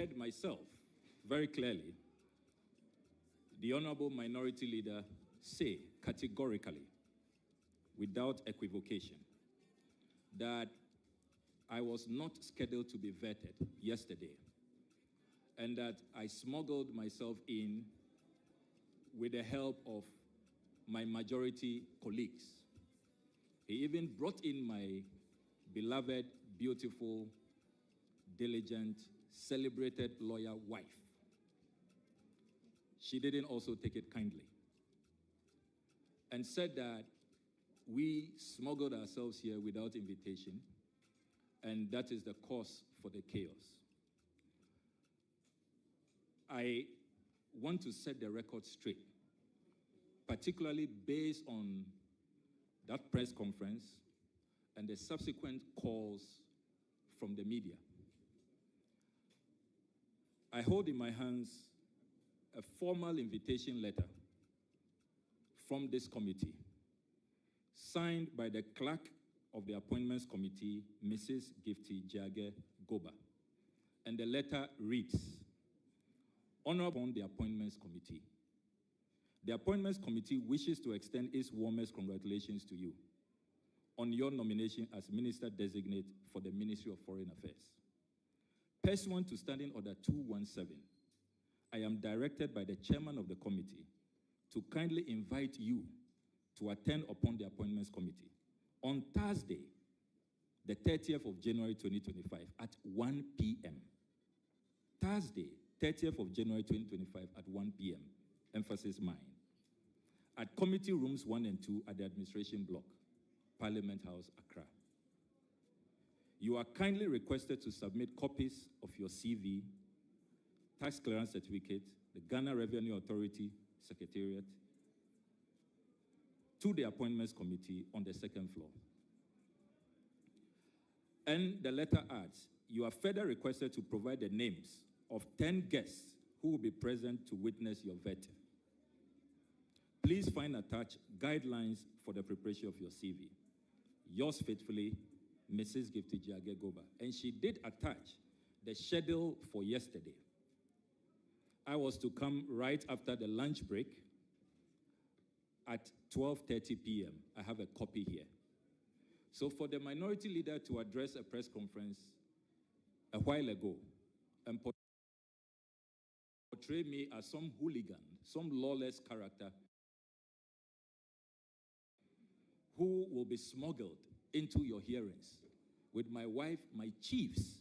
heard myself very clearly the Honorable Minority Leader say categorically, without equivocation, that I was not scheduled to be vetted yesterday, and that I smuggled myself in with the help of my majority colleagues. He even brought in my beloved, beautiful, diligent, celebrated lawyer wife. She didn't also take it kindly and said that we smuggled ourselves here without invitation, and that is the cause for the chaos. I want to set the record straight, particularly based on that press conference and the subsequent calls from the media. I hold in my hands a formal invitation letter from this committee, signed by the clerk of the Appointments Committee, Mrs. Gifty Jage Goba. And the letter reads, Honorable the Appointments Committee, the Appointments Committee wishes to extend its warmest congratulations to you on your nomination as Minister Designate for the Ministry of Foreign Affairs. Pursuant to Standing Order 217, I am directed by the Chairman of the Committee to kindly invite you to attend upon the Appointments Committee on Thursday, the 30th of January 2025 at 1 p.m. Thursday, 30th of January 2025 at 1 p.m. Emphasis mine. At Committee Rooms 1 and 2 at the Administration Block, Parliament House, Accra. You are kindly requested to submit copies of your CV, tax clearance certificate, the Ghana Revenue Authority Secretariat, to the Appointments Committee on the second floor. And the letter adds, you are further requested to provide the names of 10 guests who will be present to witness your vetting. Please find attached guidelines for the preparation of your CV. Yours faithfully, Mrs. Gifty Jage Goba. And she did attach the schedule for yesterday. I was to come right after the lunch break at 12:30 p.m. I have a copy here. So for the minority leader to address a press conference a while ago and portray me as some hooligan, some lawless character who will be smuggled into your hearings with my wife, my chiefs,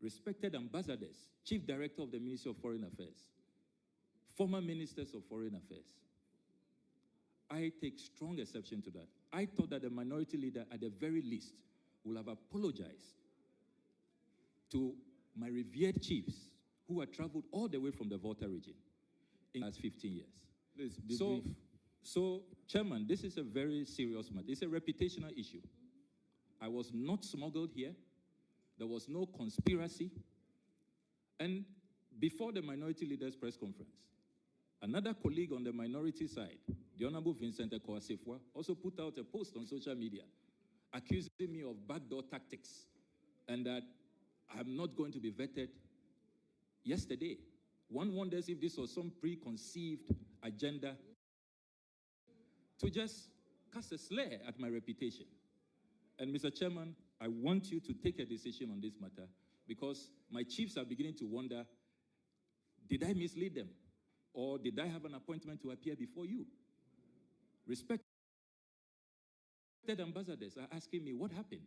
respected ambassadors, Chief Director of the Ministry of Foreign Affairs, former ministers of Foreign Affairs. I take strong exception to that. I thought that the minority leader, at the very least, will have apologized to my revered chiefs who had traveled all the way from the Volta region in the last 15 years. Please, be brief. So, Chairman, this is a very serious matter. It's a reputational issue. I was not smuggled here. There was no conspiracy. And before the minority leaders' press conference, another colleague on the minority side, the Honorable Vincent Ekoasefwa, also put out a post on social media accusing me of backdoor tactics and that I'm not going to be vetted yesterday. One wonders if this was some preconceived agenda to just cast a slur at my reputation. And Mr. Chairman, I want you to take a decision on this matter because my chiefs are beginning to wonder, did I mislead them? Or did I have an appointment to appear before you? Respected ambassadors are asking me, what happened?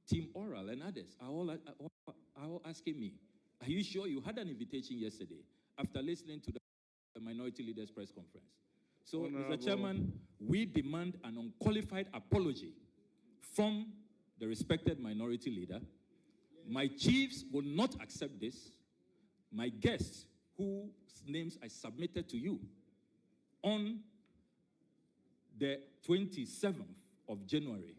Team Oral and others are all asking me, are you sure you had an invitation yesterday after listening to the minority leaders press conference? So, Honorable Mr. Chairman, we demand an unqualified apology from the respected minority leader. My chiefs will not accept this. My guests, whose names I submitted to you on the 27th of January,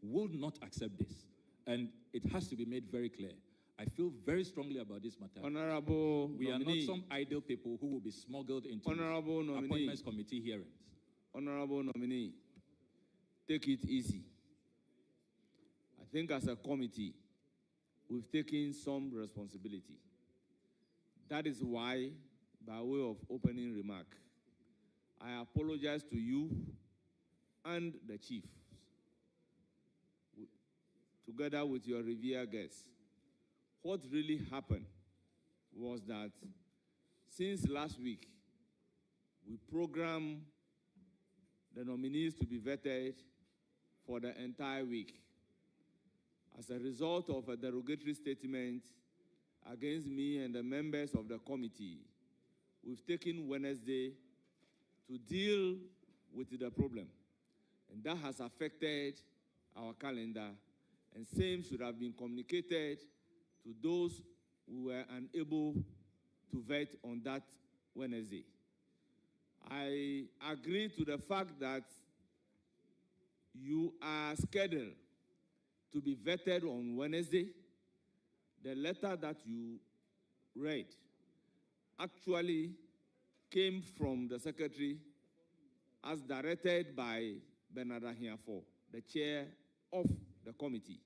will not accept this. And it has to be made very clear. I feel very strongly about this matter. Honorable We nominee. are not some idle people who will be smuggled into Honorable nominee. Appointments Committee hearings. Honorable nominee, take it easy. I think as a committee, we've taken some responsibility. That is why, by way of opening remark, I apologize to you and the chief, together with your revered guests. What really happened was that since last week, we programmed the nominees to be vetted for the entire week. As a result of a derogatory statement against me and the members of the committee, we've taken Wednesday to deal with the problem. And that has affected our calendar, and same should have been communicated to those who were unable to vet on that Wednesday. I agree to the fact that you are scheduled to be vetted on Wednesday. The letter that you read actually came from the secretary as directed by Bernard Ahiafo, the chair of the committee.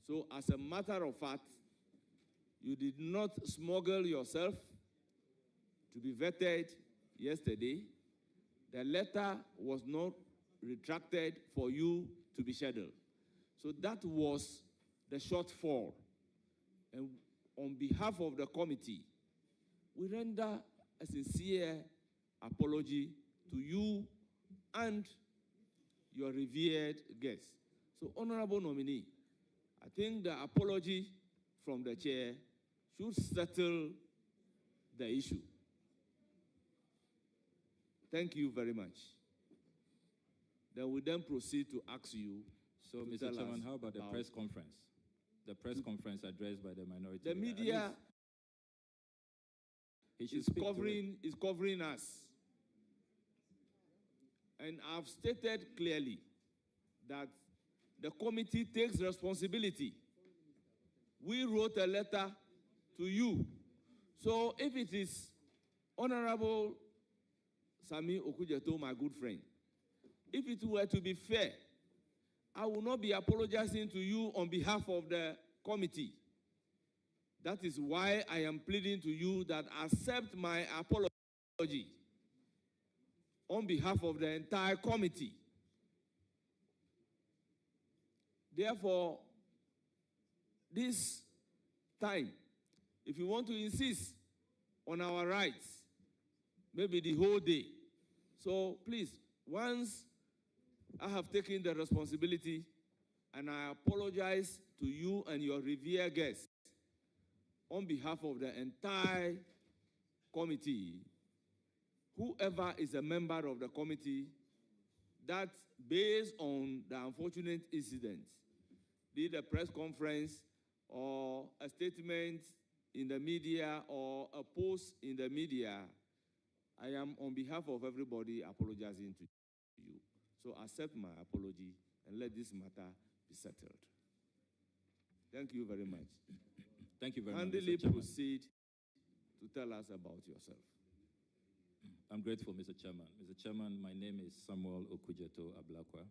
So as a matter of fact, you did not smuggle yourself to be vetted yesterday. The letter was not retracted for you to be scheduled. So that was the shortfall. And on behalf of the committee, we render a sincere apology to you and your revered guests. So, honorable nominee, I think the apology from the chair should settle the issue. Thank you very much. Then we then proceed to ask you. So, Mr. Chairman, how about the press conference? The press conference addressed by the minority. The media is covering us. And I've stated clearly that the committee takes responsibility. We wrote a letter to you. So if it is Honorable Sami Okudzeto, my good friend, if it were to be fair, I will not be apologizing to you on behalf of the committee. That is why I am pleading to you that accept my apology on behalf of the entire committee. Therefore, this time, if you want to insist on our rights, maybe the whole day. So please, once I have taken the responsibility, and I apologize to you and your revered guests on behalf of the entire committee, whoever is a member of the committee, that based on the unfortunate incident, be it a press conference or a statement in the media or a post in the media, I am on behalf of everybody apologizing to you. So accept my apology and let this matter be settled. Thank you very much. Thank you very much, Handily Mr. Chairman. proceed to tell us about yourself. I'm grateful, Mr. Chairman. Mr. Chairman, my name is Samuel Okudzeto Ablakwa,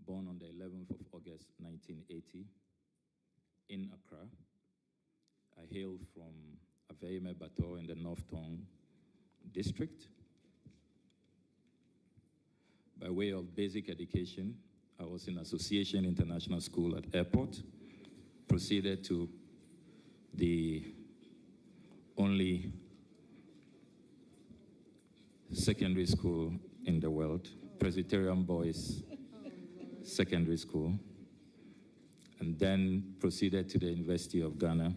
born on the 11th of August, 1980, in Accra. I hail from Aveime Bato in the North Tongue district. By way of basic education, I was in Association International School at Airport, proceeded to the only secondary school in the world, Presbyterian Boys Secondary School, and then proceeded to the University of Ghana,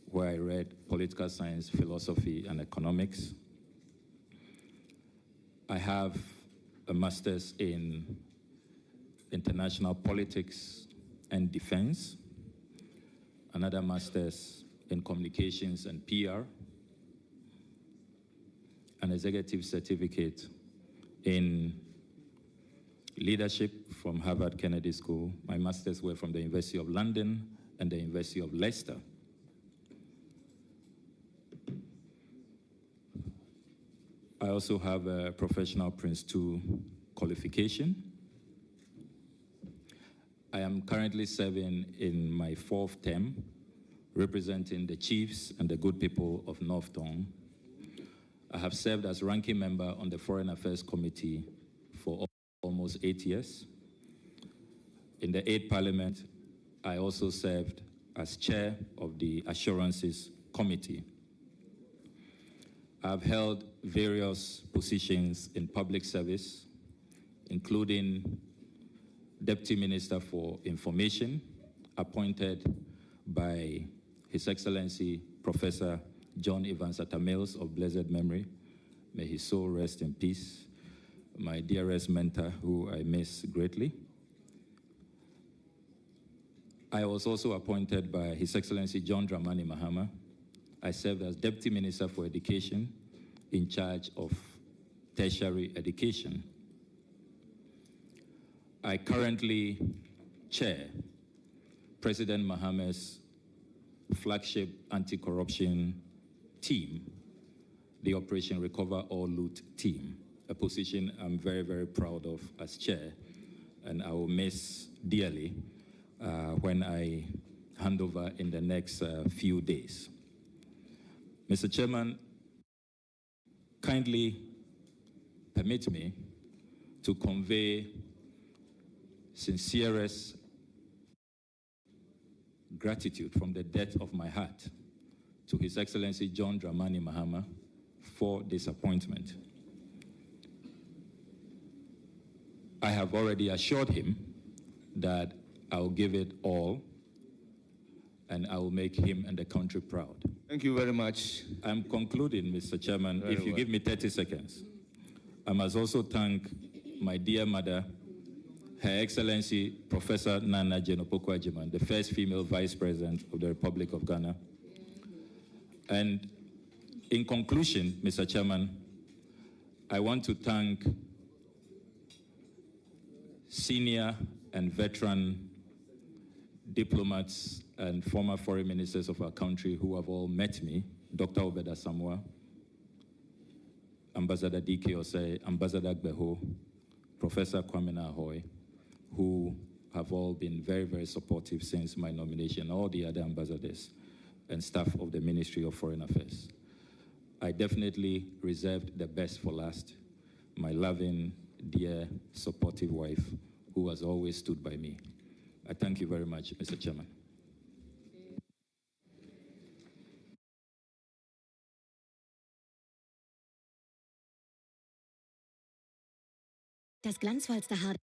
where I read political science, philosophy, and economics. I have a master's in international politics and defense, another master's in communications and PR, an executive certificate in leadership from Harvard Kennedy School. My masters were from the University of London and the University of Leicester. I also have a professional Prince II qualification. I am currently serving in my 4th term, representing the chiefs and the good people of North Tong. I have served as ranking member on the Foreign Affairs Committee for almost 8 years. In the 8th Parliament, I also served as chair of the Assurances Committee. I've held various positions in public service, including Deputy Minister for Information, appointed by His Excellency Professor John Evans Atta-Mills of blessed memory. May his soul rest in peace. My dearest mentor, who I miss greatly. I was also appointed by His Excellency John Dramani Mahama. I served as Deputy Minister for Education in charge of tertiary education. I currently chair President Mahama's flagship anti-corruption team, the Operation Recover or Loot team, a position I'm very, very proud of as chair, and I will miss dearly when I hand over in the next few days. Mr. Chairman, kindly permit me to convey sincerest gratitude from the depth of my heart to His Excellency John Dramani Mahama for this appointment. I have already assured him that I will give it all and I will make him and the country proud. Thank you very much. I'm concluding, Mr. Chairman. If you give me 30 seconds. I must also thank my dear mother, Her Excellency Professor Nana Jenopoku-Agyemang, the first female Vice President of the Republic of Ghana. And in conclusion, Mr. Chairman, I want to thank senior and veteran diplomats and former foreign ministers of our country who have all met me, Dr. Obeda Samoa, Ambassador D.K. Osei, Ambassador Gbeho, Professor Kwame Ahoy, who have all been very, very supportive since my nomination, all the other ambassadors and staff of the Ministry of Foreign Affairs. I definitely reserved the best for last, my loving, dear, supportive wife, who has always stood by me. I thank you very much, Mr. Chairman. Das glanzvollste Haar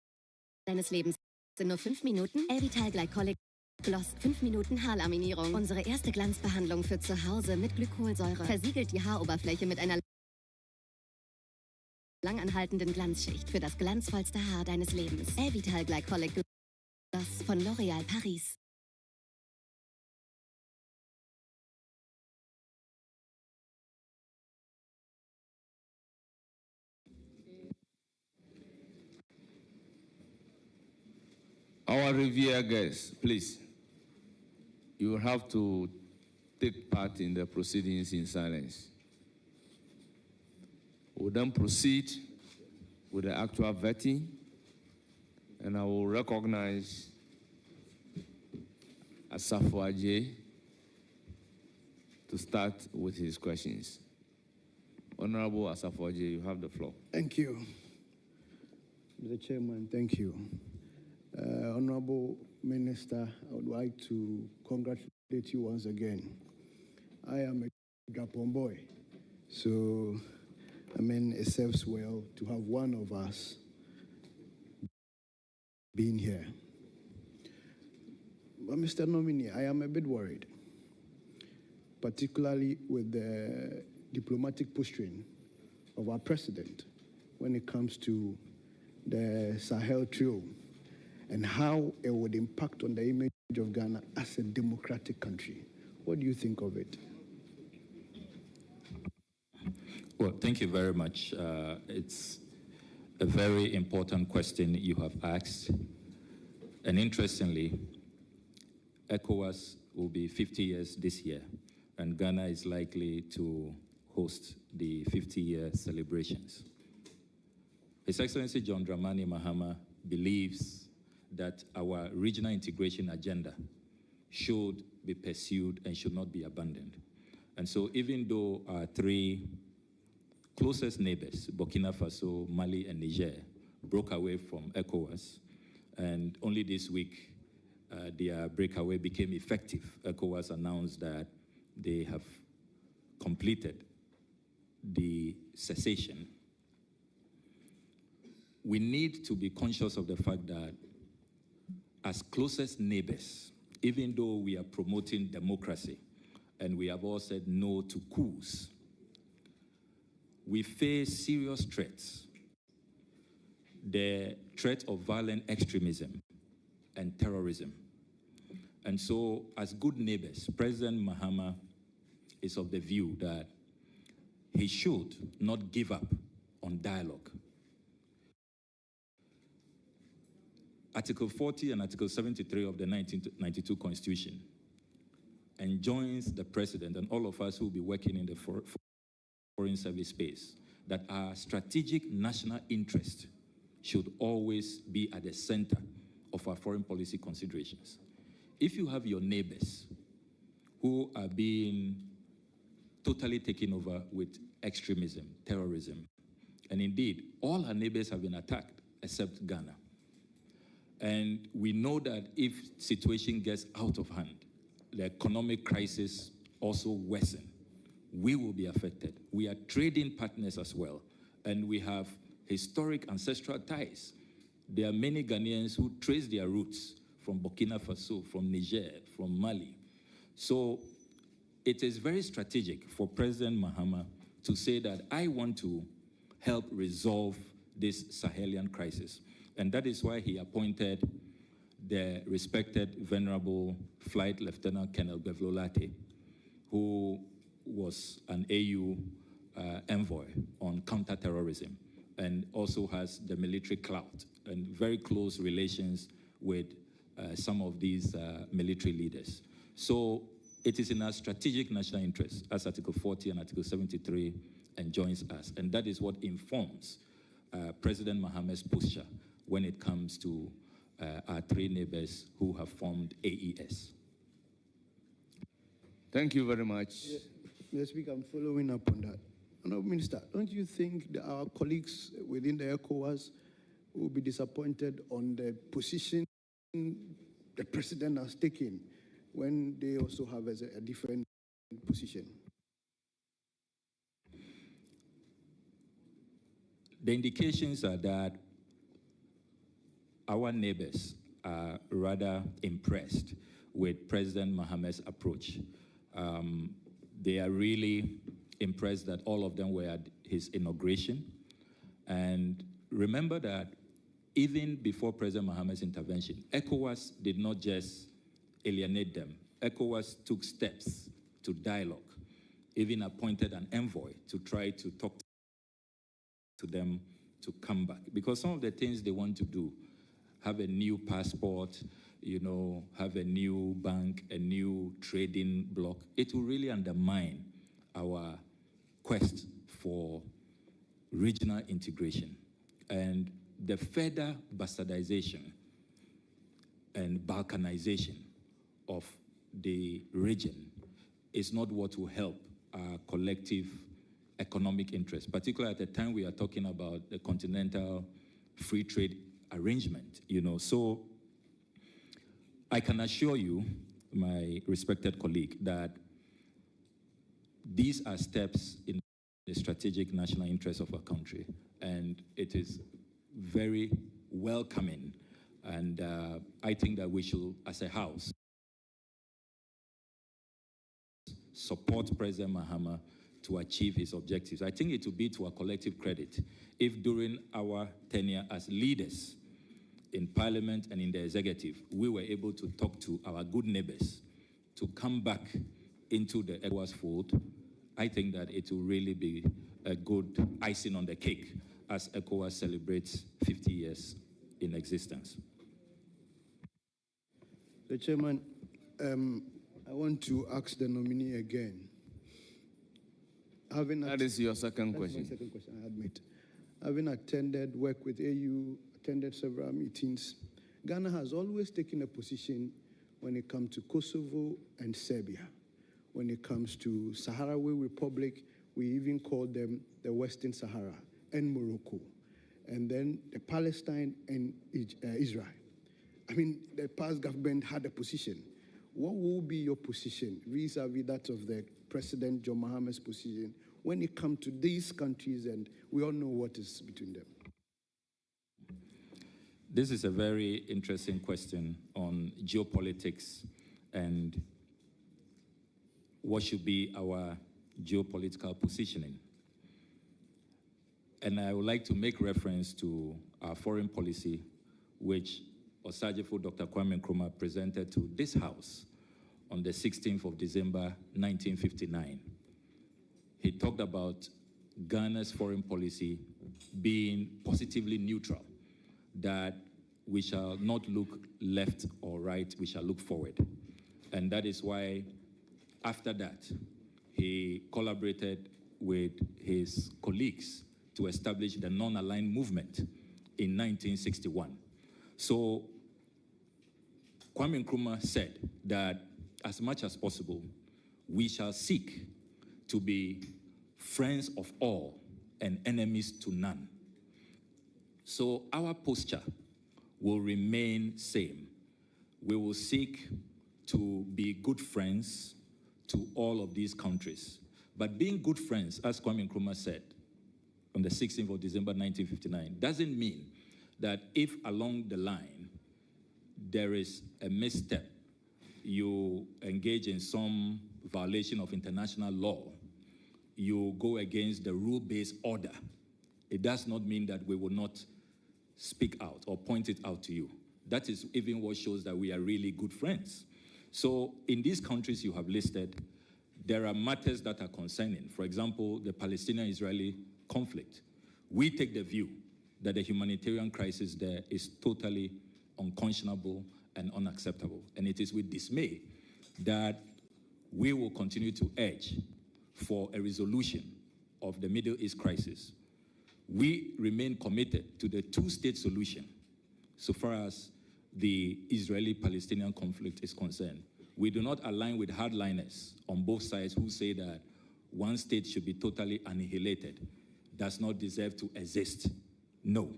deines Lebens in nur 5 Minuten. Elvital Glycolic Gloss, 5 Minuten Haarlaminierung. Unsere erste Glanzbehandlung für zu Hause mit Glykolsäure. Versiegelt die Haaroberfläche mit einer langanhaltenden Glanzschicht für das glanzvollste Haar deines Lebens. Elvital Glycolic Gloss von L'Oréal Paris. Our revered guests, please, you will have to take part in the proceedings in silence. We'll then proceed with the actual vetting, and I will recognize Asafo Adjei to start with his questions. Honorable Asafo Adjei, you have the floor. Thank you. Mr. Chairman, thank you. Honorable Minister, I would like to congratulate you once again. I am a Gapon boy, so it serves well to have one of us being here. But Mr. Nominee, I am a bit worried, particularly with the diplomatic posturing of our president when it comes to the Sahel Trio and how it would impact on the image of Ghana as a democratic country. What do you think of it? Well, thank you very much. It's a very important question you have asked. And interestingly, ECOWAS will be 50 years this year, and Ghana is likely to host the 50-year celebrations. His Excellency John Dramani Mahama believes that our regional integration agenda should be pursued and should not be abandoned. And so even though our three closest neighbors, Burkina Faso, Mali, and Niger, broke away from ECOWAS, and only this week their breakaway became effective. ECOWAS announced that they have completed the cessation. We need to be conscious of the fact that as closest neighbors, even though we are promoting democracy and we have all said no to coups, we face serious threats. The threat of violent extremism and terrorism. And so, as good neighbors, President Mahama is of the view that he should not give up on dialogue. Article 40 and Article 73 of the 1992 Constitution enjoins the President and all of us who will be working in the foreign service space that our strategic national interest should always be at the center of our foreign policy considerations. If you have your neighbors who are being totally taken over with extremism, terrorism, and indeed, all our neighbors have been attacked except Ghana. And we know that if situation gets out of hand, the economic crisis also worsen, we will be affected. We are trading partners as well, and we have historic ancestral ties. There are many Ghanaians who trace their roots from Burkina Faso, from Niger, from Mali. So it is very strategic for President Mahama to say that I want to help resolve this Sahelian crisis. And that is why he appointed the respected Venerable Flight Lieutenant Colonel Bevlolate, who was an AU envoy on counterterrorism and also has the military clout and very close relations with some of these military leaders. So it is in our strategic national interest, as Article 40 and Article 73 enjoins us, and that is what informs President Mahama's posture when it comes to our three neighbors who have formed AES. Thank you very much. Mr. Speaker, I'm following up on that. Honourable Minister, don't you think that our colleagues within the ECOWAS will be disappointed on the position the President has taken when they also have a different position? The indications are that our neighbors are rather impressed with President Mahama's approach. They are really impressed that all of them were at his inauguration. And remember that even before President Mahama's intervention, ECOWAS did not just alienate them. ECOWAS took steps to dialogue, even appointed an envoy to try to talk to them to come back. Because some of the things they want to do, have a new passport, you know, have a new bank, a new trading bloc, it will really undermine our quest for regional integration. And the further bastardization and balkanization of the region is not what will help our collective economic interests, particularly at the time we are talking about the continental free trade arrangement, you know. So I can assure you, my respected colleague, that these are steps in the strategic national interest of our country, and it is very welcoming. And I think that we should, as a house, support President Mahama to achieve his objectives. I think it would be to our collective credit if during our tenure as leaders in Parliament and in the executive, we were able to talk to our good neighbors to come back into the ECOWAS fold. I think that it will really be a good icing on the cake as ECOWAS celebrates 50 years in existence. The Chairman, I want to ask the nominee again. That is your second question. That's my second question, I admit. Having worked with AU, attended several meetings, Ghana has always taken a position when it comes to Kosovo and Serbia. When it comes to Sahrawi Republic, we even call them the Western Sahara and Morocco. And then the Palestine and Israel. I mean, the past government had a position. What will be your position vis-a-vis that of the President John Mahama's position when it comes to these countries, and we all know what is between them? This is a very interesting question on geopolitics and what should be our geopolitical positioning. And I would like to make reference to our foreign policy, which Osajifo Dr. Kwame Nkrumah presented to this House on the 16th of December, 1959. He talked about Ghana's foreign policy being positively neutral, that we shall not look left or right, we shall look forward. And that is why, after that, he collaborated with his colleagues to establish the non-aligned movement in 1961. So Kwame Nkrumah said that as much as possible, we shall seek to be friends of all and enemies to none. So our posture will remain same. We will seek to be good friends to all of these countries. But being good friends, as Kwame Nkrumah said on the 16th of December 1959, doesn't mean that if along the line there is a misstep, you engage in some violation of international law, you go against the rule-based order, it does not mean that we will not speak out or point it out to you. That is even what shows that we are really good friends. So in these countries you have listed, there are matters that are concerning. For example, the Palestinian-Israeli conflict. We take the view that the humanitarian crisis there is totally unconscionable and unacceptable. And it is with dismay that we will continue to urge for a resolution of the Middle East crisis. We remain committed to the two-state solution so far as the Israeli-Palestinian conflict is concerned. We do not align with hardliners on both sides who say that one state should be totally annihilated, does not deserve to exist. No.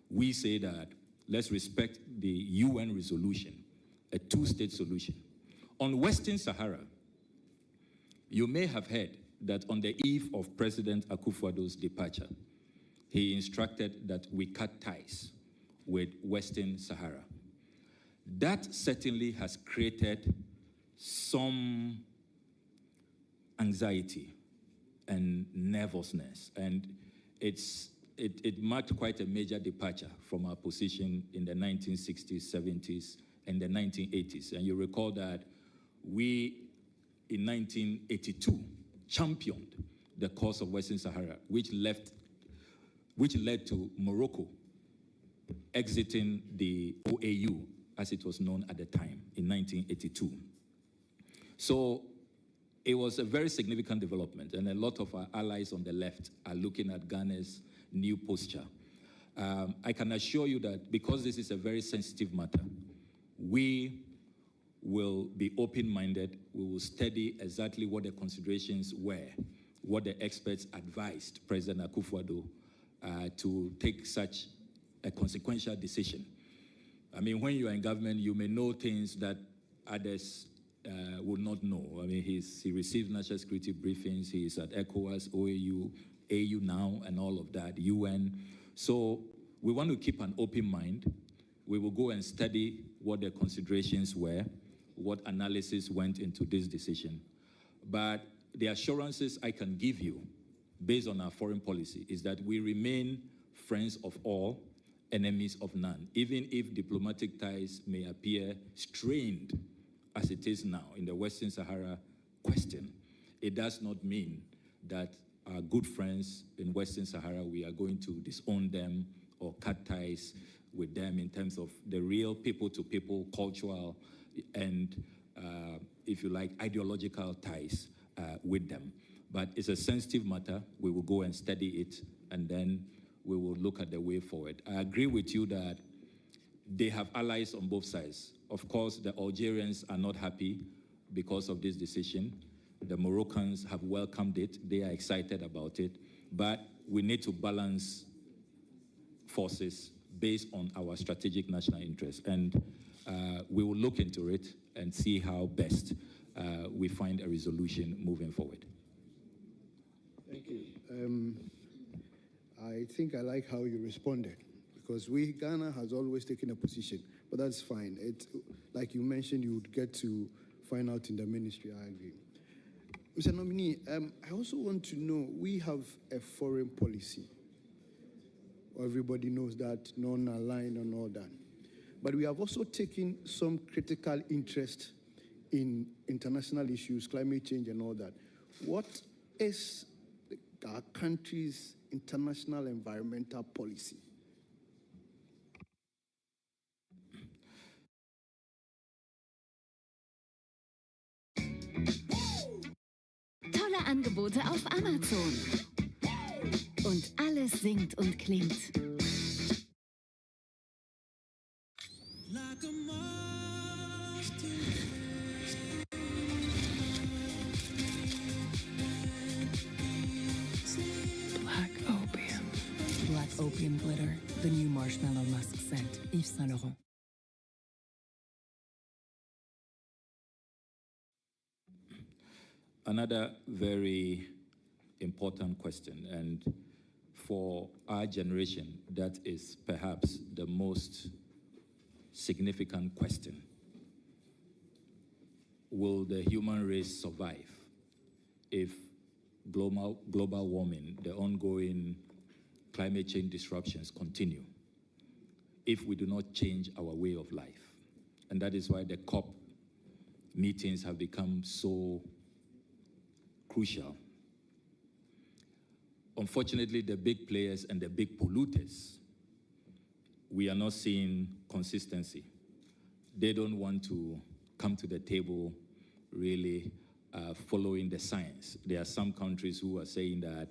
We say that let's respect the UN resolution, a two-state solution. On Western Sahara, you may have heard that on the eve of President Akufo-Addo's departure, he instructed that we cut ties with Western Sahara. That certainly has created some anxiety and nervousness, and it marked quite a major departure from our position in the 1960s, 70s, and the 1980s. And you recall that we, in 1982, championed the cause of Western Sahara, which led to Morocco exiting the OAU, as it was known at the time, in 1982. So it was a very significant development, and a lot of our allies on the left are looking at Ghana's new posture. I can assure you that because this is a very sensitive matter, we will be open-minded. We will study exactly what the considerations were, what the experts advised President Akufo-Addo to take such a consequential decision. I mean, when you are in government, you may know things that others would not know. I mean, he received national security briefings, he is at ECOWAS, OAU, AU now, and all of that, UN. So we want to keep an open mind. We will go and study what the considerations were, what analysis went into this decision. But the assurances I can give you, based on our foreign policy, is that we remain friends of all, enemies of none, even if diplomatic ties may appear strained as it is now in the Western Sahara question. It does not mean that our good friends in Western Sahara, we are going to disown them or cut ties with them in terms of the real people-to-people, cultural, and, if you like, ideological ties with them. But it's a sensitive matter. We will go and study it, and then we will look at the way forward. I agree with you that they have allies on both sides. Of course, the Algerians are not happy because of this decision. The Moroccans have welcomed it. They are excited about it. But we need to balance forces based on our strategic national interests. And we will look into it and see how best we find a resolution moving forward. Thank you. I think I like how you responded, because Ghana has always taken a position, but that's fine. Like you mentioned, you would get to find out in the ministry. I agree. Mr. Nominee, I also want to know, we have a foreign policy. Everybody knows that, non-aligned and all that. But we have also taken some critical interest in international issues, climate change and all that. What is our country's international environmental policy? Tolle Angebote auf Amazon. Und alles singt und klingt. Black Opium Glitter, the new marshmallow musk scent. Yves Saint Laurent. Another very important question, and for our generation, that is perhaps the most significant question. Will the human race survive if global warming, the ongoing climate change disruptions continue, if we do not change our way of life? And that is why the COP meetings have become so crucial. Unfortunately, the big players and the big polluters, we are not seeing consistency. They don't want to come to the table really following the science. There are some countries who are saying that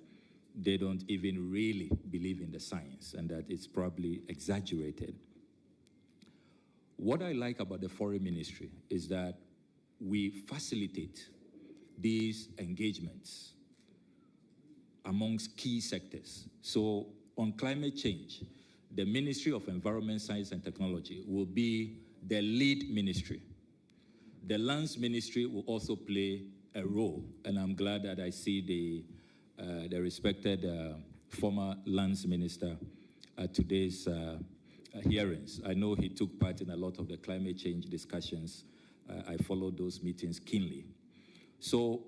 they don't even really believe in the science and that it's probably exaggerated. What I like about the foreign ministry is that we facilitate these engagements amongst key sectors. So on climate change, the Ministry of Environment, Science and Technology will be the lead ministry. The Lands Ministry will also play a role, and I'm glad that I see the respected former Lands Minister at today's hearings. I know he took part in a lot of the climate change discussions. I followed those meetings keenly. So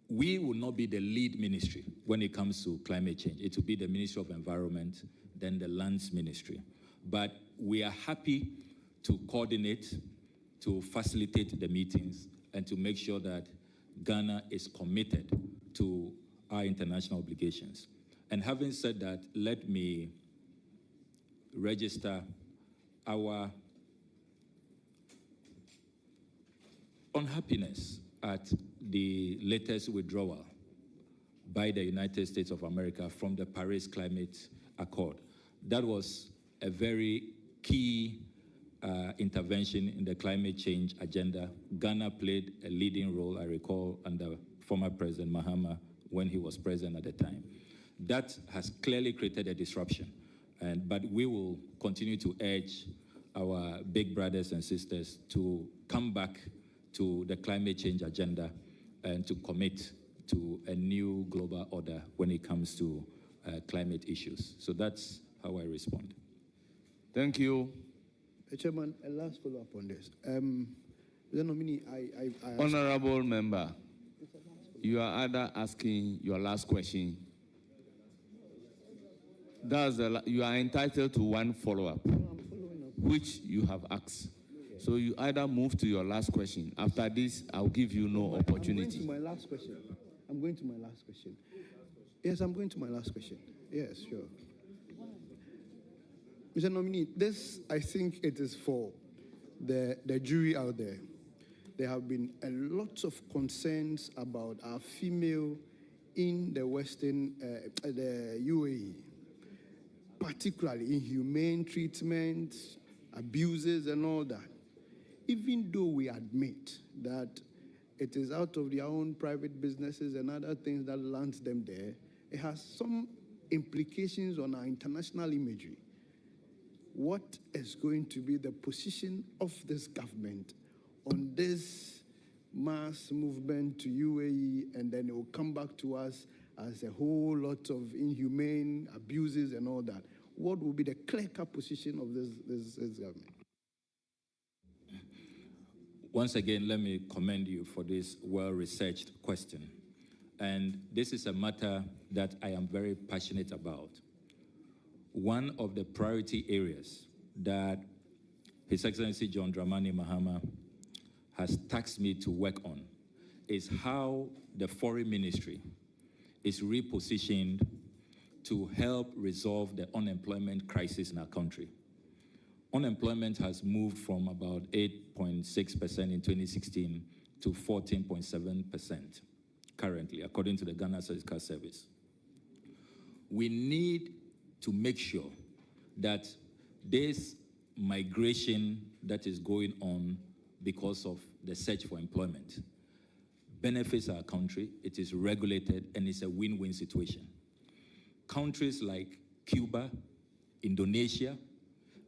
we will not be the lead ministry when it comes to climate change. It will be the Ministry of Environment, then the Lands Ministry. But we are happy to coordinate, to facilitate the meetings, and to make sure that Ghana is committed to our international obligations. And having said that, let me register our unhappiness at the latest withdrawal by the United States of America from the Paris Climate Accord. That was a very key intervention in the climate change agenda. Ghana played a leading role, I recall, under former President Mahama when he was president at the time. That has clearly created a disruption, but we will continue to urge our big brothers and sisters to come back to the climate change agenda and to commit to a new global order when it comes to climate issues. So that's how I respond. Thank you. Chairman, a last follow-up on this. The nominee, Honorable member, you are either asking your last question. You are entitled to one follow-up, which you have asked. So you either move to your last question. After this, I'll give you no opportunity. I'm going to my last question. I'm going to my last question. Yes, I'm going to my last question. Yes, sure. Mr. Nominee, this, I think it is for the jury out there. There have been a lot of concerns about our female in the Western, the UAE. particularly inhumane treatment, abuses, and all that, even though we admit that it is out of their own private businesses and other things that lands them there, it has some implications on our international imagery. What is going to be the position of this government on this mass movement to UAE, and then it will come back to us as a whole lot of inhumane abuses and all that? What will be the clear-cut position of this government? Once again, let me commend you for this well-researched question. And this is a matter that I am very passionate about. One of the priority areas that His Excellency John Dramani Mahama has tasked me to work on is how the Foreign Ministry is repositioned to help resolve the unemployment crisis in our country. Unemployment has moved from about 8.6% in 2016 to 14.7% currently, according to the Ghana Statistical Service. We need to make sure that this migration that is going on because of the search for employment benefits our country, it is regulated, and it's a win-win situation. Countries like Cuba, Indonesia,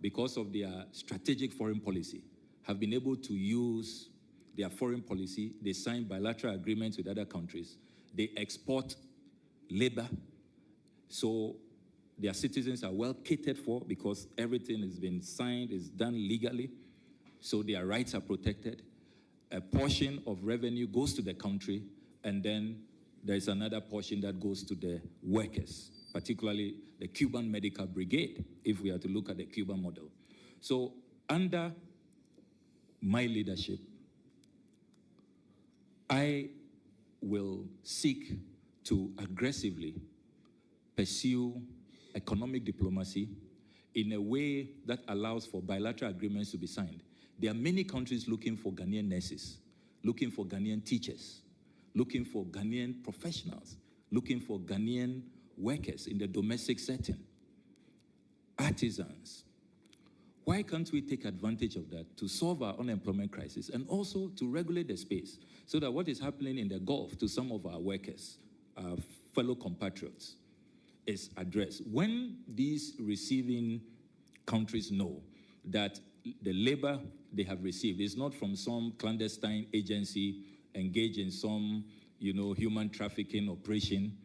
because of their strategic foreign policy, have been able to use their foreign policy. They sign bilateral agreements with other countries. They export labor. So their citizens are well catered for because everything has been signed, is done legally. So their rights are protected. A portion of revenue goes to the country, and then there's another portion that goes to the workers, particularly the Cuban Medical Brigade, if we are to look at the Cuban model. So under my leadership, I will seek to aggressively pursue economic diplomacy in a way that allows for bilateral agreements to be signed. There are many countries looking for Ghanaian nurses, looking for Ghanaian teachers, looking for Ghanaian professionals, looking for Ghanaian workers in the domestic setting, artisans. Why can't we take advantage of that to solve our unemployment crisis and also to regulate the space so that what is happening in the Gulf to some of our workers, our fellow compatriots, is addressed? When these receiving countries know that the labor they have received is not from some clandestine agency engaged in some, human trafficking operation,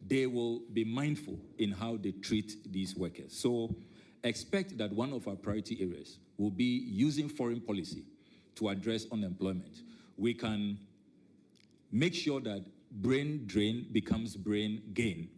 they will be mindful in how they treat these workers. So expect that one of our priority areas will be using foreign policy to address unemployment. We can make sure that brain drain becomes brain gain,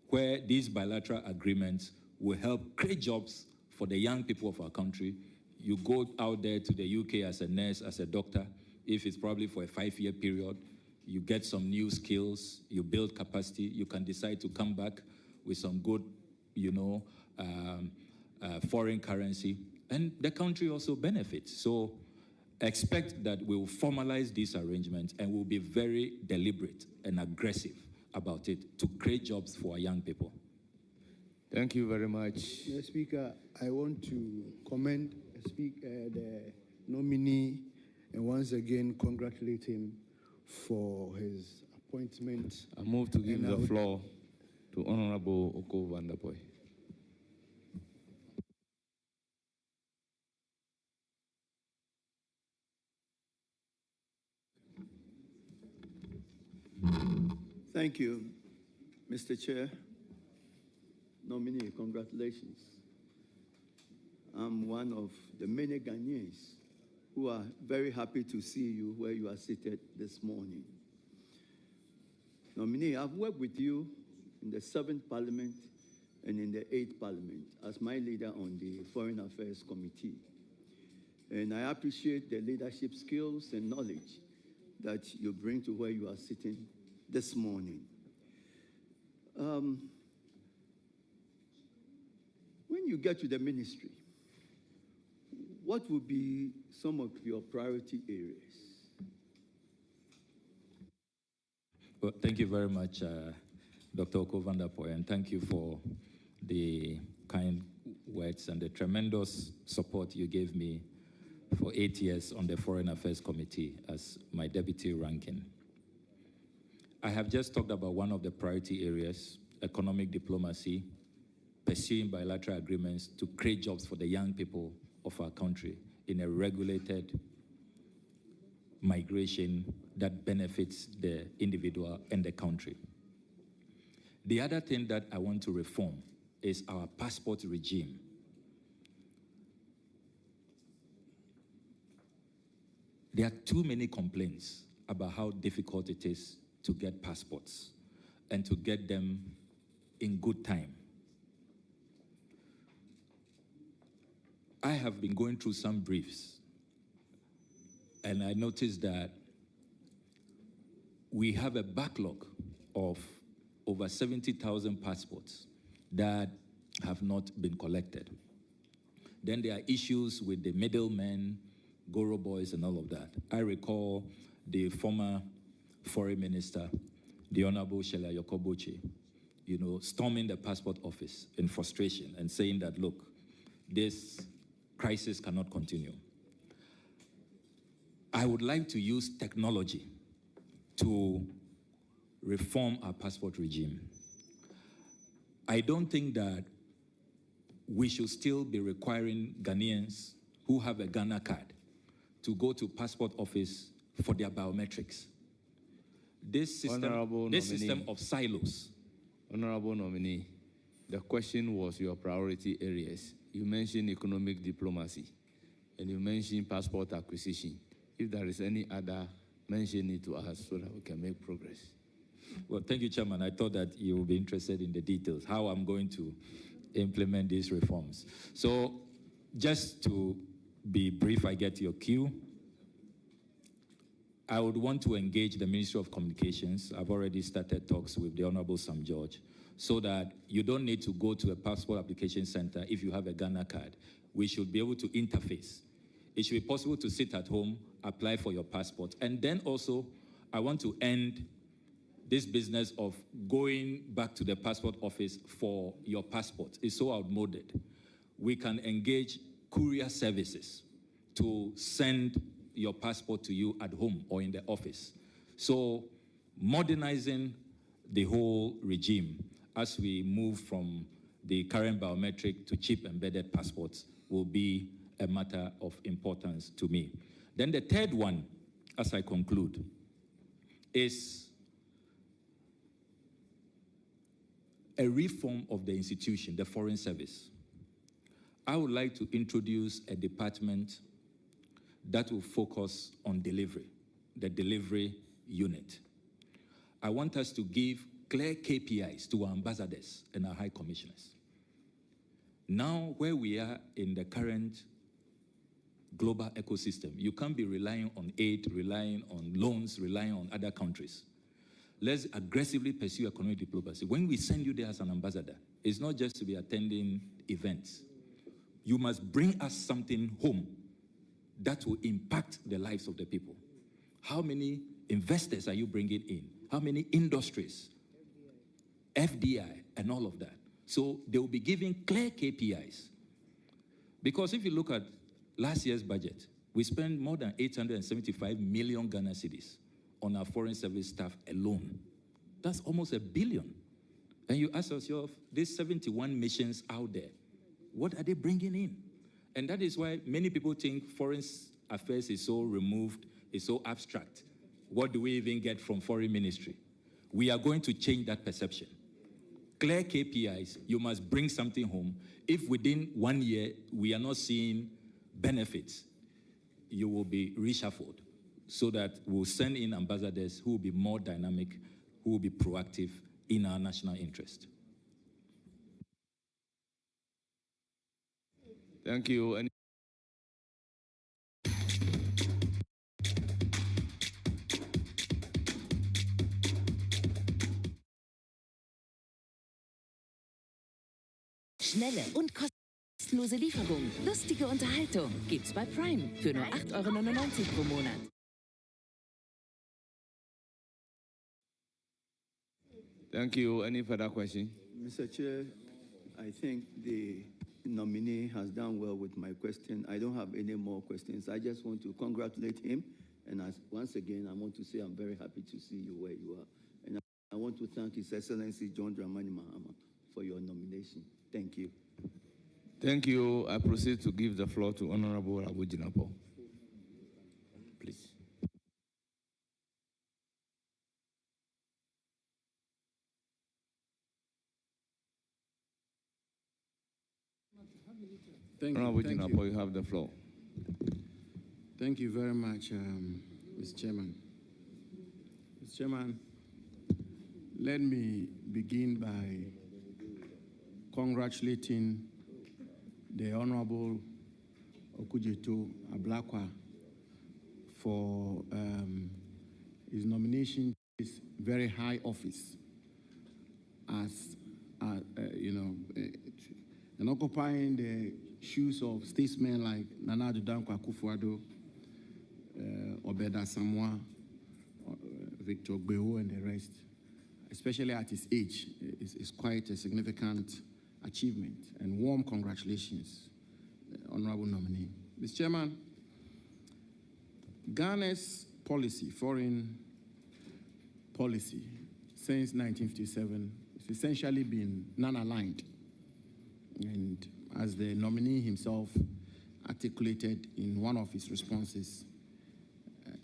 where these bilateral agreements will help create jobs for the young people of our country. You go out there to the UK as a nurse, as a doctor, if it's probably for a 5-year period, you get some new skills, you build capacity, you can decide to come back with some good, foreign currency, and the country also benefits. So expect that we'll formalize these arrangements and we'll be very deliberate and aggressive about it to create jobs for our young people. Thank you very much. Mr. Speaker, I want to commend the nominee and once again congratulate him for his appointment. I move to give the floor to Honorable Oko Vanderpoy. Thank you, Mr. Chair. Nominee, congratulations. I'm one of the many Ghanaians who are very happy to see you where you are seated this morning. Nominee, I've worked with you in the 7th Parliament and in the 8th Parliament as my leader on the Foreign Affairs Committee. And I appreciate the leadership skills and knowledge that you bring to where you are sitting this morning. When you get to the ministry, what will be some of your priority areas? Well, thank you very much, Dr. Oko Vanderpoy, and thank you for the kind words and the tremendous support you gave me for 8 years on the Foreign Affairs Committee as my deputy ranking. I have just talked about one of the priority areas, economic diplomacy, pursuing bilateral agreements to create jobs for the young people of our country in a regulated migration that benefits the individual and the country. The other thing that I want to reform is our passport regime. There are too many complaints about how difficult it is to get passports and to get them in good time. I have been going through some briefs, and I noticed that we have a backlog of over 70,000 passports that have not been collected. Then there are issues with the middlemen, Goro boys, and all of that. I recall the former foreign minister, the Honorable Shela Yokoboche, storming the passport office in frustration and saying that, look, this crisis cannot continue. I would like to use technology to reform our passport regime. I don't think that we should still be requiring Ghanaians who have a Ghana card to go to passport office for their biometrics. This system of silos. Honorable nominee, the question was your priority areas. You mentioned economic diplomacy, and you mentioned passport acquisition. If there is any other, mention it to us so that we can make progress. Well, thank you, Chairman. I thought that you would be interested in the details, how I'm going to implement these reforms. So just to be brief, I get your cue. I would want to engage the Ministry of Communications. I've already started talks with the Honorable Sam George, so that you don't need to go to a passport application center if you have a Ghana card. We should be able to interface. It should be possible to sit at home, apply for your passport. And then also, I want to end this business of going back to the passport office for your passport. It's so outmoded. We can engage courier services to send your passport to you at home or in the office. So modernizing the whole regime as we move from the current biometric to chip embedded passports will be a matter of importance to me. Then the third one, as I conclude, is a reform of the institution, the Foreign Service. I would like to introduce a department that will focus on delivery, the delivery unit. I want us to give clear KPIs to our ambassadors and our high commissioners. Now, where we are in the current global ecosystem, you can't be relying on aid, relying on loans, relying on other countries. Let's aggressively pursue economic diplomacy. When we send you there as an ambassador, it's not just to be attending events. You must bring us something home that will impact the lives of the people. How many investors are you bringing in? How many industries? FDI and all of that. So they will be giving clear KPIs. Because if you look at last year's budget, we spent more than 875 million Ghana cedis on our foreign service staff alone. That's almost $1 billion. And you ask yourself, these 71 missions out there, what are they bringing in? And that is why many people think foreign affairs is so removed, is so abstract. What do we even get from foreign ministry? We are going to change that perception. Clear KPIs, you must bring something home. If within 1 year we are not seeing benefits, you will be reshuffled so that we'll send in ambassadors who will be more dynamic, who will be proactive in our national interest. Thank you. Schnelle und kostenlose Lieferung. Lustige Unterhaltung gibt's bei Prime für nur 8,99 € pro Monat. Thank you. Any further question? Mr. Chair, I think the nominee has done well with my question. I don't have any more questions. I just want to congratulate him. And once again, I want to say I'm very happy to see you where you are. And I want to thank His Excellency John Dramani Mahama for your nomination. Thank you. Thank you. I proceed to give the floor to Honorable Okudzeto. Please. Thank you. Honorable Thank Okudzeto, you. you have the floor. Thank you very much, Mr. Chairman. Mr. Chairman, let me begin by congratulating the Honorable Okudzeto Ablakwa for his nomination to this very high office as, and occupying the shoes of statesmen like Nana Addo Dankwa Akufo-Addo, Obeda Samoa, Victor Gbeo, and the rest, especially at his age, is quite a significant achievement. And warm congratulations, Honorable nominee. Mr. Chairman, Ghana's policy, foreign policy, since 1957 has essentially been non-aligned. And as the nominee himself articulated in one of his responses,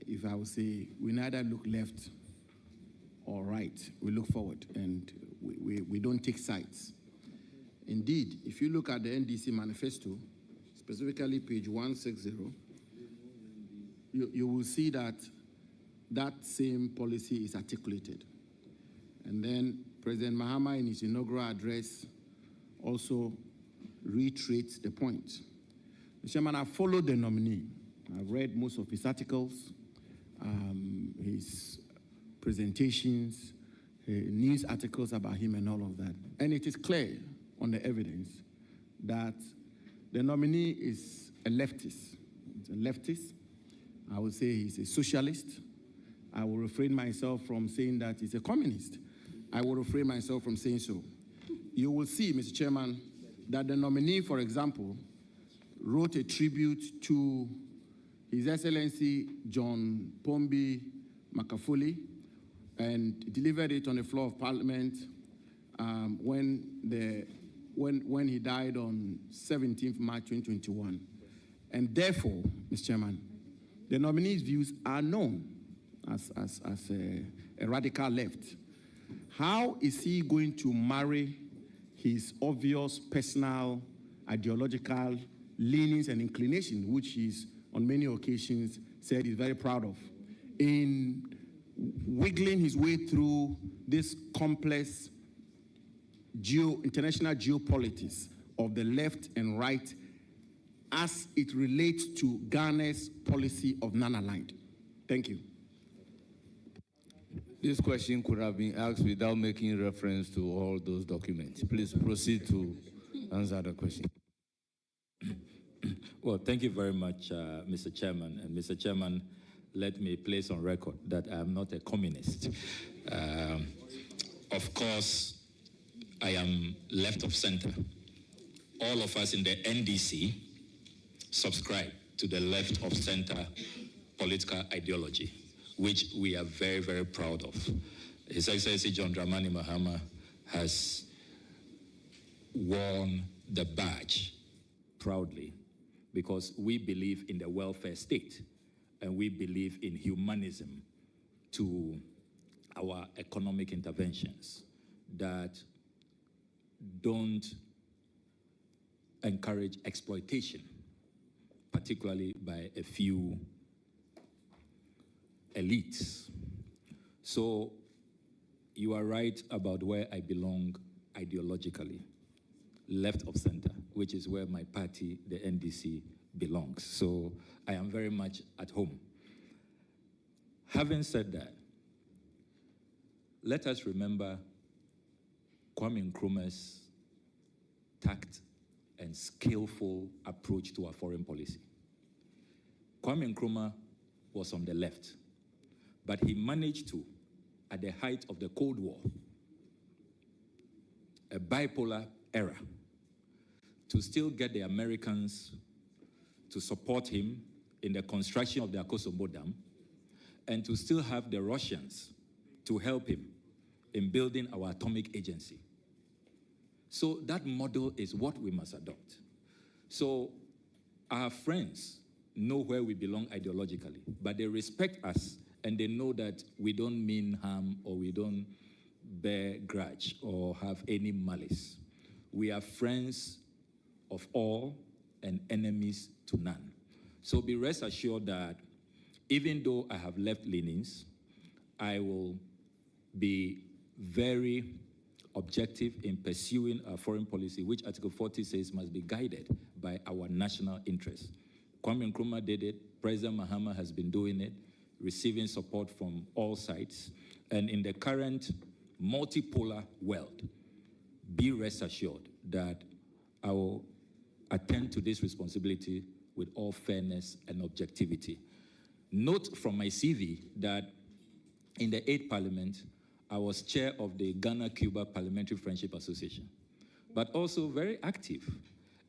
if I would say, we neither look left or right, we look forward, and we don't take sides. Indeed, if you look at the NDC manifesto, specifically page 160, you will see that that same policy is articulated. And then President Mahama, in his inaugural address, also reiterates the point. Mr. Chairman, I followed the nominee. I've read most of his articles, his presentations, news articles about him and all of that. And it is clear on the evidence that the nominee is a leftist. He's a leftist. I would say he's a socialist. I will refrain myself from saying that he's a communist. I will refrain myself from saying so. You will see, Mr. Chairman, that the nominee, for example, wrote a tribute to His Excellency John Pombi Makafuli and delivered it on the floor of Parliament when he died on 17th March 2021. And therefore, Mr. Chairman, the nominee's views are known as a radical left. How is he going to marry his obvious personal ideological leanings and inclination, which he's on many occasions said he's very proud of, in wiggling his way through this complex international geopolitics of the left and right as it relates to Ghana's policy of non-aligned? Thank you. This question could have been asked without making reference to all those documents. Please proceed to answer the question. Well, thank you very much, Mr. Chairman. And Mr. Chairman, let me place on record that I am not a communist. Of course, I am left of center. All of us in the NDC subscribe to the left of center political ideology, which we are very, very proud of. His Excellency John Dramani Mahama has worn the badge proudly because we believe in the welfare state and we believe in humanism to our economic interventions that don't encourage exploitation, particularly by a few elites. So you are right about where I belong ideologically, left of center, which is where my party, the NDC, belongs. So I am very much at home. Having said that, let us remember Kwame Nkrumah's tact and skillful approach to our foreign policy. Kwame Nkrumah was on the left, but he managed to, at the height of the Cold War, a bipolar era, to still get the Americans to support him in the construction of the Okudzeto Dam, and to still have the Russians to help him in building our atomic agency. So that model is what we must adopt. So our friends know where we belong ideologically, but they respect us and they know that we don't mean harm or we don't bear grudge or have any malice. We are friends of all and enemies to none. So be rest assured that even though I have left leanings, I will be very objective in pursuing our foreign policy, which Article 40 says must be guided by our national interests. Kwame Nkrumah did it, President Mahama has been doing it, receiving support from all sides. And in the current multipolar world, be rest assured that I will attend to this responsibility with all fairness and objectivity. Note from my CV that in the 8th Parliament, I was chair of the Ghana-Cuba Parliamentary Friendship Association, but also very active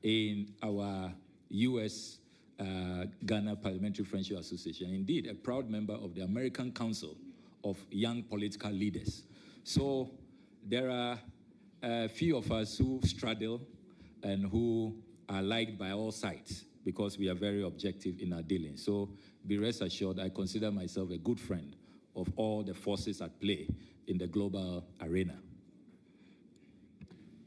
in our U.S. Ghana Parliamentary Friendship Association. Indeed, a proud member of the American Council of Young Political Leaders. So there are a few of us who straddle and who are liked by all sides because we are very objective in our dealings. So be rest assured, I consider myself a good friend of all the forces at play in the global arena.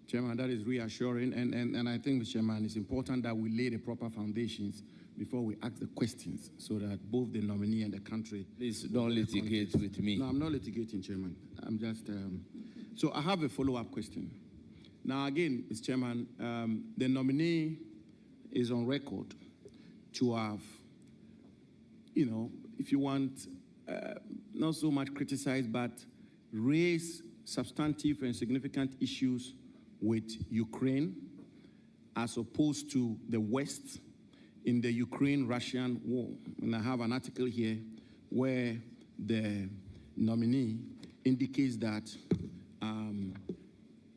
Chairman, that is reassuring, and I think, Mr. Chairman, it's important that we lay the proper foundations before we ask the questions so that both the nominee and the country... Please don't litigate with me. No, I'm not litigating, Chairman. I'm just... So I have a follow-up question. Now, again, Mr. Chairman, the nominee is on record to have, you know, if you want, not so much criticized, but raise substantive and significant issues with Ukraine as opposed to the West in the Ukraine-Russian war. And I have an article here where the nominee indicates that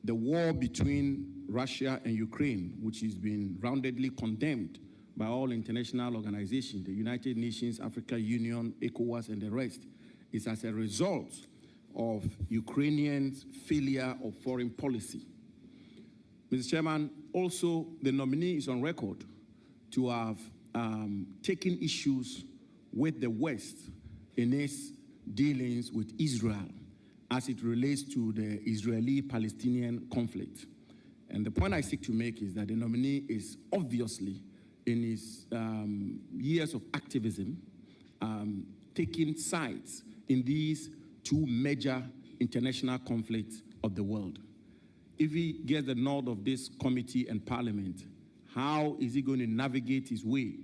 the war between Russia and Ukraine, which has been roundedly condemned by all international organizations, the United Nations, African Union, ECOWAS, and the rest, is as a result of Ukrainians' failure of foreign policy. Mr. Chairman, also the nominee is on record to have taken issues with the West in its dealings with Israel as it relates to the Israeli-Palestinian conflict. And the point I seek to make is that the nominee is obviously, in his years of activism, taking sides in these two major international conflicts of the world. If he gets the nod of this committee and parliament, how is he going to navigate his way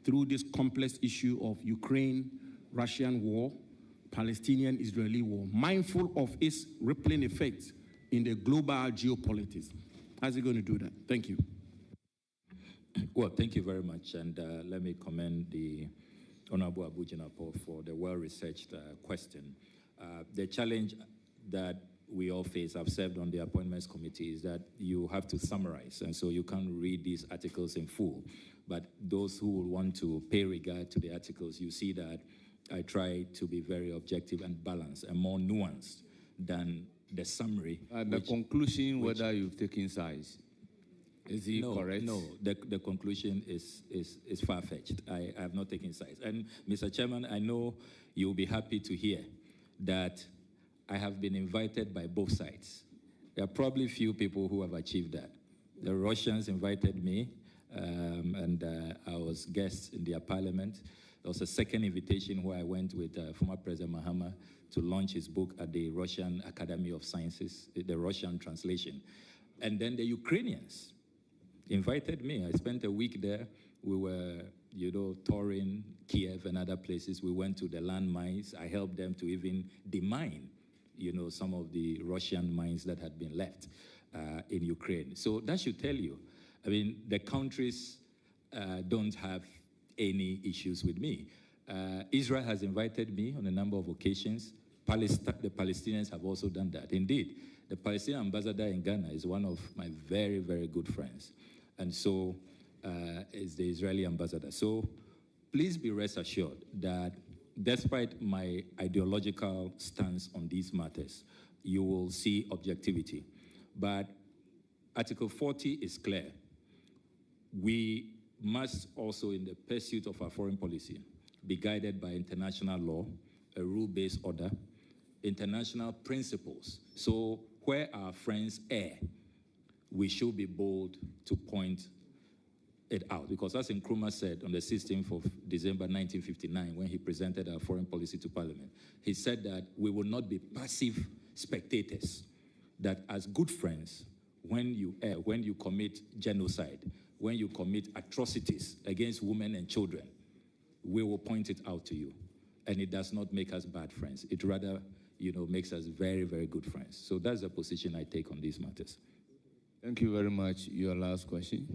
through this complex issue of Ukraine-Russian war, Palestinian-Israeli war, mindful of its rippling effects in the global geopolitics? How's he going to do that? Thank you. Well, thank you very much, and let me commend the Honorable Abu Jinapo for the well-researched question. The challenge that we all face, I've served on the appointments committee, is that you have to summarize, and so you can't read these articles in full. But those who will want to pay regard to the articles, you see that I try to be very objective and balanced and more nuanced than the summary. The conclusion, whether you've taken sides, is it correct? No, the conclusion is far-fetched. I have not taken sides. And Mr. Chairman, I know you'll be happy to hear that I have been invited by both sides. There are probably few people who have achieved that. The Russians invited me, and I was guest in their parliament. There was a second invitation where I went with former President Mahama to launch his book at the Russian Academy of Sciences, the Russian translation. And then the Ukrainians invited me. I spent a week there. We were, touring Kiev and other places. We went to the landmines. I helped them to even demine, some of the Russian mines that had been left in Ukraine. So that should tell you, the countries don't have any issues with me. Israel has invited me on a number of occasions. The Palestinians have also done that. Indeed, the Palestinian ambassador in Ghana is one of my very, very good friends. and so is the Israeli ambassador. So please be rest assured that despite my ideological stance on these matters, you will see objectivity. But Article 40 is clear. We must also, in the pursuit of our foreign policy, be guided by international law, a rule-based order, international principles. So where our friends err, we should be bold to point it out. Because as Nkrumah said on the 16th of December 1959, when he presented our foreign policy to Parliament, he said that we will not be passive spectators, that as good friends, when you err, when you commit genocide, when you commit atrocities against women and children, we will point it out to you. And it does not make us bad friends. It rather, makes us very, very good friends. So that's the position I take on these matters. Thank you very much. Your last question.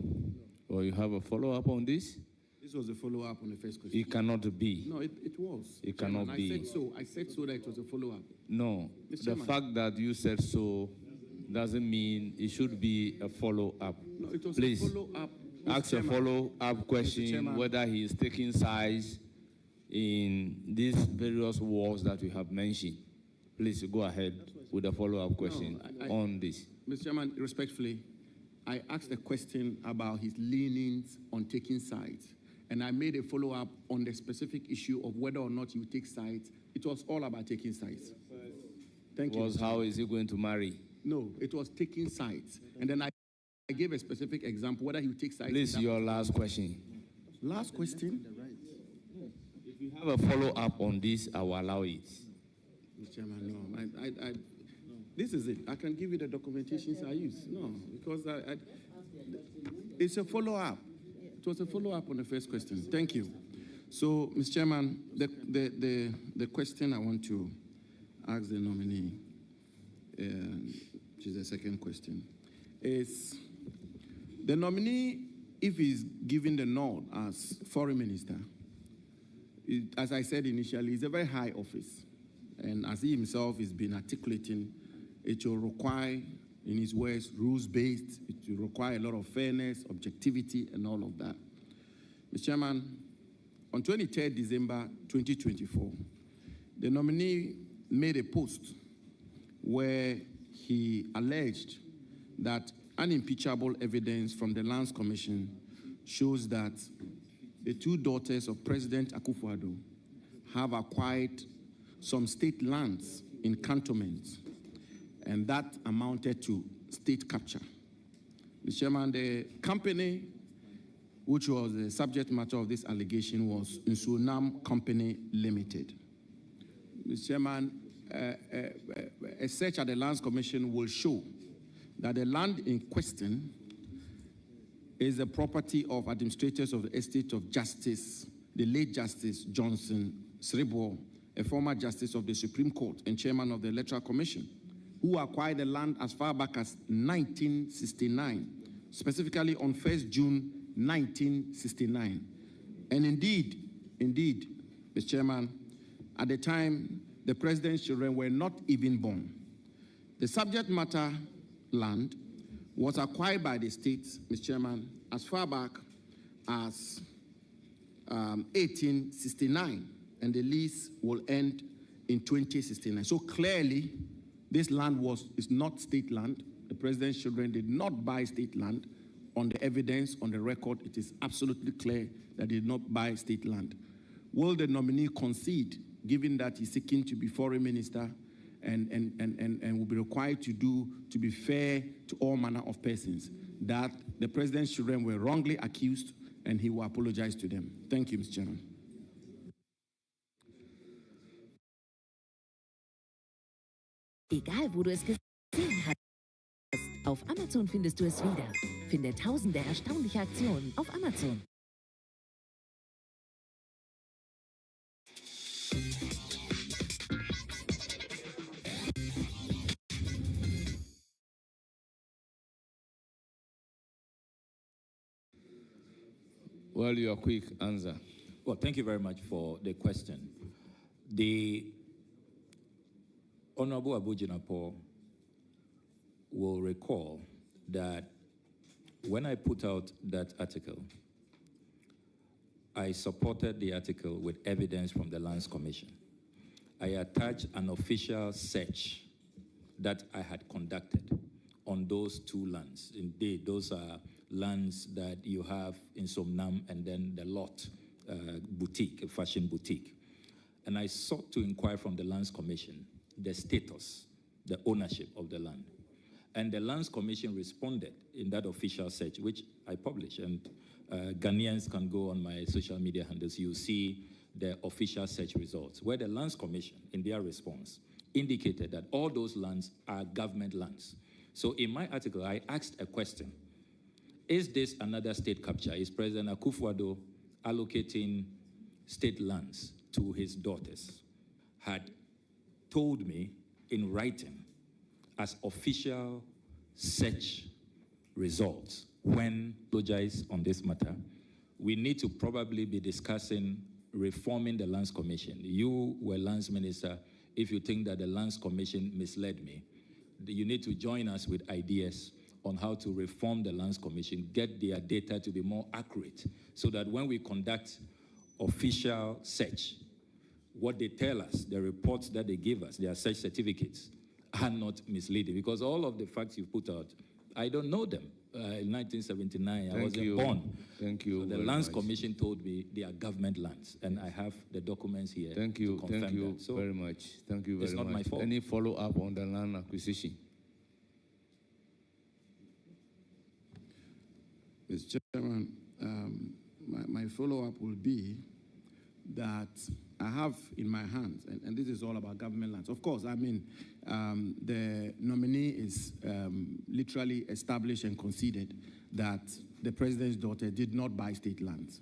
Or you have a follow-up on this? This was a follow-up on the first question. It cannot be. No, it was. It cannot be. I said so that it was a follow-up. No. The fact that you said so doesn't mean it should be a follow-up. No, it was Please, a follow-up. ask a follow-up question whether he is taking sides in these various wars that we have mentioned. Please go ahead with a follow-up question on this. Mr. Chairman, respectfully, I asked a question about his leanings on taking sides, and I made a follow-up on the specific issue of whether or not he would take sides. It was all about taking sides. Thank you. Was how is he going to marry? No, it was taking sides. And then I gave a specific example, whether he would take sides. Please, your last question. Last question? If you have a follow-up on this, I will allow it. Mr. Chairman, no. This is it. I can give you the documentations I use. No, because it's a follow-up. It was a follow-up on the first question. Thank you. So, Mr. Chairman, the question I want to ask the nominee, which is the second question, is the nominee, if he's given the nod as foreign minister, as I said initially, is a very high office. And as he himself has been articulating, it will require, in his words, rules-based. It will require a lot of fairness, objectivity, and all of that. Mr. Chairman, on 23rd December 2024, the nominee made a post where he alleged that unimpeachable evidence from the Lands Commission shows that the two daughters of President Akufo-Addo have acquired some state lands in cantonments, and that amounted to state capture. Mr. Chairman, the company which was the subject matter of this allegation was Nsunam Company Limited. Mr. Chairman, a search at the Lands Commission will show that the land in question is the property of administrators of the estate of Justice, the late Justice Johnson Sribo, a former justice of the Supreme Court and chairman of the Electoral Commission, who acquired the land as far back as 1969, specifically on 1st June 1969. And indeed, Mr. Chairman, at the time, the president's children were not even born. The subject matter land was acquired by the state, Mr. Chairman, as far back as 1869, and the lease will end in 2069. So clearly, this land is not state land. The president's children did not buy state land. On the evidence, on the record, it is absolutely clear that they did not buy state land. Will the nominee concede, given that he's seeking to be foreign minister and will be required to be fair to all manner of persons, that the president's children were wrongly accused and he will apologize to them? Thank you, Mr. Chairman. Egal, wo du es gesehen hast, auf Amazon findest du es wieder. Finde tausende erstaunliche Aktionen auf Amazon. Well, your quick answer. Well, thank you very much for the question. The Honorable Abu Jinapo will recall that When I put out that article, I supported the article with evidence from the Lands Commission. I attached an official search that I had conducted on those two lands. Indeed, those are lands that you have in Somnam and then the Lot boutique, a fashion boutique. And I sought to inquire from the Lands Commission the status, the ownership of the land. And the Lands Commission responded in that official search, which I published. And Ghanaians can go on my social media handles. You see the official search results, where the Lands Commission, in their response, indicated that all those lands are government lands. So in my article, I asked a question. Is this another state capture? Is President Akufo-Addo allocating state lands to his daughters? Had told me in writing as official search results when apologize on this matter. We need to probably be discussing reforming the Lands Commission. You were Lands Minister. If you think that the Lands Commission misled me, you need to join us with ideas on how to reform the Lands Commission, get their data to be more accurate, so that when we conduct official search, what they tell us, the reports that they give us, their search certificates, are not misleading. Because all of the facts you put out, I don't know them. In 1979, I wasn't born. Thank you. So the Lands Commission told me they are government lands, and I have the documents here. Thank you. To confirm Thank you that. So very much. Thank you very much. It's not my fault. Any follow-up on the land acquisition? Mr. Chairman, my follow-up will be that I have in my hands, and this is all about government lands. Of course, I mean, the nominee is literally established and conceded that the president's daughter did not buy state lands.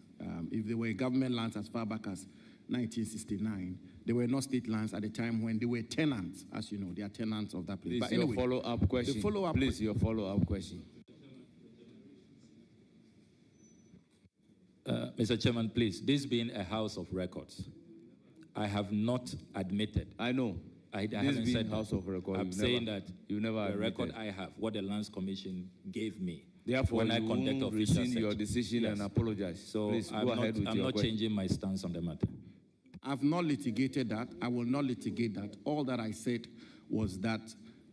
If they were government lands as far back as 1969, they were not state lands at the time when they were tenants. As you know, they are tenants of that place. Please, but your anyway, follow-up question. Please, your follow-up question. Mr. Chairman, please, this being a house of records, I have not admitted. I know. I haven't said house of record. I'm saying that you never the record admitted. I have, what the Lands Commission gave me. Therefore, when I you conduct won't official rescind search. your decision Yes. and apologize. So please I'm go ahead with I'm your not question. changing my stance on the matter. I've not litigated that. I will not litigate that. All that I said was that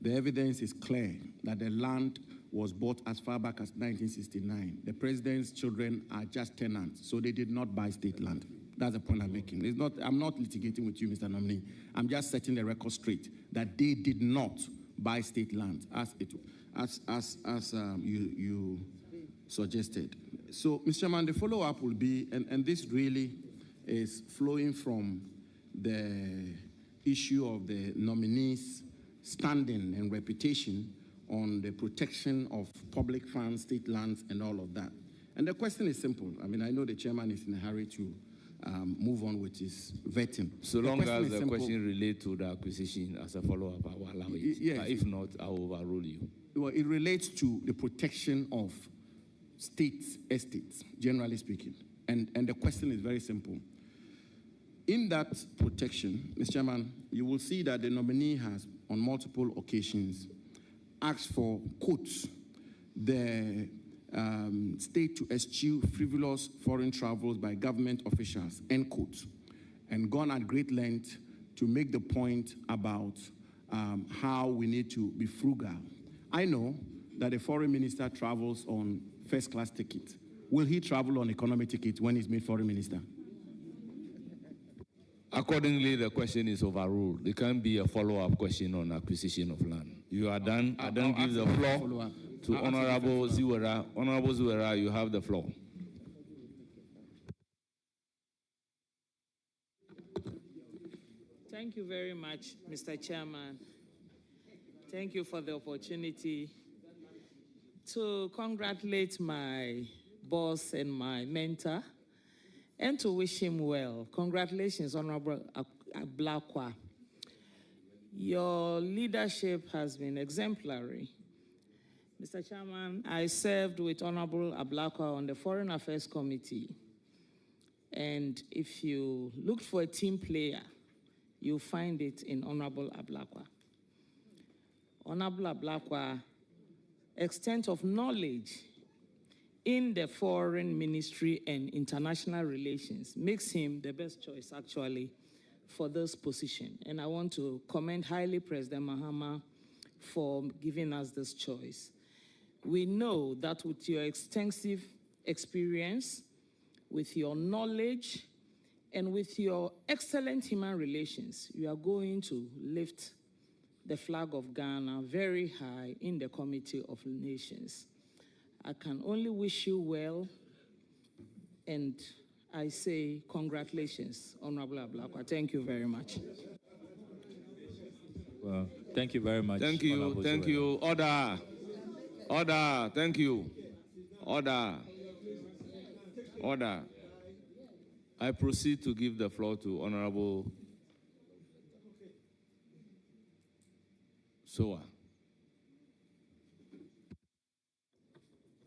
the evidence is clear that the land was bought as far back as 1969. The president's children are just tenants, so they did not buy state land. That's the point I'm making. It's not, I'm not litigating with you, Mr. Nominee. I'm just setting the record straight that they did not buy state land as you suggested. So, Mr. Chairman, the follow-up will be, and this really is flowing from the issue of the nominees' standing and reputation on the protection of public funds, state lands, and all of that. And the question is simple. I mean, I know the chairman is in a hurry to move on with his vetting. So long as the question relates to the acquisition as a follow-up, I will allow it. Yes. But if not, I will overrule you. Well, it relates to the protection of state estates, generally speaking. And the question is very simple. In that protection, Mr. Chairman, you will see that the nominee has, on multiple occasions, asked for, quotes, the state to eschew frivolous foreign travels by government officials, end quote, and gone at great length to make the point about how we need to be frugal. I know that the foreign minister travels on first-class ticket. Will he travel on economy ticket when he's made foreign minister? Accordingly, the question is overruled. There can't be a follow-up question on acquisition of land. You are done. I then give the floor to Honorable Ziwera. Honorable Ziwera, you have the floor. Thank you very much, Mr. Chairman. Thank you for the opportunity to congratulate my boss and my mentor and to wish him well. Congratulations, Honorable Ablakwa. Your leadership has been exemplary. Mr. Chairman, I served with Honorable Ablakwa on the Foreign Affairs Committee. And if you look for a team player, you'll find it in Honorable Ablakwa. Honorable Ablakwa, extent of knowledge in the Foreign Ministry and International Relations makes him the best choice, actually, for this position. And I want to commend highly President Mahama for giving us this choice. We know that with your extensive experience, with your knowledge, and with your excellent human relations, you are going to lift the flag of Ghana very high in the Committee of Nations. I can only wish you well, and I say congratulations, Honorable Ablakwa. Thank you very much. Well, thank you very much. Thank you, Honorable thank Zuela. you. Order. Order, thank you. Order. Order. I proceed to give the floor to Honorable Soa.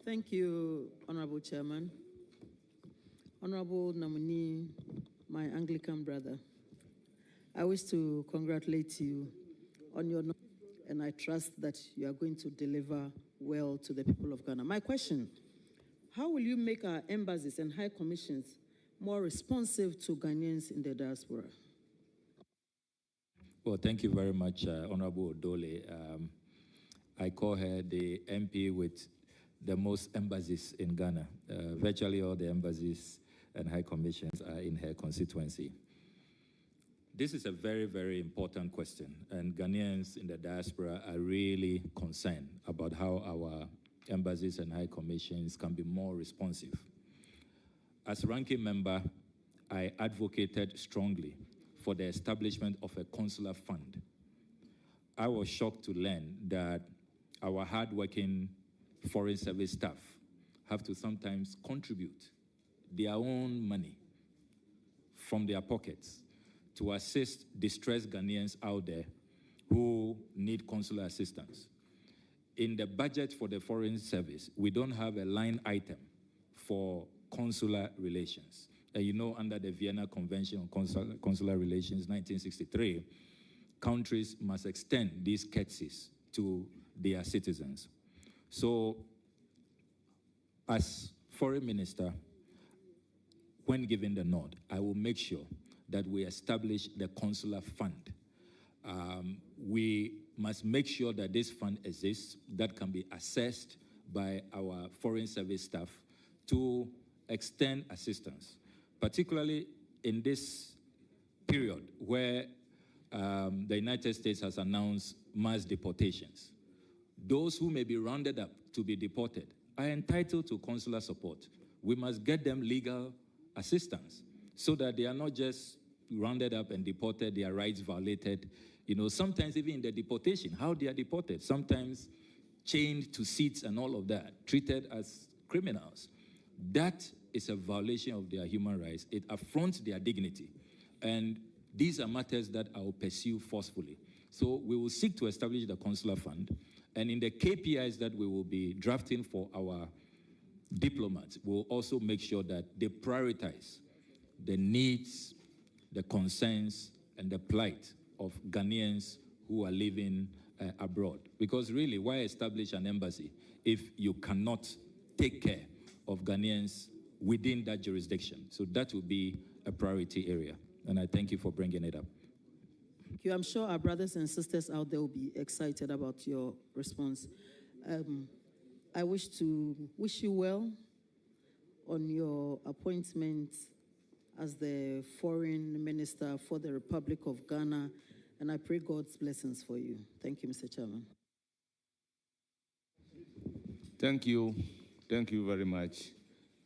Thank you, Honorable Chairman. Honorable nominee, my Anglican brother, I wish to congratulate you on your nomination, and I trust that you are going to deliver well to the people of Ghana. My question, how will you make our embassies and high commissions more responsive to Ghanaians in the diaspora? Well, thank you very much, Honorable Odole. I call her the MP with the most embassies in Ghana. Virtually all the embassies and high commissions are in her constituency. This is a very, very important question, and Ghanaians in the diaspora are really concerned about how our embassies and high commissions can be more responsive. As ranking member, I advocated strongly for the establishment of a consular fund. I was shocked to learn that our hardworking foreign service staff have to sometimes contribute their own money from their pockets to assist distressed Ghanaians out there who need consular assistance. In the budget for the Foreign Service, we don't have a line item for consular relations. And you know, under the Vienna Convention on Consular Relations, 1963, countries must extend these courtesies to their citizens. So, as Foreign Minister, when given the nod, I will make sure that we establish the consular fund. We must make sure that this fund exists, that can be assessed by our foreign service staff to extend assistance, particularly in this period where the United States has announced mass deportations. Those who may be rounded up to be deported are entitled to consular support. We must get them legal assistance so that they are not just rounded up and deported, their rights violated. You know, sometimes even in the deportation, how they are deported, sometimes chained to seats and all of that, treated as criminals. That is a violation of their human rights. It affronts their dignity. And these are matters that I will pursue forcefully. So we will seek to establish the consular fund. And in the KPIs that we will be drafting for our diplomats, we'll also make sure that they prioritize the needs, the concerns, and the plight of Ghanaians who are living abroad. Because really, why establish an embassy if you cannot take care of Ghanaians within that jurisdiction? So that will be a priority area. And I thank you for bringing it up. Thank you. I'm sure our brothers and sisters out there will be excited about your response. I wish to wish you well on your appointment as the Foreign Minister for the Republic of Ghana, and I pray God's blessings for you. Thank you, Mr. Chairman. Thank you. Thank you very much.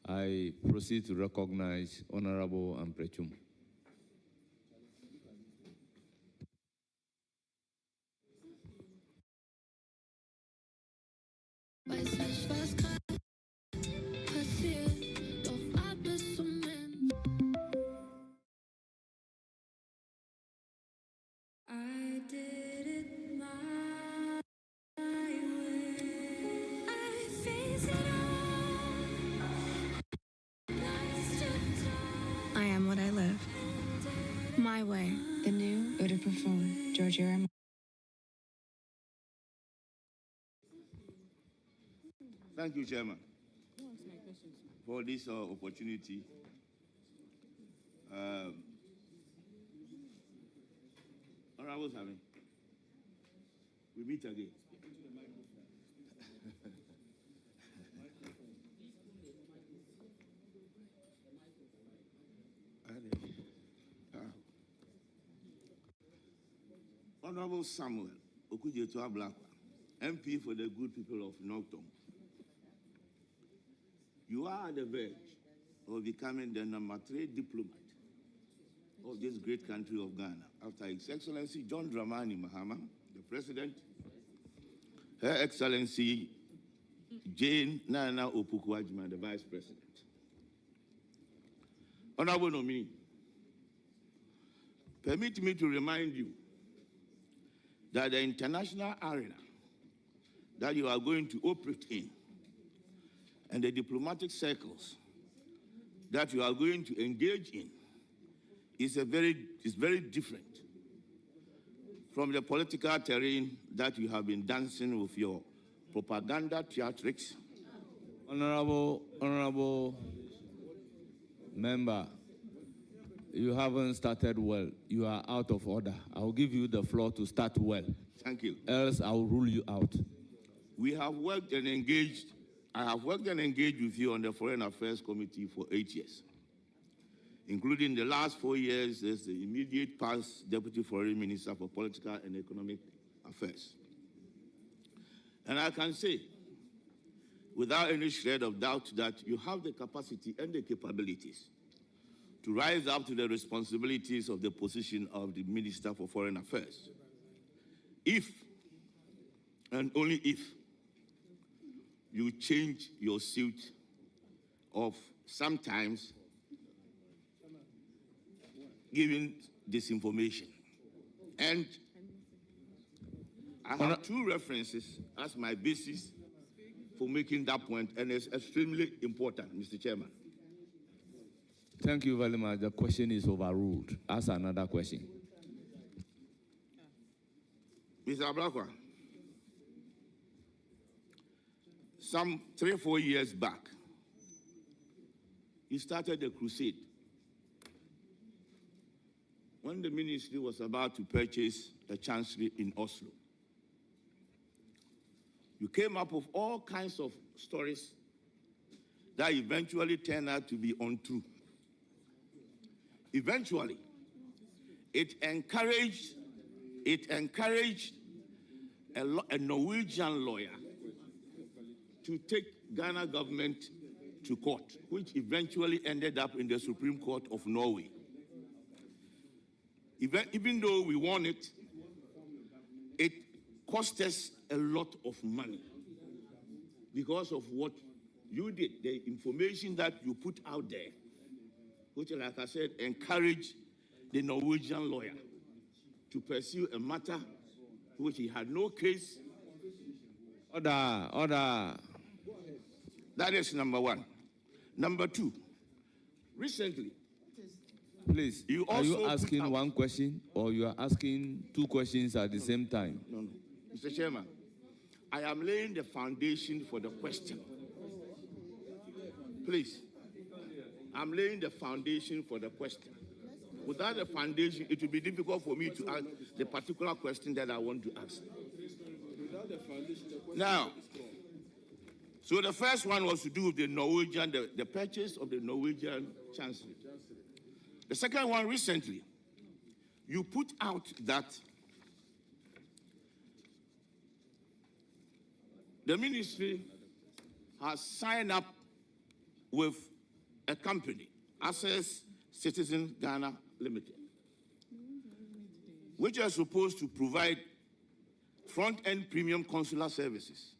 I proceed to recognize Honorable Amprechum. I am what I live. My way, the new eau de parfum, Giorgio Armani. Thank you, Chairman. for this opportunity. Honorable Sami, we meet again. Honorable Samuel Okudzeto Ablakwa, MP for the good people of Northern. You are at the verge of becoming the #3 diplomat of this great country of Ghana, after His Excellency John Dramani Mahama, the President, Her Excellency Jane Nana Opoku-Agyeman, the Vice President. Honorable nominee, permit me to remind you that the international arena that you are going to operate in and the diplomatic circles that you are going to engage in is very different from the political terrain that you have been dancing with your propaganda theatrics. Honorable member, you haven't started well. You are out of order. I will give you the floor to start well. Thank you. Else I will rule you out. We have worked and engaged. I have worked and engaged with you on the Foreign Affairs Committee for 8 years, including the last 4 years as the immediate past Deputy Foreign Minister for Political and Economic Affairs. And I can say, without any shred of doubt, that you have the capacity and the capabilities to rise up to the responsibilities of the position of the Minister for Foreign Affairs. If, and only if, you change your suit of sometimes giving disinformation. And I have 2 references as my basis for making that point, and it's extremely important, Mr. Chairman. Thank you very much. The question is overruled. Ask another question. Mr. Ablakwa, some 3 or 4 years back, you started a crusade. When the ministry was about to purchase a chancellery in Oslo, you came up with all kinds of stories that eventually turned out to be untrue. Eventually, it encouraged a Norwegian lawyer to take Ghana government to court, which eventually ended up in the Supreme Court of Norway. Even though we won it, it cost us a lot of money because of what you did, the information that you put out there, which, like I said, encouraged the Norwegian lawyer to pursue a matter which he had no case. Order. That is number 1. Number 2, recently, please, are you asking one question or you are asking 2 questions at the same time? No. Mr. Chairman, I am laying the foundation for the question. Please, I'm laying the foundation for the question. Without the foundation, it will be difficult for me to ask the particular question that I want to ask. Now, so the first one was to do with the purchase of the Norwegian chancellery. The second one, recently, you put out that the ministry has signed up with a company, Access Citizen Ghana Limited, which are supposed to provide front-end premium consular services,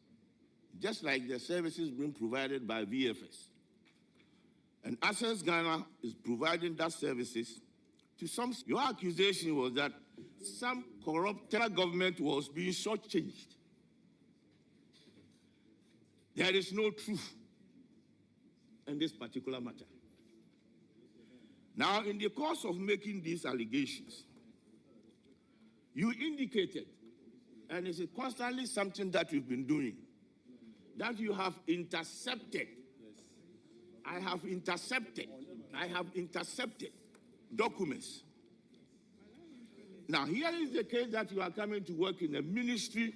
just like the services being provided by VFS. And Access Ghana is providing that services to some. Your accusation was that some corrupt government was being shortchanged. There is no truth in this particular matter. Now, in the course of making these allegations, you indicated, and it's constantly something that you've been doing, that you have intercepted I have intercepted documents. Now, here is the case that you are coming to work in a ministry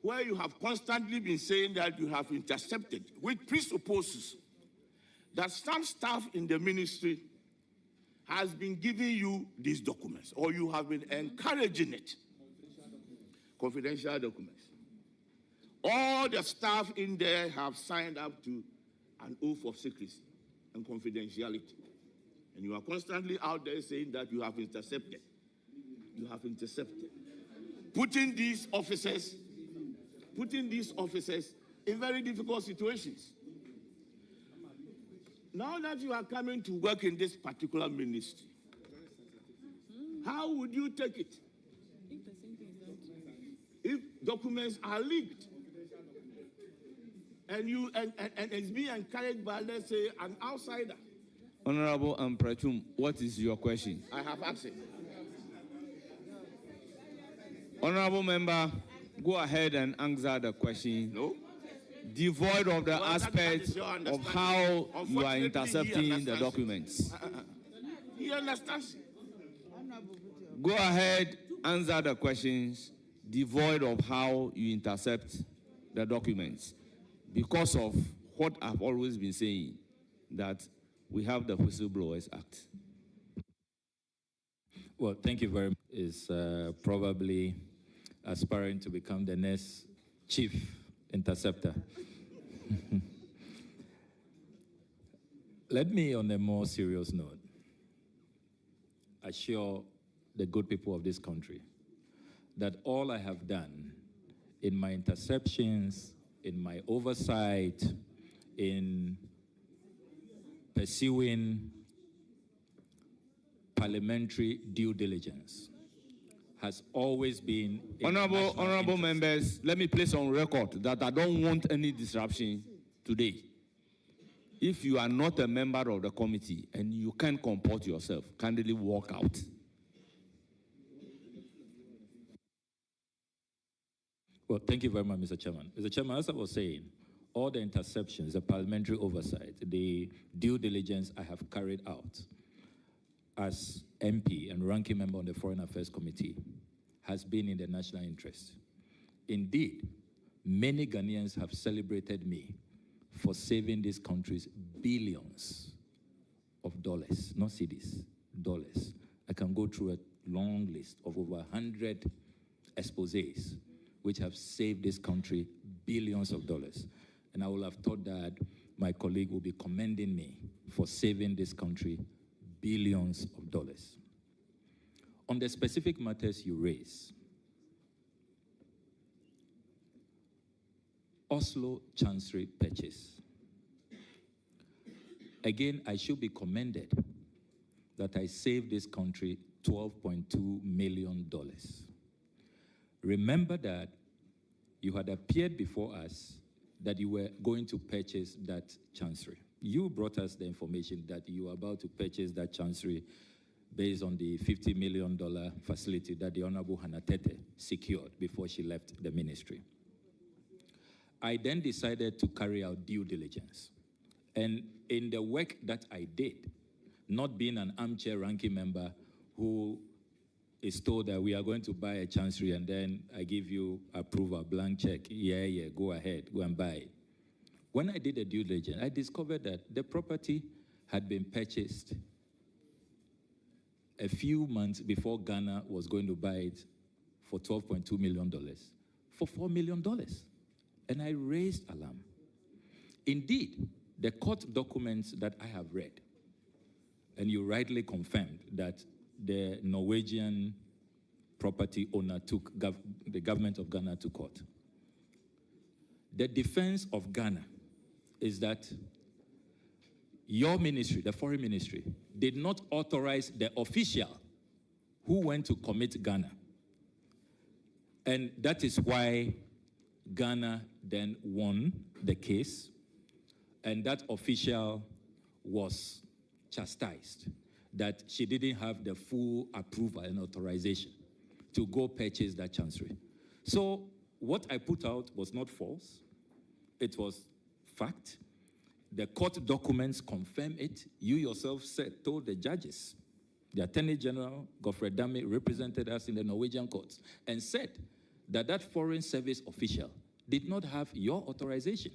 where you have constantly been saying that you have intercepted, which presupposes that some staff in the ministry has been giving you these documents, or you have been encouraging it. Confidential documents. All the staff in there have signed up to an oath of secrecy and confidentiality. And you are constantly out there saying that you have intercepted. You have intercepted. Putting these officers in very difficult situations. Now that you are coming to work in this particular ministry, how would you take it if documents are leaked and it's being encouraged by, let's say, an outsider? Honorable Amprachum, what is your question? I have asked it. Honorable member, go ahead and answer the question. No. Devoid of the aspect of how you are intercepting the documents. He understands. Go ahead, answer the questions devoid of how you intercept the documents. Because of what I've always been saying, that we have the Whistleblowers Act. Well, thank you very much. Is probably aspiring to become the next chief interceptor. Let me, on a more serious note, assure the good people of this country that all I have done in my interceptions, in my oversight, in pursuing parliamentary due diligence has always been... Honorable members, let me place on record that I don't want any disruption today. If you are not a member of the committee and you can't comport yourself, kindly walk out. Well, thank you very much, Mr. Chairman. Mr. Chairman, as I was saying, all the interceptions, the parliamentary oversight, the due diligence I have carried out as MP and ranking member on the Foreign Affairs Committee has been in the national interest. Indeed, many Ghanaians have celebrated me for saving this country's billions of dollars, not cedis, dollars. I can go through a long list of over 100 exposés which have saved this country billions of dollars. And I would have thought that my colleague will be commending me for saving this country billions of dollars. On the specific matters you raise, Oslo Chancery purchase. Again, I should be commended that I saved this country $12.2 million. Remember that you had appeared before us that you were going to purchase that chancery. You brought us the information that you were about to purchase that chancery based on the $50 million facility that the Honorable Hannah Tete secured before she left the ministry. I then decided to carry out due diligence. And in the work that I did, not being an armchair ranking member who is told that we are going to buy a chancery and then I give you approval, blank check, yeah, go ahead, go and buy it. When I did a due diligence, I discovered that the property had been purchased a few months before Ghana was going to buy it for $12.2 million, for $4 million. And I raised alarm. Indeed, the court documents that I have read, and you rightly confirmed that the Norwegian property owner took the government of Ghana to court. The defense of Ghana is that your ministry, the foreign ministry, did not authorize the official who went to commit Ghana. And that is why Ghana then won the case, and that official was chastised that she didn't have the full approval and authorization to go purchase that chancery. So what I put out was not false. It was fact. The court documents confirm it. You yourself told the judges. The Attorney General, Godfrey Dame, represented us in the Norwegian courts and said that that foreign service official did not have your authorization.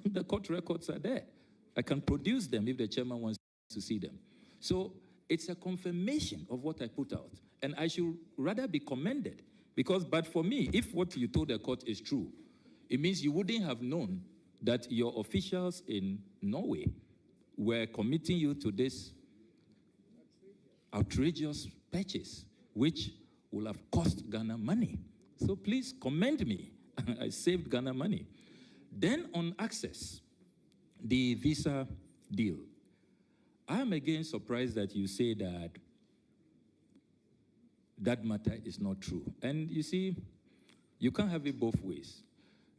The court records are there. I can produce them if the chairman wants to see them. So it's a confirmation of what I put out. And I should rather be commended because, but for me, if what you told the court is true, it means you wouldn't have known that your officials in Norway were committing you to this outrageous purchase, which will have cost Ghana money. So please commend me. I saved Ghana money. Then on access, the visa deal. I am again surprised that you say that that matter is not true. And you see, you can't have it both ways.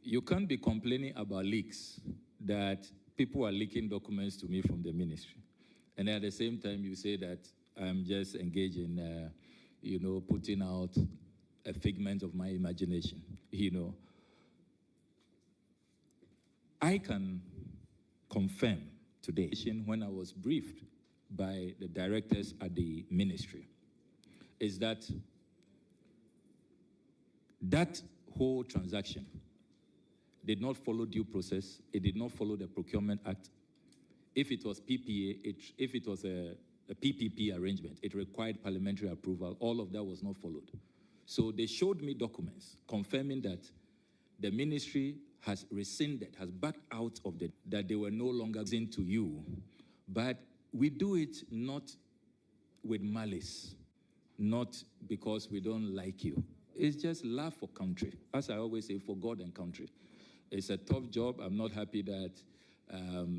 You can't be complaining about leaks, that people are leaking documents to me from the ministry. And at the same time, you say that I'm just engaged in, putting out a figment of my imagination, I can confirm today, when I was briefed by the directors at the ministry, is that that whole transaction did not follow due process. It did not follow the Procurement Act. If it was PPA, if it was a PPP arrangement, it required parliamentary approval. All of that was not followed. So they showed me documents confirming that the ministry has rescinded, has backed out of that they were no longer into you. But we do it not with malice, not because we don't like you. It's just love for country. As I always say, for God and country. It's a tough job. I'm not happy that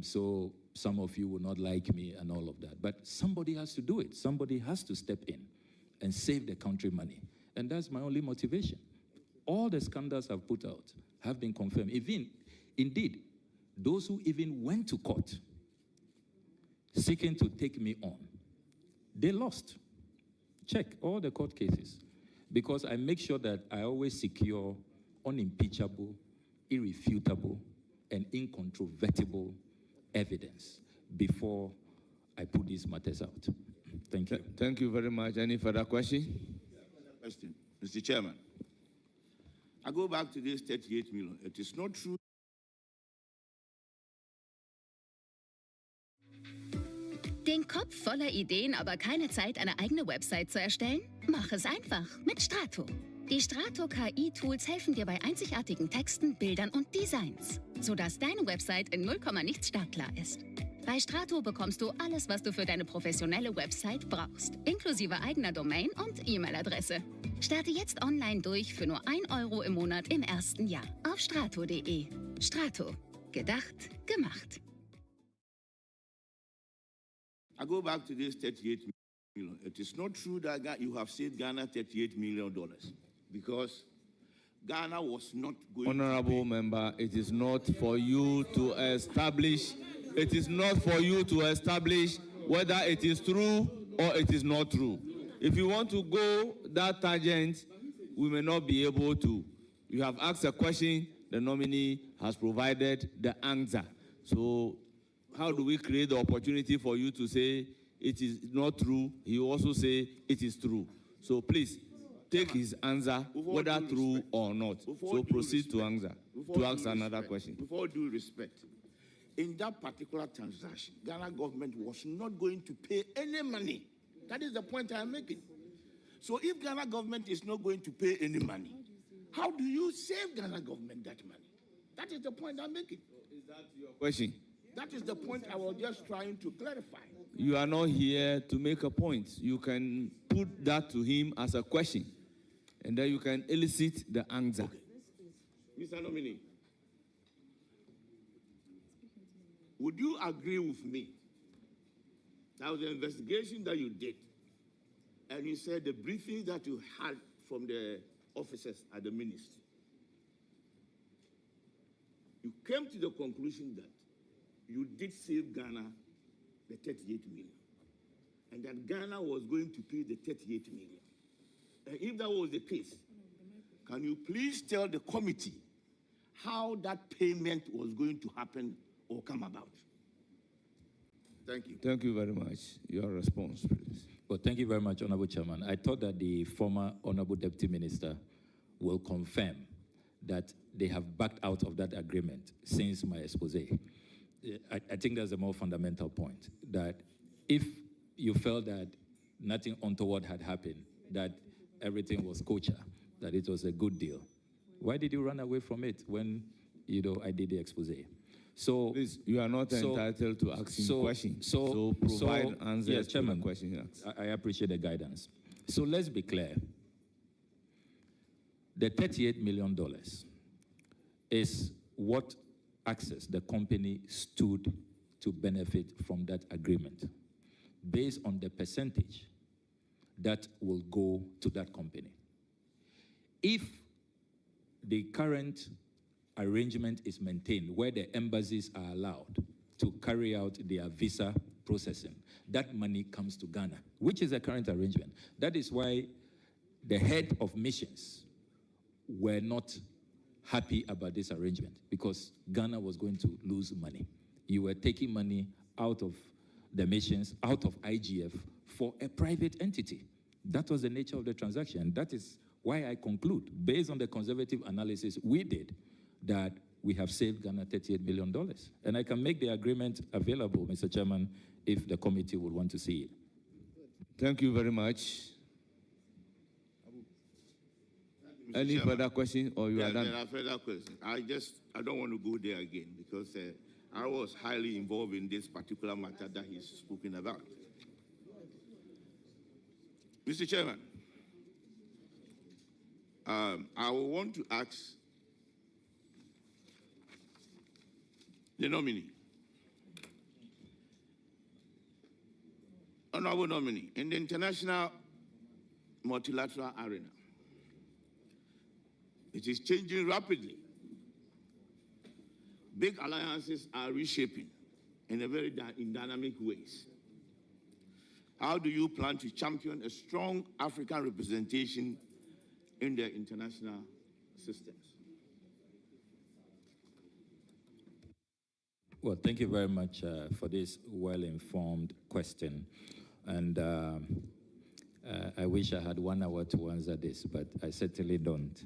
so some of you will not like me and all of that. But somebody has to do it. Somebody has to step in and save the country money. And that's my only motivation. All the scandals I've put out have been confirmed. Indeed, those who even went to court seeking to take me on, they lost. Check all the court cases. Because I make sure that I always secure unimpeachable, irrefutable, and incontrovertible evidence before I put these matters out. Thank you. Thank you very much. Any further question? Question. Mr. Chairman, I go back to this 38 million. It is not true. Den Kopf voller Ideen, aber keine Zeit, eine eigene Website zu erstellen? Mach es einfach mit Strato. Die Strato KI-Tools helfen dir bei einzigartigen Texten, Bildern und Designs, sodass deine Website in 0, nichts startklar ist. Bei Strato bekommst du alles, was du für deine professionelle Website brauchst, inklusive eigener Domain und E-Mail-Adresse. Starte jetzt online durch für nur 1 € im Monat im ersten Jahr auf strato.de. Strato. Gedacht, gemacht. I go back to this 38 million. It is not true that you have saved Ghana $38 million because Ghana was not going Honorable member, it is not for you to establish, whether it is true or it is not true. If you want to go that tangent, we may not be able to. You have asked a question, the nominee has provided the answer. So how do we create the opportunity for you to say it is not true? He also say it is true. So please, take his answer, whether true or not. So proceed to answer, to ask another question. With all due respect, in that particular transaction, Ghana government was not going to pay any money. That is the point I'm making. So if Ghana government is not going to pay any money, how do you save Ghana government that money? That is the point I'm making. Is that your question? That is the point I was just trying to clarify. You are not here to make a point. You can put that to him as a question, and then you can elicit the answer. Okay. Mr. Nominee, would you agree with me that the investigation that you did, and you said the briefing that you had from the officers at the ministry, you came to the conclusion that you did save Ghana the 38 million, and that Ghana was going to pay the 38 million. And if that was the case, can you please tell the committee how that payment was going to happen or come about? Thank you. Thank you very much. Your response, please. Well, thank you very much, Honorable Chairman. I thought that the former Honorable Deputy Minister will confirm that they have backed out of that agreement since my expose. I think that's a more fundamental point, that if you felt that nothing untoward had happened, that everything was kosher, that it was a good deal, why did you run away from it when, I did the expose? So please, you are not entitled to ask him questions. So provide answers to the question he asks. I appreciate the guidance. So let's be clear. The $38 million is what Access, the company, stood to benefit from that agreement, based on the percentage that will go to that company. If the current arrangement is maintained, where the embassies are allowed to carry out their visa processing, that money comes to Ghana, which is the current arrangement. That is why the head of missions were not happy about this arrangement, because Ghana was going to lose money. You were taking money out of the missions, out of IGF, for a private entity. That was the nature of the transaction. That is why I conclude, based on the conservative analysis we did, that we have saved Ghana $38 million. And I can make the agreement available, Mr. Chairman, if the committee would want to see it. Thank you very much. Any further questions, or you are done? There are further questions. I don't want to go there again, because I was highly involved in this particular matter that he's spoken about. Mr. Chairman, I will want to ask the nominee, honorable nominee, in the international multilateral arena. It is changing rapidly. Big alliances are reshaping in a very dynamic ways. How do you plan to champion a strong African representation in the international systems? Well, thank you very much for this well-informed question. And I wish I had 1 hour to answer this, but I certainly don't.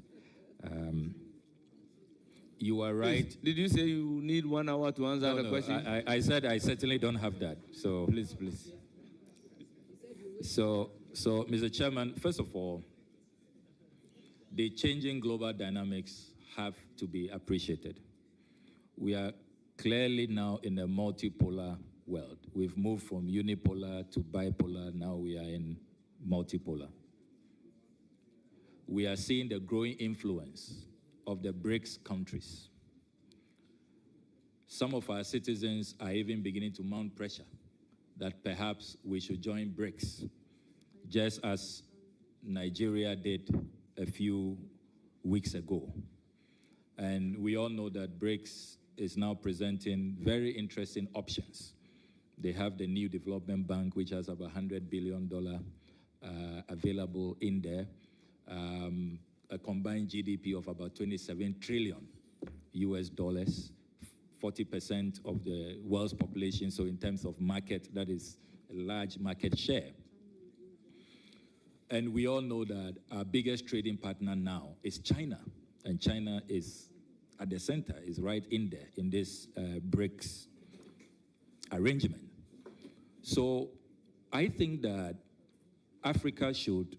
You are right. Please, did you say you need 1 hour to answer the question? I said I certainly don't have that. So please. So, Mr. Chairman, first of all, the changing global dynamics have to be appreciated. We are clearly now in a multipolar world. We've moved from unipolar to bipolar. Now we are in multipolar. We are seeing the growing influence of the BRICS countries. Some of our citizens are even beginning to mount pressure that perhaps we should join BRICS, just as Nigeria did a few weeks ago. And we all know that BRICS is now presenting very interesting options. They have the new development bank, which has about $100 billion available in there. A combined GDP of about 27 trillion US dollars, 40% of the world's population. So in terms of market, that is a large market share. And we all know that our biggest trading partner now is China. And China is at the center, is right in there in this BRICS arrangement. So I think that Africa should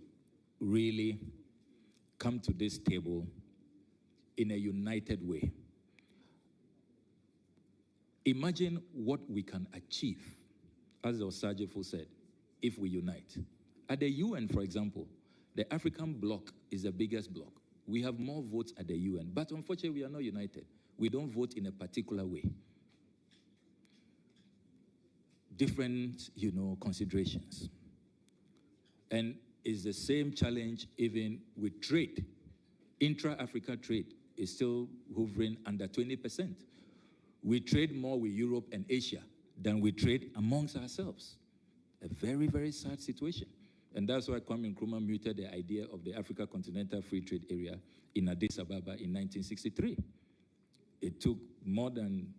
really come to this table in a united way. Imagine what we can achieve, as Osajifo said, if we unite. At the UN, for example, the African bloc is the biggest bloc. We have more votes at the UN, but unfortunately we are not united. We don't vote in a particular way. Different, considerations. And it's the same challenge even with trade. Intra-Africa trade is still hovering under 20%. We trade more with Europe and Asia than we trade amongst ourselves. A very, very sad situation. And that's why Kwame Nkrumah muted the idea of the Africa Continental Free Trade Area in Addis Ababa in 1963. It took more than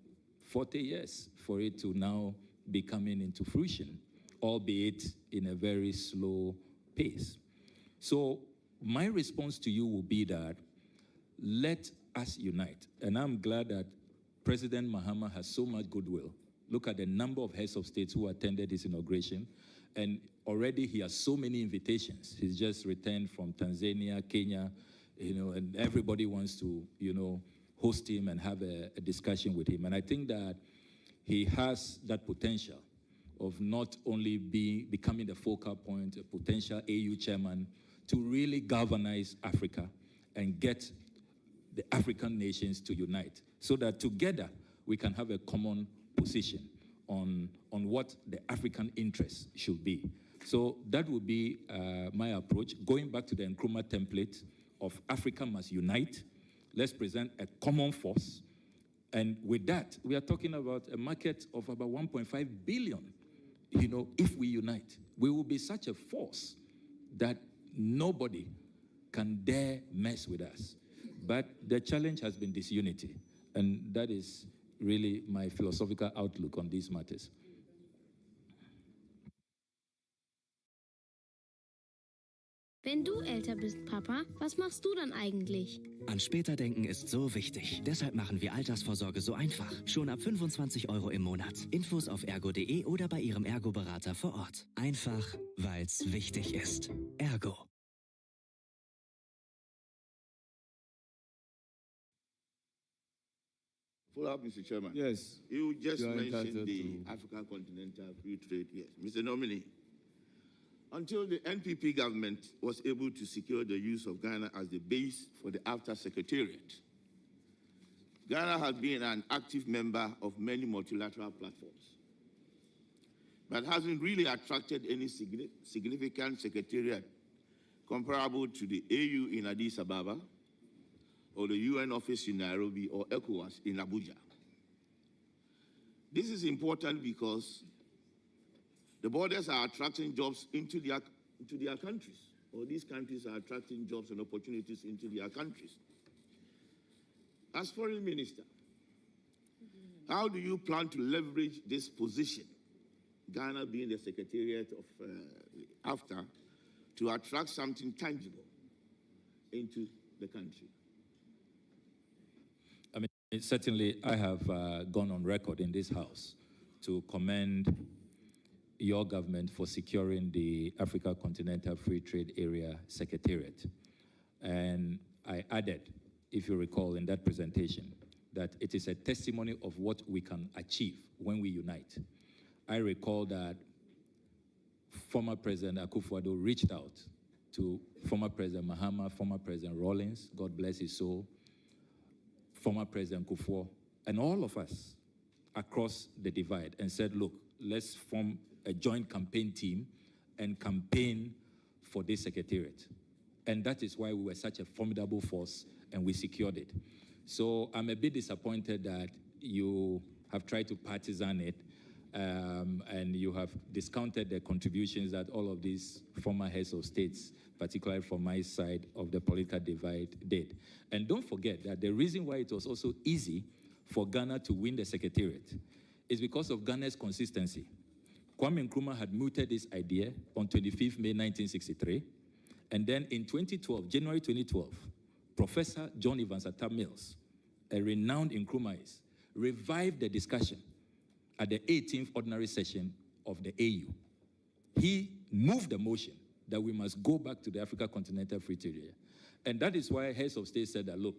40 years for it to now be coming into fruition, albeit in a very slow pace. So my response to you will be that let us unite. And I'm glad that President Mahama has so much goodwill. Look at the number of heads of states who attended his inauguration. And already he has so many invitations. He's just returned from Tanzania, Kenya, and everybody wants to, host him and have a discussion with him. And I think that he has that potential of not only becoming the focal point, a potential AU chairman, to really galvanize Africa and get the African nations to unite so that together we can have a common position on what the African interests should be. So that would be my approach, going back to the Nkrumah template of Africa must unite. Let's present a common force. And with that, we are talking about a market of about 1.5 billion. If we unite, we will be such a force that nobody can dare mess with us. But the challenge has been disunity. And that is really my philosophical outlook on these matters. Wenn du älter bist, Papa, was machst du dann eigentlich? An später denken ist so wichtig. Deshalb machen wir Altersvorsorge so einfach. Schon ab 25 € im Monat. Infos auf ergo.de oder bei Ihrem Ergo-Berater vor Ort. Einfach, weil's wichtig ist. Ergo. Follow up, Mr. Chairman. Yes. You just mentioned the to... African Continental Free Trade. Yes, Mr. Nominee. Until the NPP government was able to secure the use of Ghana as the base for the AFTA Secretariat, Ghana has been an active member of many multilateral platforms, but hasn't really attracted any significant secretariat comparable to the AU in Addis Ababa, or the UN office in Nairobi, or ECOWAS in Abuja. This is important because the borders are attracting jobs into their countries, or these countries are attracting jobs and opportunities into their countries. As Foreign Minister, how do you plan to leverage this position, Ghana being the Secretariat of AFTA, to attract something tangible into the country? I mean, certainly I have gone on record in this House to commend your government for securing the Africa Continental Free Trade Area Secretariat. And I added, if you recall in that presentation, that it is a testimony of what we can achieve when we unite. I recall that former President Akufo-Addo reached out to former President Mahama, former President Rawlings, God bless his soul, former President Kufuor, and all of us across the divide and said, look, let's form a joint campaign team and campaign for this secretariat. And that is why we were such a formidable force and we secured it. So I'm a bit disappointed that you have tried to partisan it and you have discounted the contributions that all of these former heads of states, particularly from my side of the political divide, did. And don't forget that the reason why it was also easy for Ghana to win the secretariat is because of Ghana's consistency. Kwame Nkrumah had mooted this idea on 25th May 1963, and then in 2012, January 2012, Professor John Evans Atta Mills, a renowned Nkrumahist, revived the discussion at the 18th ordinary session of the AU. He moved the motion that we must go back to the Africa Continental Free Trade Area. And that is why heads of state said that, look,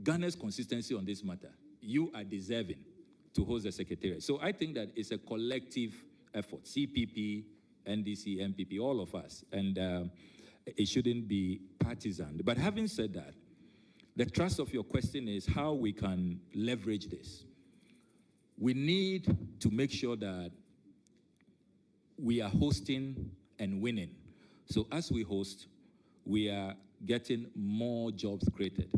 Ghana's consistency on this matter, you are deserving to host the secretariat. So I think that it's a collective effort, CPP, NDC, MPP, all of us, and it shouldn't be partisan. But having said that, the thrust of your question is how we can leverage this. We need to make sure that we are hosting and winning. So as we host, we are getting more jobs created.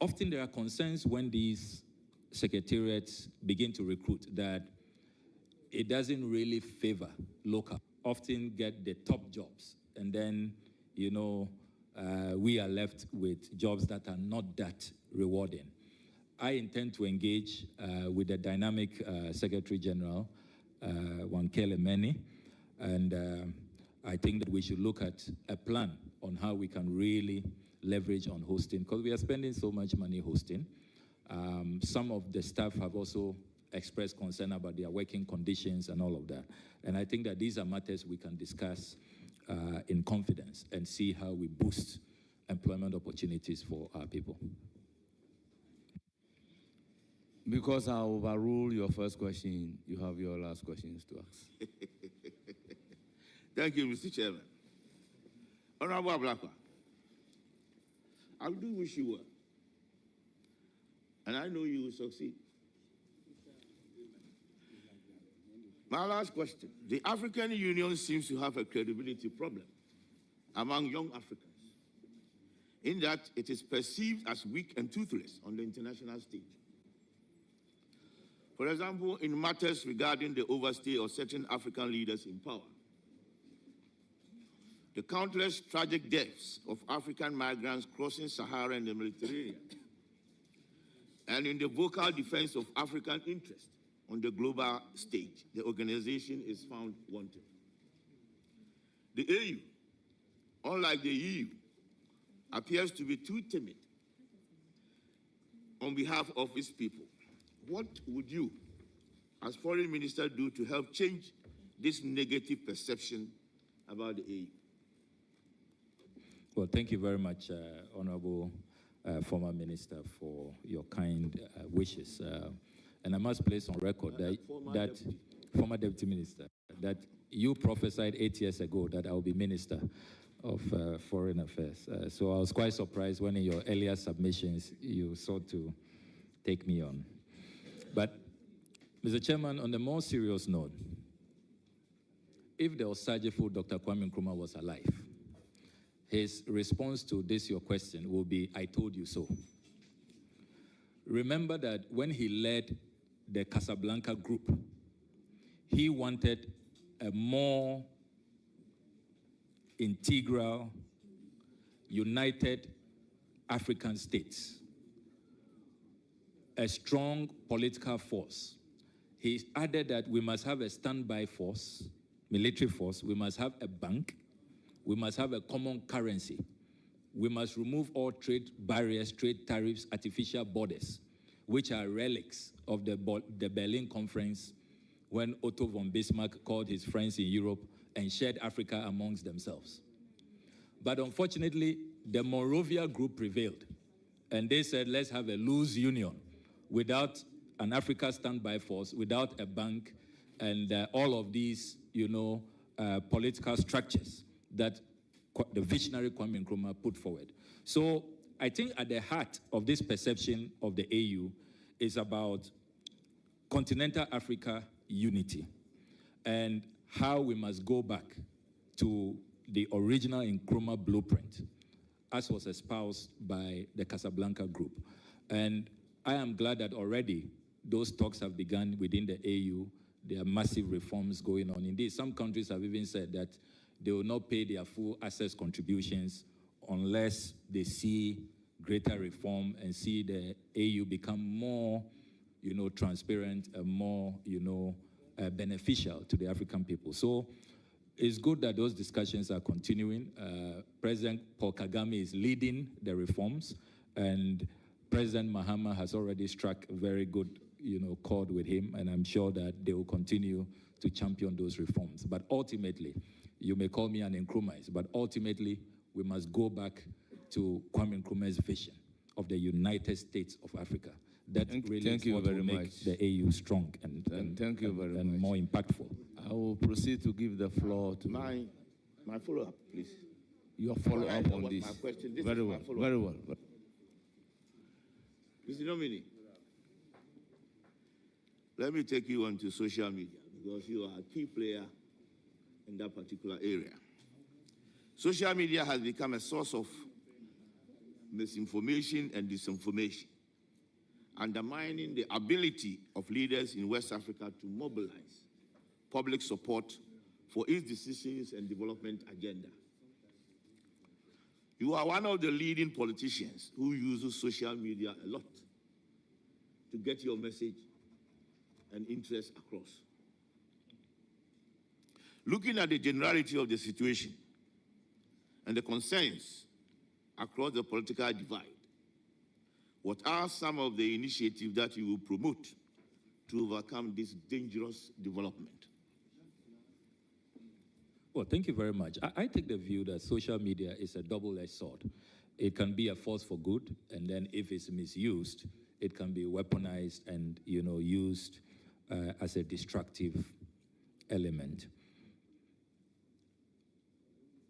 Often there are concerns when these secretariats begin to recruit that it doesn't really favor local. Often get the top jobs, and then, we are left with jobs that are not that rewarding. I intend to engage with the dynamic Secretary General, Wankele Meni, and I think that we should look at a plan on how we can really leverage on hosting, because we are spending so much money hosting. Some of the staff have also expressed concern about their working conditions and all of that. And I think that these are matters we can discuss in confidence and see how we boost employment opportunities for our people. Because I overrule your first question, you have your last questions to ask. Thank you, Mr. Chairman. Honorable Ablakwa, I do wish you well. And I know you will succeed. My last question. The African Union seems to have a credibility problem among young Africans, in that it is perceived as weak and toothless on the international stage. For example, in matters regarding the overstay of certain African leaders in power, the countless tragic deaths of African migrants crossing Sahara and the Mediterranean, and in the vocal defense of African interests on the global stage, the organization is found wanting. The AU, unlike the EU, appears to be too timid on behalf of its people. What would you, as foreign minister, do to help change this negative perception about the AU? Well, thank you very much, Honorable former minister, for your kind wishes. And I must place on record that former deputy minister, that you prophesied 8 years ago that I will be minister of foreign affairs. So I was quite surprised when in your earlier submissions you sought to take me on. But, Mr. Chairman, on the more serious note, if the Osagefo Dr. Kwame Nkrumah was alive, his response to this, your question, will be, I told you so. Remember that when he led the Casablanca group, he wanted a more integral, united African states, a strong political force. He added that we must have a standby force, military force, we must have a bank, we must have a common currency, we must remove all trade barriers, trade tariffs, artificial borders, which are relics of the Berlin Conference when Otto von Bismarck called his friends in Europe and shared Africa amongst themselves. But unfortunately, the Monrovia group prevailed, and they said, let's have a loose union without an Africa standby force, without a bank, and all of these, political structures that the visionary Kwame Nkrumah put forward. So I think at the heart of this perception of the AU is about continental Africa unity and how we must go back to the original Nkrumah blueprint, as was espoused by the Casablanca group. And I am glad that already those talks have begun within the AU. There are massive reforms going on. Indeed, some countries have even said that they will not pay their full access contributions unless they see greater reform and see the AU become more, transparent and more, beneficial to the African people. So it's good that those discussions are continuing. President Paul Kagame is leading the reforms, and President Mahama has already struck a very good, chord with him, and I'm sure that they will continue to champion those reforms. But ultimately, you may call me an Nkrumahist, but ultimately, we must go back to Kwame Nkrumah's vision of the United States of Africa. That really is what will make the AU strong and more impactful. I will proceed to give the floor to my follow-up, please. Your follow-up on this. My question. This very is well, my follow-up. very well. Mr. Nominee, let me take you onto social media because you are a key player in that particular area. Social media has become a source of misinformation and disinformation, undermining the ability of leaders in West Africa to mobilize public support for its decisions and development agenda. You are one of the leading politicians who uses social media a lot. to get your message and interest across. Looking at the generality of the situation and the concerns across the political divide, what are some of the initiatives that you will promote to overcome this dangerous development? Well, thank you very much. I take the view that social media is a double-edged sword. It can be a force for good, and then if it's misused, it can be weaponized and, used as a destructive element.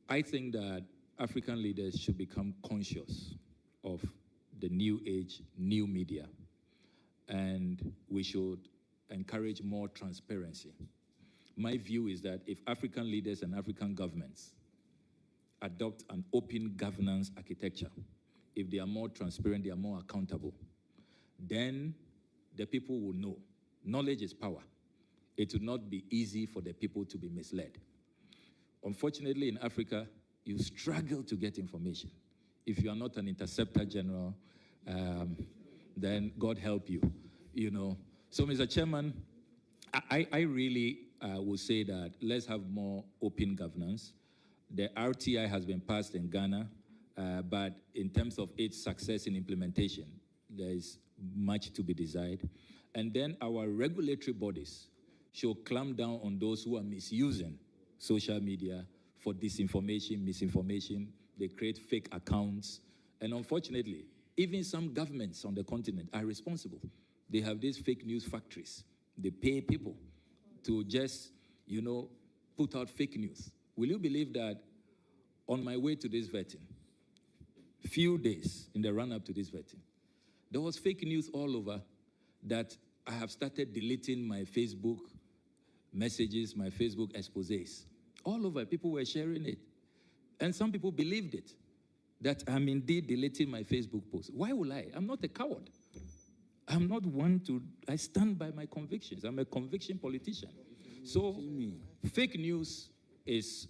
I think that African leaders should become conscious of the new age, new media, and we should encourage more transparency. My view is that if African leaders and African governments adopt an open governance architecture, if they are more transparent, they are more accountable, then the people will know. Knowledge is power. It will not be easy for the people to be misled. Unfortunately, in Africa, you struggle to get information. If you are not an interceptor general, then God help you, So, Mr. Chairman, I really will say that let's have more open governance. The RTI has been passed in Ghana, but in terms of its success in implementation, there is much to be desired. And then our regulatory bodies should clamp down on those who are misusing social media for disinformation, misinformation. They create fake accounts. And unfortunately, even some governments on the continent are responsible. They have these fake news factories. They pay people to just, put out fake news. Will you believe that on my way to this vetting, few days in the run-up to this vetting, there was fake news all over that I have started deleting my Facebook messages, my Facebook exposés. All over, people were sharing it. And some people believed it, that I'm indeed deleting my Facebook post. Why will I? I'm not a coward. I'm not one to, I stand by my convictions. I'm a conviction politician. So fake news is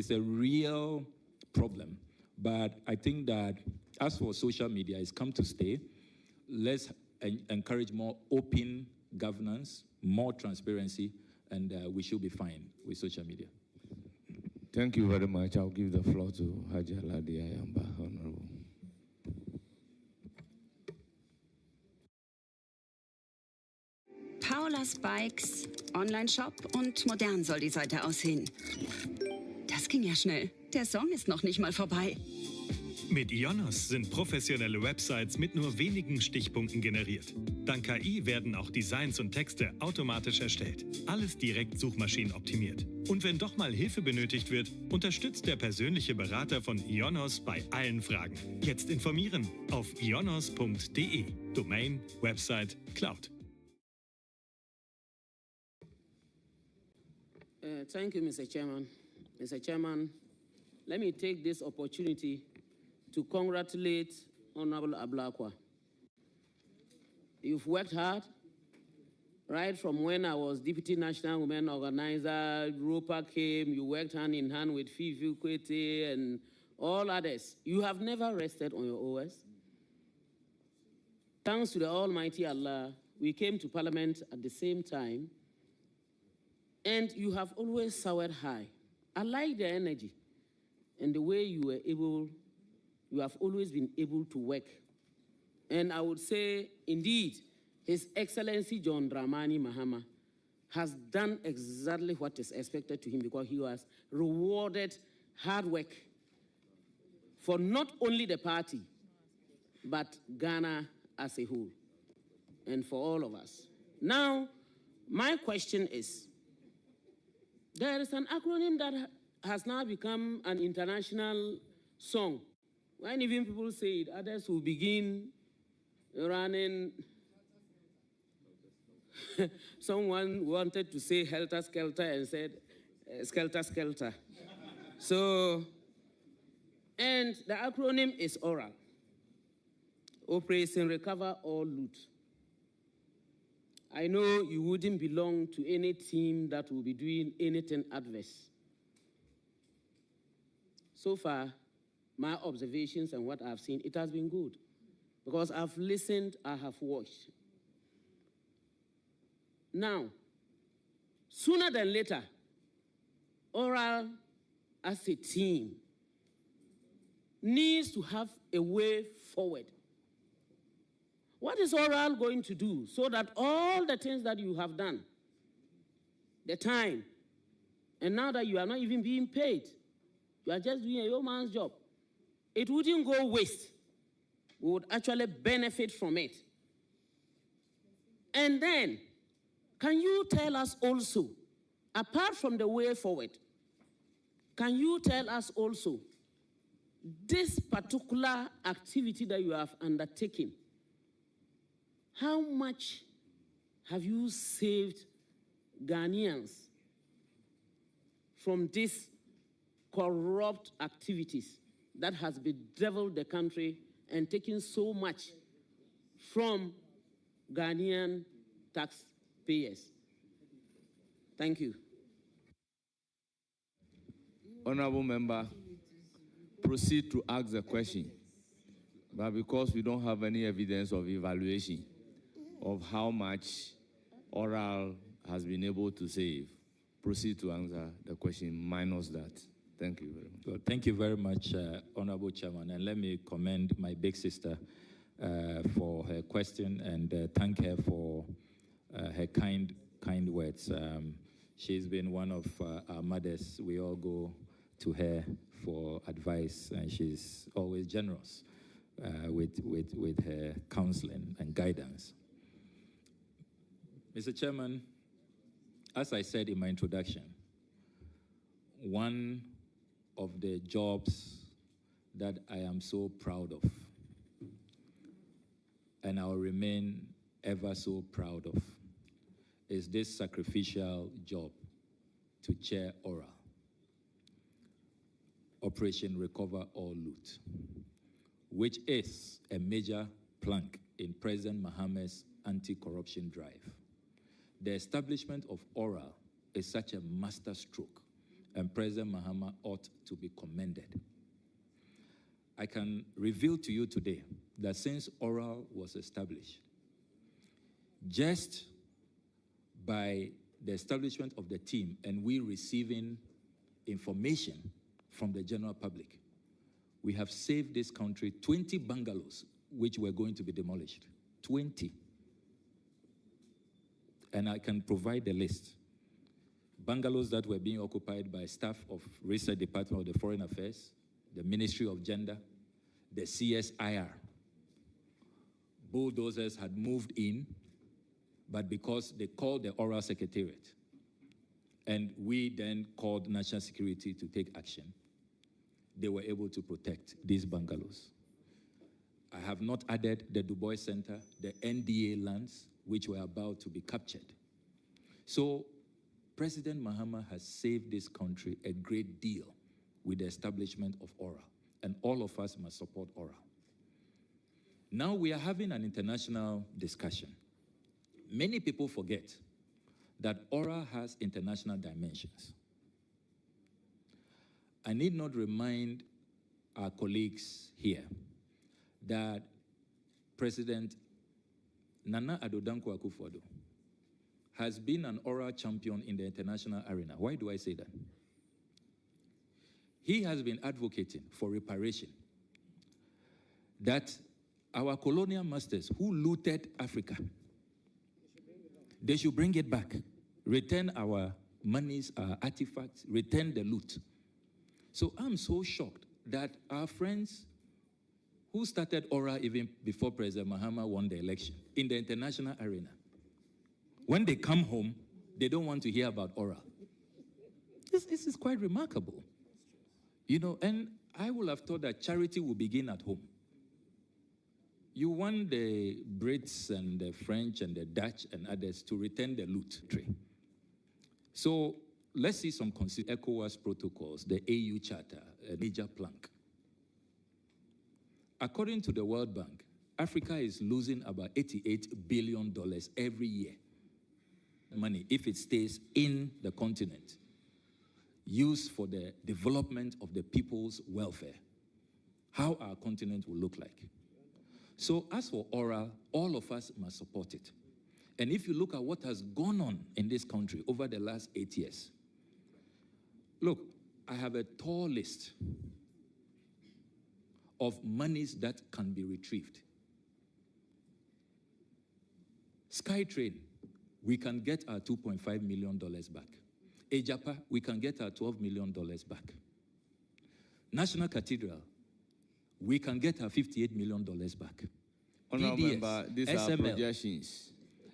a real problem. But I think that as for social media, it's come to stay. Let's encourage more open governance, more transparency, and we should be fine with social media. Thank you very much. I'll give the floor to Haji Aladi Ayamba, Honorable. Paulas Bikes, Online-Shop und modern soll die Seite aussehen. Das ging ja schnell. Der Song ist noch nicht mal vorbei. Mit Ionos sind professionelle Websites mit nur wenigen Stichpunkten generiert. Dank KI werden auch Designs und Texte automatisch erstellt. Alles direkt suchmaschinenoptimiert. Und wenn doch mal Hilfe benötigt wird, unterstützt der persönliche Berater von Ionos bei allen Fragen. Jetzt informieren auf ionos.de. Domain, Website, Cloud. Thank you, Mr. Chairman. Mr. Chairman, let me take this opportunity to congratulate Honorable Ablakwa. You've worked hard, right from when I was Deputy National Women Organizer, Europa came, you worked hand in hand with Fifi Kwete and all others. You have never rested on your OS. Thanks to the Almighty Allah, we came to Parliament at the same time, and you have always soared high. I like the energy and the way you have always been able to work. And I would say, indeed, His Excellency John Dramani Mahama has done exactly what is expected to him because he has rewarded hard work for not only the party, but Ghana as a whole, and for all of us. Now, my question is, there is an acronym that has now become an international song. When even people say it, others will begin running. Someone wanted to say helter skelter and said skelter skelter. So, and the acronym is ORAL. Operation Recover or Loot. I know you wouldn't belong to any team that will be doing anything adverse. So far, my observations and what I've seen, it has been good. Because I've listened, I have watched. Now, sooner than later, oral as a team needs to have a way forward. What is oral going to do so that all the things that you have done, the time, and now that you are not even being paid, you are just doing a yeoman's job, it wouldn't go waste. We would actually benefit from it. And then, can you tell us also, apart from the way forward, can you tell us also, this particular activity that you have undertaken, how much have you saved Ghanaians from these corrupt activities that has bedeviled the country and taken so much from Ghanaian taxpayers? Thank you. Honorable member, proceed to ask the question. But because we don't have any evidence of evaluation of how much oral has been able to save, proceed to answer the question minus that. Thank you very much. Well, thank you very much, Honorable Chairman. And let me commend my big sister for her question and thank her for her kind words. She's been one of our mothers. We all go to her for advice, and she's always generous with her counseling and guidance. Mr. Chairman, as I said in my introduction, one of the jobs that I am so proud of, and I will remain ever so proud of, is this sacrificial job to chair ORA, Operation Recover All Loot, which is a major plank in President Mahama's anti-corruption drive. The establishment of ORA is such a masterstroke, and President Mahama ought to be commended. I can reveal to you today that since ORA was established, just by the establishment of the team and we receiving information from the general public, we have saved this country 20 bungalows which were going to be demolished. 20. And I can provide the list. Bungalows that were being occupied by staff of Research Department of the Foreign Affairs, the Ministry of Gender, the CSIR. Bulldozers had moved in, but because they called the Oral Secretariat, and we then called National Security to take action, they were able to protect these bungalows. I have not added the Du Bois Center, the NDA lands, which were about to be captured. So President Mahama has saved this country a great deal with the establishment of ORA, and all of us must support ORA. Now we are having an international discussion. Many people forget that ORA has international dimensions. I need not remind our colleagues here that President Nana Addo Dankwa Akufo-Addo has been an ORA champion in the international arena. Why do I say that? He has been advocating for reparation, that our colonial masters who looted Africa, they should bring it back, return our monies, our artifacts, return the loot. So I'm so shocked that our friends who started ORA even before President Mahama won the election in the international arena, when they come home, they don't want to hear about ORA. This is quite remarkable. You know, and I would have thought that charity will begin at home. You want the Brits and the French and the Dutch and others to return the loot. So let's see some ECOWAS protocols, the AU Charter, a major plank. According to the World Bank, Africa is losing about $88 billion every year. Money, if it stays in the continent, used for the development of the people's welfare, how our continent will look like. So as for ORA, all of us must support it. And if you look at what has gone on in this country over the last 8 years, look, I have a tall list of monies that can be retrieved. SkyTrain, we can get our $2.5 million back. Ejapa, we can get our $12 million back. National Cathedral, we can get our $58 million back. Honorable member, these SML, are projections.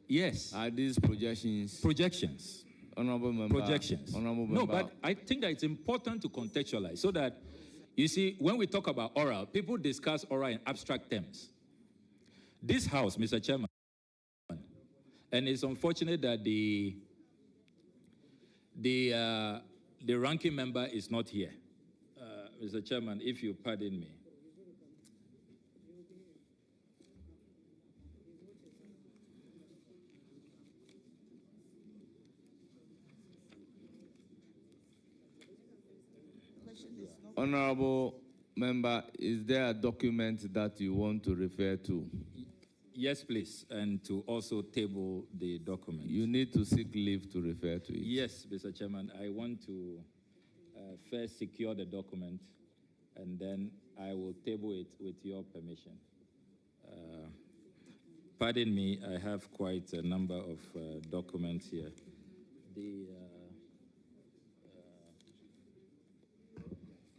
Yes. Are these projections? Projections. Honorable member. Projections. Honorable No, member. but I think that it's important to contextualize so that, you see, when we talk about oral, people discuss oral in abstract terms. This House, Mr. Chairman, and it's unfortunate that the ranking member is not here. Mr. Chairman, if you pardon me. Honorable member, is there a document that you want to refer to? Yes, please, and to also table the document. You need to seek leave to refer to it. Yes, Mr. Chairman, I want to first secure the document, and then I will table it with your permission. Pardon me, I have quite a number of documents here.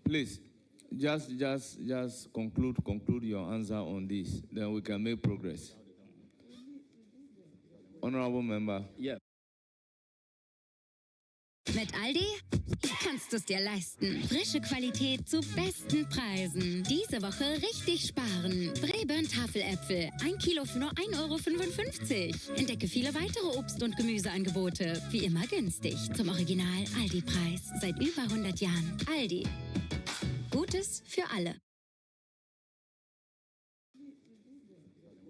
Please, just conclude your answer on this. Then we can make progress. Honorable member. Yeah. Mit Aldi kannst du es dir leisten. Frische Qualität zu besten Preisen. Diese Woche richtig sparen. Braeburn Tafeläpfel. 1 Kilo für nur 1,55 €. Entdecke viele weitere Obst- und Gemüseangebote. Wie immer günstig. Zum Original Aldi-Preis. Seit über 100 Jahren. Aldi. Gutes für alle.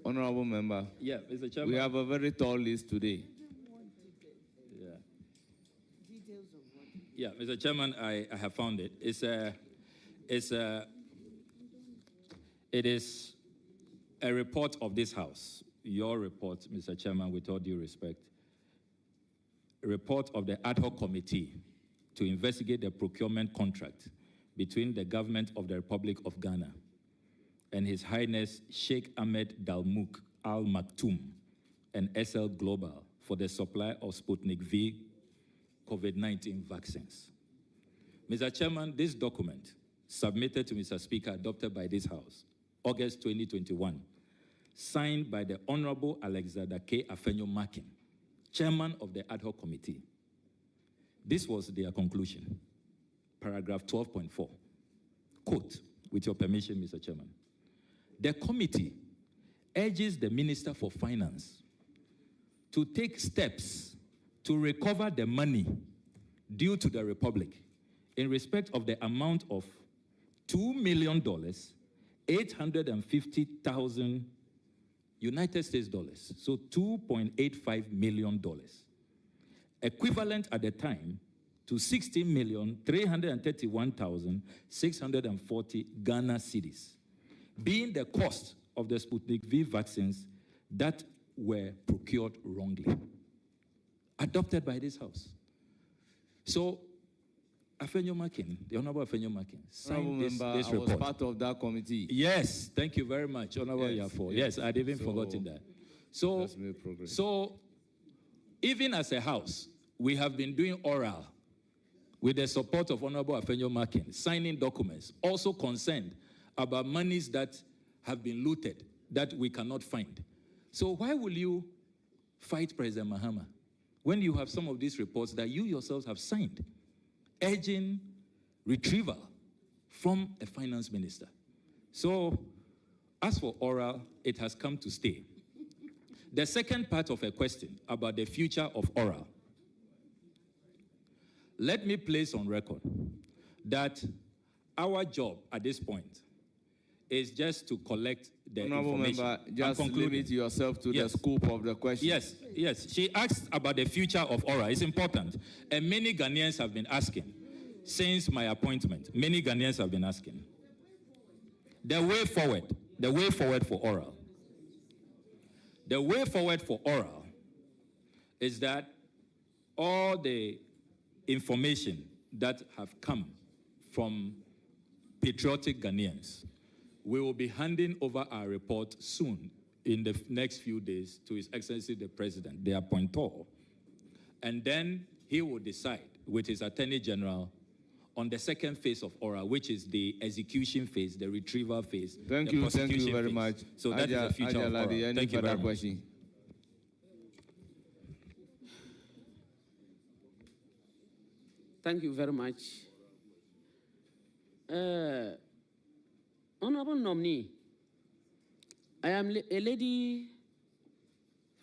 Honorable member. Yeah, Mr. Chairman. We have a very tall list today. Yeah, Mr. Chairman, I have found it. It is a report of this House. Your report, Mr. Chairman, with all due respect. A report of the ad hoc committee to investigate the procurement contract between the government of the Republic of Ghana and His Highness Sheikh Ahmed Dalmouk Al Maktoum and SL Global for the supply of Sputnik V COVID-19 vaccines. Mr. Chairman, this document, submitted to Mr. Speaker, adopted by this House, August 2021, signed by the Honorable Alexander K. Afenyo-Markin, Chairman of the Ad Hoc Committee. This was their conclusion, paragraph 12.4. Quote, with your permission, Mr. Chairman. The committee urges the Minister for Finance to take steps to recover the money due to the Republic in respect of the amount of $2,850,000 United States dollars, so $2.85 million, equivalent at the time to 16,331,640 Ghana cedis, being the cost of the Sputnik V vaccines that were procured wrongly. Adopted by this House. So, Afenyo-Markin, the Honorable Afenyo-Markin, signed this report. I was part of that committee. Yes, thank you very much, Honorable Yafo. Yes, I'd even forgotten that. So, even as a House, we have been doing oral with the support of Honorable Afenyo-Markin, signing documents, also concerned about monies that have been looted that we cannot find. So why will you fight President Mahama when you have some of these reports that you yourselves have signed, urging retrieval from a finance minister? So, as for oral, it has come to stay. The second part of a question about the future of oral. Let me place on record that our job at this point is just to collect the information. Member, just limit yourself to the scope of the question. Yes, yes. She asked about the future of oral. It's important. And many Ghanaians have been asking since my appointment. Many Ghanaians have been asking. The way forward for oral. The way forward for oral is that all the information that have come from patriotic Ghanaians, we will be handing over our report soon in the next few days to His Excellency the President, the appointer. And then he will decide with his Attorney General on the second phase of ORA, which is the execution phase, the retrieval phase. Thank you very much. So that is the future of ORA. Thank you very much. Thank you very much. Honorable nominee, I am a lady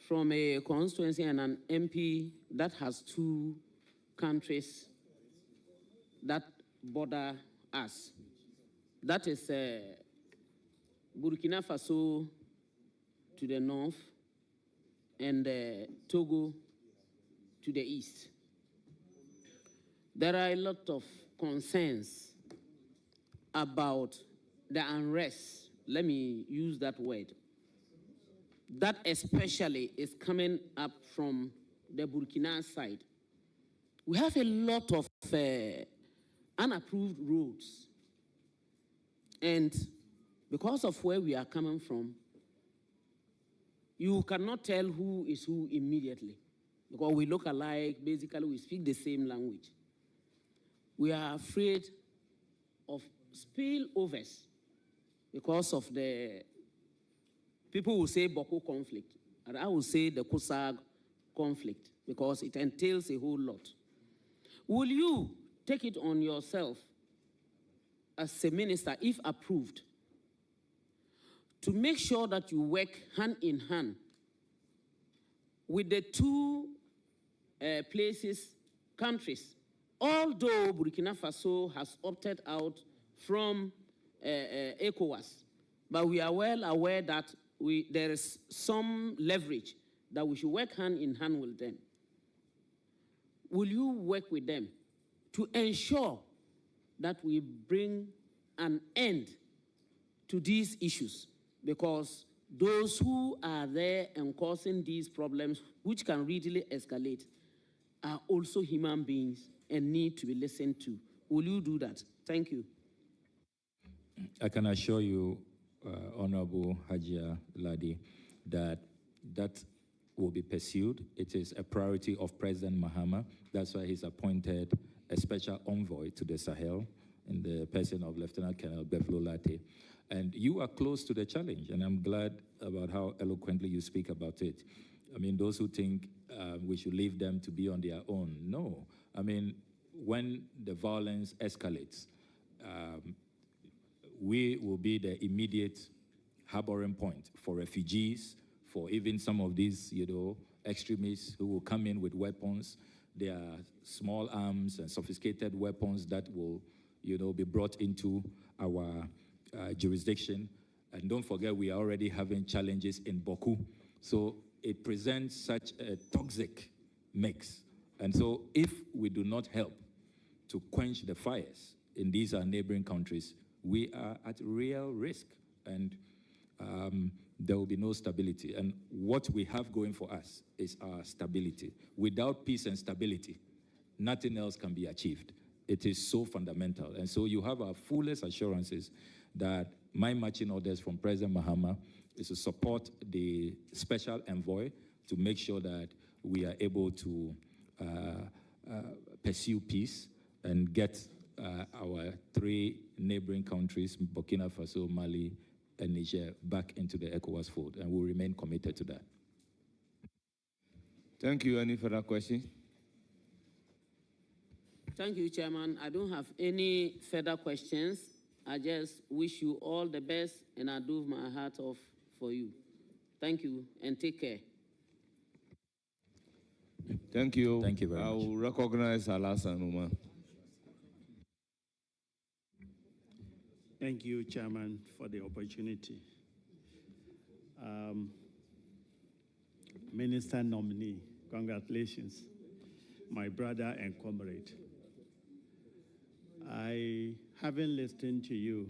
from a constituency and an MP that has two countries that border us. That is Burkina Faso to the north and Togo to the east. There are a lot of concerns about the unrest, let me use that word, that especially is coming up from the Burkina side. We have a lot of unapproved roads. And because of where we are coming from, you cannot tell who is who immediately. Because we look alike, basically we speak the same language. We are afraid of spillovers because of the, people will say Boko conflict, and I will say the Kusag conflict because it entails a whole lot. Will you take it on yourself as a minister, if approved, to make sure that you work hand in hand with the two countries, although Burkina Faso has opted out from ECOWAS, but we are well aware that there is some leverage that we should work hand in hand with them. Will you work with them to ensure that we bring an end to these issues? Because those who are there and causing these problems, which can readily escalate, are also human beings and need to be listened to. Will you do that? Thank you. I can assure you, Honorable Hajia Ladi, that that will be pursued. It is a priority of President Mahama. That's why he's appointed a special envoy to the Sahel in the person of Lieutenant Colonel Beflo Latte. And you are close to the challenge, and I'm glad about how eloquently you speak about it. I mean, those who think we should leave them to be on their own, no. I mean, when the violence escalates, we will be the immediate harboring point for refugees, for even some of these, extremists who will come in with weapons. There are small arms and sophisticated weapons that will, be brought into our jurisdiction. And don't forget, we are already having challenges in Boku. So it presents such a toxic mix. And so if we do not help to quench the fires in these our neighboring countries, we are at real risk, and there will be no stability. And what we have going for us is our stability. Without peace and stability, nothing else can be achieved. It is so fundamental. And so you have our fullest assurances that my marching orders from President Mahama is to support the special envoy to make sure that we are able to pursue peace and get our three neighboring countries, Burkina Faso, Mali, and Niger, back into the ECOWAS fold, and we'll remain committed to that. Thank you. Any further questions? Thank you, Chairman. I don't have any further questions. I just wish you all the best, and I do my heart off for you. Thank you, and take care. Thank you. Thank you very much. I will recognize Alasan Uma. Thank you, Chairman, for the opportunity. Minister nominee, congratulations, my brother and comrade. Having listened to you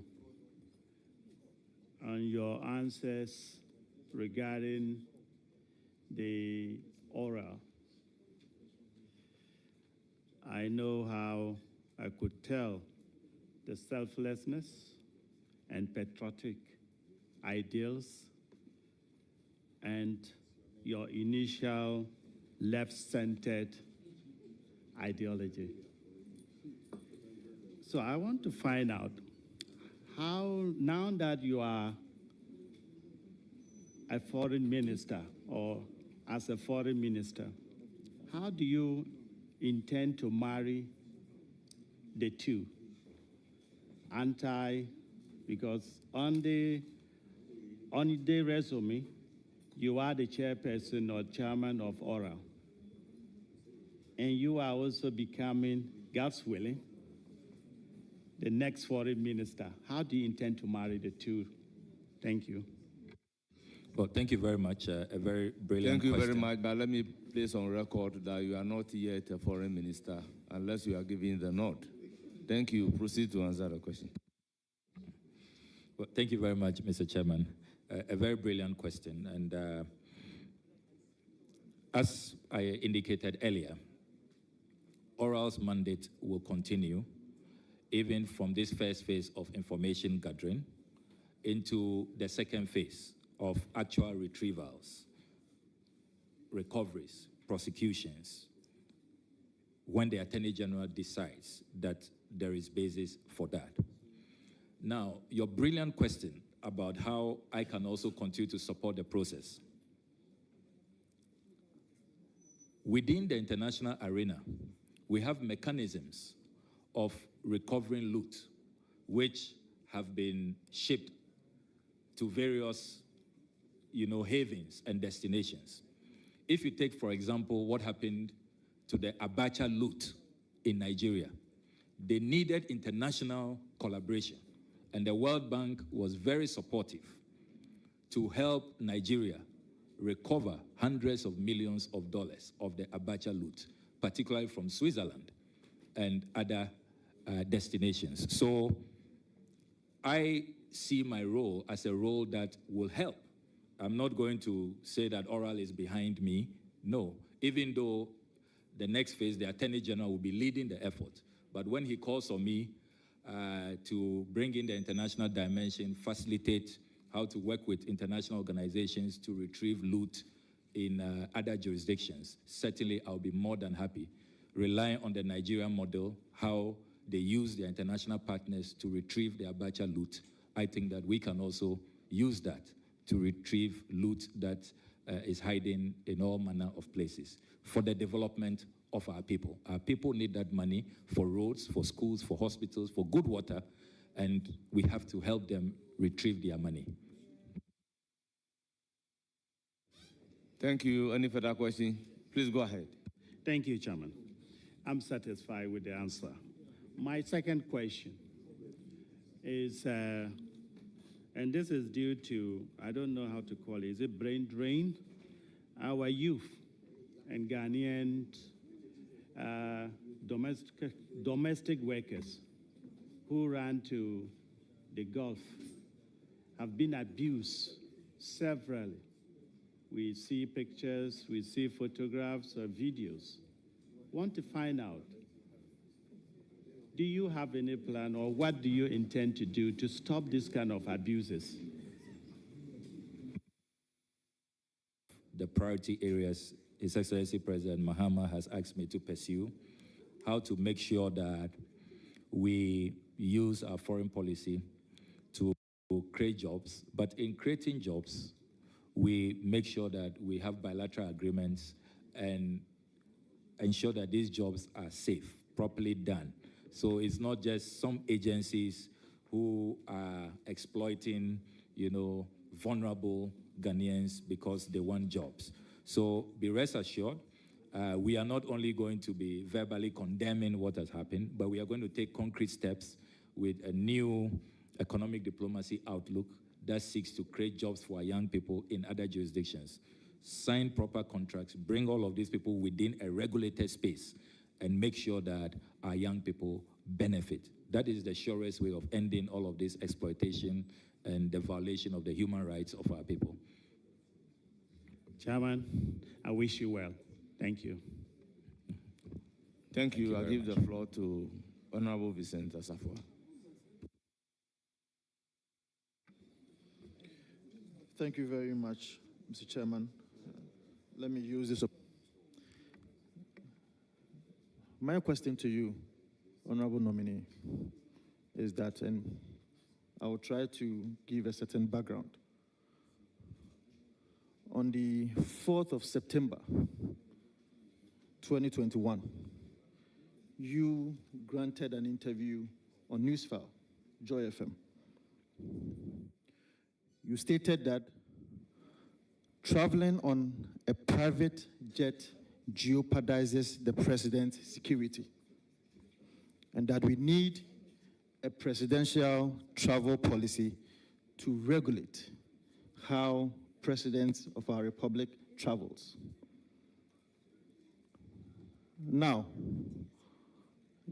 and your answers regarding the oral I know how I could tell the selflessness and patriotic ideals and your initial left-centered ideology. So I want to find out how, now that you are a foreign minister or as a foreign minister, how do you intend to marry the two? Because on the resume, you are the chairperson or chairman of Oral. And you are also becoming, God's willing, the next foreign minister. How do you intend to marry the two? Thank you. Well, thank you very much. A very brilliant Thank you question. very much, but let me place on record that you are not yet a foreign minister unless you are giving the nod. Thank you. Proceed to answer the question. Well, thank you very much, Mr. Chairman. A very brilliant question. And as I indicated earlier, Oral's mandate will continue even from this first phase of information gathering into the second phase of actual retrievals, recoveries, prosecutions, when the Attorney General decides that there is basis for that. Now, your brilliant question about how I can also continue to support the process. Within the international arena, we have mechanisms of recovering loot, which have been shipped to various havens and destinations. If you take, for example, what happened to the Abacha loot in Nigeria, they needed international collaboration, and the World Bank was very supportive to help Nigeria recover hundreds of millions of dollars of the Abacha loot, particularly from Switzerland and other destinations. So I see my role as a role that will help. I'm not going to say that Oral is behind me. No, even though the next phase, the Attorney General will be leading the effort. But when he calls on me to bring in the international dimension, facilitate how to work with international organizations to retrieve loot in other jurisdictions, certainly I'll be more than happy, relying on the Nigerian model, how they use their international partners to retrieve the Abacha loot. I think that we can also use that to retrieve loot that is hiding in all manner of places for the development of our people. Our people need that money for roads, for schools, for hospitals, for good water, and we have to help them retrieve their money. Thank you. Any further question? Please go ahead. Thank you, Chairman. I'm satisfied with the answer. My second question is, and this is due to, I don't know how to call it, is it brain drain? Our youth and Ghanaian domestic workers who ran to the Gulf have been abused severally. We see pictures, we see photographs or videos. Want to find out, do you have any plan or what do you intend to do to stop this kind of abuses? The priority areas His Excellency President Mahama has asked me to pursue, how to make sure that we use our foreign policy to create jobs, but in creating jobs, we make sure that we have bilateral agreements and ensure that these jobs are safe, properly done. So it's not just some agencies who are exploiting, vulnerable Ghanaians because they want jobs. So be rest assured, we are not only going to be verbally condemning what has happened, but we are going to take concrete steps with a new economic diplomacy outlook that seeks to create jobs for our young people in other jurisdictions. Sign proper contracts, bring all of these people within a regulated space, and make sure that our young people benefit. That is the surest way of ending all of this exploitation and the violation of the human rights of our people. Chairman, I wish you well. Thank you. Thank you. I'll very give the floor to Honorable Vincent Asafua. Thank you very much, Mr. Chairman. Let me use this. My question to you, Honorable Nominee, is that, and I will try to give a certain background. On the 4th of September, 2021, you granted an interview on Newsfile, Joy FM. You stated that traveling on a private jet jeopardizes the president's security, and that we need a presidential travel policy to regulate how presidents of our republic travels. Now,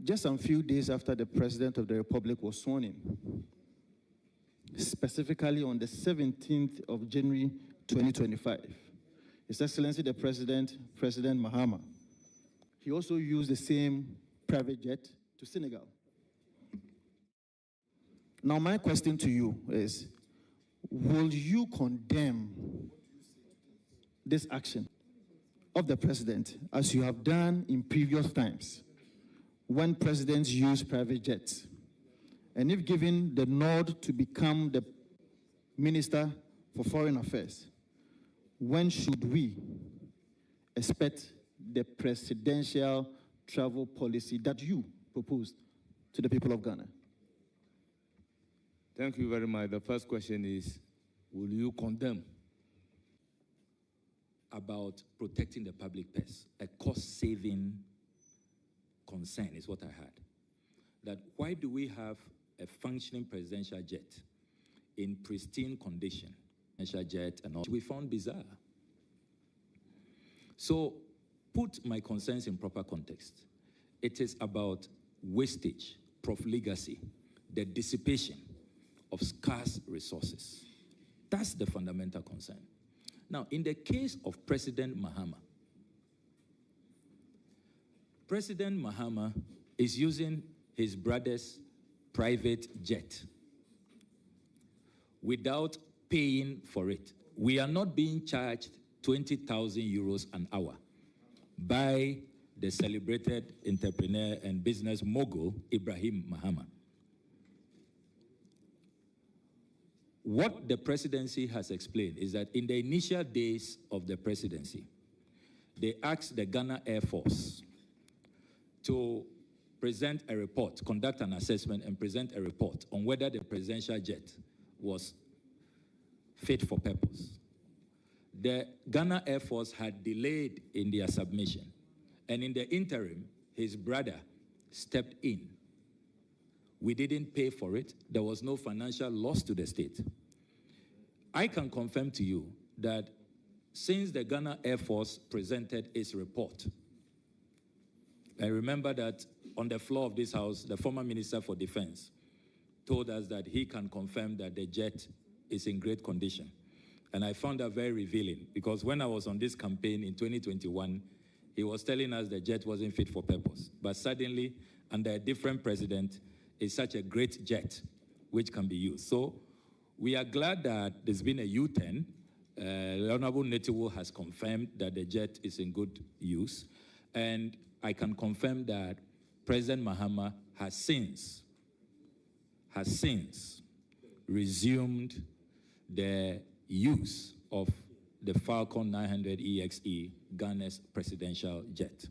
just a few days after the president of the republic was sworn in, specifically on the 17th of January 2025, His Excellency the President, President Mahama, he also used the same private jet to Senegal. Now, my question to you is, will you condemn this action of the president as you have done in previous times when presidents use private jets? And if given the nod to become the Minister for Foreign Affairs, when should we expect the presidential travel policy that you proposed to the people of Ghana? Thank you very much. The first question is, will you condemn? About protecting the public purse, a cost-saving concern is what I had. That why do we have a functioning presidential jet in pristine condition, presidential jet and all, we found bizarre. So put my concerns in proper context. It is about wastage, profligacy, the dissipation of scarce resources. That's the fundamental concern. Now, in the case of President Mahama, President Mahama is using his brother's private jet without paying for it. We are not being charged 20,000 euros an hour by the celebrated entrepreneur and business mogul, Ibrahim Mahama. What the presidency has explained is that in the initial days of the presidency, they asked the Ghana Air Force to present a report, conduct an assessment and present a report on whether the presidential jet was fit for purpose. The Ghana Air Force had delayed in their submission, and in the interim, his brother stepped in. We didn't pay for it. There was no financial loss to the state. I can confirm to you that since the Ghana Air Force presented its report, I remember that on the floor of this house, the former Minister for Defense told us that he can confirm that the jet is in great condition. And I found that very revealing, because when I was on this campaign in 2021, he was telling us the jet wasn't fit for purpose. But suddenly, under a different president, it's such a great jet which can be used. So we are glad that there's been a U-turn. The Honorable Netiwo has confirmed that the jet is in good use. And I can confirm that President Mahama has since resumed the use of the Falcon 900 EXE, Ghana's presidential jet.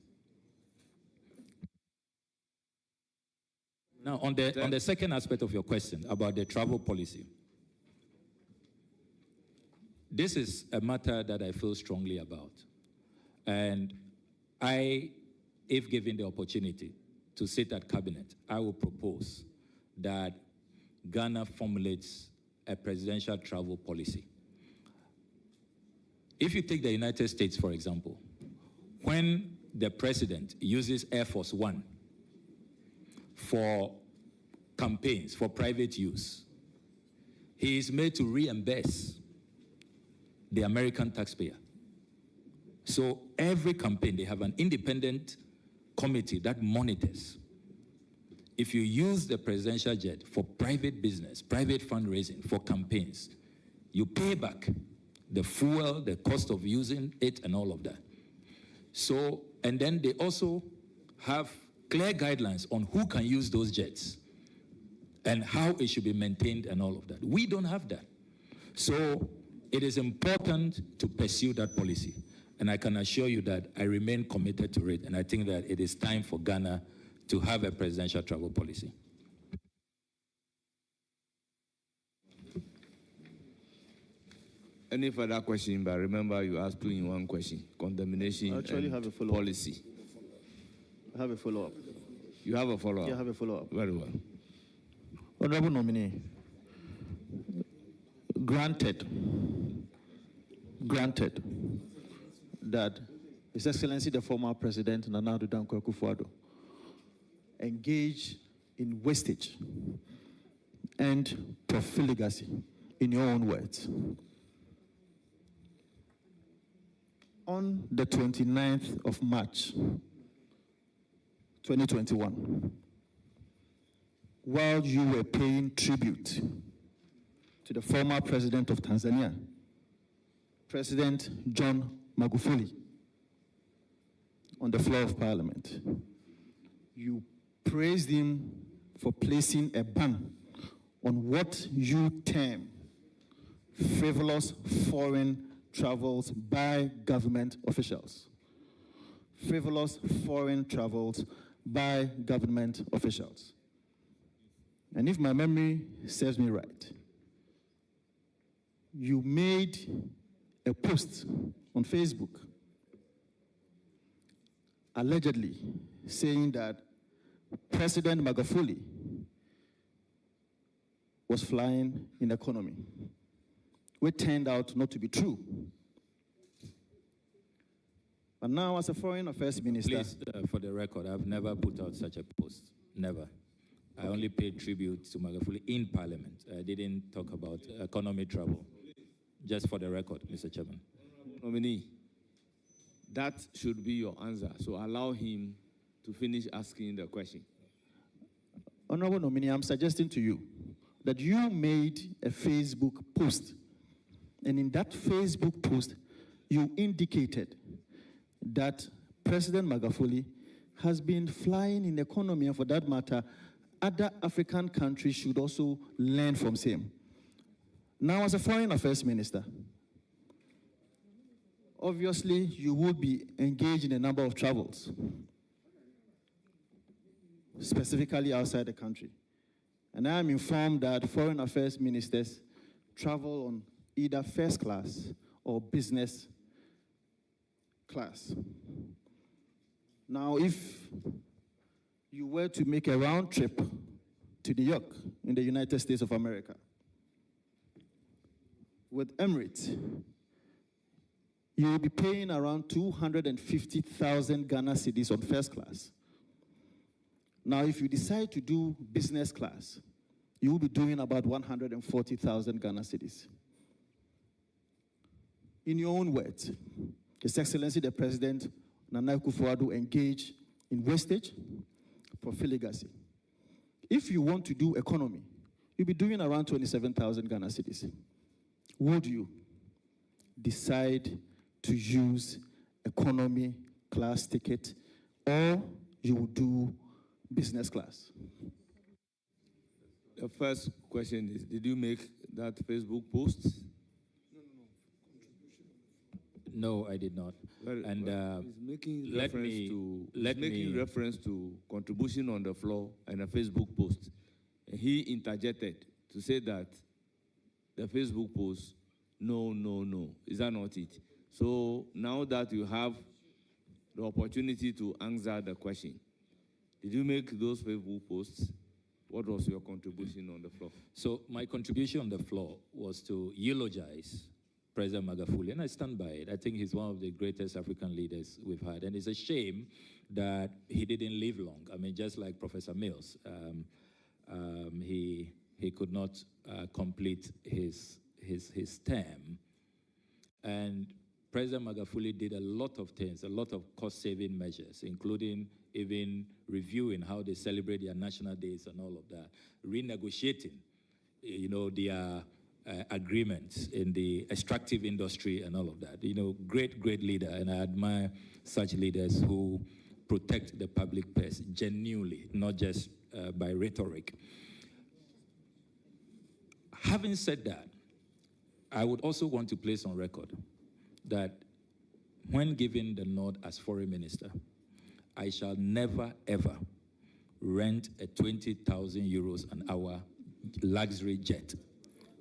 Now, on the second aspect of your question about the travel policy, this is a matter that I feel strongly about. And if given the opportunity to sit at cabinet, I will propose that Ghana formulates a presidential travel policy. If you take the United States, for example, when the president uses Air Force One for campaigns, for private use, he is made to reimburse the American taxpayer. So every campaign, they have an independent committee that monitors. If you use the presidential jet for private business, private fundraising, for campaigns, you pay back the fuel, the cost of using it, and all of that. So, and then they also have clear guidelines on who can use those jets and how it should be maintained and all of that. We don't have that. So it is important to pursue that policy. And I can assure you that I remain committed to it, and I think that it is time for Ghana to have a presidential travel policy. Any further question? But remember, you asked 2 in 1 question: condemnation and policy. I have a follow-up. You have a follow-up? Yeah, I have a follow-up. Very well. Honorable nominee, granted that His Excellency the former President Nana Addo Dankwa Akufo-Addo engaged in wastage and profligacy, in your own words. On the 29th of March, 2021, while you were paying tribute to the former president of Tanzania, President John Magufuli, on the floor of Parliament, you praised him for placing a ban on what you term frivolous foreign travels by government officials. Frivolous foreign travels by government officials. And if my memory serves me right, you made a post on Facebook allegedly saying that President Magufuli was flying in economy, which turned out not to be true. But now, as a foreign affairs minister... Please, for the record, I've never put out such a post. Never. I only paid tribute to Magufuli in Parliament. I didn't talk about economy travel. Just for the record, Mr. Chairman. Nominee, that should be your answer. So allow him to finish asking the question. Honorable nominee, I'm suggesting to you that you made a Facebook post. And in that Facebook post, you indicated that President Magufuli has been flying in economy, and for that matter, other African countries should also learn from him. Now, as a foreign affairs minister, obviously you would be engaged in a number of travels, specifically outside the country. And I am informed that foreign affairs ministers travel on either first class or business class. Now, if you were to make a round trip to New York in the United States of America with Emirates, you will be paying around 250,000 Ghana cedis on first class. Now, if you decide to do business class, you will be doing about 140,000 Ghana cedis. In your own words, His Excellency the President Nana Akufo-Addo engaged in wastage, profligacy. If you want to do economy, you'll be doing around 27,000 Ghana cedis. Would you decide to use economy class ticket, or you will do business class? The first question is, did you make that Facebook post? No, I did not. And he's making reference to contribution on the floor and a Facebook post. And he interjected to say that the Facebook post, no. Is that not it? So now that you have the opportunity to answer the question, did you make those Facebook posts? What was your contribution on the floor? So my contribution on the floor was to eulogize President Magufuli, and I stand by it. I think he's one of the greatest African leaders we've had, and it's a shame that he didn't live long. I mean, just like Professor Mills, he could not complete his term. And President Magufuli did a lot of things, a lot of cost-saving measures, including even reviewing how they celebrate their national days and all of that, renegotiating, their agreements in the extractive industry and all of that. Great, great leader, and I admire such leaders who protect the public purse genuinely, not just by rhetoric. Having said that, I would also want to place on record that when given the nod as foreign minister, I shall never, ever rent a 20,000 euros an hour luxury jet.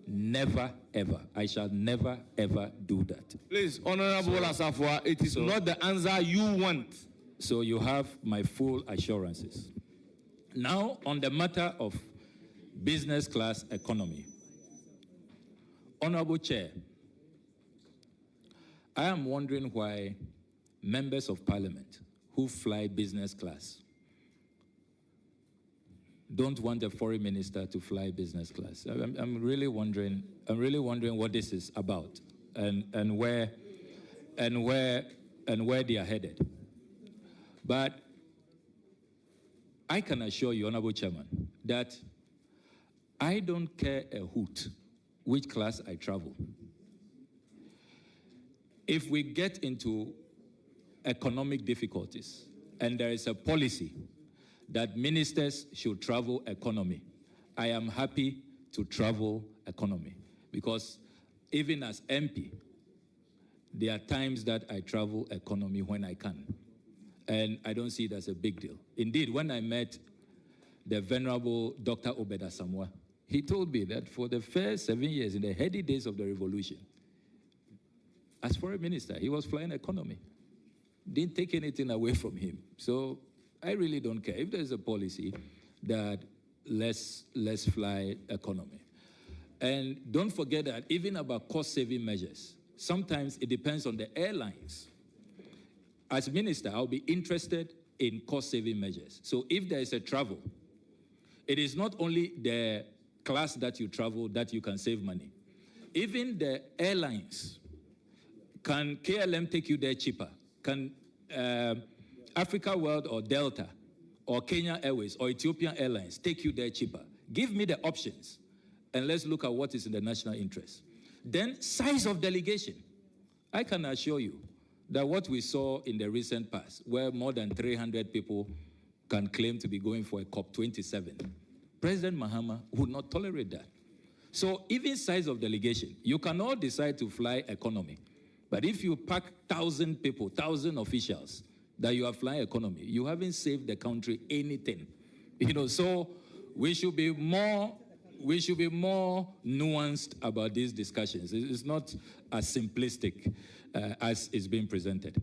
Never, ever. I shall never, ever do that. Please, Honorable Asafwa, it is not the answer you want. So you have my full assurances. Now, on the matter of business class economy. Honorable Chair, I am wondering why members of parliament who fly business class don't want a foreign minister to fly business class. I'm really wondering what this is about and where they are headed. But I can assure you, Honorable Chairman, that I don't care a hoot which class I travel. If we get into economic difficulties and there is a policy that ministers should travel economy, I am happy to travel economy, because even as MP, there are times that I travel economy when I can, and I don't see it as a big deal. Indeed, when I met the Venerable Dr. Obed Asamoah, he told me that for the first 7 years, in the heady days of the revolution, as foreign minister, he was flying economy. Didn't take anything away from him. So I really don't care. If there's a policy that let's fly economy. And don't forget that even about cost-saving measures, sometimes it depends on the airlines. As minister, I'll be interested in cost-saving measures. So if there is a travel, it is not only the class that you travel that you can save money. Even the airlines, can KLM take you there cheaper? Can Africa World or Delta or Kenya Airways or Ethiopian Airlines take you there cheaper? Give me the options, and let's look at what is in the national interest. Then size of delegation. I can assure you that what we saw in the recent past, where more than 300 people can claim to be going for a COP27, President Mahama would not tolerate that. So even size of delegation, you can all decide to fly economy. But if you pack 1,000 people, 1,000 officials that you are flying economy, you haven't saved the country anything. So we should be more nuanced about these discussions. It's not as simplistic as it's being presented.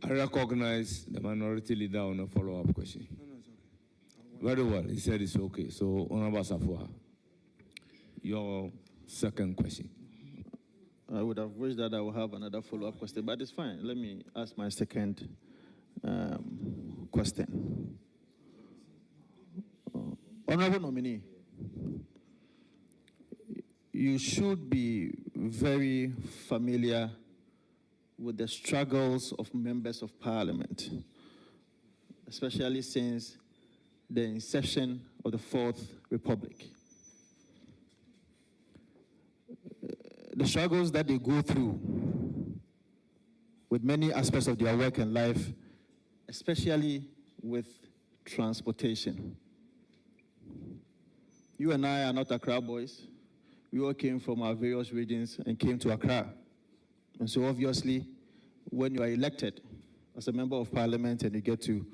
I recognize the minority leader on a follow-up question. No, it's okay. Very well, he said it's okay. So, Honorable Asafwa, your second question. I would have wished that I would have another follow-up question, but it's fine. Let me ask my second question. Honorable nominee, you should be very familiar with the struggles of members of parliament, especially since the inception of the Fourth Republic. The struggles that they go through with many aspects of their work and life, especially with transportation. You and I are not Accra boys. We all came from our various regions and came to Accra. And so obviously, when you are elected as a member of parliament and you get to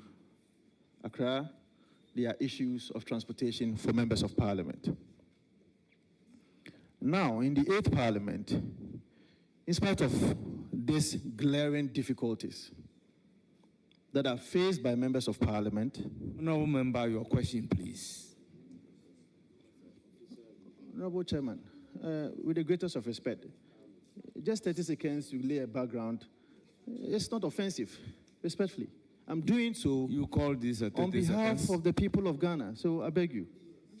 Accra, there are issues of transportation for members of parliament. Now, in the 8th Parliament, in spite of these glaring difficulties that are faced by members of Parliament... Honourable Member, your question, please. Honourable Chairman, with the greatest of respect, just 30 seconds to lay a background. It's not offensive, respectfully. I'm doing so... You call this a 30 on behalf seconds? of the people of Ghana, so I beg you,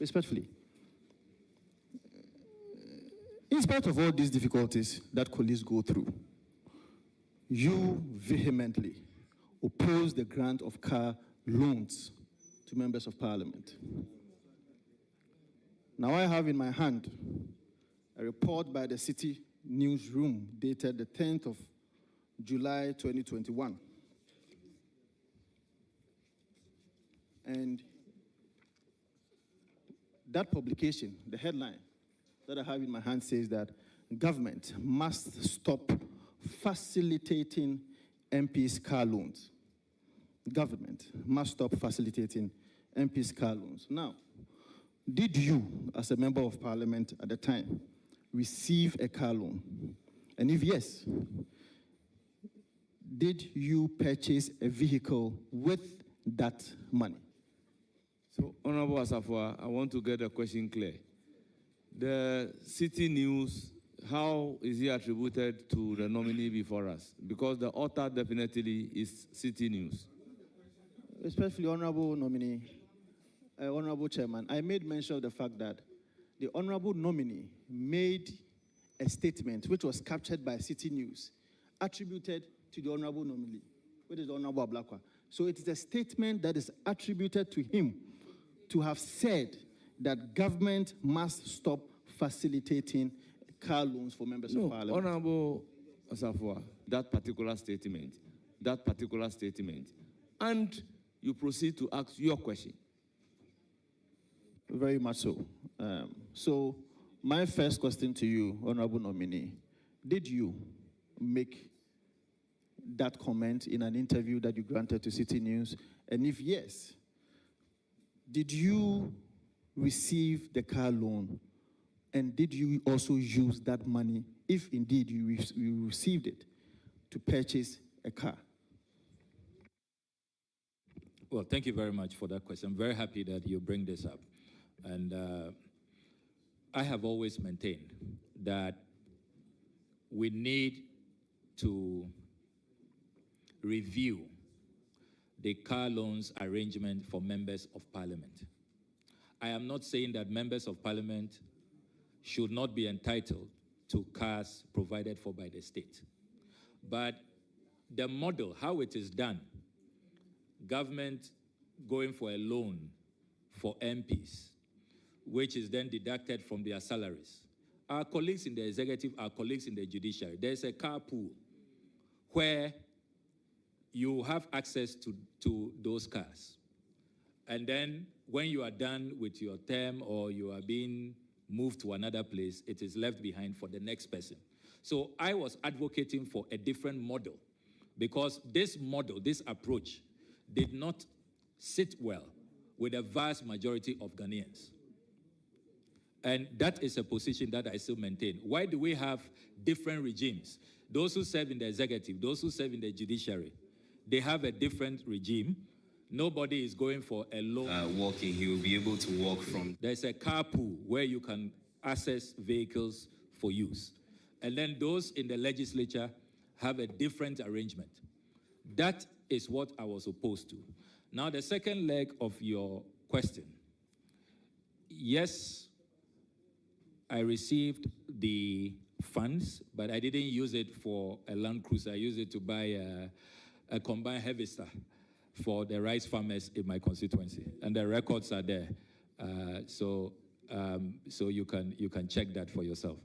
respectfully. In spite of all these difficulties that colleagues go through, you vehemently opposed the grant of car loans to members of parliament. Now I have in my hand a report by the City Newsroom dated the 10th of July 2021. And that publication, the headline that I have in my hand says that government must stop facilitating MPs' car loans. Government must stop facilitating MPs' car loans. Now, did you, as a member of parliament at the time, receive a car loan? And if yes, did you purchase a vehicle with that money? So, Honorable Asafwa, I want to get the question clear. The City News, how is it attributed to the nominee before us? Because the author definitely is City News. Especially Honorable Nominee, Honorable Chairman, I made mention of the fact that the Honorable Nominee made a statement which was captured by City News, attributed to the Honorable Nominee, which is the Honorable Ablakwa. So it is a statement that is attributed to him to have said that government must stop facilitating car loans for members of parliament. Honorable Asafwa, that particular statement, and you proceed to ask your question. Very much so. So my first question to you, Honorable Nominee, did you make that comment in an interview that you granted to City News? And if yes, did you receive the car loan? And did you also use that money, if indeed you received it, to purchase a car? Well, thank you very much for that question. I'm very happy that you bring this up. And I have always maintained that we need to review the car loans arrangement for members of parliament. I am not saying that members of parliament should not be entitled to cars provided for by the state. But the model, how it is done, government going for a loan for MPs, which is then deducted from their salaries. Our colleagues in the executive, our colleagues in the judiciary, there's a car pool where you have access to those cars. And then when you are done with your term or you are being moved to another place, it is left behind for the next person. So I was advocating for a different model because this model, this approach, did not sit well with a vast majority of Ghanaians. And that is a position that I still maintain. Why do we have different regimes? Those who serve in the executive, those who serve in the judiciary, they have a different regime. Nobody is going for a loan. Walking, he will be able to walk from. There's a carpool where you can access vehicles for use. And then those in the legislature have a different arrangement. That is what I was opposed to. Now, the second leg of your question. Yes, I received the funds, but I didn't use it for a Land Cruiser. I used it to buy a combined harvester for the rice farmers in my constituency, and the records are there. So you can check that for yourself.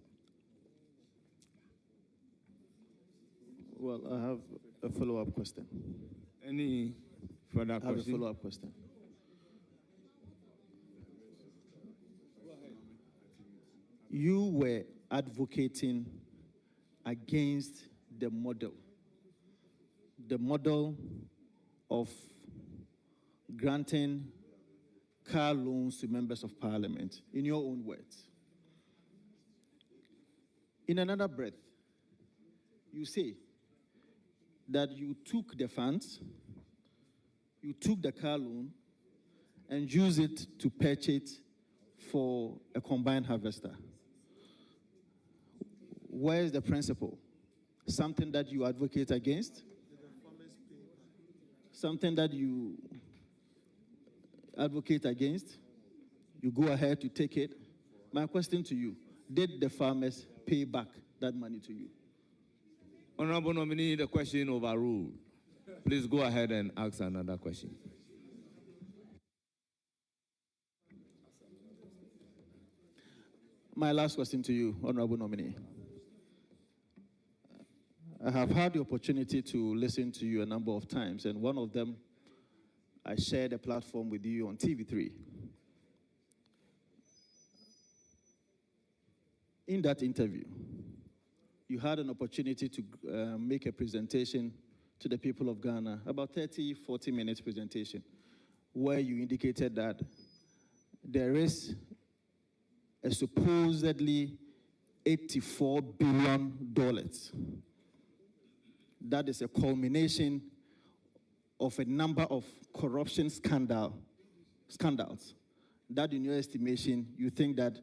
Well, I have a follow-up question. Any further question? I have a follow-up question. You were advocating against the model of granting car loans to members of parliament, in your own words. In another breath, you say that you took the funds, you took the car loan, and used it to purchase for a combined harvester. Where is the principle? Something that you advocate against? Something that you advocate against? You go ahead to take it? My question to you, did the farmers pay back that money to you? Honorable nominee, the question overruled. Please go ahead and ask another question. My last question to you, Honorable nominee. I have had the opportunity to listen to you a number of times, and one of them, I shared a platform with you on TV3. In that interview, you had an opportunity to make a presentation to the people of Ghana, about 30, 40 minutes presentation, where you indicated that there is a supposedly $84 billion. That is a culmination of a number of corruption scandals that, in your estimation, you think that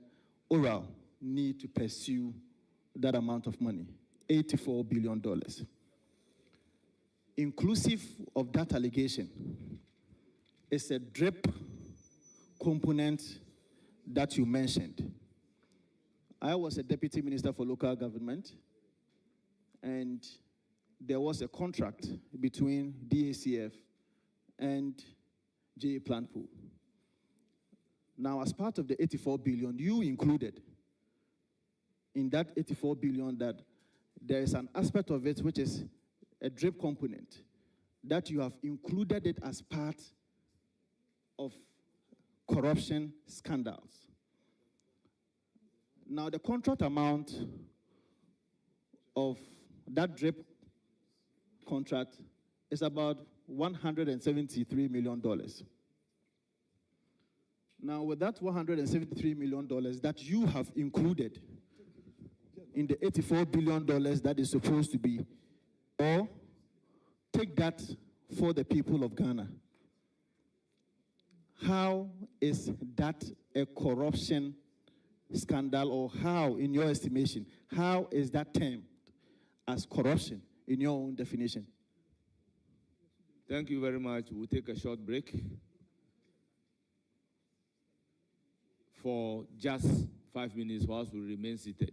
Oral need to pursue that amount of money, $84 billion. Inclusive of that allegation is a drip component that you mentioned. I was a deputy minister for local government, and there was a contract between DACF and JA Planpool. Now, as part of the 84 billion, you included in that 84 billion that there is an aspect of it which is a drip component, that you have included it as part of corruption scandals. Now, the contract amount of that drip contract is about $173 million. Now, with that $173 million that you have included in the $84 billion that is supposed to be, or take that for the people of Ghana, how is that a corruption scandal, or how, in your estimation, how is that termed as corruption in your own definition? Thank you very much. We'll take a short break for just 5 minutes whilst we remain seated.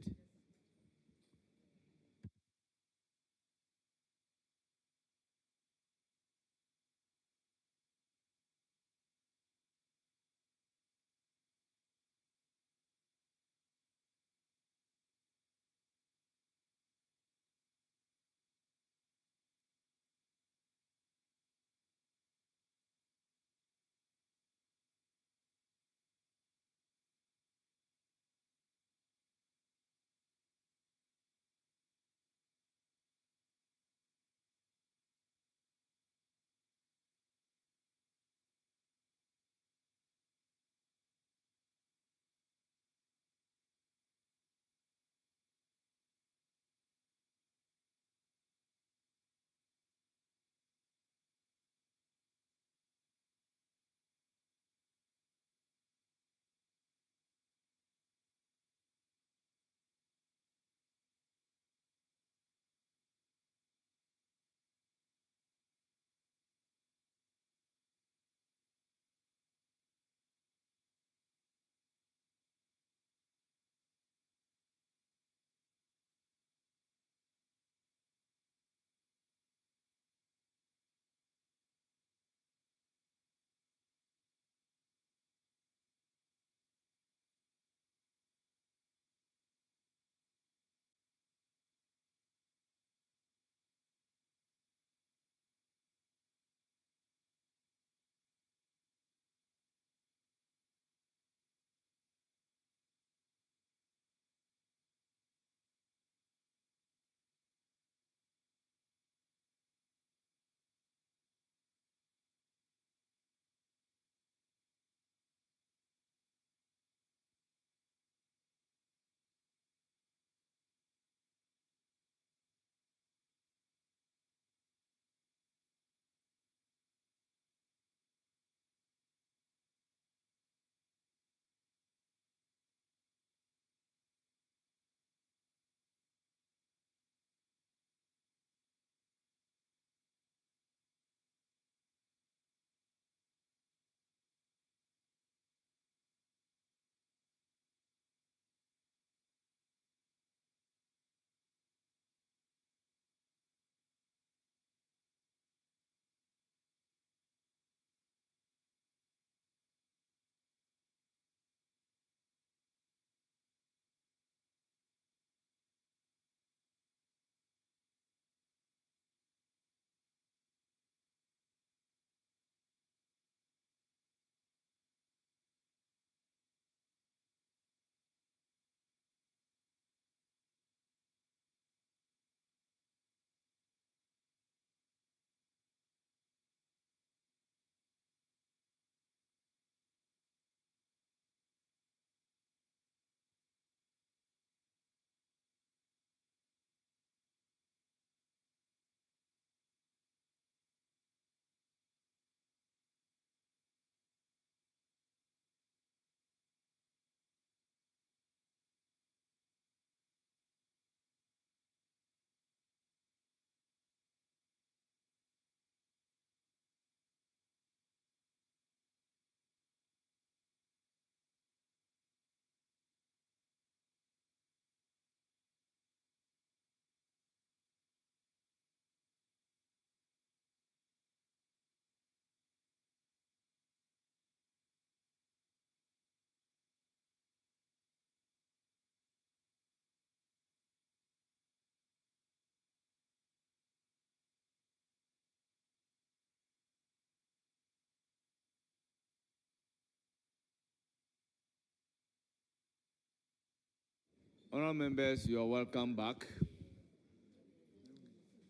Honourable members, you are welcome back.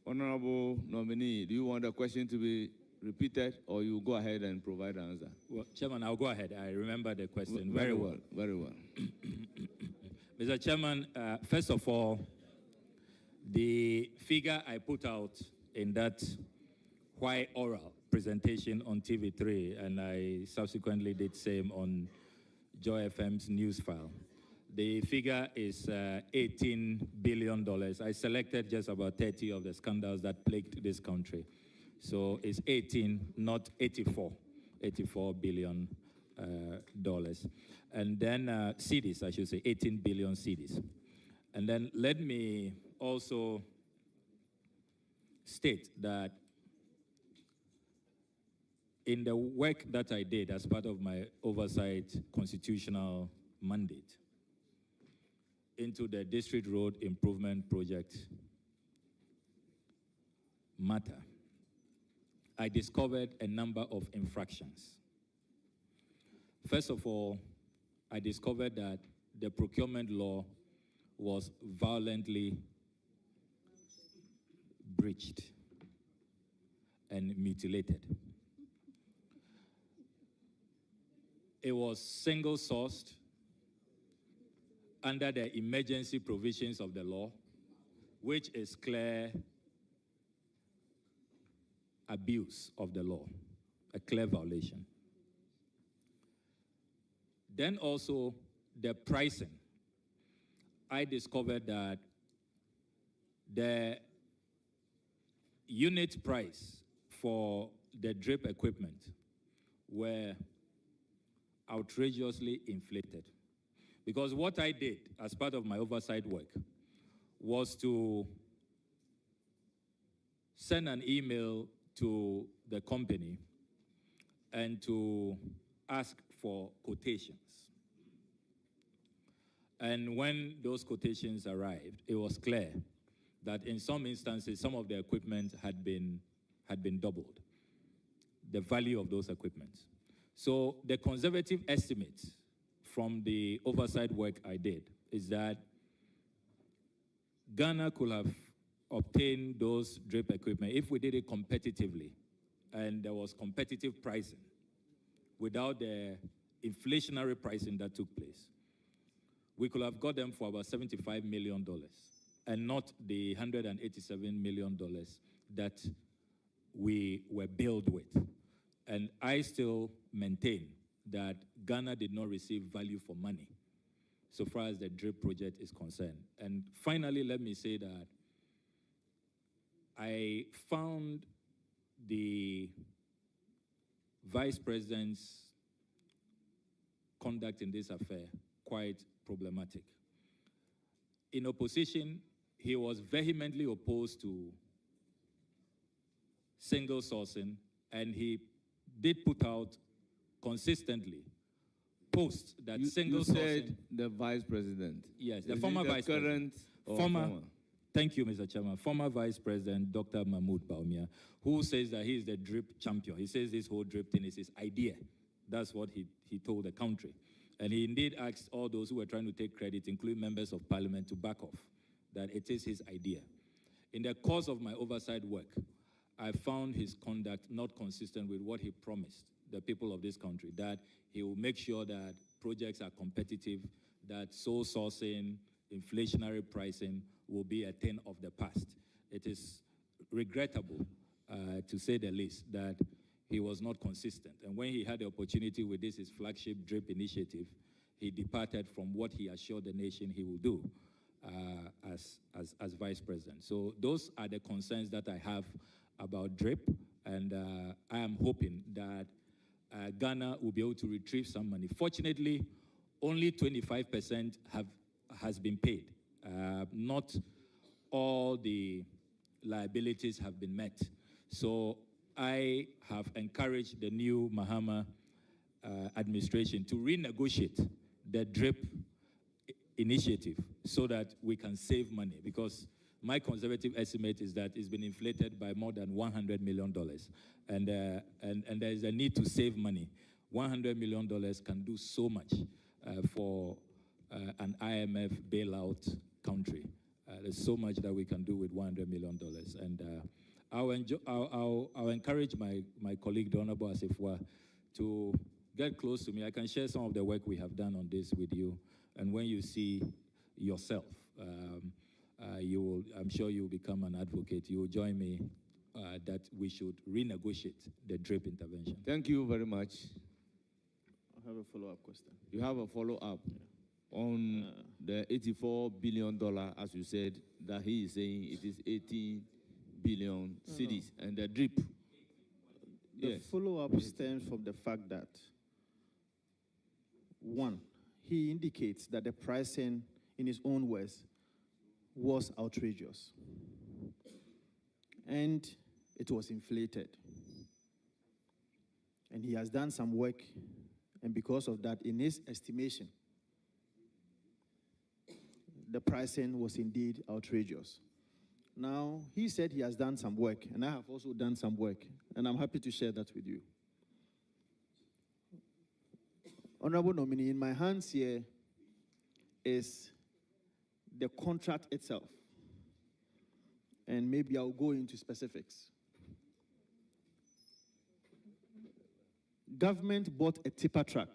Honourable nominee, do you want the question to be repeated, or you go ahead and provide an answer? Well, Chairman, I'll go ahead. I remember the question Very well. Very well. Mr. Chairman, first of all, the figure I put out in that white oral presentation on TV3, and I subsequently did same on Joy FM's news file. The figure is $18 billion. I selected just about 30 of the scandals that plagued this country. So it's 18, not 84 billion dollars. And then CDs, I should say, 18 billion CDs. And then let me also state that in the work that I did as part of my oversight constitutional mandate into the District Road Improvement Project matter, I discovered a number of infractions. First of all, I discovered that the procurement law was violently breached and mutilated. It was single-sourced under the emergency provisions of the law, which is clear abuse of the law, a clear violation. Then also the pricing. I discovered that the unit price for the drip equipment were outrageously inflated. Because what I did as part of my oversight work was to send an email to the company and to ask for quotations. And when those quotations arrived, it was clear that in some instances, some of the equipment had been doubled, the value of those equipment. So the conservative estimate from the oversight work I did is that Ghana could have obtained those drip equipment if we did it competitively and there was competitive pricing without the inflationary pricing that took place. We could have got them for about $75 million and not the $187 million that we were billed with. And I still maintain that Ghana did not receive value for money so far as the DRIP project is concerned. And finally, let me say that I found the Vice President's conduct in this affair quite problematic. In opposition, he was vehemently opposed to single sourcing, and he did put out consistently posts that single sourcing. You said the Vice President. Yes, the former Vice President. Former. Thank you, Mr. Chairman. Former Vice President, Dr. Mahmoud Baumia, who says that he is the drip champion. He says this whole drip thing is his idea. That's what he told the country. And he indeed asked all those who were trying to take credit, including members of parliament, to back off, that it is his idea. In the course of my oversight work, I found his conduct not consistent with what he promised the people of this country, that he will make sure that projects are competitive, that sole sourcing, inflationary pricing will be a thing of the past. It is regrettable, to say the least, that he was not consistent. And when he had the opportunity with this, his flagship DRIP initiative, he departed from what he assured the nation he will do as Vice President. So those are the concerns that I have about DRIP, and I am hoping that Ghana will be able to retrieve some money. Fortunately, only 25% has been paid. Not all the liabilities have been met. So I have encouraged the new Mahama administration to renegotiate the DRIP initiative so that we can save money, because my conservative estimate is that it's been inflated by more than $100 million. And there is a need to save money. $100 million can do so much for an IMF bailout country. There's so much that we can do with $100 million. And I'll encourage my colleague, the Honorable Asifwa, to get close to me. I can share some of the work we have done on this with you. And when you see yourself, I'm sure you'll become an advocate. You will join me that we should renegotiate the DRIP intervention. Thank you very much. I have a follow-up question. You have a follow-up on the $84 billion, as you said, that he is saying it is 18 billion cedis, and the DRIP. The follow-up stems from the fact that, one, he indicates that the pricing, in his own words, was outrageous. And it was inflated. And he has done some work, and because of that, in his estimation, the pricing was indeed outrageous. Now, he said he has done some work, and I have also done some work, and I'm happy to share that with you. Honorable nominee, in my hands here is the contract itself, and maybe I'll go into specifics. Government bought a tipper truck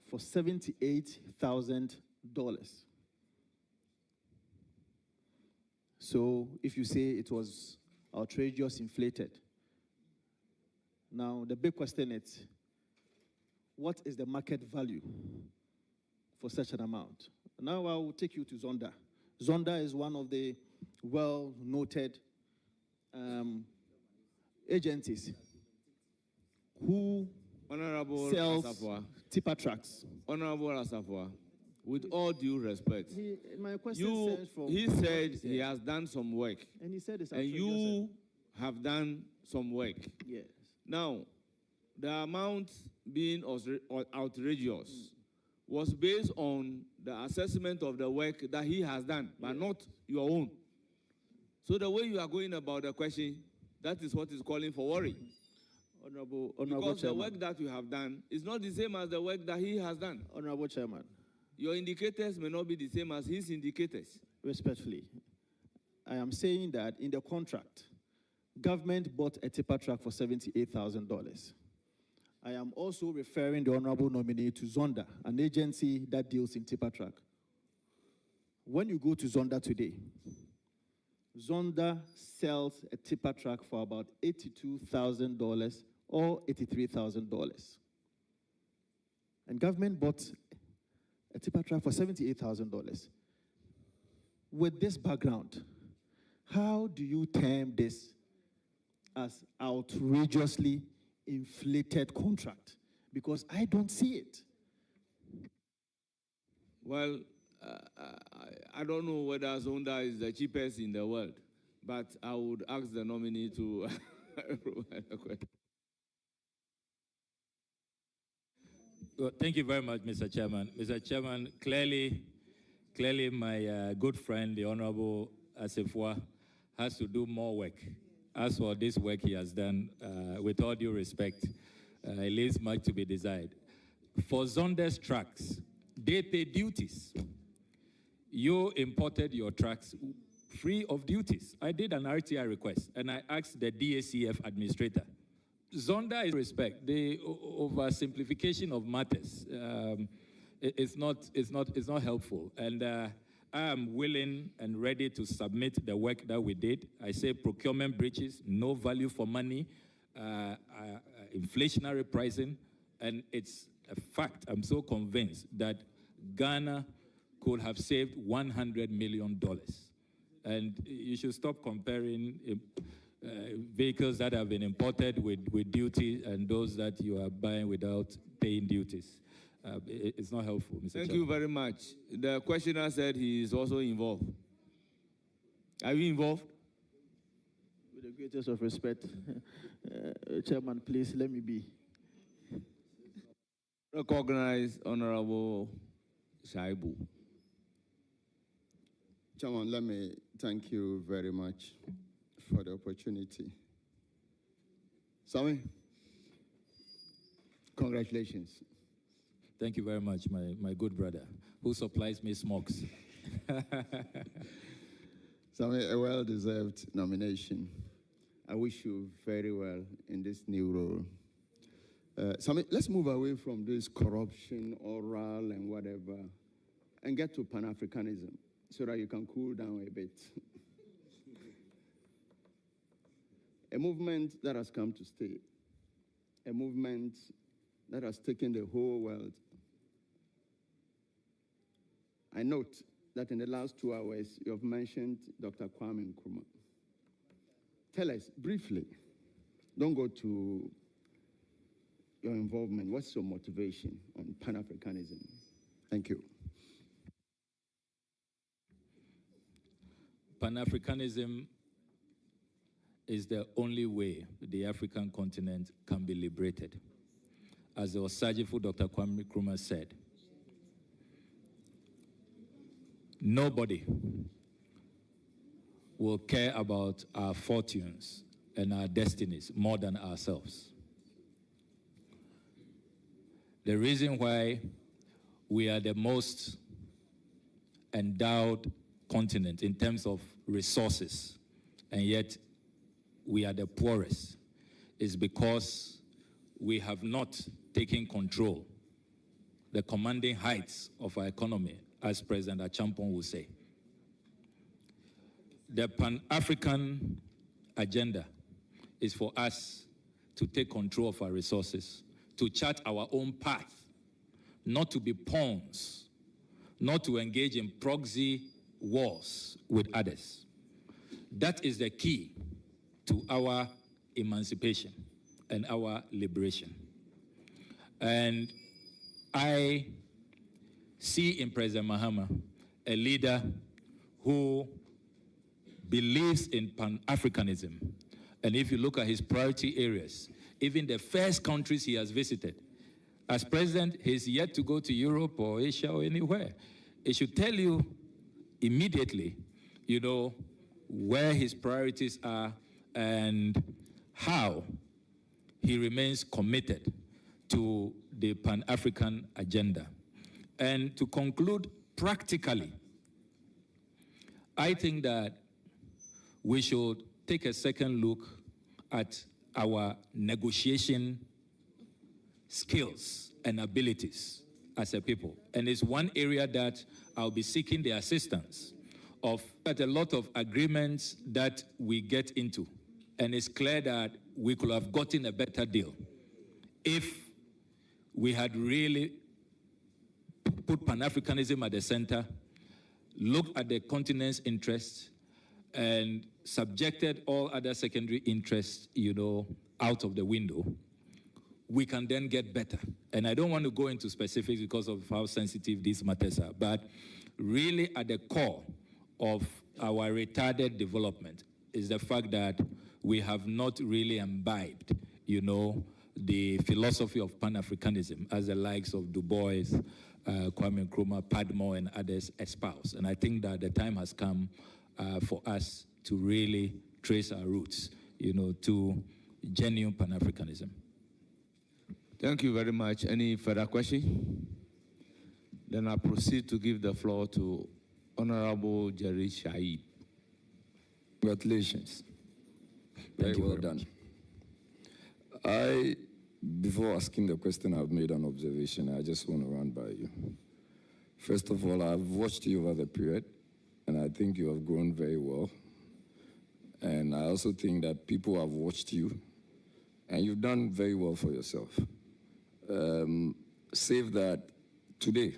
for $78,000. So if you say it was outrageous, inflated, now the big question is, what is the market value for such an amount? Now I will take you to Zonda. Zonda is one of the well-noted agencies who sells tipper trucks. Honorable Asafwa, with all due respect, my question stems from he said he has done some work. And he said it's and you have done some work. Yes. Now, the amount being outrageous was based on the assessment of the work that he has done, but not your own. So the way you are going about the question, that is what is calling for worry. Honorable because Chairman. the work that you have done is not the same as the work that he has done. Honorable Chairman. Your indicators may not be the same as his indicators. Respectfully, I am saying that in the contract, government bought a tipper truck for $78,000. I am also referring the honorable nominee to Zonda, an agency that deals in tipper truck. When you go to Zonda today, Zonda sells a tipper truck for about $82,000 or $83,000. And government bought a tipper truck for $78,000. With this background, how do you term this as outrageously inflated contract? Because I don't see it. Well, I don't know whether Zonda is the cheapest in the world, but I would ask the nominee to provide a question. Well, thank you very much, Mr. Chairman. Mr. Chairman, clearly my good friend, the Honorable Asifwa, has to do more work. As for this work he has done, with all due respect, it leaves much to be desired. For Zonda's trucks, they pay duties. You imported your trucks free of duties. I did an RTI request, and I asked the DACF administrator. Zonda is respect. The oversimplification of matters it's not helpful. And I am willing and ready to submit the work that we did. I say procurement breaches, no value for money, inflationary pricing, and it's a fact. I'm so convinced that Ghana could have saved $100 million. And you should stop comparing vehicles that have been imported with duty and those that you are buying without paying duties. It's not helpful, Mr. Thank Chairman. you very much. The questioner said he is also involved. Are you involved? With the greatest of respect, Chairman, please let me be. Recognize Honorable Shaibu. Chairman, let me thank you very much for the opportunity. Sami, congratulations. Thank you very much, my good brother, who supplies me smokes. Sami, a well-deserved nomination. I wish you very well in this new role. Sami, let's move away from this corruption, oral, and whatever, and get to Pan-Africanism so that you can cool down a bit. A movement that has come to stay, a movement that has taken the whole world. I note that in the last 2 hours, you have mentioned Dr. Kwame Nkrumah. Tell us briefly, don't go to your involvement. What's your motivation on Pan-Africanism? Thank you. Pan-Africanism is the only way the African continent can be liberated. As the Osagifo Dr. Kwame Nkrumah said, nobody will care about our fortunes and our destinies more than ourselves. The reason why we are the most endowed continent in terms of resources, and yet we are the poorest, is because we have not taken control, the commanding heights of our economy, as President Achampong will say. The Pan-African agenda is for us to take control of our resources, to chart our own path, not to be pawns, not to engage in proxy wars with others. That is the key to our emancipation and our liberation. And I see in President Mahama a leader who believes in Pan-Africanism. And if you look at his priority areas, even the first countries he has visited, as president, he's yet to go to Europe or Asia or anywhere. It should tell you immediately, where his priorities are and how he remains committed to the Pan-African agenda. And to conclude practically, I think that we should take a second look at our negotiation skills and abilities as a people. And it's one area that I'll be seeking the assistance of a lot of agreements that we get into. And it's clear that we could have gotten a better deal if we had really put Pan-Africanism at the center, looked at the continent's interests, and subjected all other secondary interests, out of the window. We can then get better. And I don't want to go into specifics because of how sensitive these matters are, but really at the core of our retarded development is the fact that we have not really imbibed, the philosophy of Pan-Africanism as the likes of Du Bois, Kwame Nkrumah, Padmore, and others espouse. And I think that the time has come for us to really trace our roots, to genuine Pan-Africanism. Thank you very much. Any further question? Then I proceed to give the floor to Honorable Jerry Shaib. Congratulations. Very well done. Before asking the question, I've made an observation I just want to run by you. First of all, I've watched you over the period, and I think you have grown very well. And I also think that people have watched you, and you've done very well for yourself. Save that today,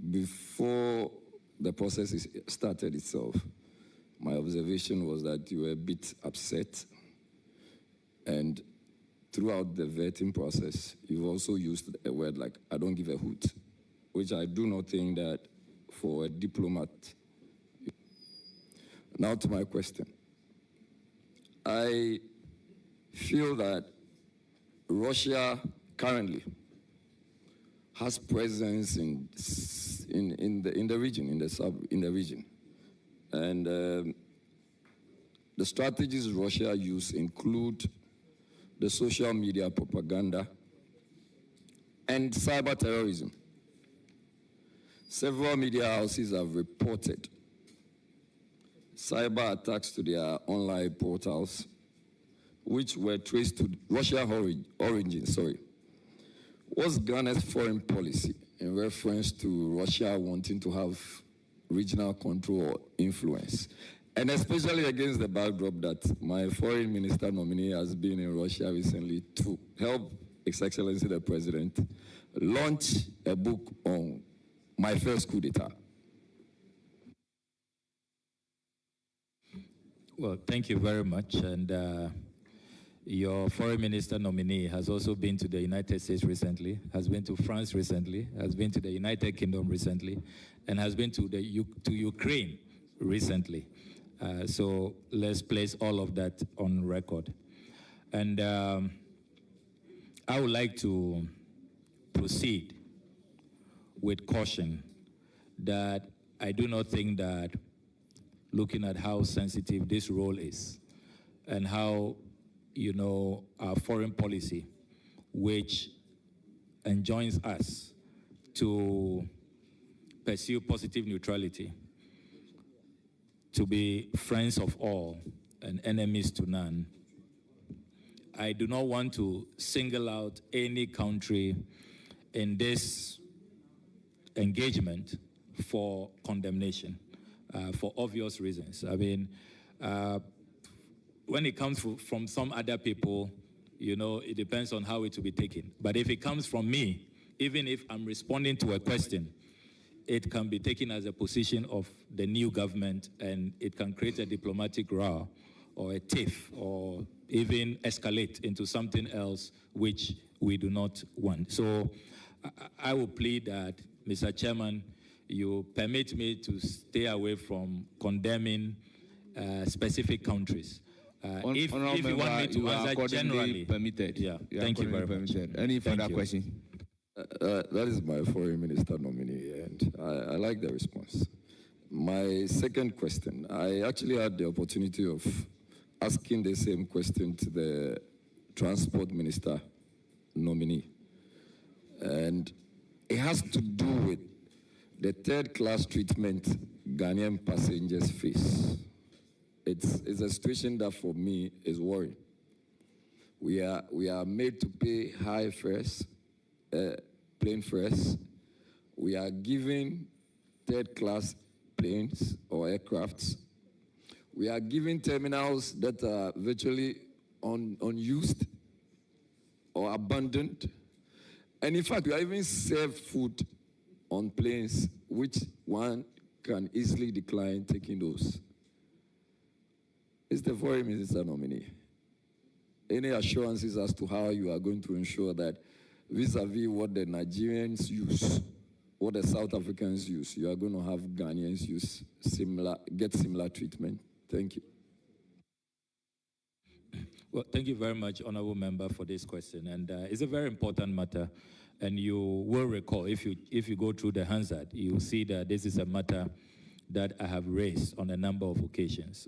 before the process started itself, my observation was that you were a bit upset, and throughout the vetting process, you've also used a word like, I don't give a hoot, which I do not think that for a diplomat. Now to my question. I feel that Russia currently has presence in the region, in the region. And the strategies Russia use include the social media propaganda and cyber terrorism. Several media houses have reported cyber attacks to their online portals, which were traced to Russian origin. What's Ghana's foreign policy in reference to Russia wanting to have regional control or influence? And especially against the backdrop that my foreign minister nominee has been in Russia recently to help His Excellency the President launch a book on my first coup d'etat. Well, thank you very much. And your foreign minister nominee has also been to the United States recently, has been to France recently, has been to the United Kingdom recently, and has been to Ukraine recently. So let's place all of that on record. And I would like to proceed with caution that I do not think that, looking at how sensitive this role is and how, our foreign policy, which enjoins us to pursue positive neutrality, to be friends of all and enemies to none, I do not want to single out any country in this engagement for condemnation for obvious reasons. I mean, when it comes from some other people, it depends on how it will be taken. But if it comes from me, even if I'm responding to a question, it can be taken as a position of the new government, and it can create a diplomatic row or a tiff or even escalate into something else which we do not want. So I will plead that, Mr. Chairman, you permit me to stay away from condemning specific countries. If you want me to answer generally, permitted. Yeah, thank you very much. Any further question? That is my foreign minister nominee, and I like the response. My second question, I actually had the opportunity of asking the same question to the transport minister nominee, and it has to do with the third-class treatment Ghanaian passengers face. It's a situation that, for me, is worrying. We are made to pay high fares, plane fares. We are given third-class planes or aircrafts. We are given terminals that are virtually unused or abandoned. And in fact, we are even served food on planes, which one can easily decline taking those. Is the foreign minister nominee any assurances as to how you are going to ensure that vis-a-vis what the Nigerians use, what the South Africans use, you are going to have Ghanaians use get similar treatment? Thank you. Well, thank you very much, Honorable Member, for this question. And it's a very important matter. And you will recall, if you go through the Hansard, you will see that this is a matter that I have raised on a number of occasions.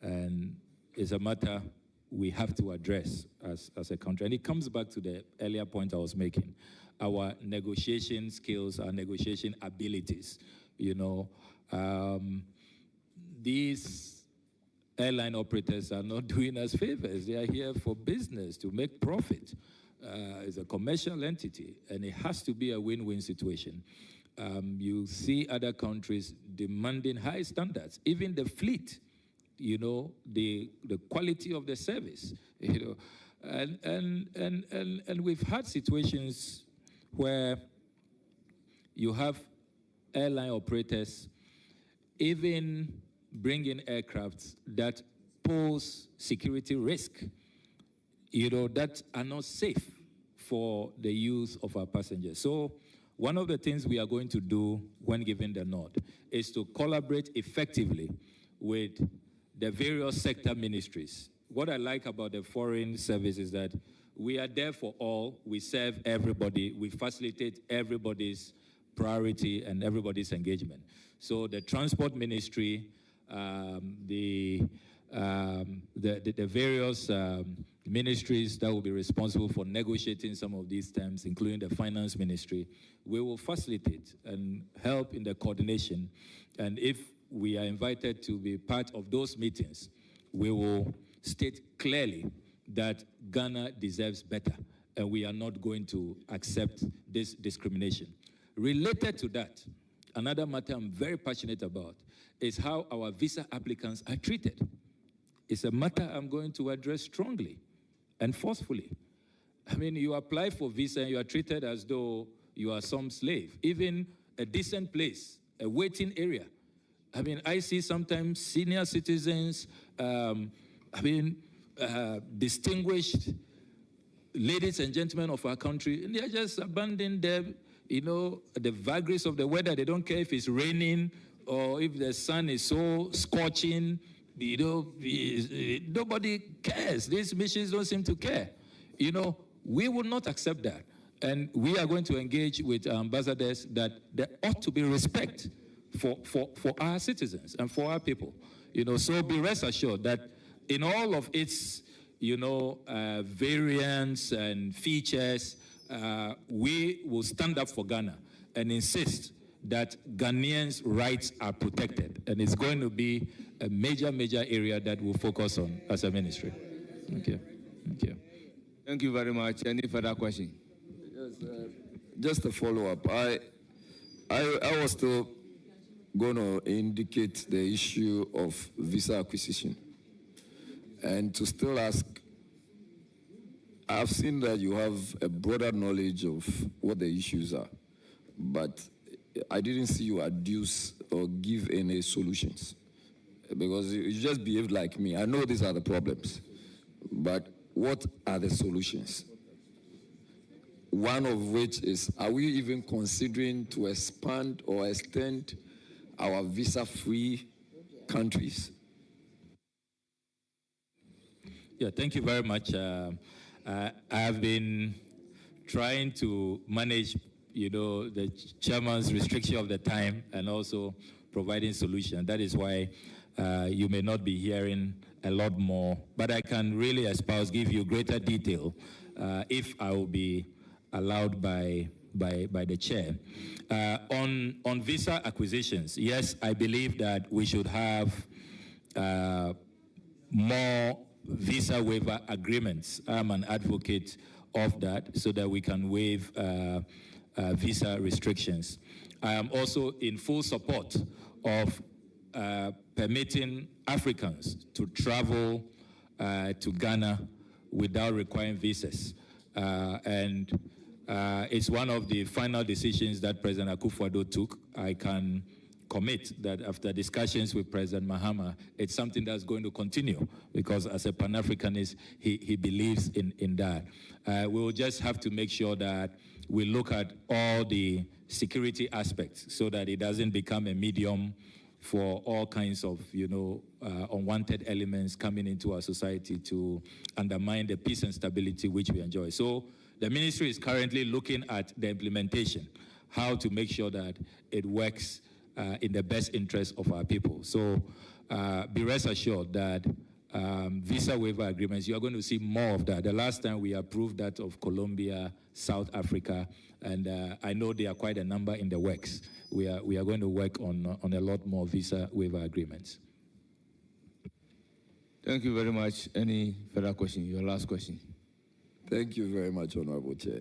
And it's a matter we have to address as a country. And it comes back to the earlier point I was making. Our negotiation skills, our negotiation abilities, these airline operators are not doing us favors. They are here for business, to make profit. It's a commercial entity, and it has to be a win-win situation. You see other countries demanding high standards, even the fleet, the quality of the service, and we've had situations where you have airline operators even bringing aircrafts that pose security risk, that are not safe for the use of our passengers. So one of the things we are going to do when given the nod is to collaborate effectively with the various sector ministries. What I like about the foreign service is that we are there for all, we serve everybody, we facilitate everybody's priority and everybody's engagement. So the transport ministry, the various ministries that will be responsible for negotiating some of these terms, including the finance ministry. We will facilitate and help in the coordination. And if we are invited to be part of those meetings, we will state clearly that Ghana deserves better, and we are not going to accept this discrimination. Related to that, another matter I'm very passionate about is how our visa applicants are treated. It's a matter I'm going to address strongly and forcefully. I mean, you apply for visa and you are treated as though you are some slave. Even a decent place, a waiting area. I mean, I see sometimes senior citizens, distinguished ladies and gentlemen of our country, and they're just abandoned there, the vagaries of the weather. They don't care if it's raining or if the sun is so scorching. Nobody cares. These missions don't seem to care. We will not accept that. And we are going to engage with ambassadors that there ought to be respect for our citizens and for our people. So be rest assured that in all of its, variants and features, we will stand up for Ghana and insist that Ghanaians' rights are protected. And it's going to be a major, major area that we'll focus on as a ministry. Thank you. Thank you. Thank you very much. Any further question? Yes, just a follow-up. I was still going to indicate the issue of visa acquisition. And to still ask, I've seen that you have a broader knowledge of what the issues are, but I didn't see you adduce or give any solutions, because you just behaved like me. I know these are the problems, but what are the solutions? One of which is, are we even considering to expand or extend our visa-free countries? Yeah, thank you very much. I've been trying to manage, the chairman's restriction of the time and also providing solutions. That is why you may not be hearing a lot more, but I can really give you greater detail if I will be allowed by the chair. On visa acquisitions, yes, I believe that we should have more visa waiver agreements. I'm an advocate of that so that we can waive visa restrictions. I am also in full support of permitting Africans to travel to Ghana without requiring visas. And it's one of the final decisions that President Akufo-Addo took. I can commit that after discussions with President Mahama, it's something that's going to continue, because as a Pan-Africanist, he believes in that. We will just have to make sure that we look at all the security aspects so that it doesn't become a medium for all kinds of, unwanted elements coming into our society to undermine the peace and stability which we enjoy. So the ministry is currently looking at the implementation, how to make sure that it works in the best interest of our people. So be rest assured that visa waiver agreements, you are going to see more of that. The last time we approved that of Colombia, South Africa, and I know there are quite a number in the works. We are going to work on a lot more visa waiver agreements. Thank you very much. Any further question? Your last question. Thank you very much, Honorable Chair.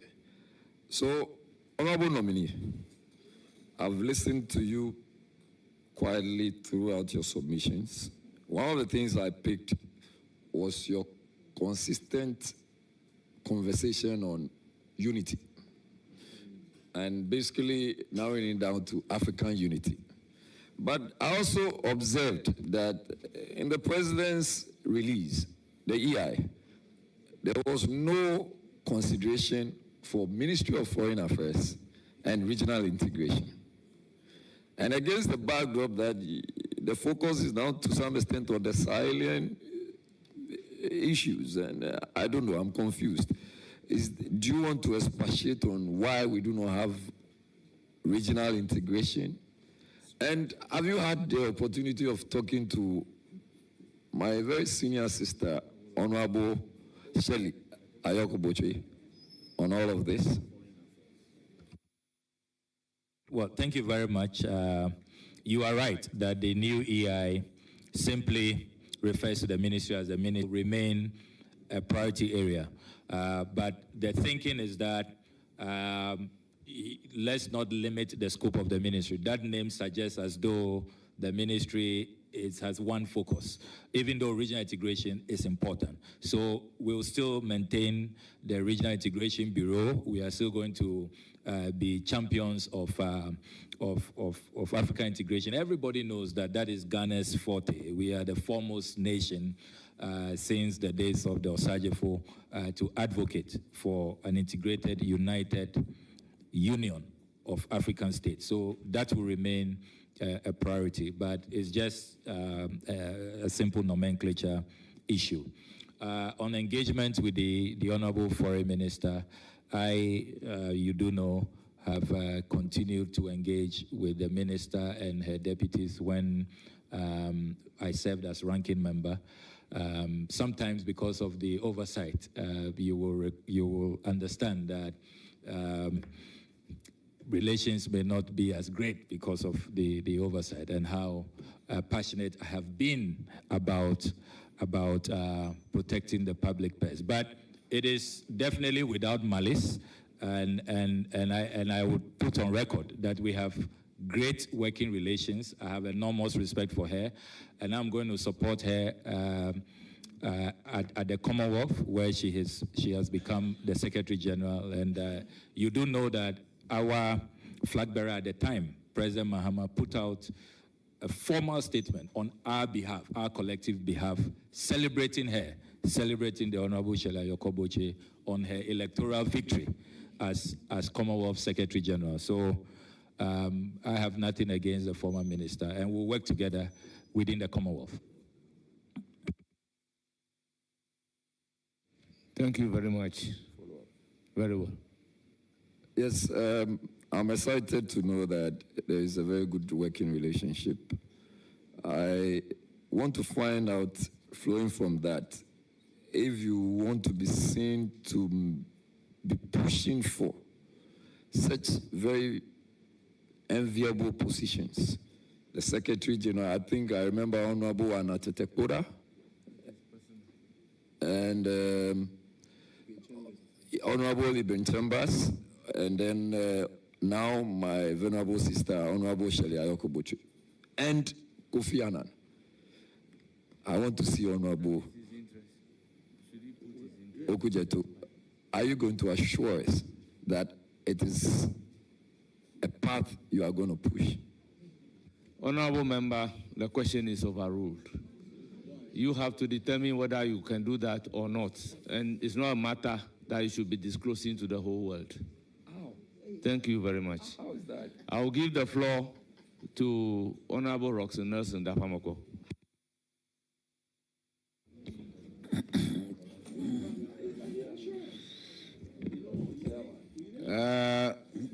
So, Honorable Nominee, I've listened to you quietly throughout your submissions. One of the things I picked was your consistent conversation on unity, and basically narrowing it down to African unity. But I also observed that in the President's release, the EI, there was no consideration for Ministry of Foreign Affairs and regional integration. And against the backdrop that the focus is now to some extent on the Sahelian issues, and I don't know, I'm confused. Do you want to expatiate on why we do not have regional integration? And have you had the opportunity of talking to my very senior sister, Honorable Shelley Ayokoboche on all of this? Well, thank you very much. You are right that the new EI simply refers to the ministry as the ministry remain a priority area. But the thinking is that let's not limit the scope of the ministry. That name suggests as though the ministry has one focus, even though regional integration is important. So we'll still maintain the Regional Integration Bureau. We are still going to be champions of African integration. Everybody knows that that is Ghana's forte. We are the foremost nation since the days of the Osajefo to advocate for an integrated, united union of African states. So that will remain a priority, but it's just a simple nomenclature issue. On engagement with the Honorable Foreign Minister, you do know, have continued to engage with the minister and her deputies when I served as ranking member. Sometimes because of the oversight, you will understand that relations may not be as great because of the oversight and how passionate I have been about protecting the public purse. But it is definitely without malice, and I would put on record that we have great working relations. I have enormous respect for her, and I'm going to support her at the Commonwealth, where she has become the Secretary General. And you do know that our flag bearer at the time, President Mahama, put out a formal statement on our behalf, our collective behalf, celebrating her, celebrating the Honorable Shelley Ayokoboche on her electoral victory as Commonwealth Secretary General. So I have nothing against the former minister, and we'll work together within the Commonwealth. Thank you very much. Very well. Yes, I'm excited to know that there is a very good working relationship. I want to find out, flowing from that, if you want to be seen to be pushing for such very enviable positions. The Secretary General, I think I remember Honorable Anatetekura, and Honorable Ibn Chambers, and then now my venerable sister, Honorable Shelley Ayokoboche, and Kofi Annan. I want to see Honorable Okudzeto. Are you going to assure us that it is a path you are going to push? Honorable member, the question is overruled. You have to determine whether you can do that or not. And it's not a matter that you should be disclosing to the whole world. How? Thank you very much. How is that? I will give the floor to Honorable Roxanne Nelson Dapamoko.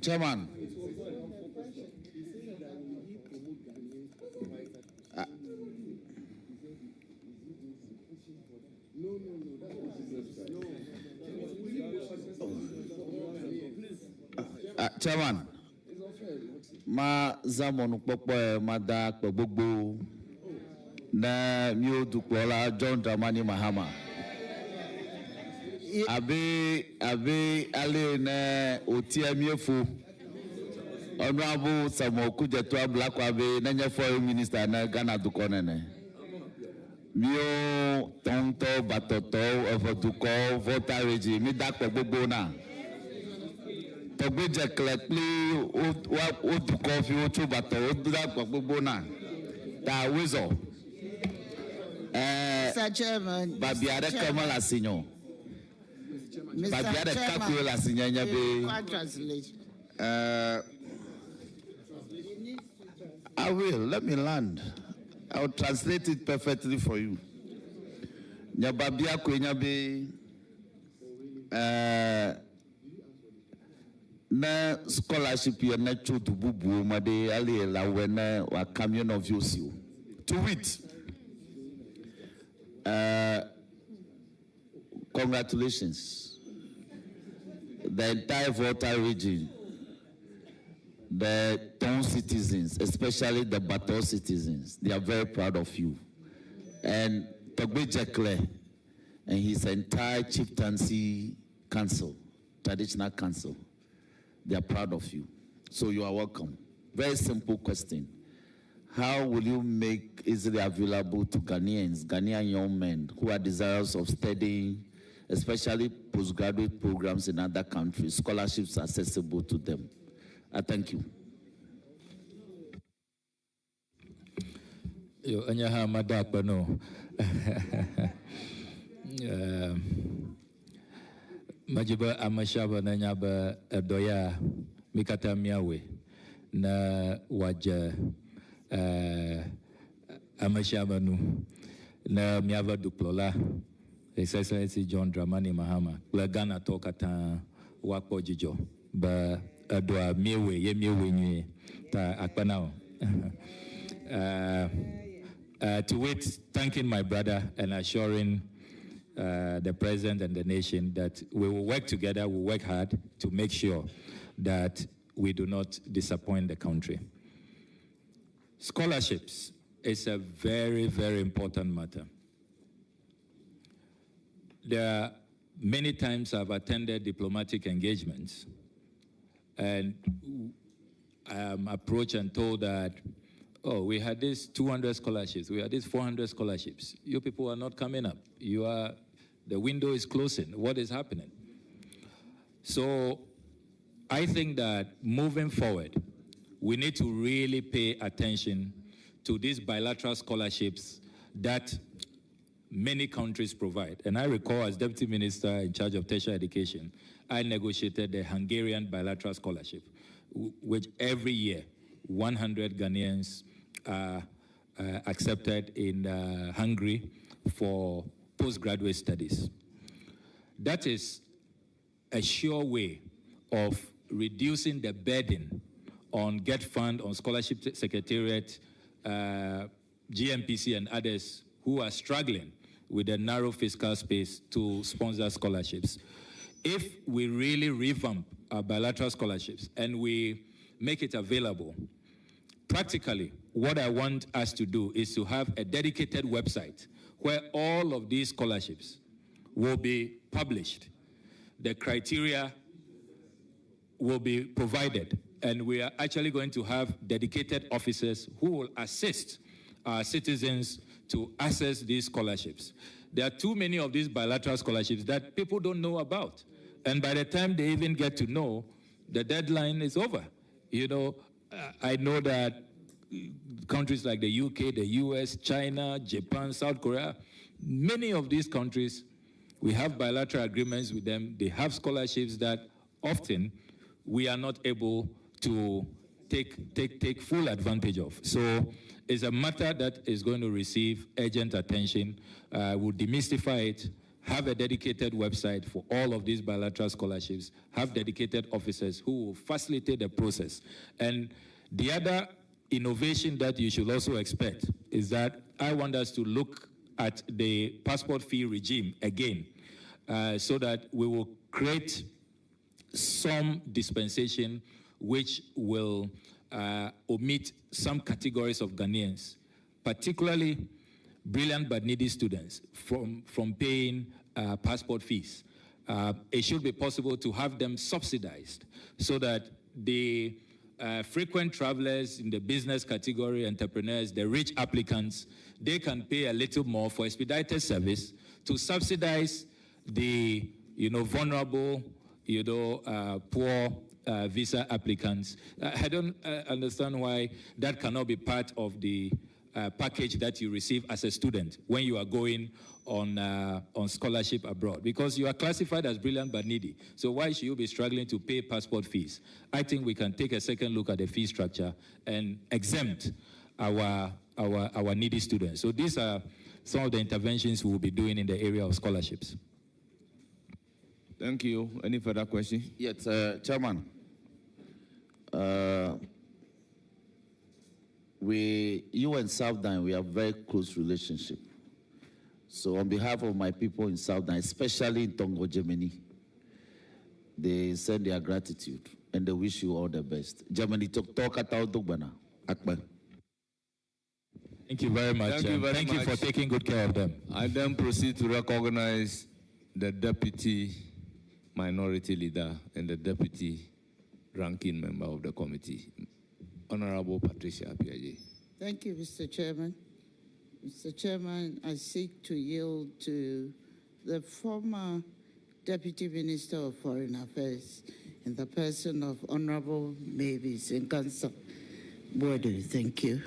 Chairman, Chairman, ma zamonu popo ma da gbogbo na mi o dupola John Dramani Mahama. Abe ale na otiamiefo Honorable Okudzeto Ablakwa abe na foreign minister na Ghana dukonene. Mio tonto batoto evoduko voter reji mi dakpo gbogbo na. Togbeje klepli o duko fi o chu bato o dakpo gbogbo na. Ta wezo. Mr. Chairman. Babiare Kamala Sinyo. Mr. Chairman. Translation. I will. Let me land. I'll translate it perfectly for you. Nyababia kwenyabe na scholarship ya na chodu bubu made ali la wena wa camion of yosu. To wit, Congratulations. The entire Volta region, the town citizens, especially the Bato citizens, they are very proud of you. And Togbe Jekle and his entire chieftaincy council, traditional council, they are proud of you. So you are welcome. Very simple question. How will you make easily available to Ghanaian young men who are desirous of studying, especially postgraduate programs in other countries, scholarships accessible to them? I thank you. Yo, anyaha madakba no. Majiba amashaba na nyaba doya mikata miawe na waja amashaba nu na miava duplola His Excellency John Dramani Mahama la Ghana tokata wakpo jijo ba adwa miewe ye miewe nye ta akpanao. To wait, thanking my brother and assuring the President and the nation that we will work together, we'll work hard to make sure that we do not disappoint the country. Scholarships is a very, very important matter. There are many times I've attended diplomatic engagements and I'm approached and told that, oh, we had this 200 scholarships, we had this 400 scholarships. You people are not coming up. The window is closing. What is happening? So I think that moving forward, we need to really pay attention to these bilateral scholarships that many countries provide. And I recall as Deputy Minister in charge of tertiary education, I negotiated the Hungarian bilateral scholarship, which every year 100 Ghanaians are accepted in Hungary for postgraduate studies. That is a sure way of reducing the burden on Get Fund, on Scholarship Secretariat, GMPC and others who are struggling with a narrow fiscal space to sponsor scholarships. If we really revamp our bilateral scholarships and we make it available, practically, what I want us to do is to have a dedicated website where all of these scholarships will be published. The criteria will be provided, and we are actually going to have dedicated officers who will assist our citizens to access these scholarships. There are too many of these bilateral scholarships that people don't know about. And by the time they even get to know, the deadline is over. You know, I know that countries like the UK, the US, China, Japan, South Korea, many of these countries, we have bilateral agreements with them. They have scholarships that often we are not able to take full advantage of. So it's a matter that is going to receive urgent attention. We'll demystify it, have a dedicated website for all of these bilateral scholarships, have dedicated officers who will facilitate the process. And the other innovation that you should also expect is that I want us to look at the passport fee regime again, so that we will create some dispensation which will omit some categories of Ghanaians, particularly brilliant but needy students, from paying passport fees. It should be possible to have them subsidized so that the frequent travelers in the business category, entrepreneurs, the rich applicants, they can pay a little more for expedited service to subsidize the vulnerable, poor visa applicants. I don't understand why that cannot be part of the package that you receive as a student when you are going on scholarship abroad, because you are classified as brilliant but needy. So why should you be struggling to pay passport fees? I think we can take a second look at the fee structure and exempt our needy students. So these are some of the interventions we will be doing in the area of scholarships. Thank you. Any further questions? Yes, Chairman. You and Southern, we have very close relationship. So on behalf of my people in Southern, especially in Tongo, Germany, they send their gratitude and they wish you all the best. Germany, talk at Akbar. Thank you very much. Thank you for taking good care of them. I then proceed to recognize the deputy minority leader and the deputy ranking member of the committee, Honorable Patricia Apiaje. Thank you, Mr. Chairman. Mr. Chairman, I seek to yield to the former Deputy Minister of Foreign Affairs in the person of Honorable Mavis Nkasa Boadu. Thank you.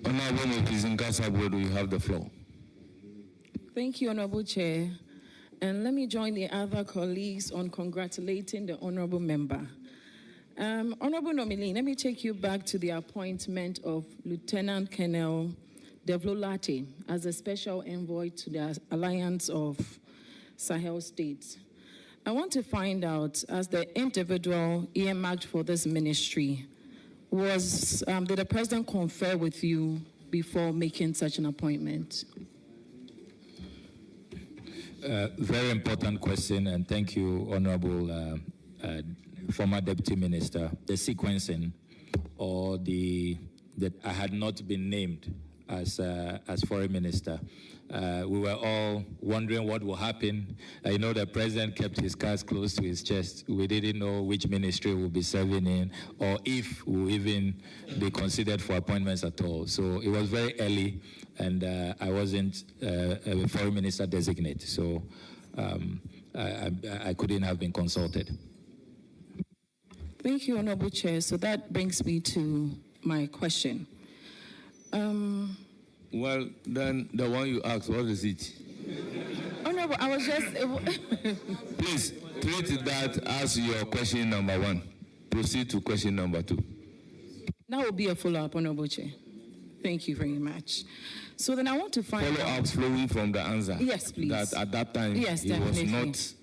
Honorable Mavis Nkasa Boadu, you have the floor. Thank you, Honorable Chair. And let me join the other colleagues on congratulating the Honorable Member. Honorable nominee, let me take you back to the appointment of Lieutenant Colonel Devlolate as a special envoy to the Alliance of Sahel States. I want to find out, as the individual earmarked for this ministry, did the President confer with you before making such an appointment? Very important question, and thank you, Honorable former Deputy Minister. The sequencing, or that I had not been named as Foreign Minister. We were all wondering what will happen. I know the President kept his cards close to his chest. We didn't know which ministry we'll be serving in, or if we'll even be considered for appointments at all. So it was very early, and I wasn't a Foreign Minister designate. So I couldn't have been consulted. Thank you, Honorable Chair. So that brings me to my question. Well, then the one you asked, what is it? Honorable, I was just... Please, treat that as your question number one. Proceed to question number two. That will be a follow-up, Honorable Chair. Thank you very much. So then I want to find follow-up flowing from the answer. Yes, please. That at that time, yes, he was not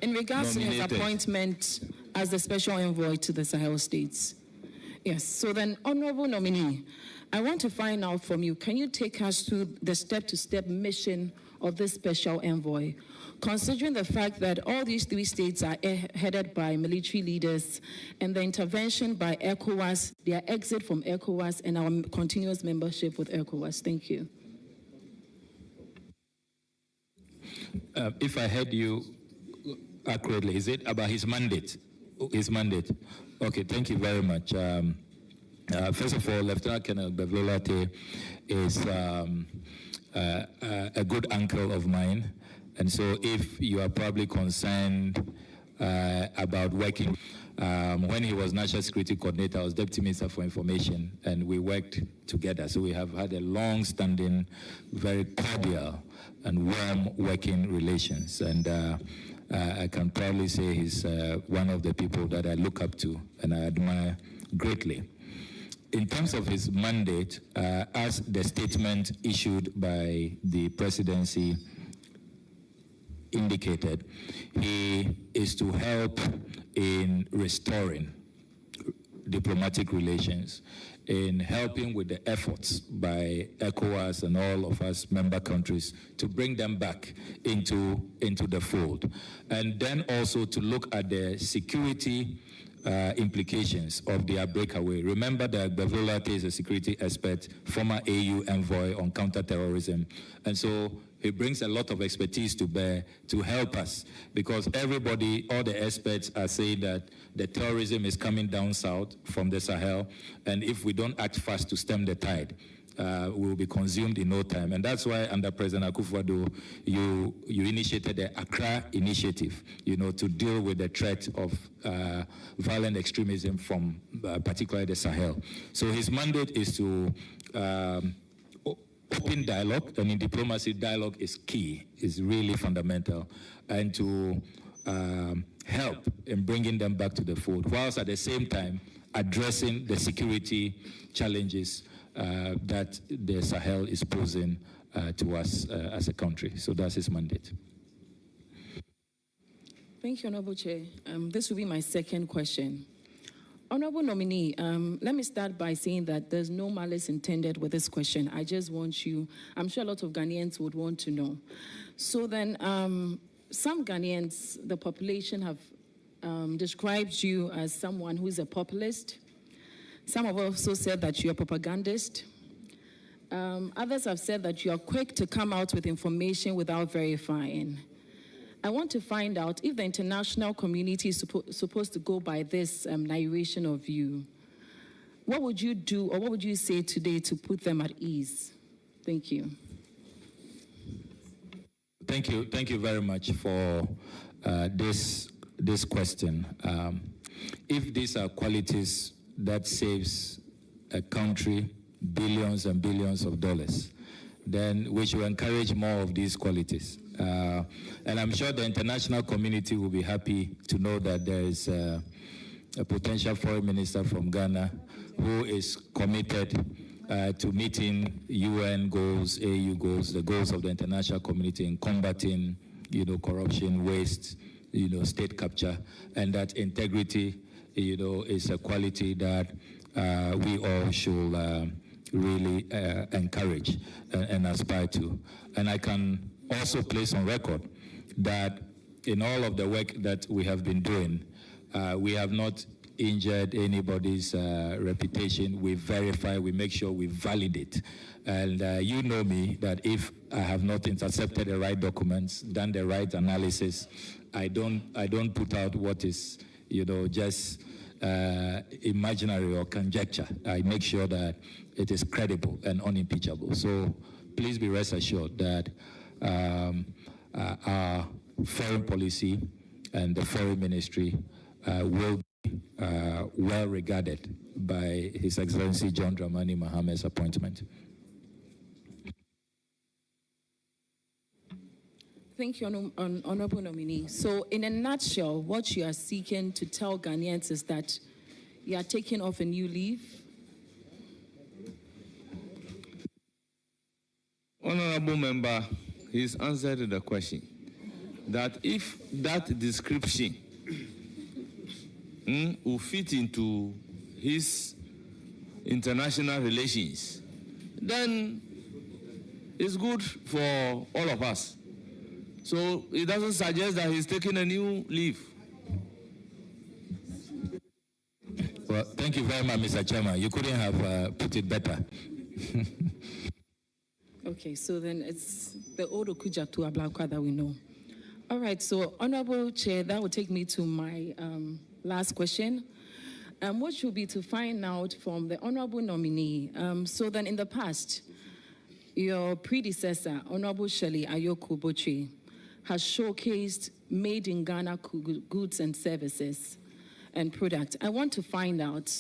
in regards nominated. To his appointment as the special envoy to the Sahel states. Yes, so then, Honorable nominee, I want to find out from you, can you take us through the step-to-step mission of this special envoy, considering the fact that all these three states are headed by military leaders, and the intervention by ECOWAS, their exit from ECOWAS, and our continuous membership with ECOWAS? Thank you. If I heard you accurately, is it about his mandate? His mandate. Okay, thank you very much. First of all, Lieutenant Colonel Devlolate is a good uncle of mine. And so if you are probably concerned about working, when he was National Security Coordinator, I was Deputy Minister for Information, and we worked together. So we have had a long-standing, very cordial and warm working relations. And I can proudly say he's one of the people that I look up to and I admire greatly. In terms of his mandate, as the statement issued by the presidency indicated, he is to help in restoring diplomatic relations, in helping with the efforts by ECOWAS and all of us member countries to bring them back into the fold. And then also to look at the security implications of their breakaway. Remember that Devlolate is a security expert, former AU envoy on counterterrorism. And so he brings a lot of expertise to bear to help us, because everybody, all the experts are saying that the terrorism is coming down south from the Sahel, and if we don't act fast to stem the tide, we will be consumed in no time. And that's why under President Akufo-Addo, you initiated the Accra Initiative, to deal with the threat of violent extremism from particularly the Sahel. So his mandate is to open dialogue, and in diplomacy, dialogue is key, is really fundamental, and to help in bringing them back to the fold, whilst at the same time addressing the security challenges that the Sahel is posing to us as a country. So that's his mandate. Thank you, Honorable Chair. This will be my second question. Honorable nominee, let me start by saying that there's no malice intended with this question. I just want you, I'm sure a lot of Ghanaians would want to know. So then, some Ghanaians, the population have described you as someone who is a populist. Some have also said that you're a propagandist. Others have said that you are quick to come out with information without verifying. I want to find out if the international community is supposed to go by this narration of you. What would you do, or what would you say today to put them at ease? Thank you. Thank you very much for this question. If these are qualities that saves a country billions and billions of dollars, then we should encourage more of these qualities. And I'm sure the international community will be happy to know that there is a potential foreign minister from Ghana who is committed to meeting UN goals, AU goals, the goals of the international community in combating, corruption, waste, state capture, and that integrity, is a quality that we all should really encourage and aspire to. And I can also place on record that in all of the work that we have been doing, we have not injured anybody's reputation. We verify, we make sure we validate. And you know me, that if I have not intercepted the right documents, done the right analysis, I don't put out what is, just imaginary or conjecture. I make sure that it is credible and unimpeachable. So please be rest assured that our foreign policy and the foreign ministry will be well regarded by His Excellency John Dramani Mahame's appointment. Thank you, Honorable Nominee. So in a nutshell, what you are seeking to tell Ghanaians is that you are taking off a new leaf. Honorable member, he's answered the question that if that description will fit into his international relations, then it's good for all of us. So it doesn't suggest that he's taking a new leaf. Well, thank you very much, Mr. Chairman. You couldn't have put it better. Okay, so then it's the old Okudzeto Ablakwa that we know. All right, so Honorable Chair, that will take me to my last question, which will be to find out from the Honorable Nominee. So then in the past, your predecessor, Honorable Shirley Ayoko Botwe, has showcased made in Ghana goods and services and products. I want to find out,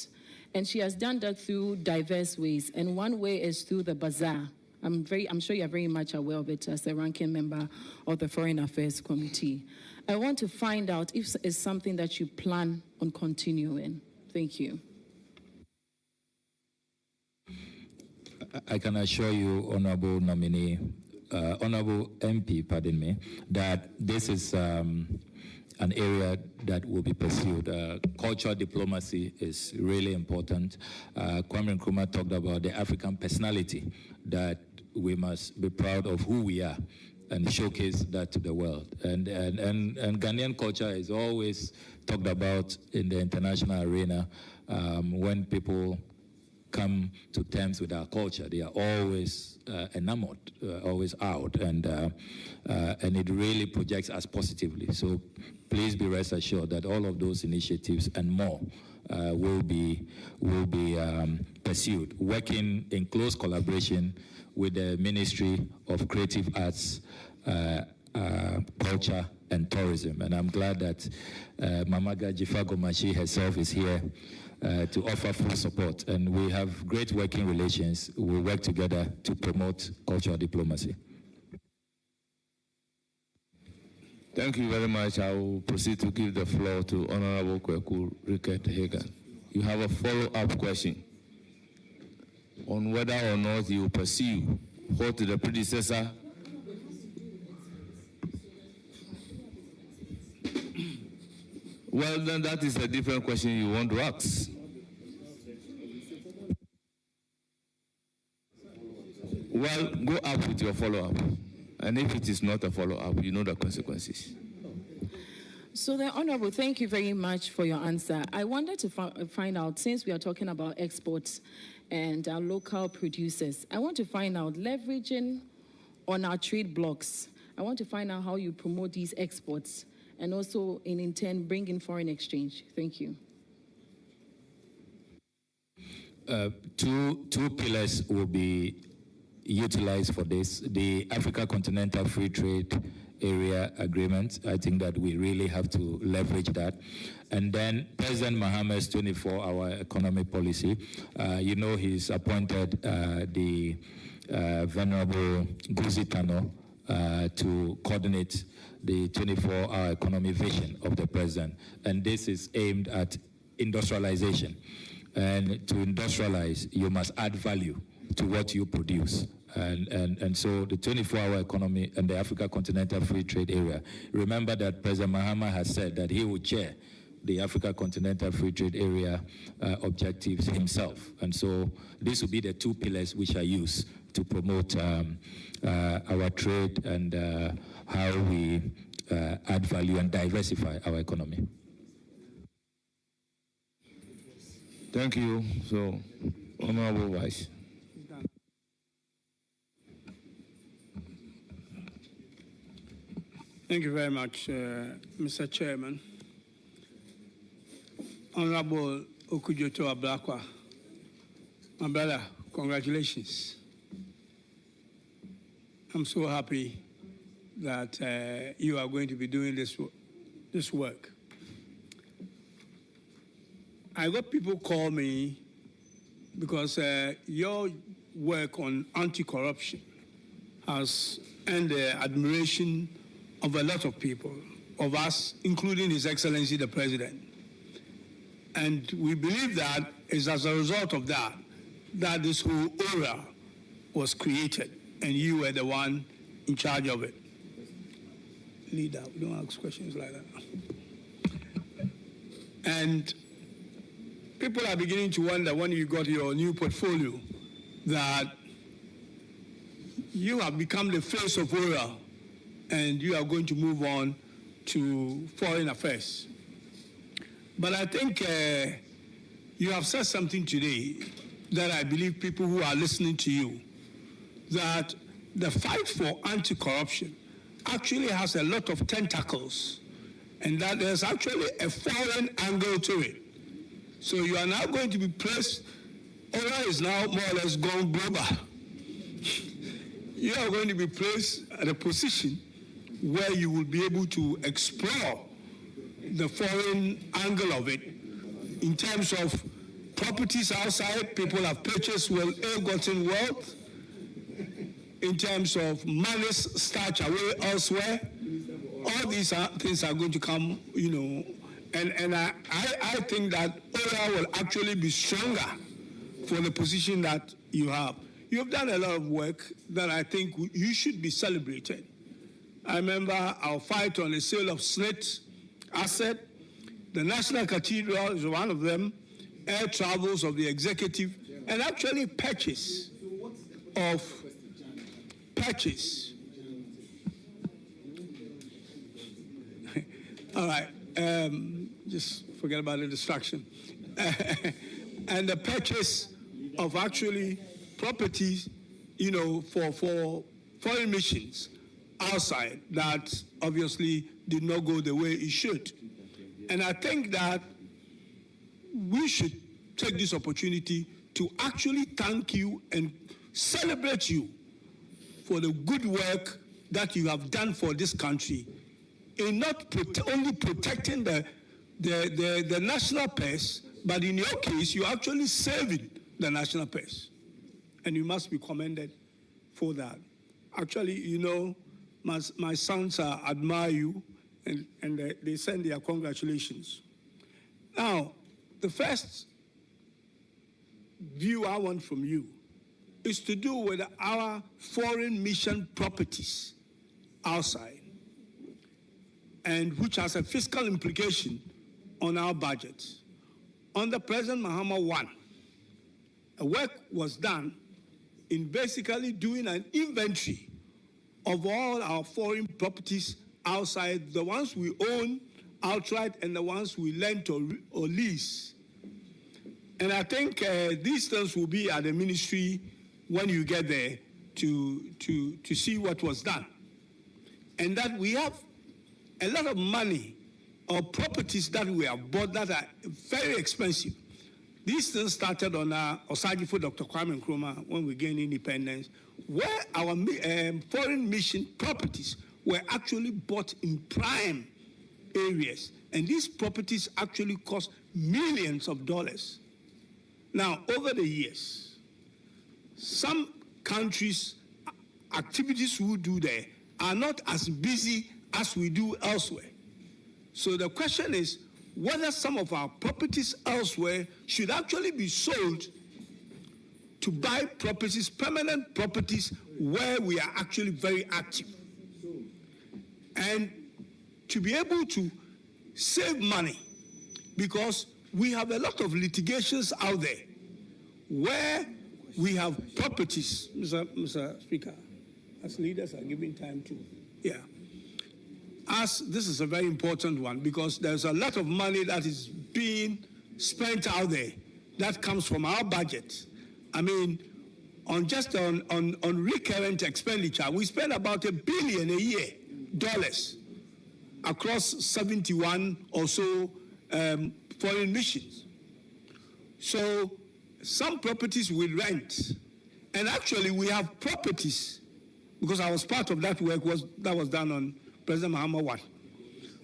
and she has done that through diverse ways, and one way is through the bazaar. I'm sure you're very much aware of it as a ranking member of the Foreign Affairs Committee. I want to find out if it's something that you plan on continuing. Thank you. I can assure you, Honorable Nominee, Honorable MP, pardon me, that this is an area that will be pursued. Cultural diplomacy is really important. Kwame Nkrumah talked about the African personality, that we must be proud of who we are and showcase that to the world. And Ghanaian culture is always talked about in the international arena. When people come to terms with our culture, they are always enamored, always out, and it really projects us positively. So please be rest assured that all of those initiatives and more will be pursued, working in close collaboration with the Ministry of Creative Arts, Culture and Tourism. And I'm glad that Mamaga Jifagomashi herself is here to offer full support. And we have great working relations. We'll work together to promote cultural diplomacy. Thank you very much. I will proceed to give the floor to Honorable Kweku Rickett Hagan. You have a follow-up question on whether or not you will pursue what the predecessor well, then that is a different question you want to ask. Well, go up with your follow-up. And if it is not a follow-up, you know the consequences. So the Honorable, thank you very much for your answer. I wanted to find out, since we are talking about exports and our local producers, I want to find out, leveraging on our trade blocks, I want to find out how you promote these exports and also in turn bring in foreign exchange. Thank you. Two pillars will be utilized for this. The Africa Continental Free Trade Area Agreement, I think that we really have to leverage that. And then President Mahama's 24-hour economic policy. You know, he's appointed the Venerable Okudzeto to coordinate the 24-hour economic vision of the president. And this is aimed at industrialization. And to industrialize, you must add value to what you produce. And so the 24-hour economy and the Africa Continental Free Trade Area. Remember that President Mahama has said that he will chair the Africa Continental Free Trade Area objectives himself. And so these will be the two pillars which are used to promote our trade and how we add value and diversify our economy. Thank you. So, Honorable Vice. Thank you very much, Mr. Chairman. Honorable Okudzeto Ablakwa, my brother, congratulations. I'm so happy that you are going to be doing this work. I got people call me because your work on anti-corruption has earned the admiration of a lot of people, of us, including His Excellency the President. And we believe that it's as a result of that that this whole aura was created, and you were the one in charge of it. Leader, we don't ask questions like that. And people are beginning to wonder, when you got your new portfolio, that you have become the face of aura, and you are going to move on to foreign affairs. But I think you have said something today that I believe people who are listening to you, that the fight for anti-corruption actually has a lot of tentacles, and that there's actually a foreign angle to it. So you are now going to be placed, aura is now more or less gone global. You are going to be placed at a position where you will be able to explore the foreign angle of it in terms of properties outside. People have purchased ill-gotten wealth, in terms of monies stashed away elsewhere. All these things are going to come, you know, and I think that ORA will actually be stronger for the position that you have. You've done a lot of work that I think you should be celebrated. I remember our fight on the sale of SNIT asset. The National Cathedral is one of them, air travels of the executive, and actually purchase. All right, just forget about the distraction. And the purchase of actually properties, you know, for foreign missions outside that obviously did not go the way it should. And I think that we should take this opportunity to actually thank you and celebrate you for the good work that you have done for this country in not only protecting the national purse, but in your case, you're actually saving the national purse. And you must be commended for that. Actually, you know, my sons admire you, and they send their congratulations. Now, the first view I want from you is to do with our foreign mission properties outside, and which has a fiscal implication on our budget. Under President Mahama I, a work was done in basically doing an inventory of all our foreign properties outside, the ones we own outright and the ones we lend or lease. And I think these things will be at the ministry when you get there to see what was done. And that we have a lot of money or properties that we have bought that are very expensive. These things started on Osagifo Dr. Kwame Nkrumah when we gained independence, where our foreign mission properties were actually bought in prime areas. And these properties actually cost millions of dollars. Now, over the years, some countries' activities we do there are not as busy as we do elsewhere. So the question is whether some of our properties elsewhere should actually be sold to buy properties, permanent properties, where we are actually very active. And to be able to save money, because we have a lot of litigations out there where we have properties, Mr. Speaker, as leaders are giving time to, as this is a very important one, because there's a lot of money that is being spent out there that comes from our budget. I mean, on recurrent expenditure, we spend about $1 billion a year, across 71 or so foreign missions. So some properties we rent, and actually we have properties, because I was part of that work that was done on President Muhammad Wad.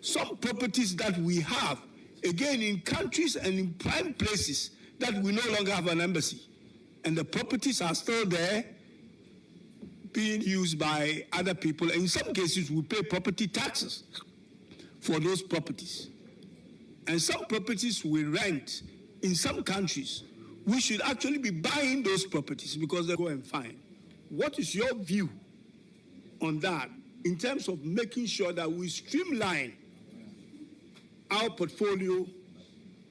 Some properties that we have, again, in countries and in prime places that we no longer have an embassy. And the properties are still there being used by other people. And in some cases, we pay property taxes for those properties. And some properties we rent in some countries. We should actually be buying those properties because they go and find. What is your view on that in terms of making sure that we streamline our portfolio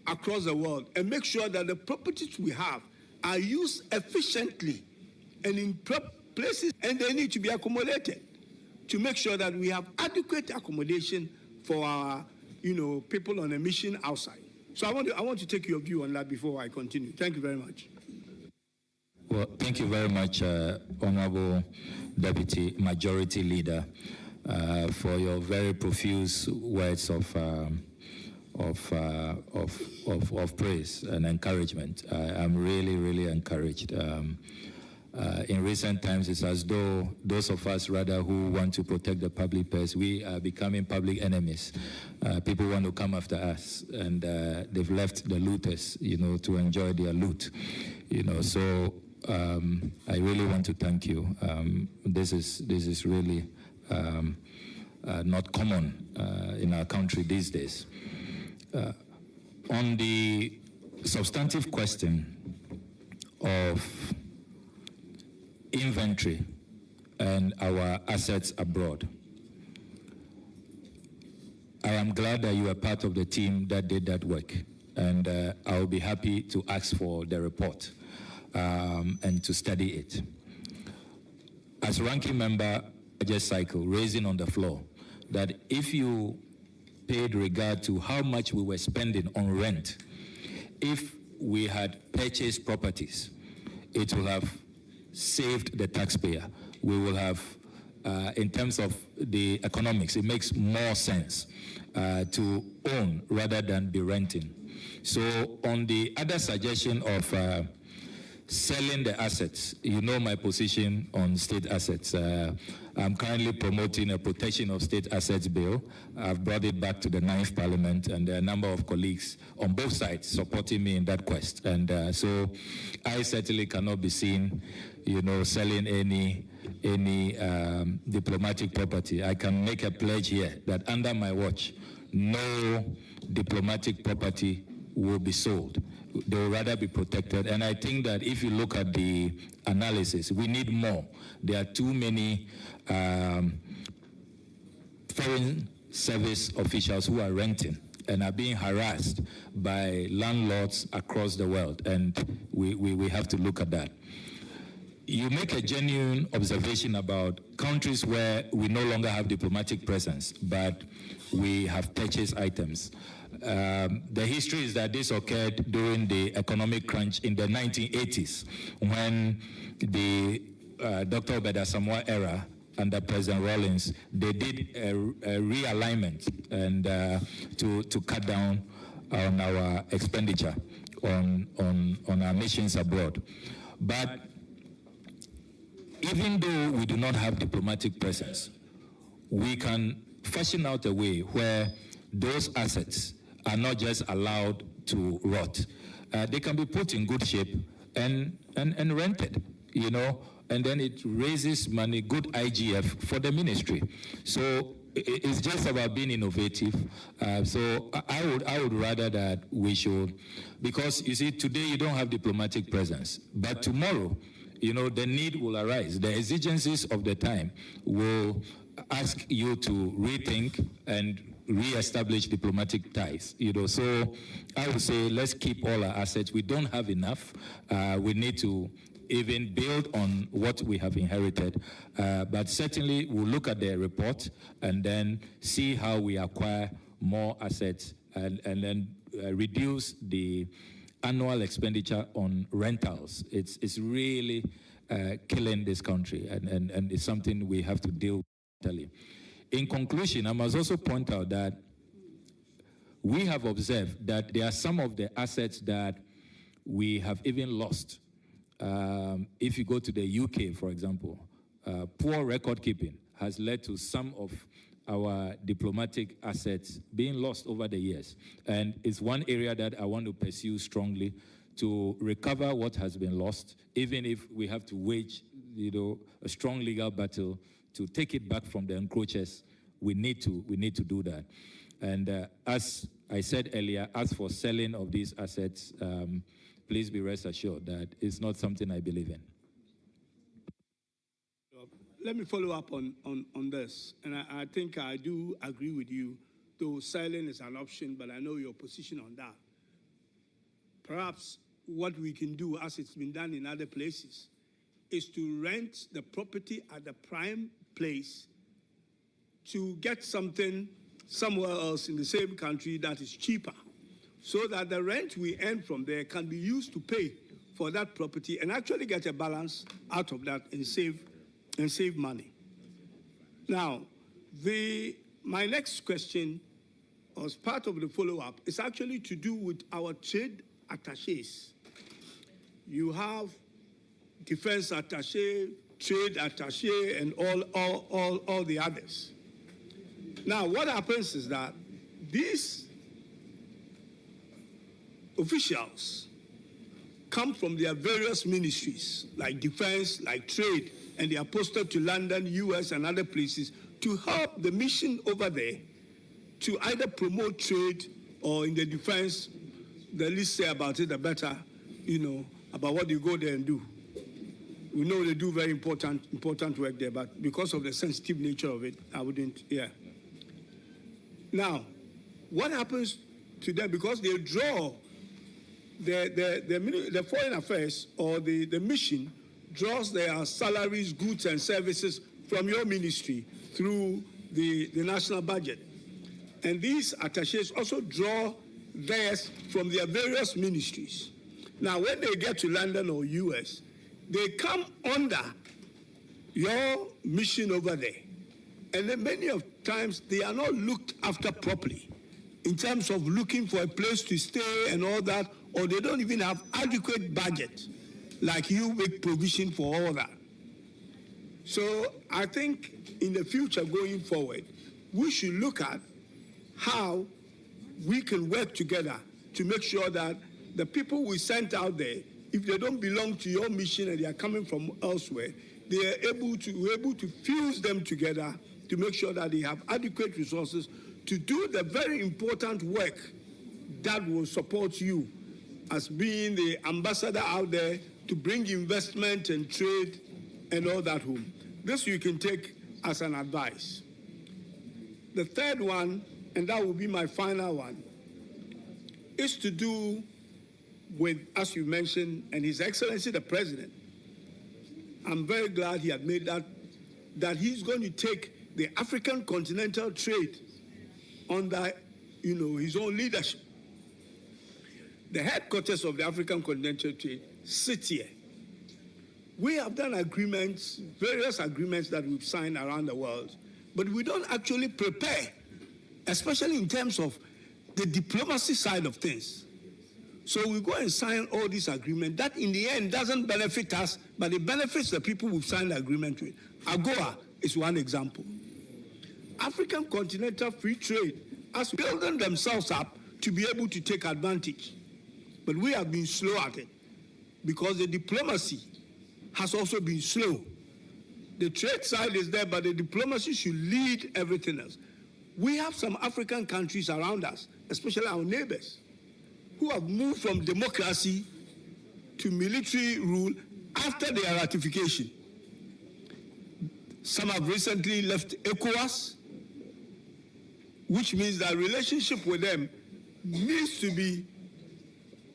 across the world and make sure that the properties we have are used efficiently and in places, and they need to be accommodated to make sure that we have adequate accommodation for our, people on a mission outside. So I want to take your view on that before I continue. Thank you very much. Well, thank you very much, Honorable Deputy Majority Leader, for your very profuse words of praise and encouragement. I'm really, really encouraged. In recent times, it's as though those of us rather who want to protect the public purse, we are becoming public enemies. People want to come after us, and they've left the looters, to enjoy their loot. So I really want to thank you. This is really not common in our country these days. On the substantive question of inventory and our assets abroad, I am glad that you are part of the team that did that work, and I will be happy to ask for the report and to study it. As ranking member, I just raising on the floor that if you paid regard to how much we were spending on rent, if we had purchased properties, it will have saved the taxpayer. We will have, in terms of the economics, it makes more sense to own rather than be renting. So on the other suggestion of selling the assets, my position on state assets. I'm currently promoting a protection of state assets bill. I've brought it back to the 9th Parliament, and there are a number of colleagues on both sides supporting me in that quest. And so I certainly cannot be seen, selling any diplomatic property. I can make a pledge here that under my watch, no diplomatic property will be sold. They will rather be protected. And I think that if you look at the analysis, we need more. There are too many foreign service officials who are renting and are being harassed by landlords across the world. And we have to look at that. you make a genuine observation about countries where we no longer have diplomatic presence, but we have purchased items. The history is that this occurred during the economic crunch in the 1980s, when the Dr. Obedasamoa era under President Rawlings, they did a realignment and to cut down on our expenditure on our missions abroad. But even though we do not have diplomatic presence, we can fashion out a way where those assets are not just allowed to rot. They can be put in good shape and rented, you know, and then it raises money, good IGF for the ministry. So it's just about being innovative. So I would rather that we should, because you see, today you don't have diplomatic presence, but tomorrow, you know, the need will arise. The exigencies of the time will ask you to rethink and re-establish diplomatic ties, you know. So I would say let's keep all our assets. We don't have enough. We need to even build on what we have inherited. But certainly we'll look at the report and then see how we acquire more assets and then reduce the annual expenditure on rentals. It's really killing this country, and it's something we have to deal with. In conclusion, I must also point out that we have observed that there are some of the assets that we have even lost. If you go to the UK, for example, poor record keeping has led to some of our diplomatic assets being lost over the years. And it's one area that I want to pursue strongly to recover what has been lost, even if we have to wage, you know, a strong legal battle to take it back from the encroachers. We need to do that. And as I said earlier, as for selling of these assets, please be rest assured that it's not something I believe in. Let me follow up on this. And I think I do agree with you, though selling is an option, but I know your position on that. Perhaps what we can do, as it's been done in other places, is to rent the property at the prime place to get something somewhere else in the same country that is cheaper, so that the rent we earn from there can be used to pay for that property and actually get a balance out of that and save money. Now, my next question, as part of the follow-up, is actually to do with our trade attachés. You have defense attaché, trade attaché, and all the others. Now, what happens is that these officials come from their various ministries, like defense, like trade, and they are posted to London, US, and other places to help the mission over there to either promote trade or in the defense, the least say about it, the better, you know, about what you go there and do. We know they do very important work there, but because of the sensitive nature of it, I wouldn't, yeah. Now, what happens to them? Because they draw the foreign affairs or the mission draws their salaries, goods, and services from your ministry through the national budget. And these attachés also draw theirs from their various ministries. Now, when they get to London or US, they come under your mission over there. And then many of times they are not looked after properly in terms of looking for a place to stay and all that, or they don't even have adequate budget like you make provision for all that. So I think in the future going forward, we should look at how we can work together to make sure that the people we sent out there, if they don't belong to your mission and they are coming from elsewhere, they are able to fuse them together to make sure that they have adequate resources to do the very important work that will support you as being the ambassador out there to bring investment and trade and all that home. This you can take as an advice. The third one, and that will be my final one, is to do with, as you mentioned, and His Excellency the President I'm very glad he had made that he's going to take the African continental trade under, his own leadership. The headquarters of the African continental trade sit here. We have done agreements, various agreements that we've signed around the world, but we don't actually prepare, especially in terms of the diplomacy side of things. So we go and sign all these agreements that in the end doesn't benefit us, but it benefits the people we've signed the agreement with. AGOA is one example. African continental free trade is building themselves up to be able to take advantage. But we have been slow at it because the diplomacy has also been slow. The trade side is there, but the diplomacy should lead everything else. We have some African countries around us, especially our neighbors, who have moved from democracy to military rule after their ratification. Some have recently left ECOWAS, which means that relationship with them needs to be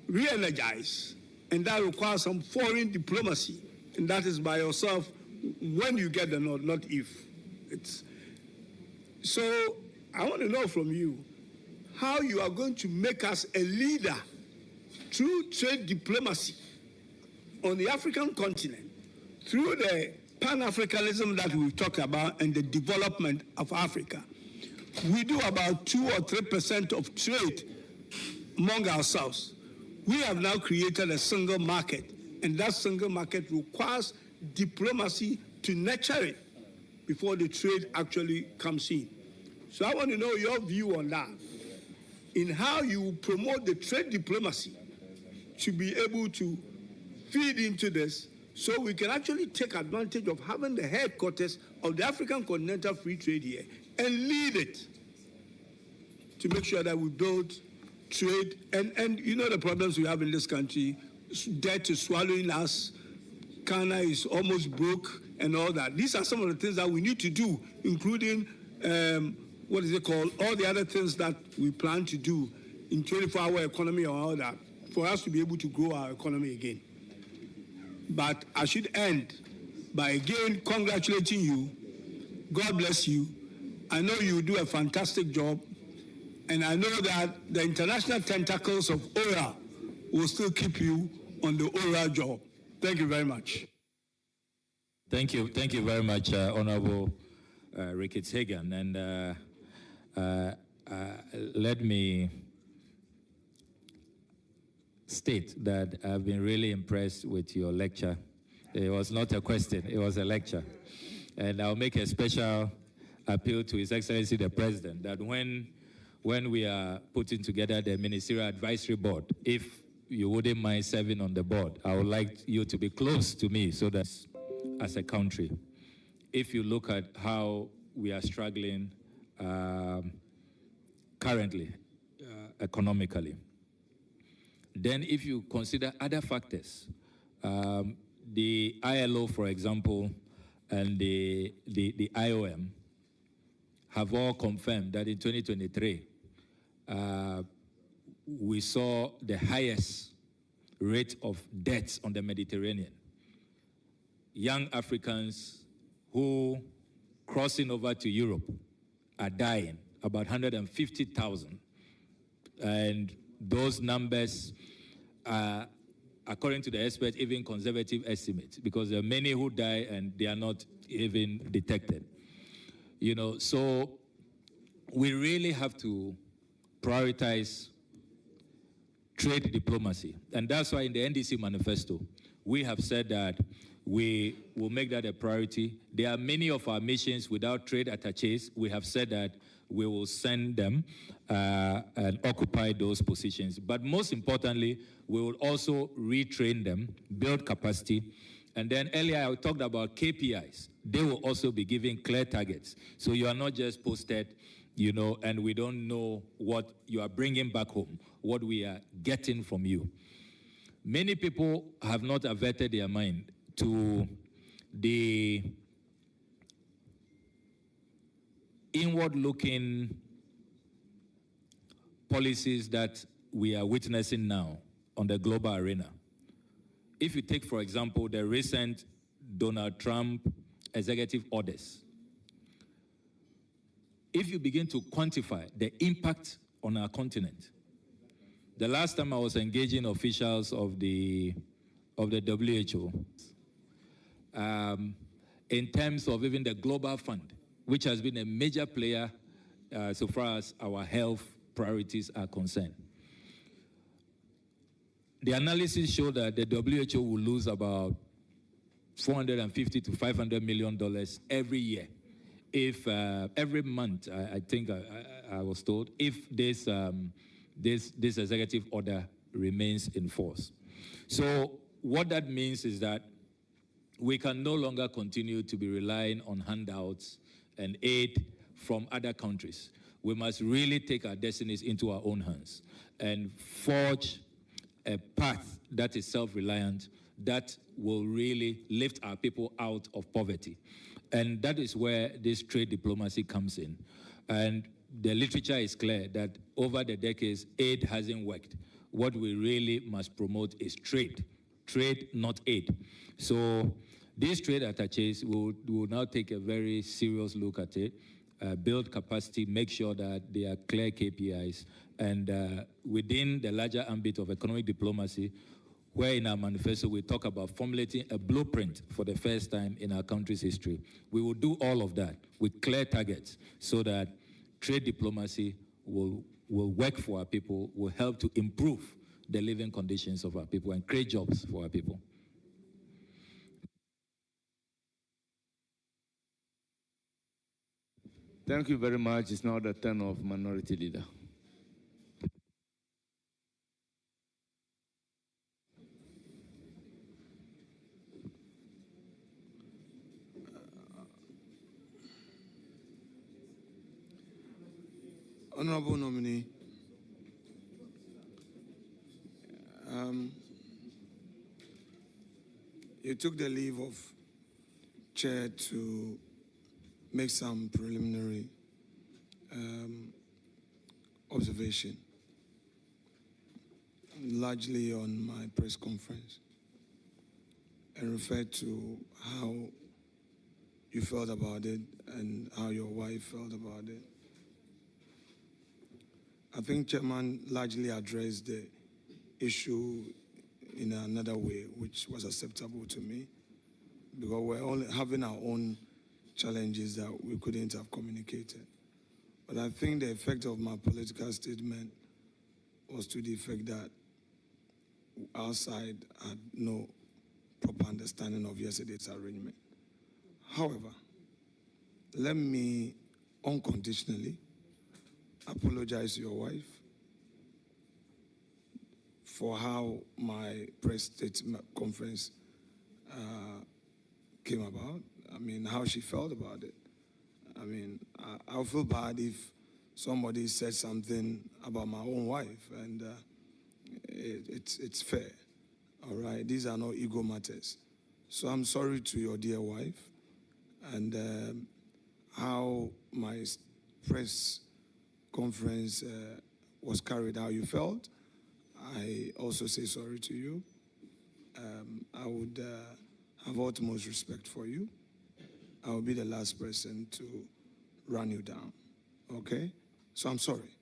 re-energized, and that requires some foreign diplomacy, and that is by yourself when you get the nod, not if. So I want to know from you how you are going to make us a leader through trade diplomacy on the African continent, through the Pan-Africanism that we've talked about and the development of Africa. We do about 2 or 3% of trade among ourselves. We have now created a single market, and that single market requires diplomacy to nurture it before the trade actually comes in. So I want to know your view on that, in how you promote the trade diplomacy to be able to feed into this so we can actually take advantage of having the headquarters of the African Continental Free Trade here and lead it to make sure that we build trade. And you know the problems we have in this country, debt is swallowing us, Ghana is almost broke and all that. These are some of the things that we need to do, including, all the other things that we plan to do in 24-hour economy or all that, for us to be able to grow our economy again. But I should end by again congratulating you. God bless you. I know you do a fantastic job, and I know that the international tentacles of ORA will still keep you on the ORA job. Thank you very much. Thank you very much, Honorable Ricketts Hagan. And let me state that I've been really impressed with your lecture. It was not a question, it was a lecture. And I'll make a special appeal to His Excellency the President that when we are putting together the Ministerial Advisory Board, if you wouldn't mind serving on the board, I would like you to be close to me so that as a country, if you look at how we are struggling currently economically, then if you consider other factors, the ILO, for example, and the IOM have all confirmed that in 2023, we saw the highest rate of deaths on the Mediterranean. Young Africans who crossing over to Europe are dying, about 150,000. And those numbers are, according to the experts, even conservative estimates, because there are many who die and they are not even detected. So we really have to prioritize trade diplomacy. And that's why in the NDC manifesto, we have said that we will make that a priority. There are many of our missions without trade attaches. We have said that we will send them and occupy those positions. But most importantly, we will also retrain them, build capacity. And then earlier I talked about KPIs. They will also be given clear targets. So you are not just posted, and we don't know what you are bringing back home, what we are getting from you. Many people have not averted their mind to the inward-looking policies that we are witnessing now on the global arena. If you take, for example, the recent Donald Trump executive orders, if you begin to quantify the impact on our continent, the last time I was engaging officials of the WHO, in terms of even the Global Fund, which has been a major player so far as our health priorities are concerned. The analysis showed that the WHO will lose about $450 to $500 million every year. If every month, I think I was told, if this executive order remains in force. So what that means is that we can no longer continue to be relying on handouts and aid from other countries. We must really take our destinies into our own hands and forge a path that is self-reliant, that will really lift our people out of poverty. And that is where this trade diplomacy comes in. And the literature is clear that over the decades, aid hasn't worked. What we really must promote is trade. Trade, not aid. So these trade attaches will now take a very serious look at it, build capacity, make sure that there are clear KPIs, and within the larger ambit of economic diplomacy, where in our manifesto we talk about formulating a blueprint for the first time in our country's history. We will do all of that with clear targets so that trade diplomacy will work for our people, will help to improve the living conditions of our people and create jobs for our people. Thank you very much. It's now the turn of Minority Leader. Honorable nominee, you took the leave of chair to make some preliminary observation, largely on my press conference, and referred to how you felt about it and how your wife felt about it. I think Chairman largely addressed the issue in another way, which was acceptable to me, because we're all having our own challenges that we couldn't have communicated. But I think the effect of my political statement was to the effect that our side had no proper understanding of yesterday's arrangement. However, let me unconditionally apologize to your wife for how my press statement conference came about. I mean, how she felt about it. I mean, I'll feel bad if somebody said something about my own wife, and it's fair, all right? These are no ego matters. So I'm sorry to your dear wife, and how my press conference was carried out, you felt. I also say sorry to you. I would have utmost respect for you. I will be the last person to run you down, okay? So I'm sorry,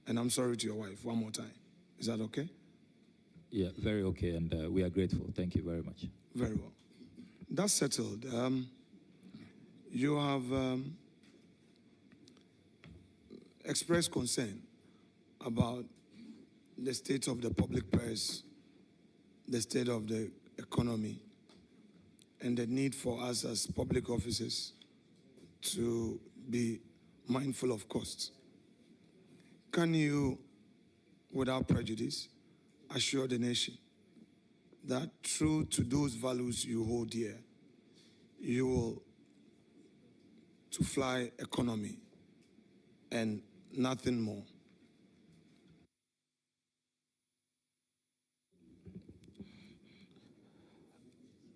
and I'm sorry to your wife one more time. Is that okay? Yeah, very okay, and we are grateful. Thank you very much. Very well. That's settled. You have expressed concern about the state of the public purse, the state of the economy, and the need for us as public officers to be mindful of costs. Can you, without prejudice, assure the nation that true to those values you hold dear, you will to fly economy and nothing more?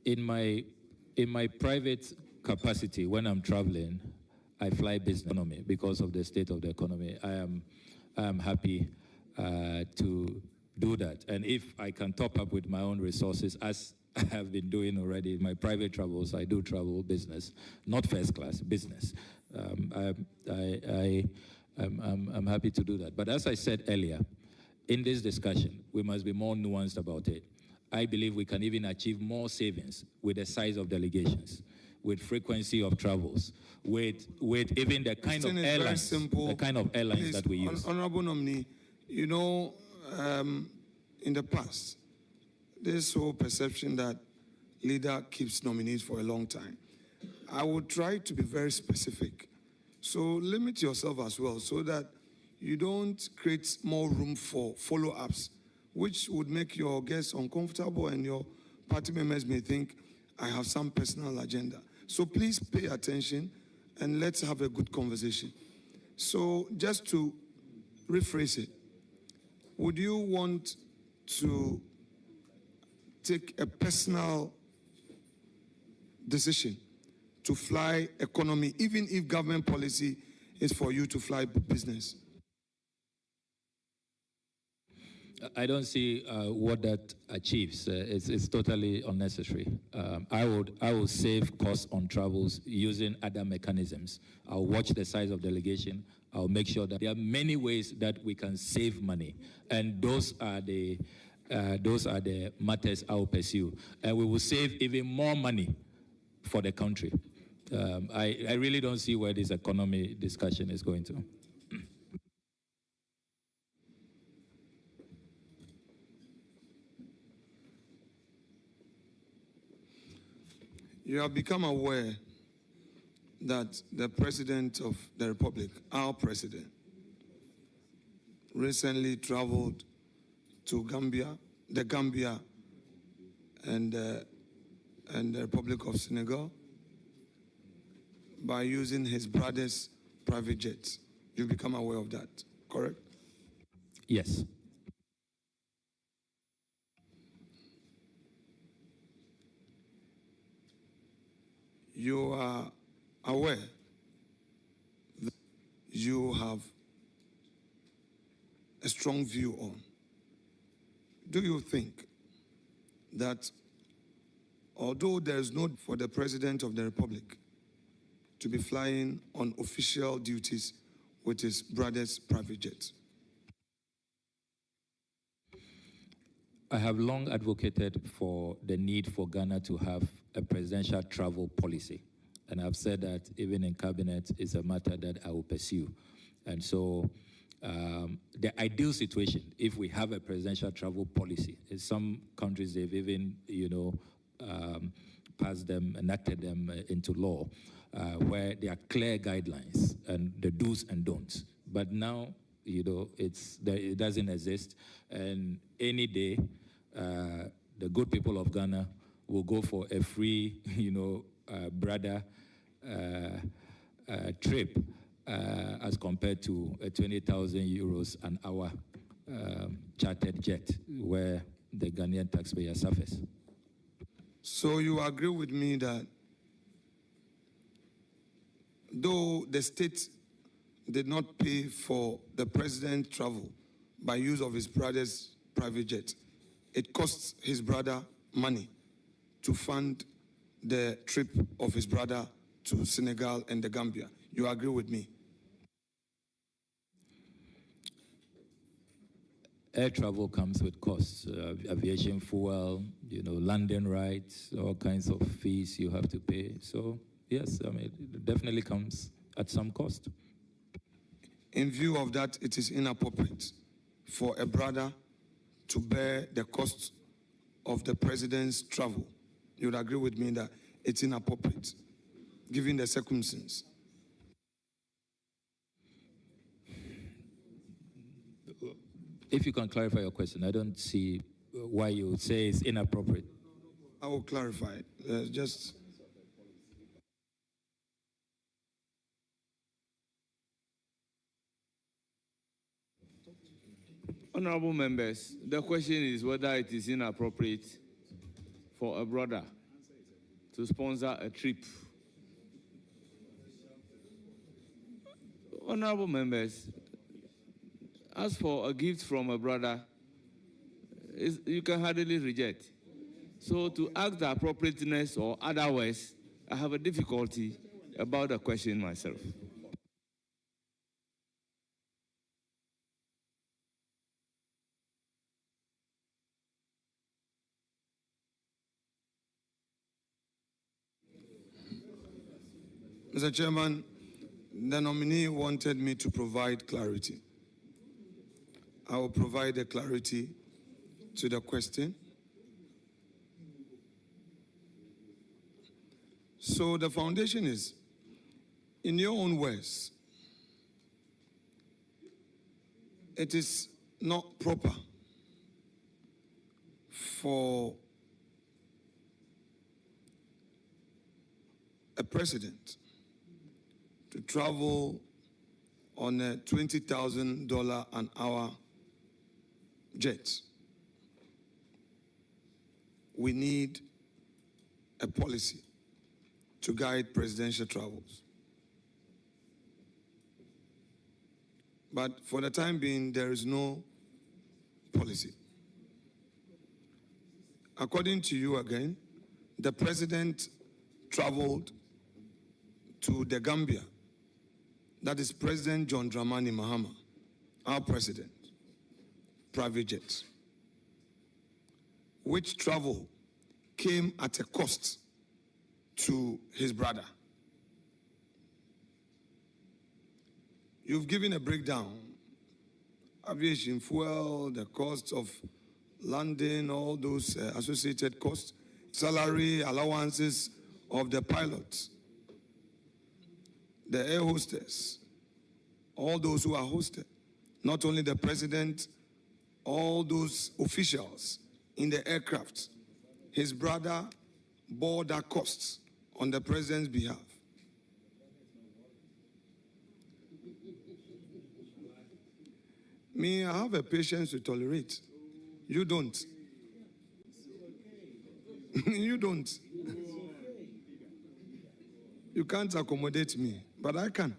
In my private capacity, when I'm traveling, I fly business economy because of the state of the economy. I am happy to do that. And if I can top up with my own resources, as I have been doing already. My private travels, I do travel business, not first class, business. I'm happy to do that. But as I said earlier, in this discussion, we must be more nuanced about it. I believe we can even achieve more savings with the size of delegations, with frequency of travels, with even the kind of airlines, Please, that we use. Honorable nominee, you know, in the past, this whole perception that leader keeps nominees for a long time. I would try to be very specific. So limit yourself as well so that you don't create more room for follow-ups, which would make your guests uncomfortable and your party members may think, I have some personal agenda. So please pay attention and let's have a good conversation. So just to rephrase it, would you want to take a personal decision to fly economy, even if government policy is for you to fly business? I don't see what that achieves. It's totally unnecessary. I would save costs on travels using other mechanisms. I'll watch the size of delegation. I'll make sure that there are many ways that we can save money, and those are the matters I will pursue. And we will save even more money for the country. I really don't see where this economy discussion is going to. You have become aware that the President of the Republic, our President, recently traveled to the Gambia, and the Republic of Senegal by using his brother's private jets. You've become aware of that, correct? Yes. You are aware that you have a strong view on. Do you think that although there is no for the President of the Republic to be flying on official duties with his brother's private jets? I have long advocated for the need for Ghana to have a presidential travel policy. And I've said that even in cabinet is a matter that I will pursue. And so the ideal situation, if we have a presidential travel policy, in some countries they've even, passed them, enacted them into law, where there are clear guidelines and the do's and don'ts. But now, it doesn't exist. And any day, the good people of Ghana will go for a free, brother trip as compared to a 20,000 euros an hour chartered jet where the Ghanaian taxpayer suffers. So you agree with me that though the state did not pay for the president's travel by use of his brother's private jet, it costs his brother money to fund the trip of his brother to Senegal and the Gambia. You agree with me? Air travel comes with costs, aviation fuel, landing rights, all kinds of fees you have to pay. So yes, it definitely comes at some cost. In view of that, it is inappropriate for a brother to bear the cost of the president's travel. You would agree with me that it's inappropriate, given the circumstances. If you can clarify your question, I don't see why you would say it's inappropriate. I will clarify it. Just Honorable members, the question is whether it is inappropriate for a brother to sponsor a trip. Honorable members, as for a gift from a brother, you can hardly reject. So to ask the appropriateness or otherwise, I have a difficulty about the question myself. Mr. Chairman, the nominee wanted me to provide clarity. I will provide the clarity to the question. So the foundation is, in your own words, it is not proper for a president to travel on a $20,000 an hour jet. We need a policy to guide presidential travels. But for the time being, there is no policy. According to you again, the president traveled to the Gambia. That is President John Dramani Mahama, our president, private jet, which travel came at a cost to his brother. You've given a breakdown, aviation fuel, the cost of landing, all those associated costs, salary, allowances of the pilots, the air hostess, all those who are hosted, not only the president, all those officials in the aircraft. His brother bore that cost on the president's behalf. Me, I have a patience to tolerate. You don't. You don't. You can't accommodate me, but I can.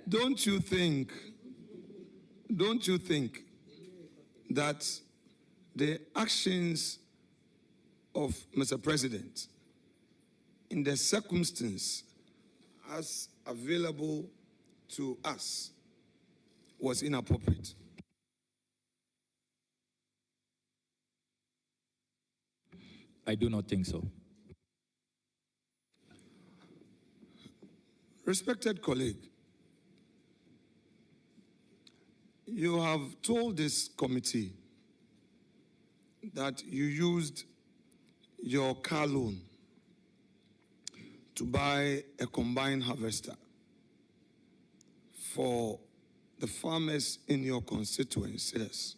Don't you think that the actions of Mr. President in the circumstance as available to us was inappropriate? I do not think so. Respected colleague, you have told this committee that you used your car loan to buy a combine harvester for the farmers in your constituency. Yes.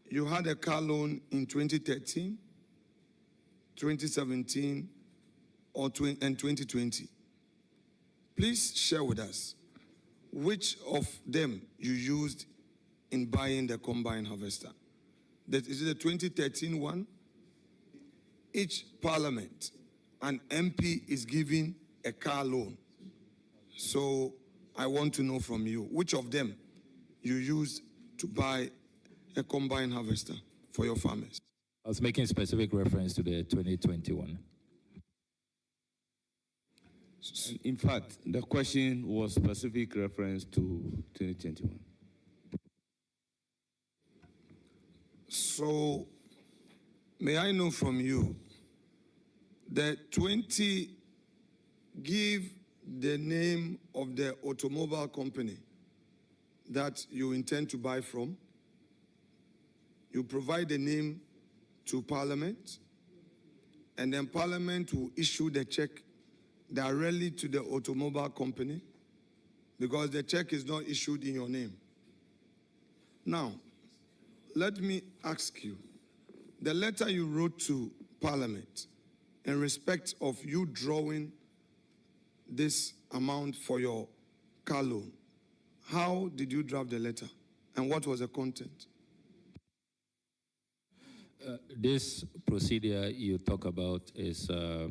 You had a car loan in 2013, 2017, and 2020. Please share with us which of them you used in buying the combine harvester. Is it the 2013 one? Each parliament, an MP is giving a car loan. So I want to know from you, which of them you used to buy a combine harvester for your farmers? I was making specific reference to the 2021. In fact, the question was specific reference to 2021. So, may I know from you, the 20, give the name of the automobile company that you intend to buy from. You provide the name to Parliament, and then Parliament will issue the check directly to the automobile company because the check is not issued in your name. Now, let me ask you, the letter you wrote to Parliament in respect of you drawing this amount for your car loan, how did you draft the letter and what was the content? This procedure you talk about is a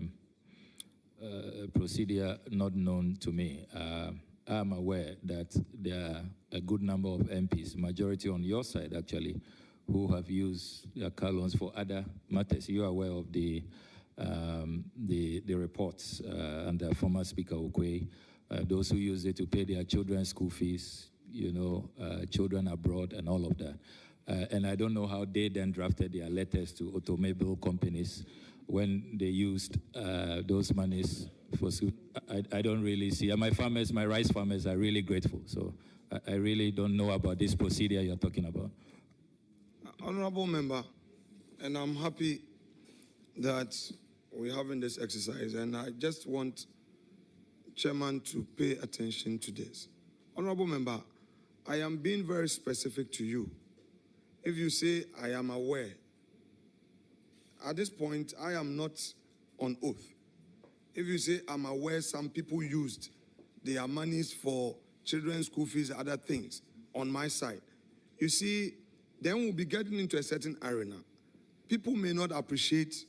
procedure not known to me. I'm aware that there are a good number of MPs, majority on your side actually, who have used their car loans for other matters. You are aware of the reports under former Speaker Okwe, those who use it to pay their children's school fees, children abroad and all of that. And I don't know how they then drafted their letters to automobile companies when they used those monies for school. I don't really see. And my farmers, my rice farmers are really grateful. So I really don't know about this procedure you're talking about. Honorable member, and I'm happy that we're having this exercise, and I just want Chairman to pay attention to this. Honorable member, I am being very specific to you. If you say, I am aware, at this point, I am not on oath. If you say, I'm aware some people used their monies for children's school fees, other things, on my side, you see, then we'll be getting into a certain arena. People may not appreciate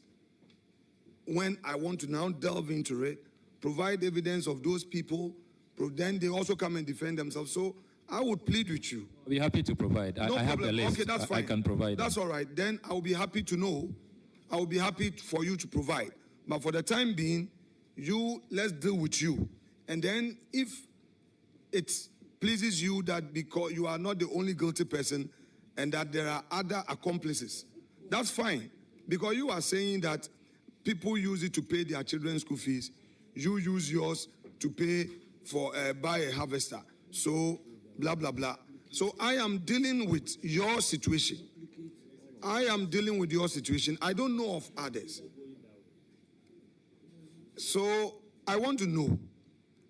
when I want to now delve into it, provide evidence of those people, then they also come and defend themselves. So I would plead with you. I'll be happy to provide. No I have the list. Okay, that's fine. I can provide. That's all right. Then I will be happy to know. I will be happy for you to provide. But for the time being, let's deal with you. And then if it pleases you that because you are not the only guilty person and that there are other accomplices, that's fine. Because you are saying that people use it to pay their children's school fees. You use yours to pay for buy a harvester. So blah, blah, blah. So I am dealing with your situation. I am dealing with your situation. I don't know of others. So I want to know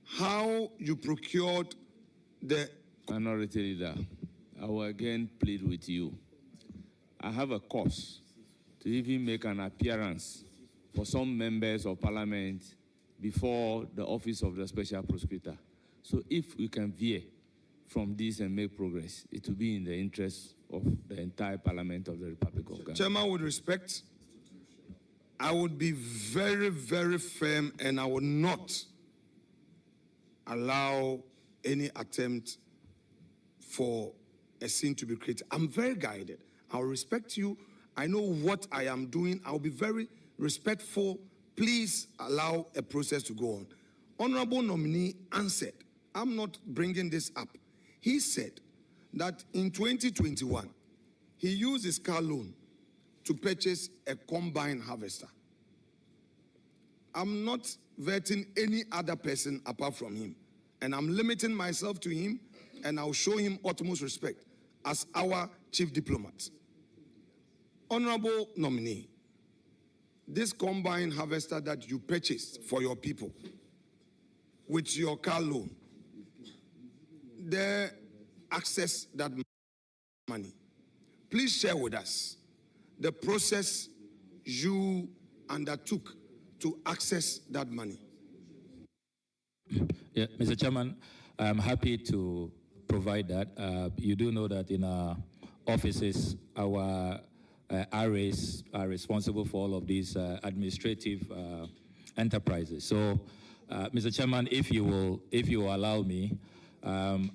how you procured the... Minority Leader, I will again plead with you. I have a cause to even make an appearance for some members of parliament before the office of the special prosecutor. So if we can veer from this and make progress, it will be in the interest of the entire parliament of the Republic of Ghana. Chairman, with respect, I would be very, very firm and I would not allow any attempt for a scene to be created. I'm very guided. I'll respect you. I know what I am doing. I'll be very respectful. Please allow a process to go on. Honorable nominee answered. I'm not bringing this up. He said that in 2021, he used his car loan to purchase a combine harvester. I'm not vetting any other person apart from him. And I'm limiting myself to him, and I'll show him utmost respect as our chief diplomat. Honorable nominee, this combine harvester that you purchased for your people with your car loan, they access that money. Please share with us the process you undertook to access that money. Yeah, Mr. Chairman, I'm happy to provide that. You do know that in our offices, our RAs are responsible for all of these administrative enterprises. So, Mr. Chairman, if you will allow me, I'm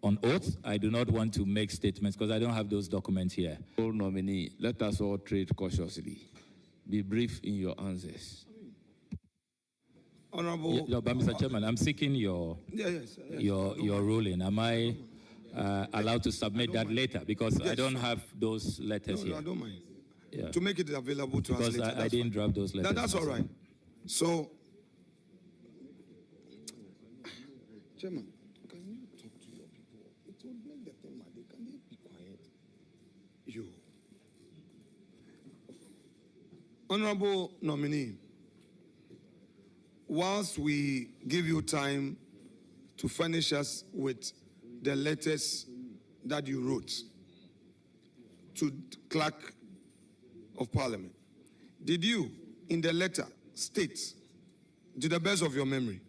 on oath. I do not want to make statements because I don't have those documents here. Nominee, let us all tread cautiously. Be brief in your answers. Honorable, but Mr. Chairman, I'm seeking your ruling. Am I allowed to submit that later? Because I don't have those letters here. No, I don't mind. Yeah. To make it available to us later. Because I didn't draft those letters. That's all right. So, Chairman, can you talk to your people? It will make the thing mad. Can they be quiet? You. Honorable nominee, whilst we give you time to furnish us with the letters that you wrote to the Clerk of Parliament, did you, in the letter, state, to the best of your memory,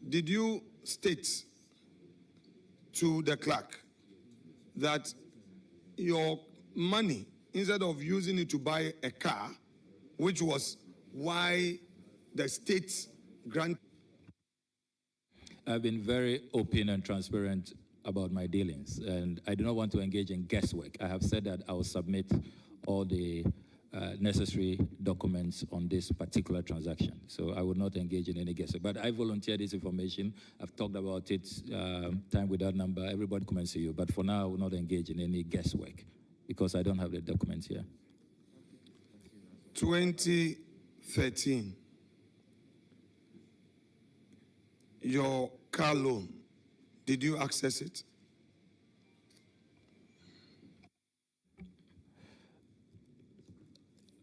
did you state to the clerk that your money, instead of using it to buy a car, which was why the state grant... I've been very open and transparent about my dealings, and I do not want to engage in guesswork. I have said that I will submit all the necessary documents on this particular transaction. So I will not engage in any guesswork. But I volunteered this information. I've talked about it time without number. Everybody comments to you. But for now, I will not engage in any guesswork because I don't have the documents here. 2013, your car loan, did you access it?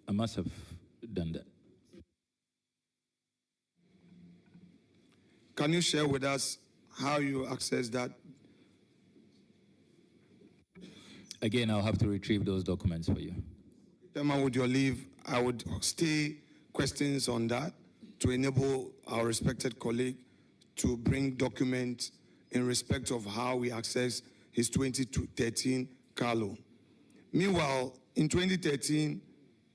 I must have done that. Can you share with us how you access that? Again, I'll have to retrieve those documents for you. Chairman, with your leave, I would stay questions on that to enable our respected colleague to bring documents in respect of how we access his 2013 car loan. Meanwhile, in 2013,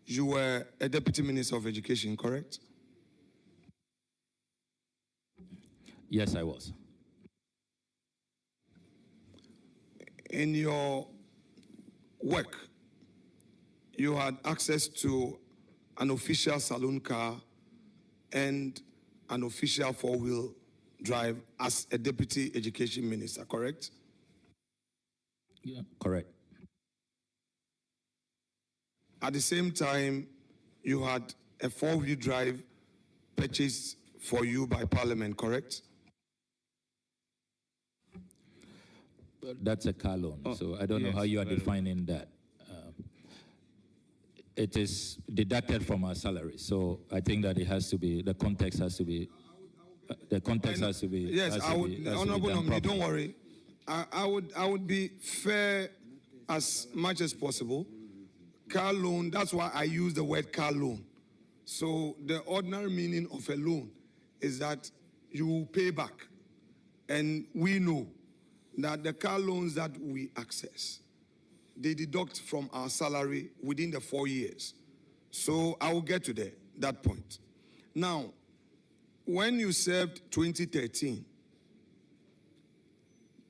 you were a Deputy Minister of Education, correct? Yes, I was. In your work, you had access to an official saloon car and an official four-wheel drive as a Deputy Education Minister, correct? Yeah, correct. At the same time, you had a four-wheel drive purchased for you by Parliament, correct? That's a car loan, so I don't know how you are defining that. It is deducted from our salary, so I think that it has to be, the context has to be, Yes, I would, Honorable Nominee, don't worry. I would be fair as much as possible. Car loan, that's why I use the word car loan. So the ordinary meaning of a loan is that you will pay back. And we know that the car loans that we access, they deduct from our salary within the 4 years. So I will get to that point. Now, when you served 2013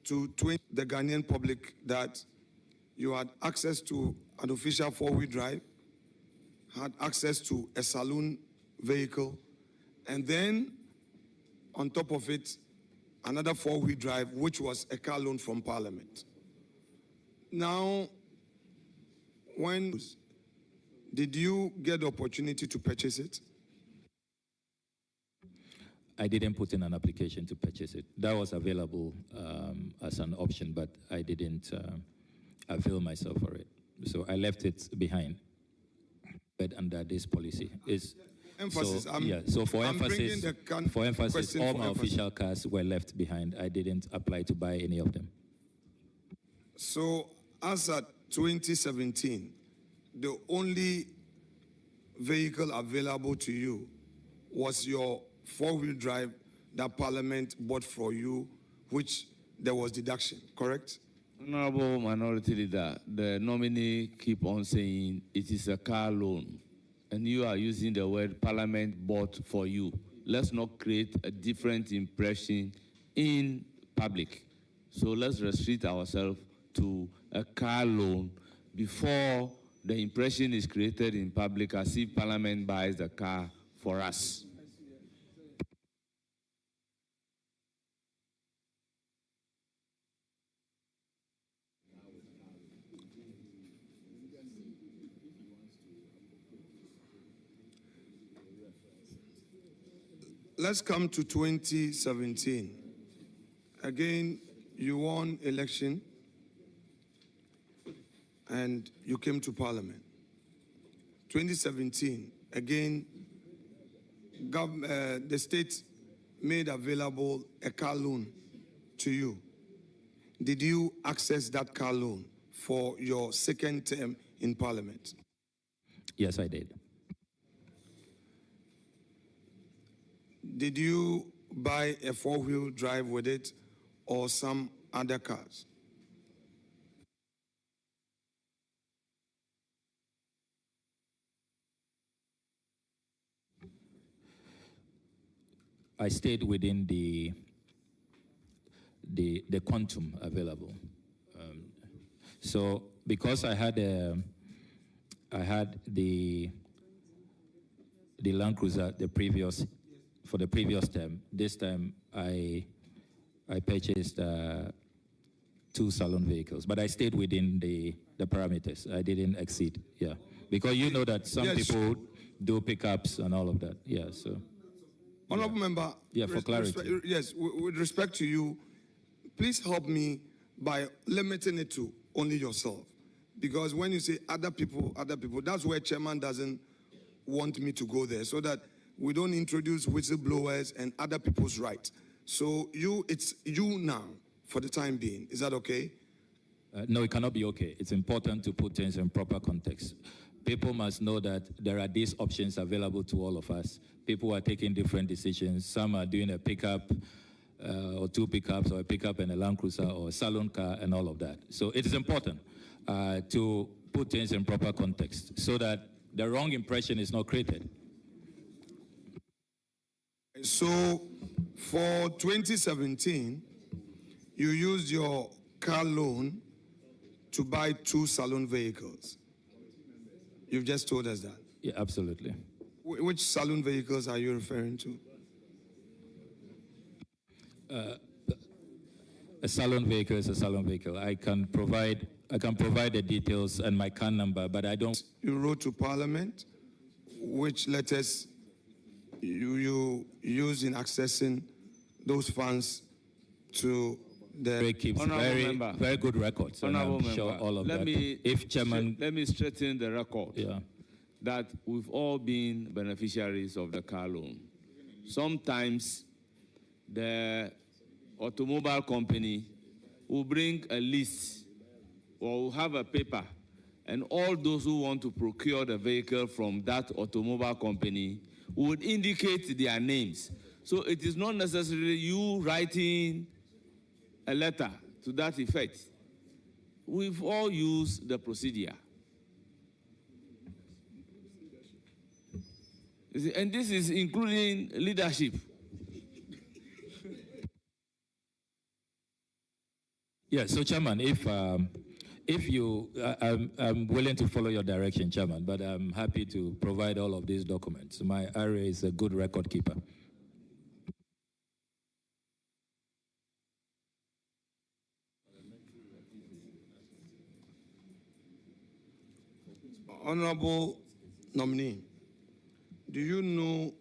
to the Ghanaian public that you had access to an official four-wheel drive, had access to a saloon vehicle, and then on top of it, another four-wheel drive, which was a car loan from Parliament. Now, when did you get the opportunity to purchase it? I didn't put in an application to purchase it. That was available as an option, but I didn't avail myself for it. So I left it behind. But under this policy is emphasis. So for emphasis, all my official cars were left behind. I didn't apply to buy any of them. So as at 2017, the only vehicle available to you was your four-wheel drive that Parliament bought for you, which there was deduction, correct? Honorable Minority Leader, the nominee keep on saying it is a car loan, and you are using the word Parliament bought for you. Let's not create a different impression in public. So let's restrict ourselves to a car loan before the impression is created in public as if Parliament buys the car for us. Let's come to 2017. Again, you won election and you came to Parliament. 2017, again, the state made available a car loan to you. Did you access that car loan for your second term in Parliament? Yes, I did. Did you buy a four-wheel drive with it or some other cars? I stayed within the the quantum available. So because I had the Land Cruiser for the previous term, this time I purchased 2 salon vehicles, but I stayed within the parameters. I didn't exceed, yeah. Because you know that some people do pickups and all of that, yeah, so. Honorable Member. Yeah, for clarity. Yes, with respect to you, please help me by limiting it to only yourself. Because when you say other people, that's where Chairman doesn't want me to go there, so that we don't introduce whistleblowers and other people's rights. So it's you now for the time being. Is that okay? No, it cannot be okay. It's important to put things in proper context. People must know that there are these options available to all of us. People are taking different decisions. Some are doing a pickup or 2 pickups, or a pickup and a Land Cruiser, or a salon car, and all of that. So it is important to put things in proper context so that the wrong impression is not created. So for 2017, you used your car loan to buy 2 salon vehicles. You've just told us that. Yeah, absolutely. Which salon vehicles are you referring to? A salon vehicle is a salon vehicle. I can provide the details and my CAN number, but I don't. You wrote to Parliament, which letters you use in accessing those funds to the keeps very good records. Honorable and I'm sure Member, all of let that. me let me straighten the record. Yeah. That we've all been beneficiaries of the car loan. Sometimes the automobile company will bring a list or will have a paper, and all those who want to procure the vehicle from that automobile company would indicate their names. So it is not necessarily you writing a letter to that effect. We've all used the procedure. And this is including leadership. Yeah, so Chairman, if you, I'm willing to follow your direction, Chairman, but I'm happy to provide all of these documents. My RA is a good record keeper. Honorable nominee, do you know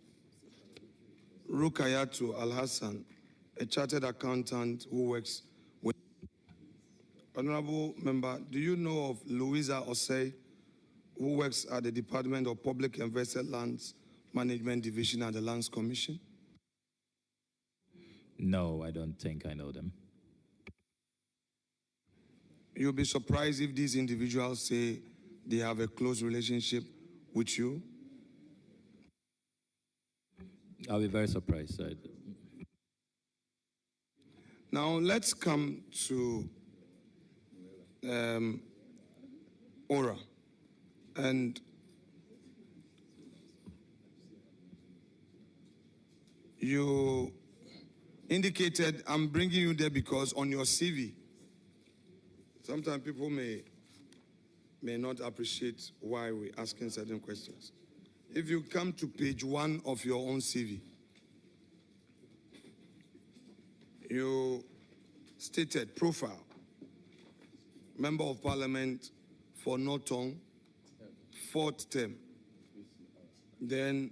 Rukayatu Al-Hassan, a chartered accountant who works with... Honorable Member, do you know of Louisa Osei, who works at the Department of Public Invested Lands Management Division at the Lands Commission? No, I don't think I know them. You'll be surprised if these individuals say they have a close relationship with you. I'll be very surprised. Now let's come to Ora. And you indicated, I'm bringing you there because on your CV, sometimes people may not appreciate why we're asking certain questions. If you come to page 1 of your own CV, you stated profile, Member of Parliament for Norton, 4th term. Then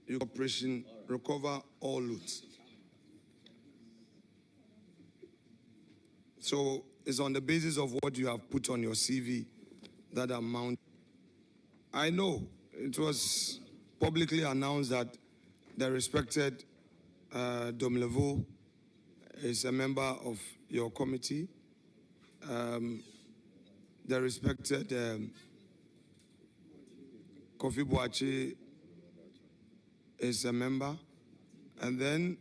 your operation recover all loot. So it's on the basis of what you have put on your CV that amount. I know it was publicly announced that the respected Domlevo is a member of your committee. The respected Kofi Boachi is a member. And then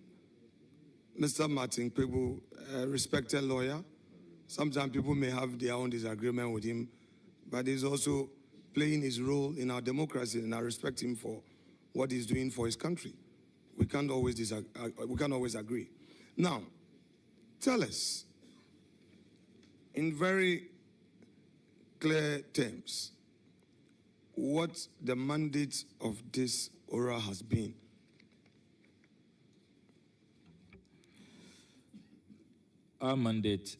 Mr. Martin Pebu, a respected lawyer. Sometimes people may have their own disagreement with him, but he's also playing his role in our democracy, and I respect him for what he's doing for his country. We can't always agree. Now, tell us in very clear terms what the mandate of this oral has been. Our mandate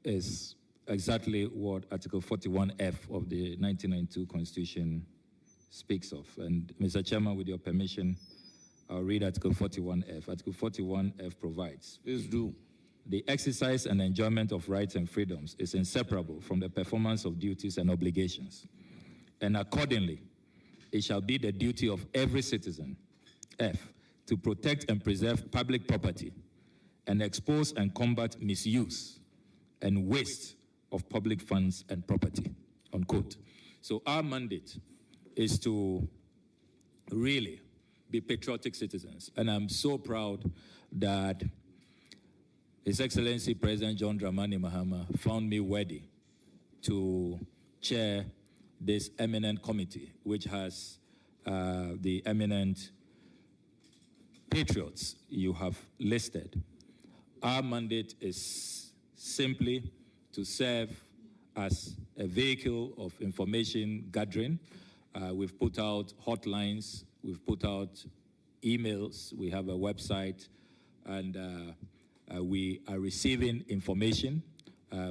is exactly what Article 41F of the 1992 Constitution speaks of. And Mr. Chairman, with your permission, I'll read Article 41F. Article 41F provides, Please do. The exercise and enjoyment of rights and freedoms is inseparable from the performance of duties and obligations. And accordingly, it shall be the duty of every citizen, F, to protect and preserve public property and expose and combat misuse and waste of public funds and property, unquote. So our mandate is to really be patriotic citizens. And I'm so proud that His Excellency President John Dramani Mahama found me worthy to chair this eminent committee, which has the eminent patriots you have listed. Our mandate is simply to serve as a vehicle of information gathering. We've put out hotlines, we've put out emails, we have a website, and we are receiving information,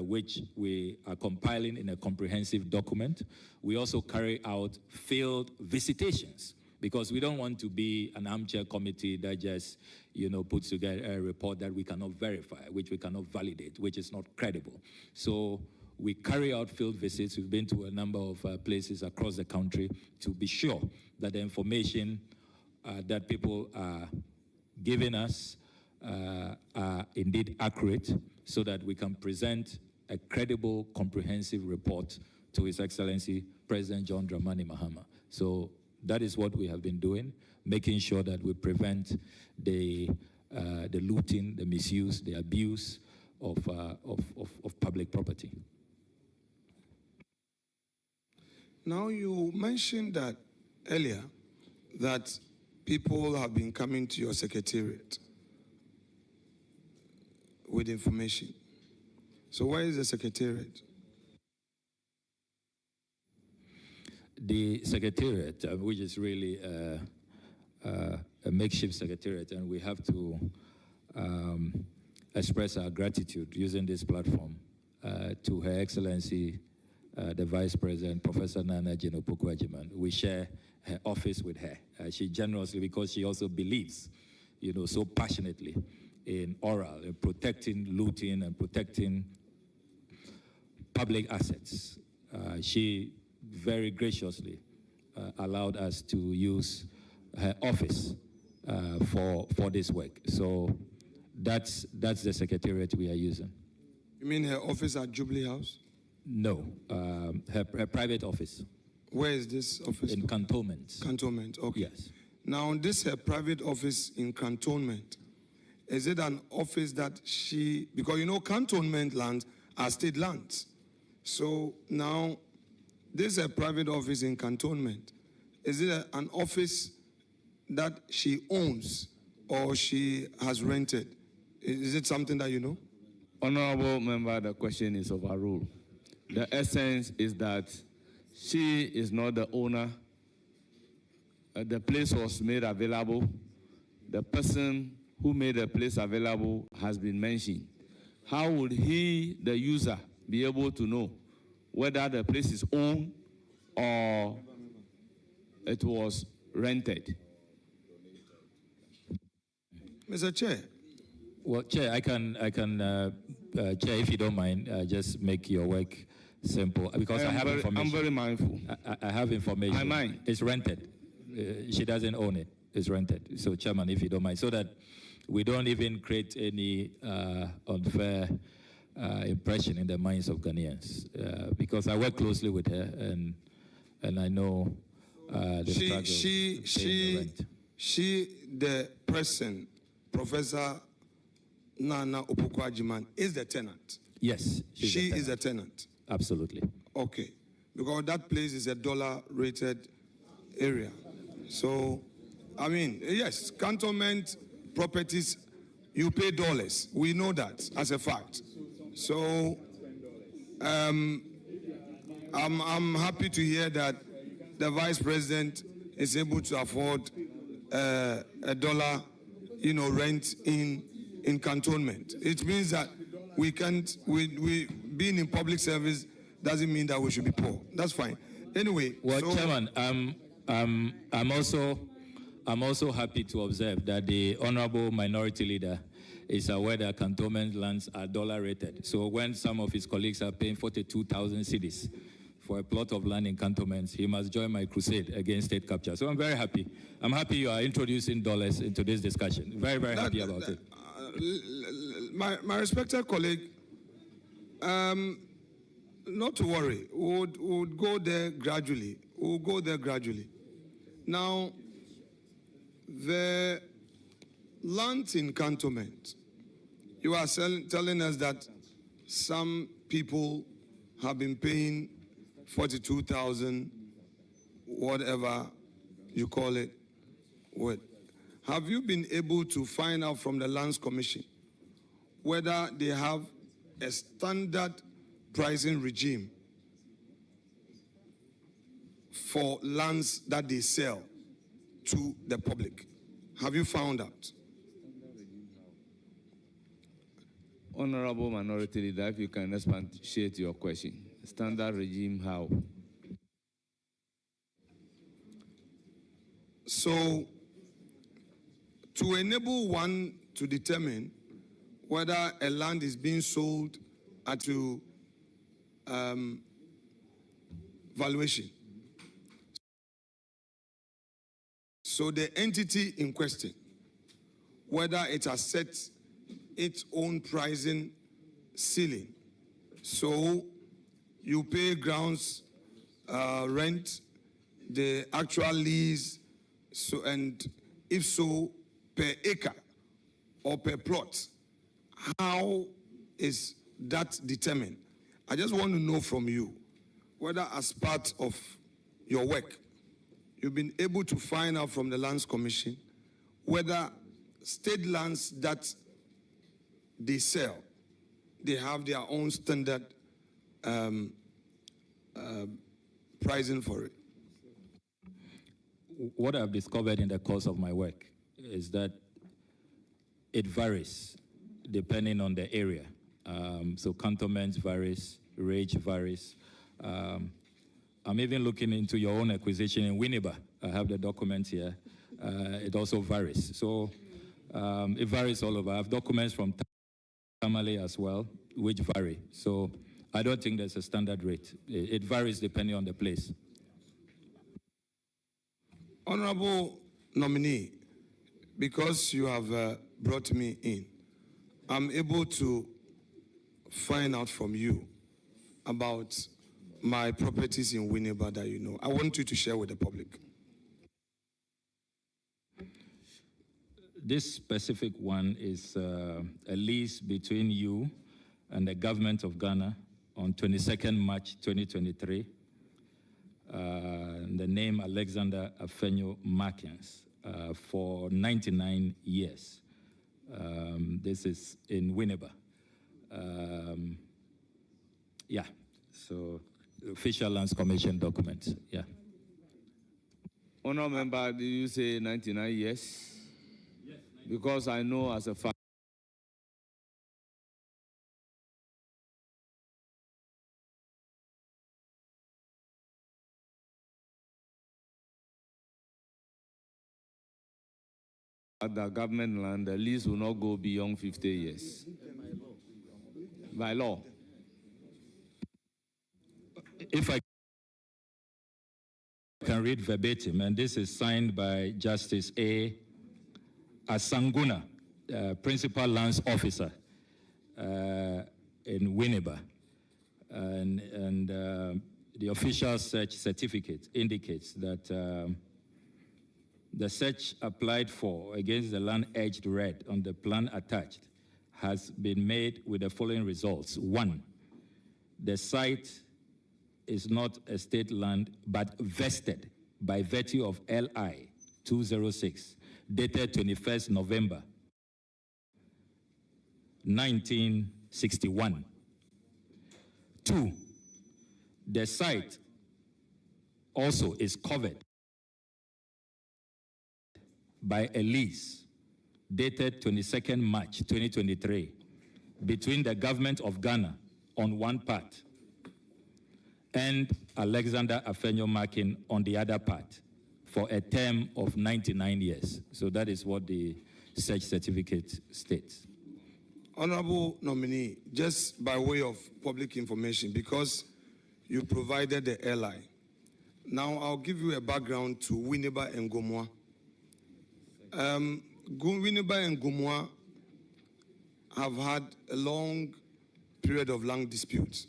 which we are compiling in a comprehensive document. We also carry out field visitations, because we don't want to be an armchair committee that just, puts together a report that we cannot verify, which we cannot validate, which is not credible. So we carry out field visits. We've been to a number of places across the country to be sure that the information that people are giving us are indeed accurate, so that we can present a credible, comprehensive report to His Excellency President John Dramani Mahama. So that is what we have been doing, making sure that we prevent the looting, the misuse, the abuse of public property. Now, you mentioned that earlier that people have been coming to your secretariat with information. So where is the secretariat? The secretariat, which is really a makeshift secretariat, and we have to express our gratitude using this platform to Her Excellency, the Vice President, Professor Nana Opoku-Agyeman. We share her office with her. She generously, because she also believes, so passionately in oral, in protecting looting and protecting public assets. She very graciously allowed us to use her office for this work. So that's the secretariat we are using. You mean her office at Jubilee House? No, her private office. Where is this office? In Cantonment. Cantonment, okay. Yes. Now, this her private office in Cantonment, is it an office that she, because cantonment lands are state lands. So now, this is a private office in Cantonment. Is it an office that she owns or she has rented? Is it something that you know? Honorable member, the question is overruled. The essence is that she is not the owner. The place was made available. The person who made the place available has been mentioned. How would he, the user, be able to know whether the place is owned or it was rented? Mr. Chair. Well, Chair, I can Chair, if you don't mind, just make your work simple, because I have information. I'm very mindful. I have information. I mind. It's rented. She doesn't own it. It's rented. So, Chairman, if you don't mind, so that we don't even create any unfair impression in the minds of Ghanaians, because I work closely with her and I know the struggle. She, the person, Professor Nana Opoku-Agyeman, is the tenant. Yes, she is a tenant. Absolutely. Okay, because that place is a dollar-rated area. So, I mean, yes, cantonment properties, you pay dollars. We know that as a fact. So I'm happy to hear that the Vice President is able to afford $1, rent in cantonment. It means that we can't. We being in public service doesn't mean that we should be poor. That's fine. Anyway, well, Chairman, I'm also happy to observe that the honorable minority leader is aware that cantonment lands are dollar rated. So when some of his colleagues are paying 42,000 cedis for a plot of land in cantonments, he must join my crusade against state capture. So I'm very happy. I'm happy you are introducing dollars into this discussion. Very, very happy about it. My respected colleague, not to worry. We'll go there gradually. We'll go there gradually. Now, the land in cantonment, you are telling us that some people have been paying 42,000, whatever you call it. What? Have you been able to find out from the Lands Commission whether they have a standard pricing regime for lands that they sell to the public? Have you found out? Honorable Minority Leader, if you can expatiate your question. Standard regime, how? So, to enable one to determine whether a land is being sold at valuation. So the entity in question, whether it has set its own pricing ceiling. So you pay grounds rent, the actual lease, so, and if so, per acre or per plot. How is that determined? I just want to know from you whether as part of your work, you've been able to find out from the Lands Commission whether state lands that they sell, they have their own standard pricing for it. What I've discovered in the course of my work is that it varies depending on the area. So cantonments varies, range varies. I'm even looking into your own acquisition in Winneba. I have the documents here. It also varies. So it varies all over. I have documents from Tamale as well, which vary. So I don't think there's a standard rate. It varies depending on the place. Honorable nominee, because you have brought me in, I'm able to find out from you about my properties in Winneba that you know. I want you to share with the public. This specific one is a lease between you and the government of Ghana on 22nd March 2023. The name Alexander Afenyo Markins for 99 years. This is in Winneba. Yeah, so official Lands Commission document, yeah. Honourable Member, did you say 99 years? Yes. Because I know as a fact at the government land, the lease will not go beyond 50 years. By law. If I can read verbatim, and this is signed by Justice A. Asanguna, Principal Lands Officer in Winneba. And the official search certificate indicates that the search applied for against the land edged red on the plan attached has been made with the following results. 1, the site is not a state land, but vested by virtue of LI 206, dated 21st November 1961. 2, the site also is covered by a lease dated 22nd March 2023 between the government of Ghana on one part and Alexander Afenyo Markin on the other part for a term of 99 years. So that is what the search certificate states. Honorable nominee, just by way of public information, because you provided the airline, now I'll give you a background to Winneba and Gomwa. Winneba and Gomwa have had a long period of land disputes.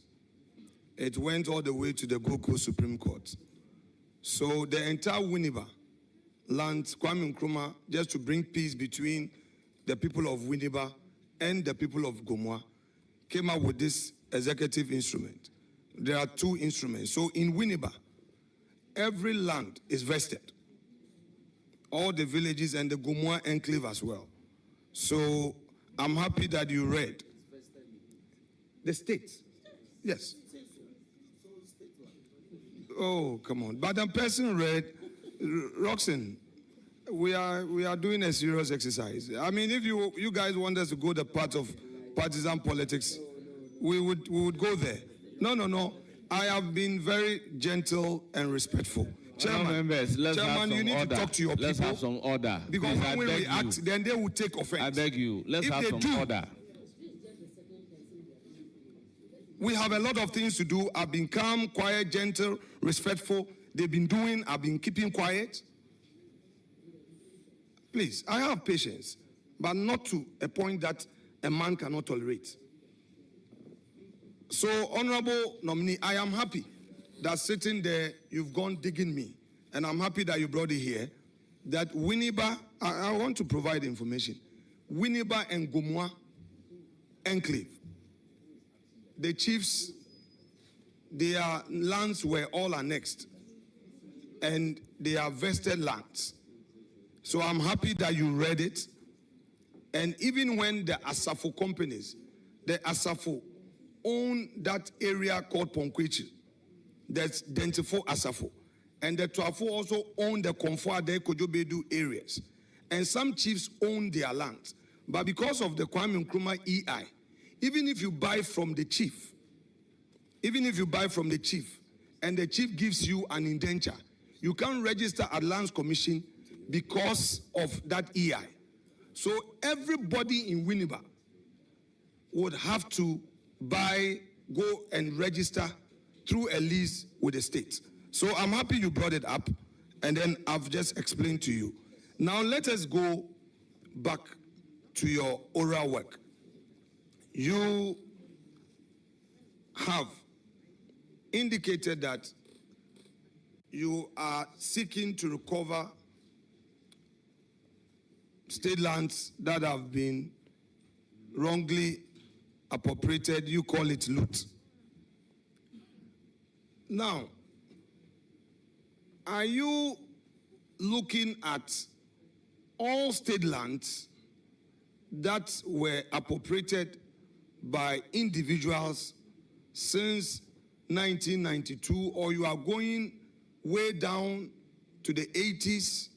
It went all the way to the Gold Coast Supreme Court. So the entire Winneba land, Kwame Nkrumah, just to bring peace between the people of Winneba and the people of Gomwa, came up with this executive instrument. There are 2 instruments. So in Winneba, every land is vested. All the villages and the Gomwa enclave as well. So I'm happy that you read. The states. Yes. Oh, come on. But the person read, Roxanne, we are doing a serious exercise. I mean, if you guys want us to go the path of partisan politics, we would go there. No. I have been very gentle and respectful. Chairman, members, let's Chairman, have you need order. to talk to your people. Let's have some order. Because Please, when we react, then they will take offense. I beg you, let's If have they some do, order. We have a lot of things to do. I've been calm, quiet, gentle, respectful. They've been doing, I've been keeping quiet. Please, I have patience, but not to a point that a man cannot tolerate. So, honorable nominee, I am happy that sitting there, you've gone digging me. And I'm happy that you brought it here. That Winneba, I want to provide information. Winneba and Gomwa enclave. The chiefs, their lands were all annexed. And they are vested lands. So I'm happy that you read it. And even when the Asafo companies, the Asafo own that area called Ponkwechi, that's Dentifo Asafo. And the Tuafo also own the Komfade Kojobedu areas. And some chiefs own their lands. But because of the Kwame Nkrumah EI, even if you buy from the chief, and the chief gives you an indenture, you can't register at Lands Commission because of that EI. So everybody in Winneba would have to go and register through a lease with the state. So I'm happy you brought it up, and then I've just explained to you. Now let us go back to your oral work. You have indicated that you are seeking to recover state lands that have been wrongly appropriated. You call it loot. Now, are you looking at all state lands that were appropriated by individuals since 1992, or you are going way down to the 80s,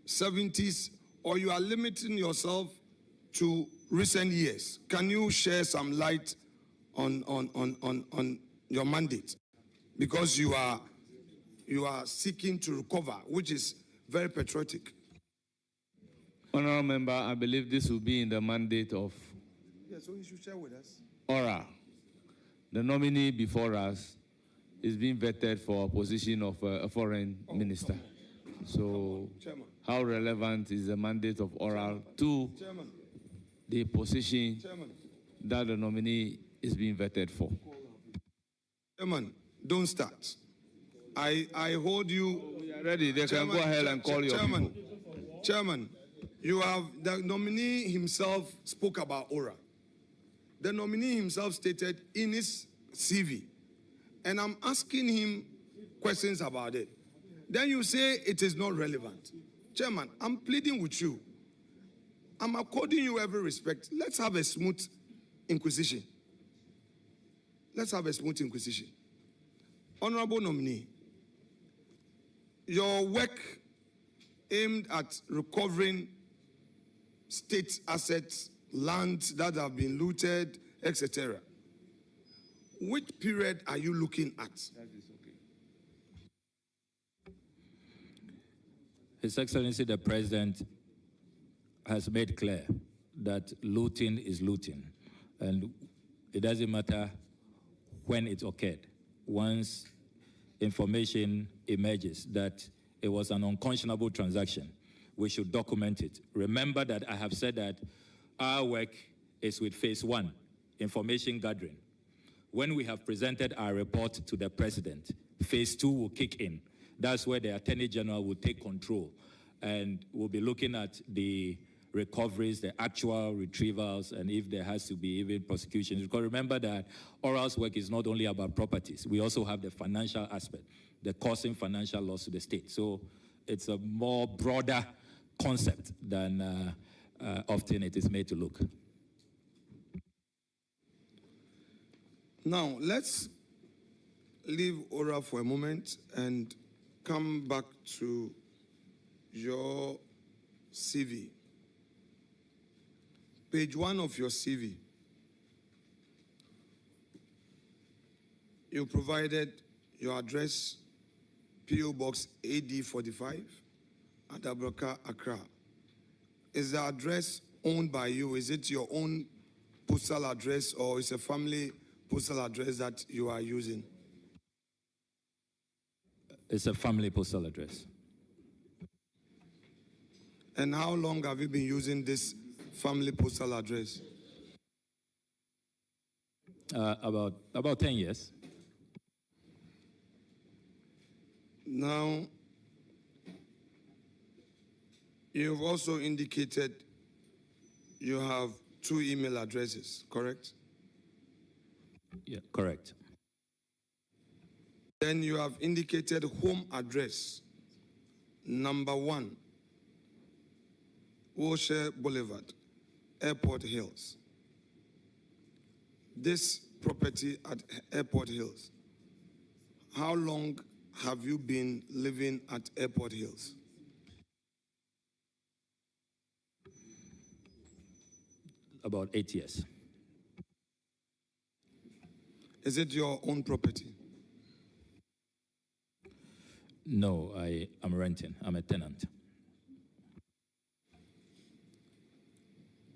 70s, or you are limiting yourself to recent years? Can you share some light on your mandate? Because you are seeking to recover, which is very patriotic. Honourable Member, I believe this will be in the mandate of so you should share with us. ORA. The nominee before us is being vetted for a position of a foreign minister. So how relevant is the mandate of ORA to the position that the nominee is being vetted for? Chairman, don't start. I hold you. We are ready. They can go ahead and call your people. Chairman, the nominee himself spoke about ORA. The nominee himself stated in his CV, and I'm asking him questions about it. Then you say it is not relevant. Chairman, I'm pleading with you. I'm according you every respect. Let's have a smooth inquisition. Let's have a smooth inquisition. Honorable nominee, your work aimed at recovering state assets, lands that have been looted, etc. Which period are you looking at? That is okay. His Excellency the President has made clear that looting is looting, and it doesn't matter when it occurred. Once information emerges that it was an unconscionable transaction, we should document it. Remember that I have said that our work is with phase 1, information gathering. When we have presented our report to the President, phase 2 will kick in. That's where the Attorney General will take control, and we'll be looking at the recoveries, the actual retrievals, and if there has to be even prosecutions. Because remember that Oral's work is not only about properties. We also have the financial aspect, the causing financial loss to the state. So it's a more broader concept than often it is made to look. Now, let's leave Oral for a moment and come back to your CV. Page 1 of your CV, you provided your address, P.O. Box AD 45 at Ablakwa, Accra. Is the address owned by you? Is it your own postal address, or is a family postal address that you are using? It's a family postal address. And how long have you been using this family postal address? About 10 years. Now, you've also indicated you have 2 email addresses, correct? Yeah, correct. Then you have indicated home address, number 1, Wilshire Boulevard, Airport Hills. This property at Airport Hills, how long have you been living at Airport Hills? About 8 years. Is it your own property? No, I am renting. I'm a tenant.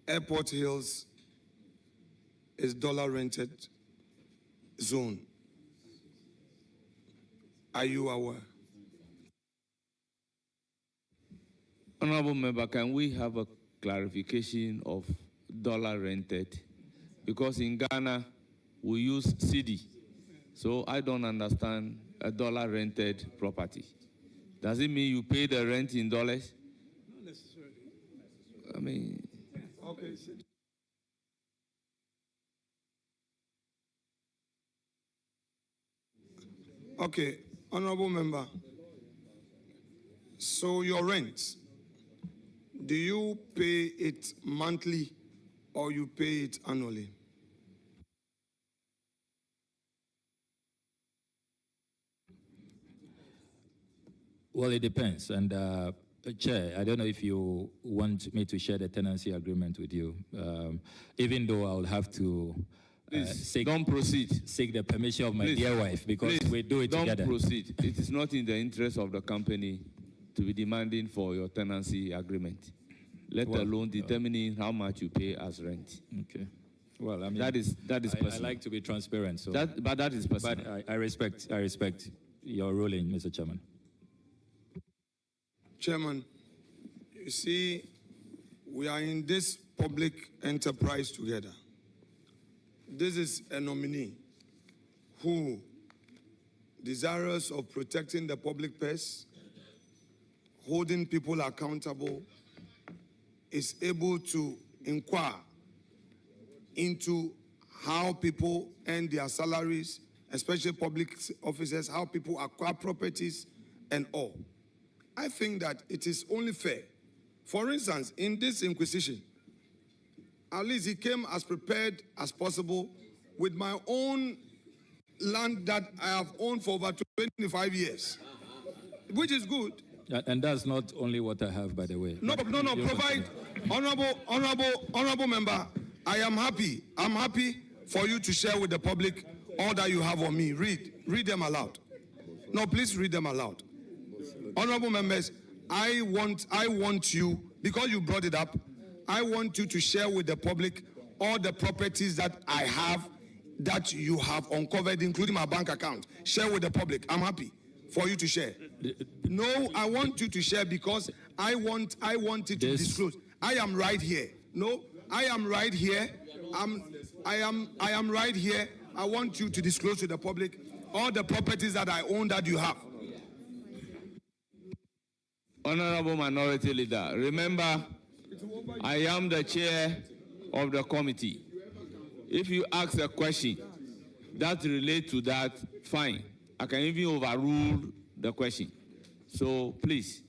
Airport Hills is dollar rented zone. Are you aware? Honorable Member, can we have a clarification of dollar rented? Because in Ghana, we use CD. So I don't understand a dollar rented property. Does it mean you pay the rent in dollars? Not necessarily. I mean... Okay. Okay, Honorable Member. So your rent, do you pay it monthly or you pay it annually? Well, it depends. And Chair, I don't know if you want me to share the tenancy agreement with you, even though I will have to don't proceed. Seek the permission of my dear wife, because we do it together. Don't proceed. It is not in the interest of the company to be demanding for your tenancy agreement, let alone determining how much you pay as rent. Okay. Well, I mean, that is personal. I like to be transparent, so but that is personal. But I respect your ruling, Mr. Chairman. Chairman, you see, we are in this public enterprise together. This is a nominee who, desirous of protecting the public purse, holding people accountable, is able to inquire into how people earn their salaries, especially public officers, how people acquire properties and all. I think that it is only fair. For instance, in this inquisition, at least he came as prepared as possible with my own land that I have owned for over 25 years, which is good. And that's not only what I have, by the way. No, provide, honorable member, I am happy. I'm happy for you to share with the public all that you have on me. Read them aloud. No, please read them aloud. Honorable members, I want you, because you brought it up, I want you to share with the public all the properties that I have that you have uncovered, including my bank account. Share with the public. I'm happy for you to share. No, I want you to share because I want it to disclose. I am right here. No, I am right here. I am right here. I want you to disclose to the public all the properties that I own that you have. Honorable Minority Leader, remember, I am the chair of the committee. If you ask a question that relates to that, fine. I can even overrule the question. So please,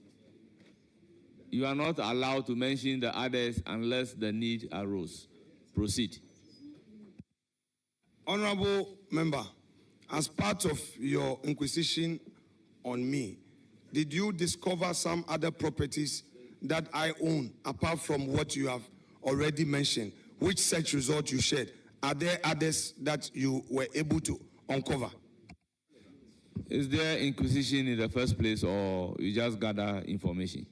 you are not allowed to mention the others unless the need arose. Proceed. Honorable member, as part of your inquisition on me, did you discover some other properties that I own apart from what you have already mentioned? Which search result you shared? Are there others that you were able to uncover? Is there inquisition in the first place, or you just gather information?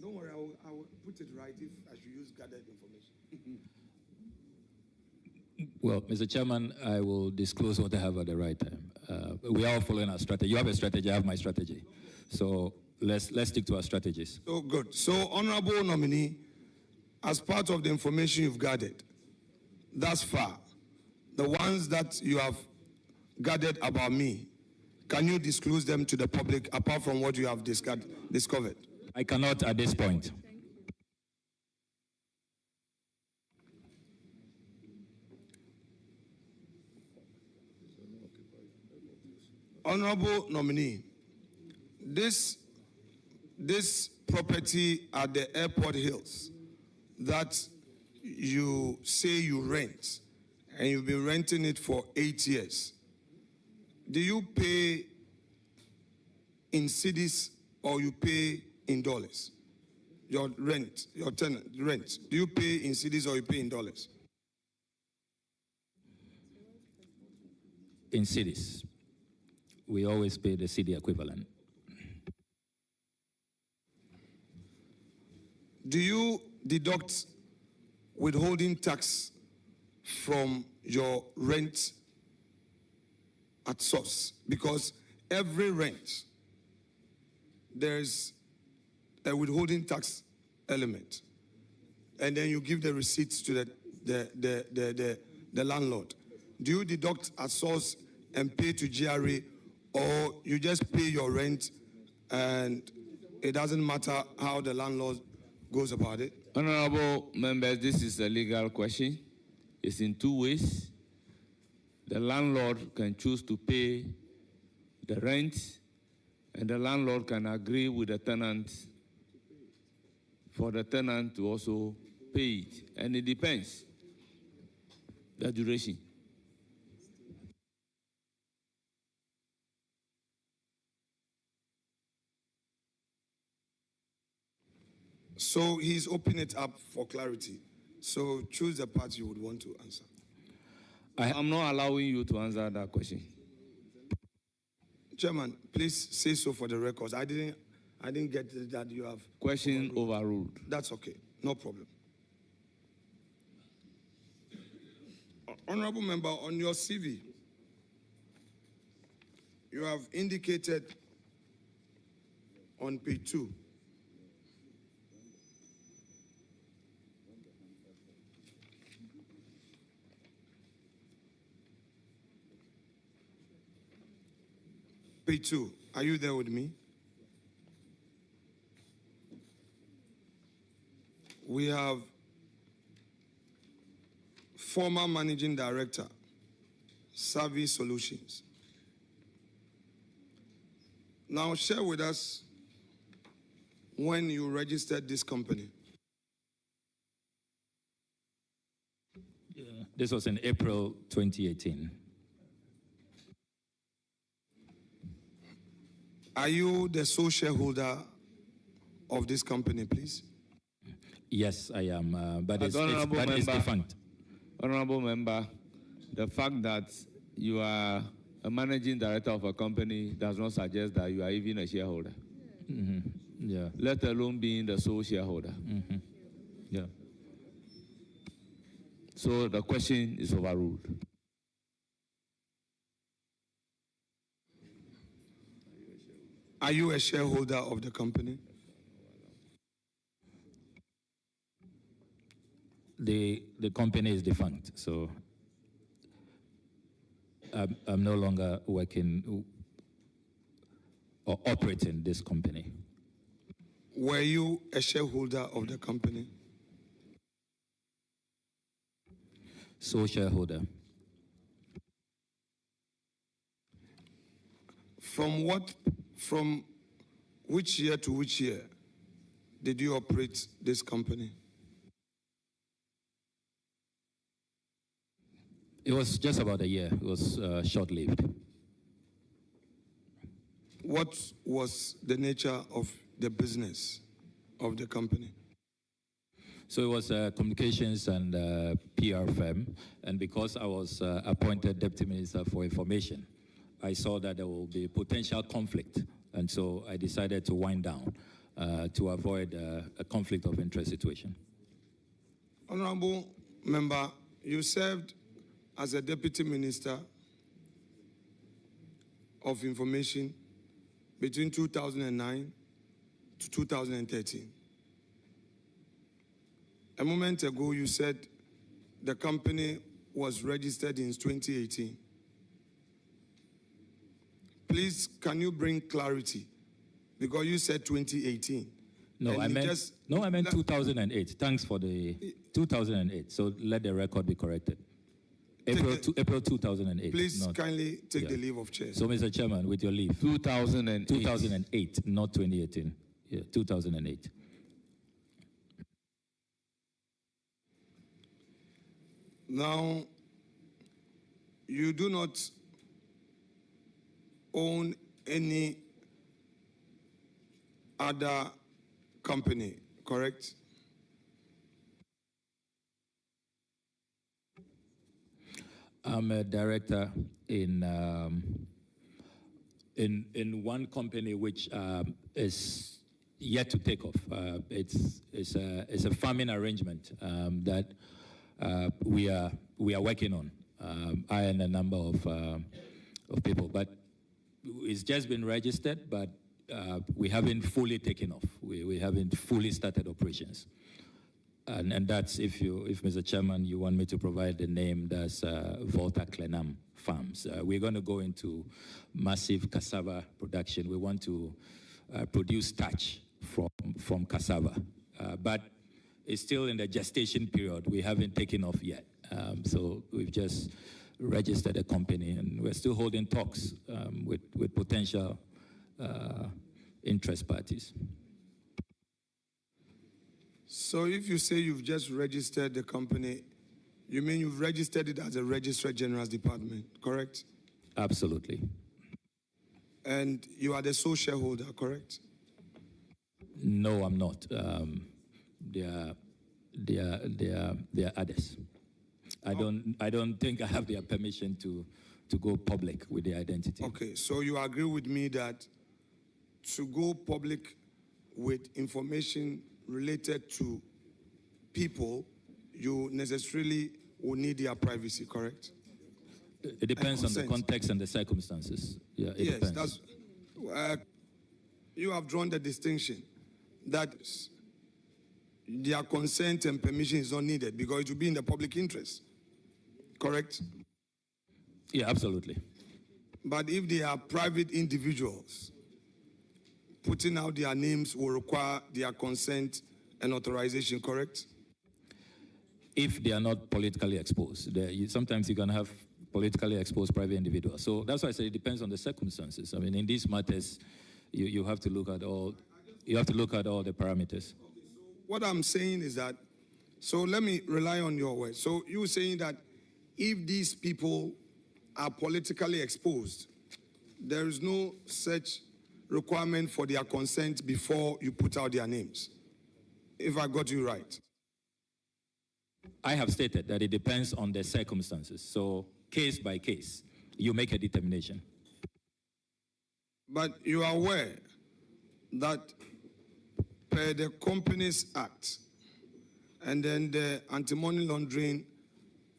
Don't worry, I will put it right if I should use gathered information. Well, Mr. Chairman, I will disclose what I have at the right time. We are all following our strategy. You have a strategy, I have my strategy. So let's stick to our strategies. So good. So, honorable nominee, as part of the information you've gathered thus far, the ones that you have gathered about me, can you disclose them to the public apart from what you have discovered? I cannot at this point. Honorable nominee, this property at the Airport Hills that you say you rent, and you've been renting it for 8 years, do you pay in cedis or you pay in dollars? Your rent, your tenant rent, do you pay in cedis or you pay in dollars? In cedis. We always pay the cedi equivalent. Do you deduct withholding tax from your rent at source? Because every rent, there's a withholding tax element. And then you give the receipts to the landlord. Do you deduct at source and pay to GRA, or you just pay your rent and it doesn't matter how the landlord goes about it? Honorable members, this is a legal question. It's in two ways. The landlord can choose to pay the rent, and the landlord can agree with the tenant for the tenant to also pay it. And it depends the duration. So he's opening it up for clarity. So choose the part you would want to answer. I'm not allowing you to answer that question. Chairman, please say so for the records. I didn't get that you have question overruled. That's okay, no problem. Honorable member, on your CV, you have indicated on page 2 Page 2. Are you there with me? We have former managing director, Savvy Solutions. Now share with us when you registered this company. This was in April 2018. Are you the sole shareholder of this company, please? Yes, I am, but it's Honorable defunct. Honorable member, the fact that you are a managing director of a company does not suggest that you are even a shareholder. Yeah. Let alone being the sole shareholder. Yeah. So the question is overruled. Are you a shareholder of the company? The company is defunct, so I'm no longer working or operating this company. Were you a shareholder of the company? Sole shareholder. From which year to which year did you operate this company? It was just about a year. It was short-lived. What was the nature of the business of the company? So it was a communications and PR firm, and because I was appointed Deputy Minister for Information, I saw that there will be potential conflict, and so I decided to wind down to avoid a conflict of interest situation. Honorable Member, you served as a Deputy Minister of Information between 2009 to 2013. A moment ago, you said the company was registered in 2018. Please, can you bring clarity? Because you said 2018. No, I meant 2008. Thanks for the 2008. So let the record be corrected. April 2008. Please kindly take the leave of chair. So, Mr. Chairman, with your leave. 2008, not 2018. Yeah, 2008. Now, you do not own any other company, correct? I'm a director in one company which is yet to take off. It's a farming arrangement that we are working on. I and a number of people, but it's just been registered, but we haven't fully taken off. We haven't fully started operations. And that's, if Mr. Chairman, you want me to provide the name, that's Volta Clenam Farms. We're going to go into massive cassava production. We want to produce starch from cassava. But it's still in the gestation period. We haven't taken off yet. So we've just registered a company, and we're still holding talks with potential interest parties. So if you say you've just registered the company, you mean you've registered it as a Registrar General's Department, correct? Absolutely. And you are the sole shareholder, correct? No, I'm not. There are others. I don't think I have their permission to go public with the identity. Okay, so you agree with me that to go public with information related to people, you necessarily will need their privacy, correct? It depends on the context and the circumstances. Yeah, it depends. You have drawn the distinction that their consent and permission is not needed because it will be in the public interest, correct? Yeah, absolutely. But if they are private individuals, putting out their names will require their consent and authorization, correct? If they are not politically exposed. Sometimes you can have politically exposed private individuals. So that's why I say it depends on the circumstances. I mean, in these matters, you have to look at all. You have to look at all the parameters. What I'm saying is that, so let me rely on your words. So you're saying that if these people are politically exposed, there is no such requirement for their consent before you put out their names. If I got you right. I have stated that it depends on the circumstances. So case by case, you make a determination. But you are aware that per the Companies Act and then the anti-money laundering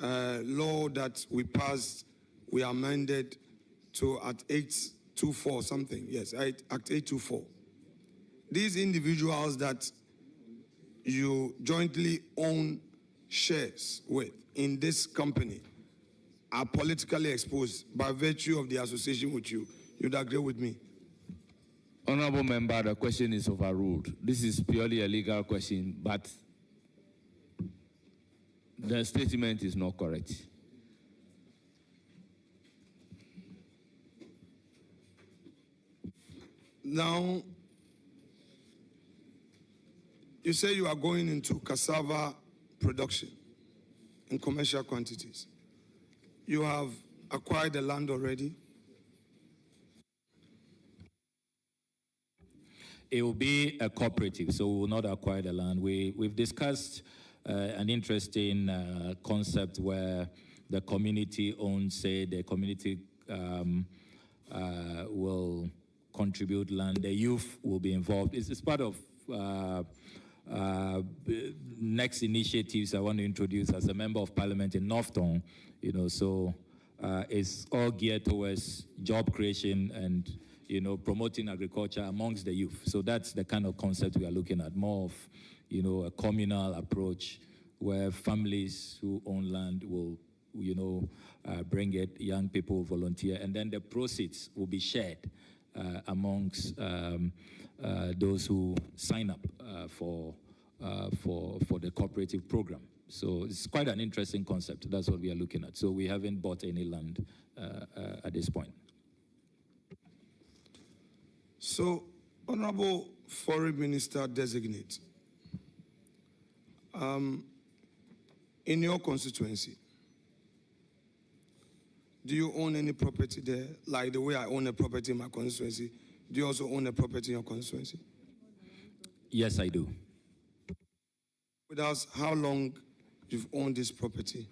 law that we passed, we amended to Act 824 something. Yes, Act 824. These individuals that you jointly own shares with in this company are politically exposed by virtue of the association with you. You'd agree with me? Honorable member, the question is overruled. This is purely a legal question, but the statement is not correct. Now, you say you are going into cassava production in commercial quantities. You have acquired the land already? It will be a cooperative, so we will not acquire the land. We've discussed an interesting concept where the community owns, say, the community will contribute land. The youth will be involved. It's part of next initiatives I want to introduce as a member of parliament in Northton. So it's all geared towards job creation and promoting agriculture amongst the youth. So that's the kind of concept we are looking at, more of, a communal approach where families who own land will, bring it, young people will volunteer, and then the proceeds will be shared amongst those who sign up for the cooperative program. So it's quite an interesting concept. That's what we are looking at. So we haven't bought any land at this point. So, Honorable Foreign Minister Designate, in your constituency, do you own any property there? Like the way I own a property in my constituency, do you also own a property in your constituency? Yes, I do. With us, how long you've owned this property?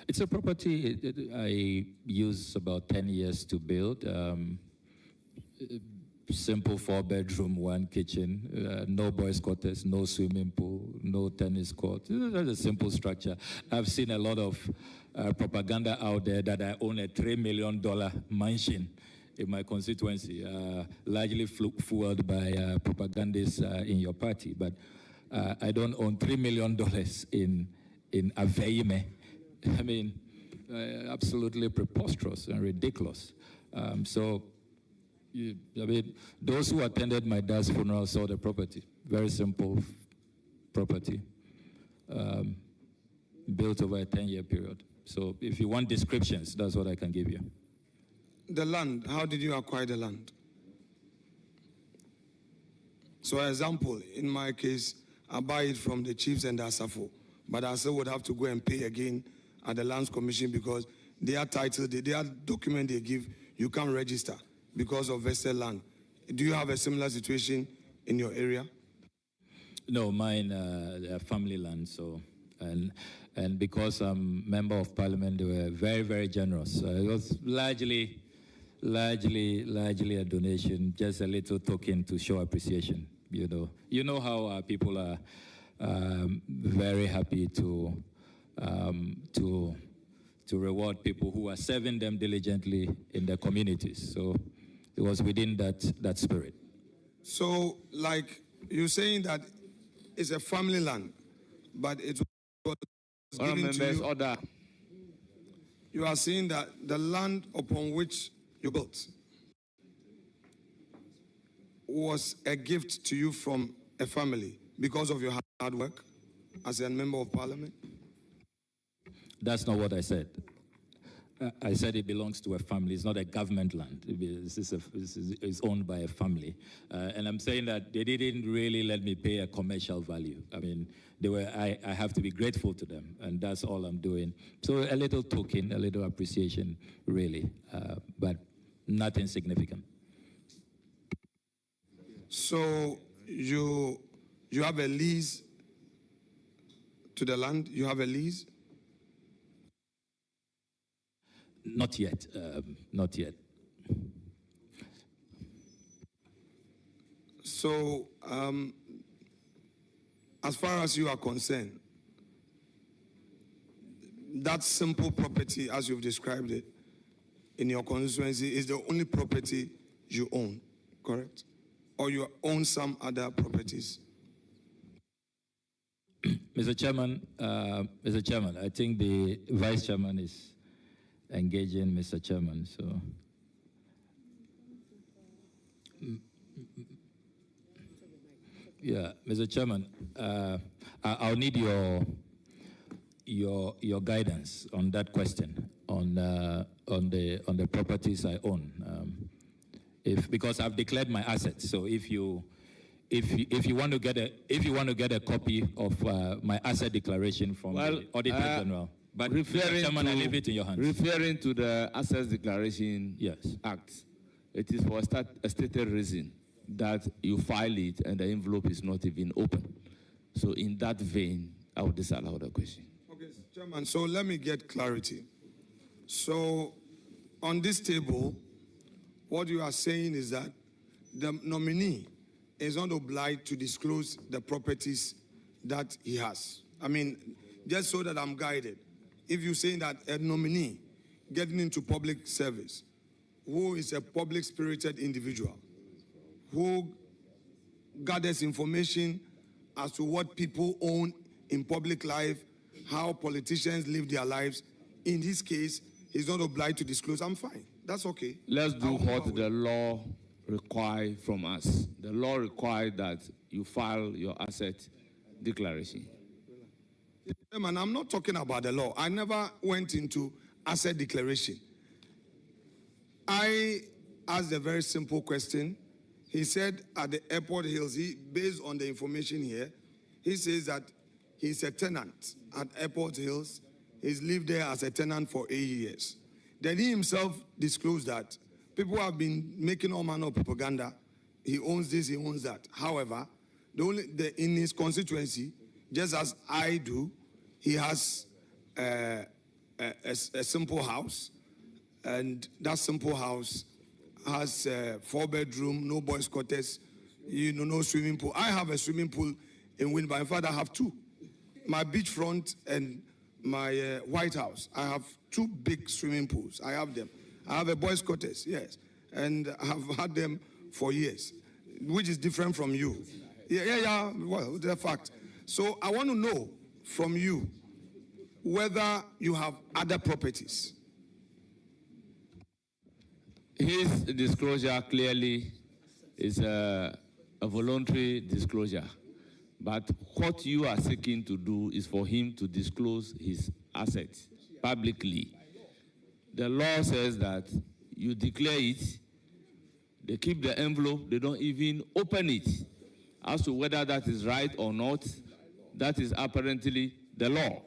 It's a property I use about 10 years to build. Simple 4-bedroom, 1 kitchen, no boys' quarters, no swimming pool, no tennis court. That's a simple structure. I've seen a lot of propaganda out there that I own a $3 million mansion in my constituency, largely fueled by propagandists in your party. But I don't own $3 million in Aveime. I mean, absolutely preposterous and ridiculous. Those who attended my dad's funeral saw the property. Very simple property, built over a 10-year period. So if you want descriptions, that's what I can give you. The land, how did you acquire the land? So, for example, in my case, I buy it from the chiefs and the ASAFO, but I still would have to go and pay again at the Lands Commission because their title, their document they give, you can't register because of vested land. Do you have a similar situation in your area? No, mine family land. So, and because I'm member of parliament, they were very, very generous. It was largely a donation, just a little token to show appreciation. You know how people are very happy to reward people who are serving them diligently in their communities. So it was within that spirit. So, like you're saying that it's a family land, but it was given to you. Order. You are saying that the land upon which you built was a gift to you from a family because of your hard work as a member of parliament? That's not what I said. I said it belongs to a family. It's not a government land. It's owned by a family. And I'm saying that they didn't really let me pay a commercial value. I mean, I have to be grateful to them, and that's all I'm doing. So a little token, a little appreciation, really, but nothing significant. So you have a lease to the land? You have a lease? Not yet, not yet. So, as far as you are concerned, that simple property, as you've described it, in your constituency is the only property you own, correct? Or you own some other properties? Mr. Chairman, I think the Vice Chairman is engaging Mr. Chairman, so. Yeah, Mr. Chairman, I'll need your guidance on that question on the properties I own. Because I've declared my assets, so if you want to get a copy of my asset declaration from the Auditor General. But Mr. Chairman, I leave it in your hands. Referring to the Assets Declaration Act, it is for a stated reason that you file it and the envelope is not even open. So in that vein, I would disallow the question. Okay, Chairman, so let me get clarity. So on this table, what you are saying is that the nominee is not obliged to disclose the properties that he has. I mean, just so that I'm guided. If you're saying that a nominee getting into public service, who is a public-spirited individual, who gathers information as to what people own in public life, how politicians live their lives, in this case, he's not obliged to disclose. I'm fine. That's okay. Let's do what the law requires from us. The law requires that you file your asset declaration. Man, I'm not talking about the law. I never went into asset declaration. I asked a very simple question. He said at the Airport Hills, based on the information here, he says that he's a tenant at Airport Hills. He's lived there as a tenant for 8 years. Then he himself disclosed that people have been making all manner of propaganda. He owns this, he owns that. However, in his constituency, just as I do, he has a simple house, and that simple house has a 4-bedroom, no boys' quarters, no swimming pool. I have a swimming pool in Winba. In fact, I have two. My beachfront and my White House. I have 2 big swimming pools. I have them. I have a boys' quarters, yes. And I have had them for years, which is different from you. Yeah. Well, the fact. So I want to know from you whether you have other properties. His disclosure clearly is a voluntary disclosure. But what you are seeking to do is for him to disclose his assets publicly. The law says that you declare it, they keep the envelope, they don't even open it. As to whether that is right or not, that is apparently the law.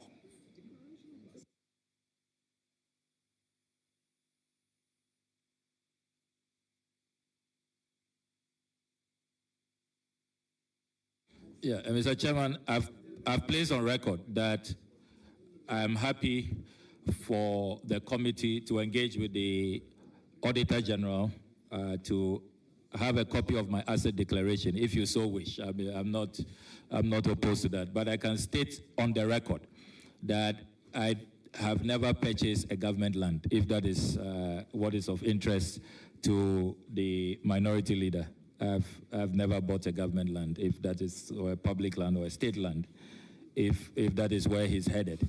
Yeah, Mr. Chairman, I've placed on record that I'm happy for the committee to engage with the Auditor General to have a copy of my asset declaration, if you so wish. I mean, I'm not opposed to that, but I can state on the record that I have never purchased a government land, if that is what is of interest to the minority leader. I've never bought a government land, if that is, or a public land or a state land, if that is where he's headed.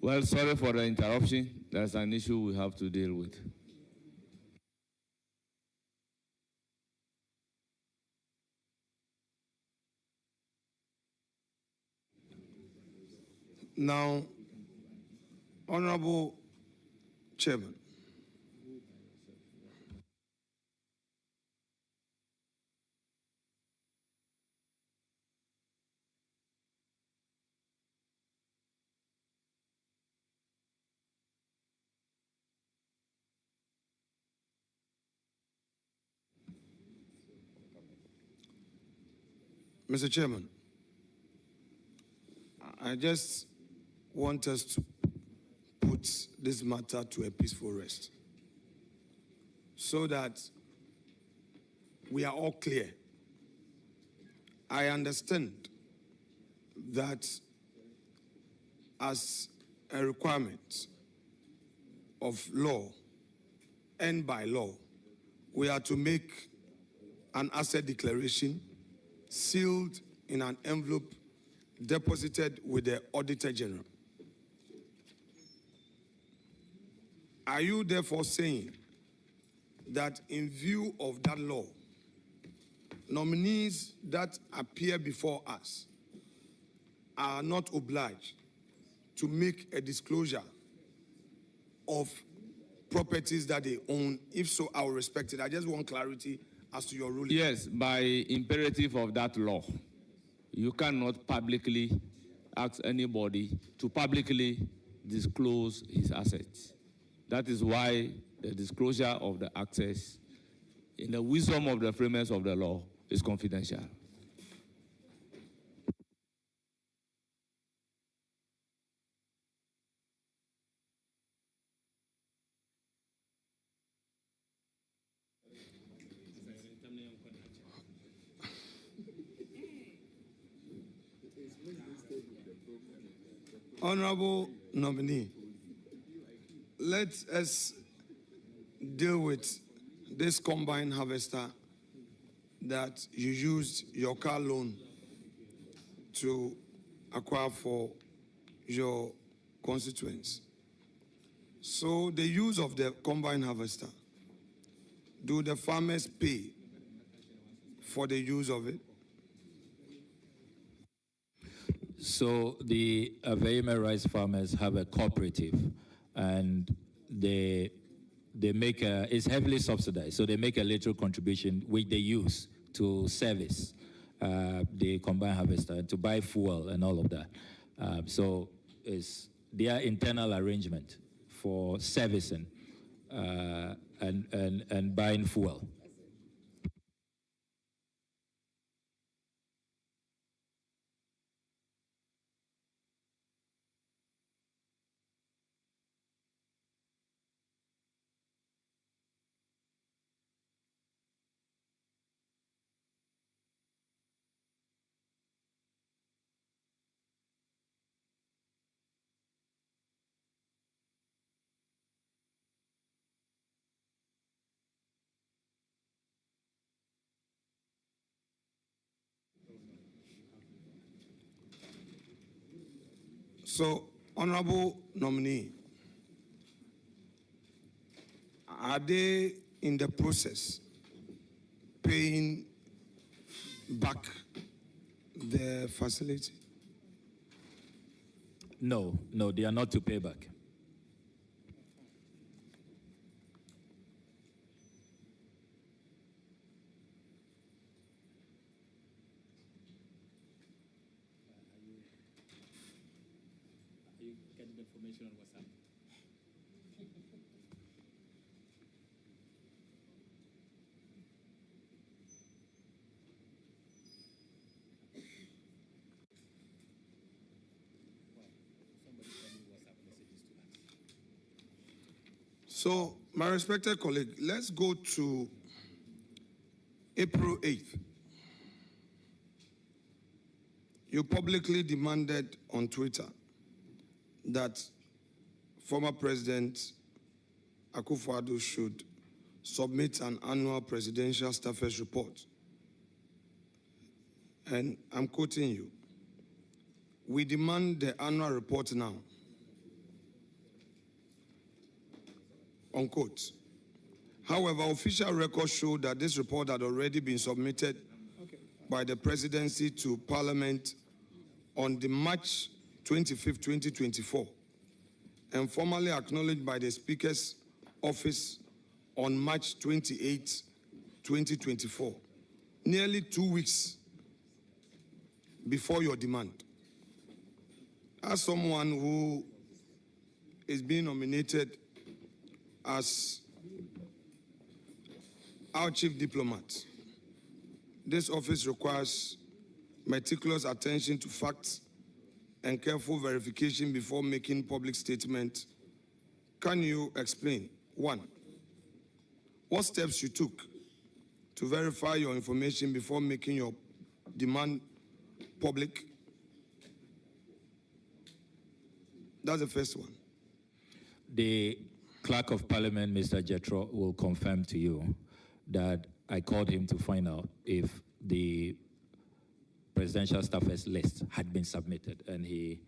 Well, sorry for the interruption. There's an issue we have to deal with. Now, Honorable Chairman, Mr. Chairman, I just want us to put this matter to a peaceful rest so that we are all clear. I understand that as a requirement of law and by law, we are to make an asset declaration sealed in an envelope deposited with the Auditor General. Are you therefore saying that in view of that law, nominees that appear before us are not obliged to make a disclosure of properties that they own? If so, I will respect it. I just want clarity as to your ruling. Yes, by imperative of that law, you cannot publicly ask anybody to publicly disclose his assets. That is why the disclosure of the access, in the wisdom of the framers of the law, is confidential. Honorable nominee, let us deal with this combine harvester that you used your car loan to acquire for your constituents. So the use of the combine harvester, do the farmers pay for the use of it? So the Aveime rice farmers have a cooperative, and they make it's heavily subsidized. So they make a little contribution which they use to service the combine harvester, to buy fuel and all of that. So it's their internal arrangement for servicing and buying fuel. So, honorable nominee, are they in the process paying back the facility? No, they are not to pay back. Information on WhatsApp. So, my respected colleague, let's go to April 8th. You publicly demanded on Twitter that former President Akufo-Addo should submit an annual presidential staffers report. And I'm quoting you. We demand the annual report now. unquote. However, official records show that this report had already been submitted by the presidency to Parliament on the March 25, 2024, and formally acknowledged by the Speaker's office on March 28, 2024, nearly 2 weeks before your demand. As someone who is being nominated as our chief diplomat, this office requires meticulous attention to facts and careful verification before making public statements. Can you explain, one, what steps you took to verify your information before making your demand public? That's the first one. The Clerk of Parliament, Mr. Jethro, will confirm to you that I called him to find out if the presidential staffers list had been submitted, and he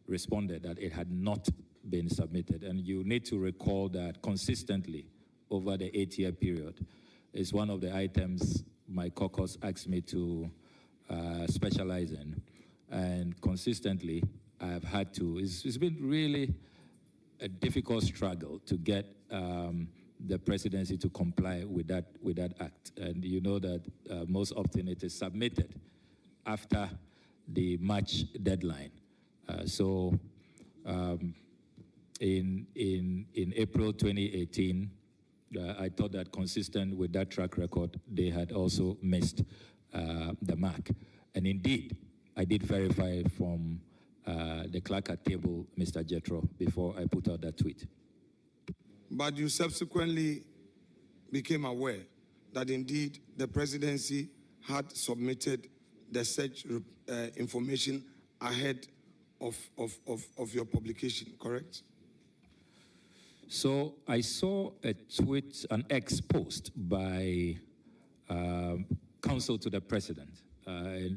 responded that it had not been submitted. And you need to recall that consistently over the 8-year period is one of the items my caucus asked me to specialize in. And consistently, I have had to, it's been really a difficult struggle to get the presidency to comply with that act. And you know that most often it is submitted after the March deadline. In April 2018, I thought that consistent with that track record, they had also missed the mark. And indeed, I did verify from the clerk at table, Mr. Jethro, before I put out that tweet. But you subsequently became aware that indeed the presidency had submitted the search information ahead of your publication, correct? So I saw a tweet, an X post by counsel to the president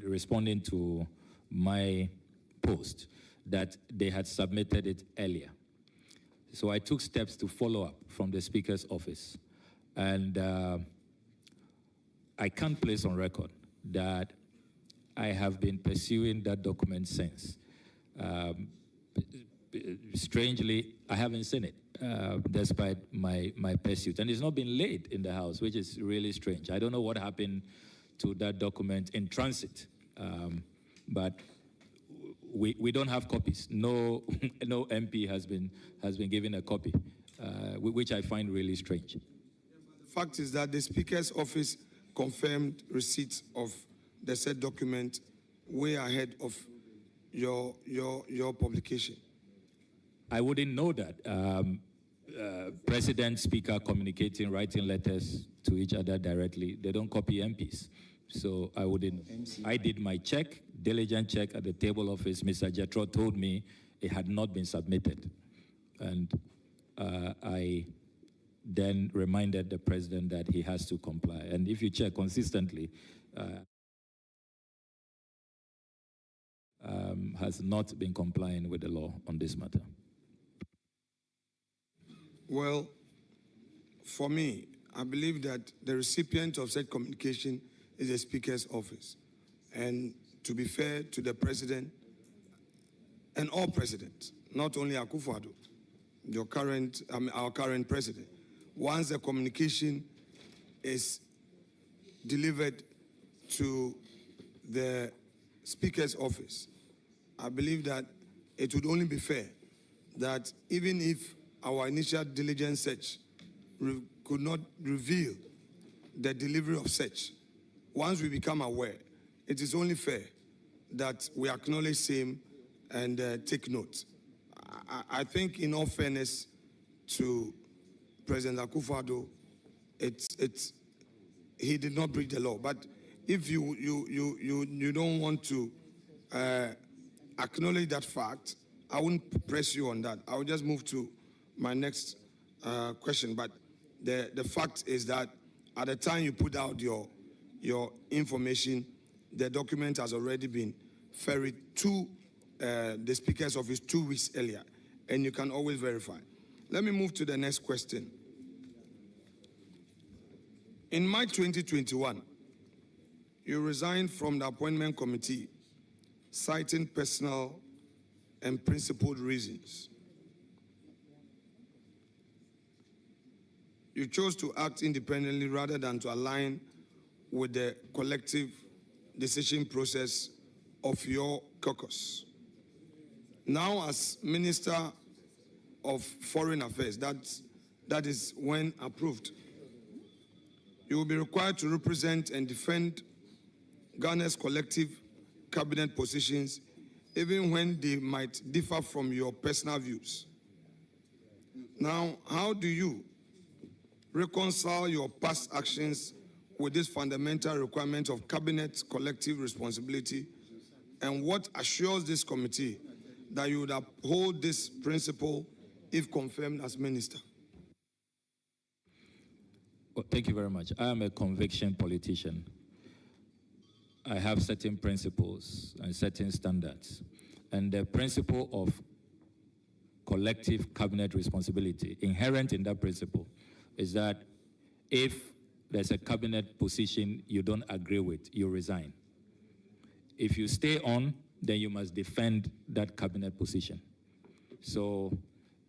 responding to my post that they had submitted it earlier. So I took steps to follow up from the Speaker's office. And I can't place on record that I have been pursuing that document since. Strangely, I haven't seen it, despite my pursuit. And it's not been laid in the House, which is really strange. I don't know what happened to that document in transit, but we don't have copies. No MP has been given a copy, which I find really strange. The fact is that the Speaker's office confirmed receipt of the said document way ahead of your publication. I wouldn't know that. President, Speaker communicating, writing letters to each other directly, they don't copy MPs. So I wouldn't. I did my check, diligent check at the table office. Mr. Jethro told me it had not been submitted. And I then reminded the president that he has to comply. And if you check consistently, has not been complying with the law on this matter. Well, for me, I believe that the recipient of said communication is the Speaker's office. And to be fair to the president and all presidents, not only Akufo-Addo, our current president, once the communication is delivered to the Speaker's office, I believe that it would only be fair that even if our initial diligence search could not reveal the delivery of such, once we become aware, it is only fair that we acknowledge same and take note. I think, in all fairness to President Akufo-Addo, he did not breach the law. But if you don't want to acknowledge that fact, I wouldn't press you on that. I will just move to my next question. But the fact is that at the time you put out your information, the document has already been ferried to the Speaker's office 2 weeks earlier, and you can always verify. Let me move to the next question. In March 2021, you resigned from the appointment committee, citing personal and principled reasons. You chose to act independently rather than to align with the collective decision process of your caucus. Now, as Minister of Foreign Affairs, that is when approved, you will be required to represent and defend Ghana's collective cabinet positions, even when they might differ from your personal views. Now, how do you reconcile your past actions with this fundamental requirement of cabinet collective responsibility, and what assures this committee that you would uphold this principle if confirmed as minister? Well, thank you very much. I am a conviction politician. I have certain principles and certain standards. And the principle of collective cabinet responsibility, inherent in that principle, is that if there's a cabinet position you don't agree with, you resign. If you stay on, then you must defend that cabinet position. So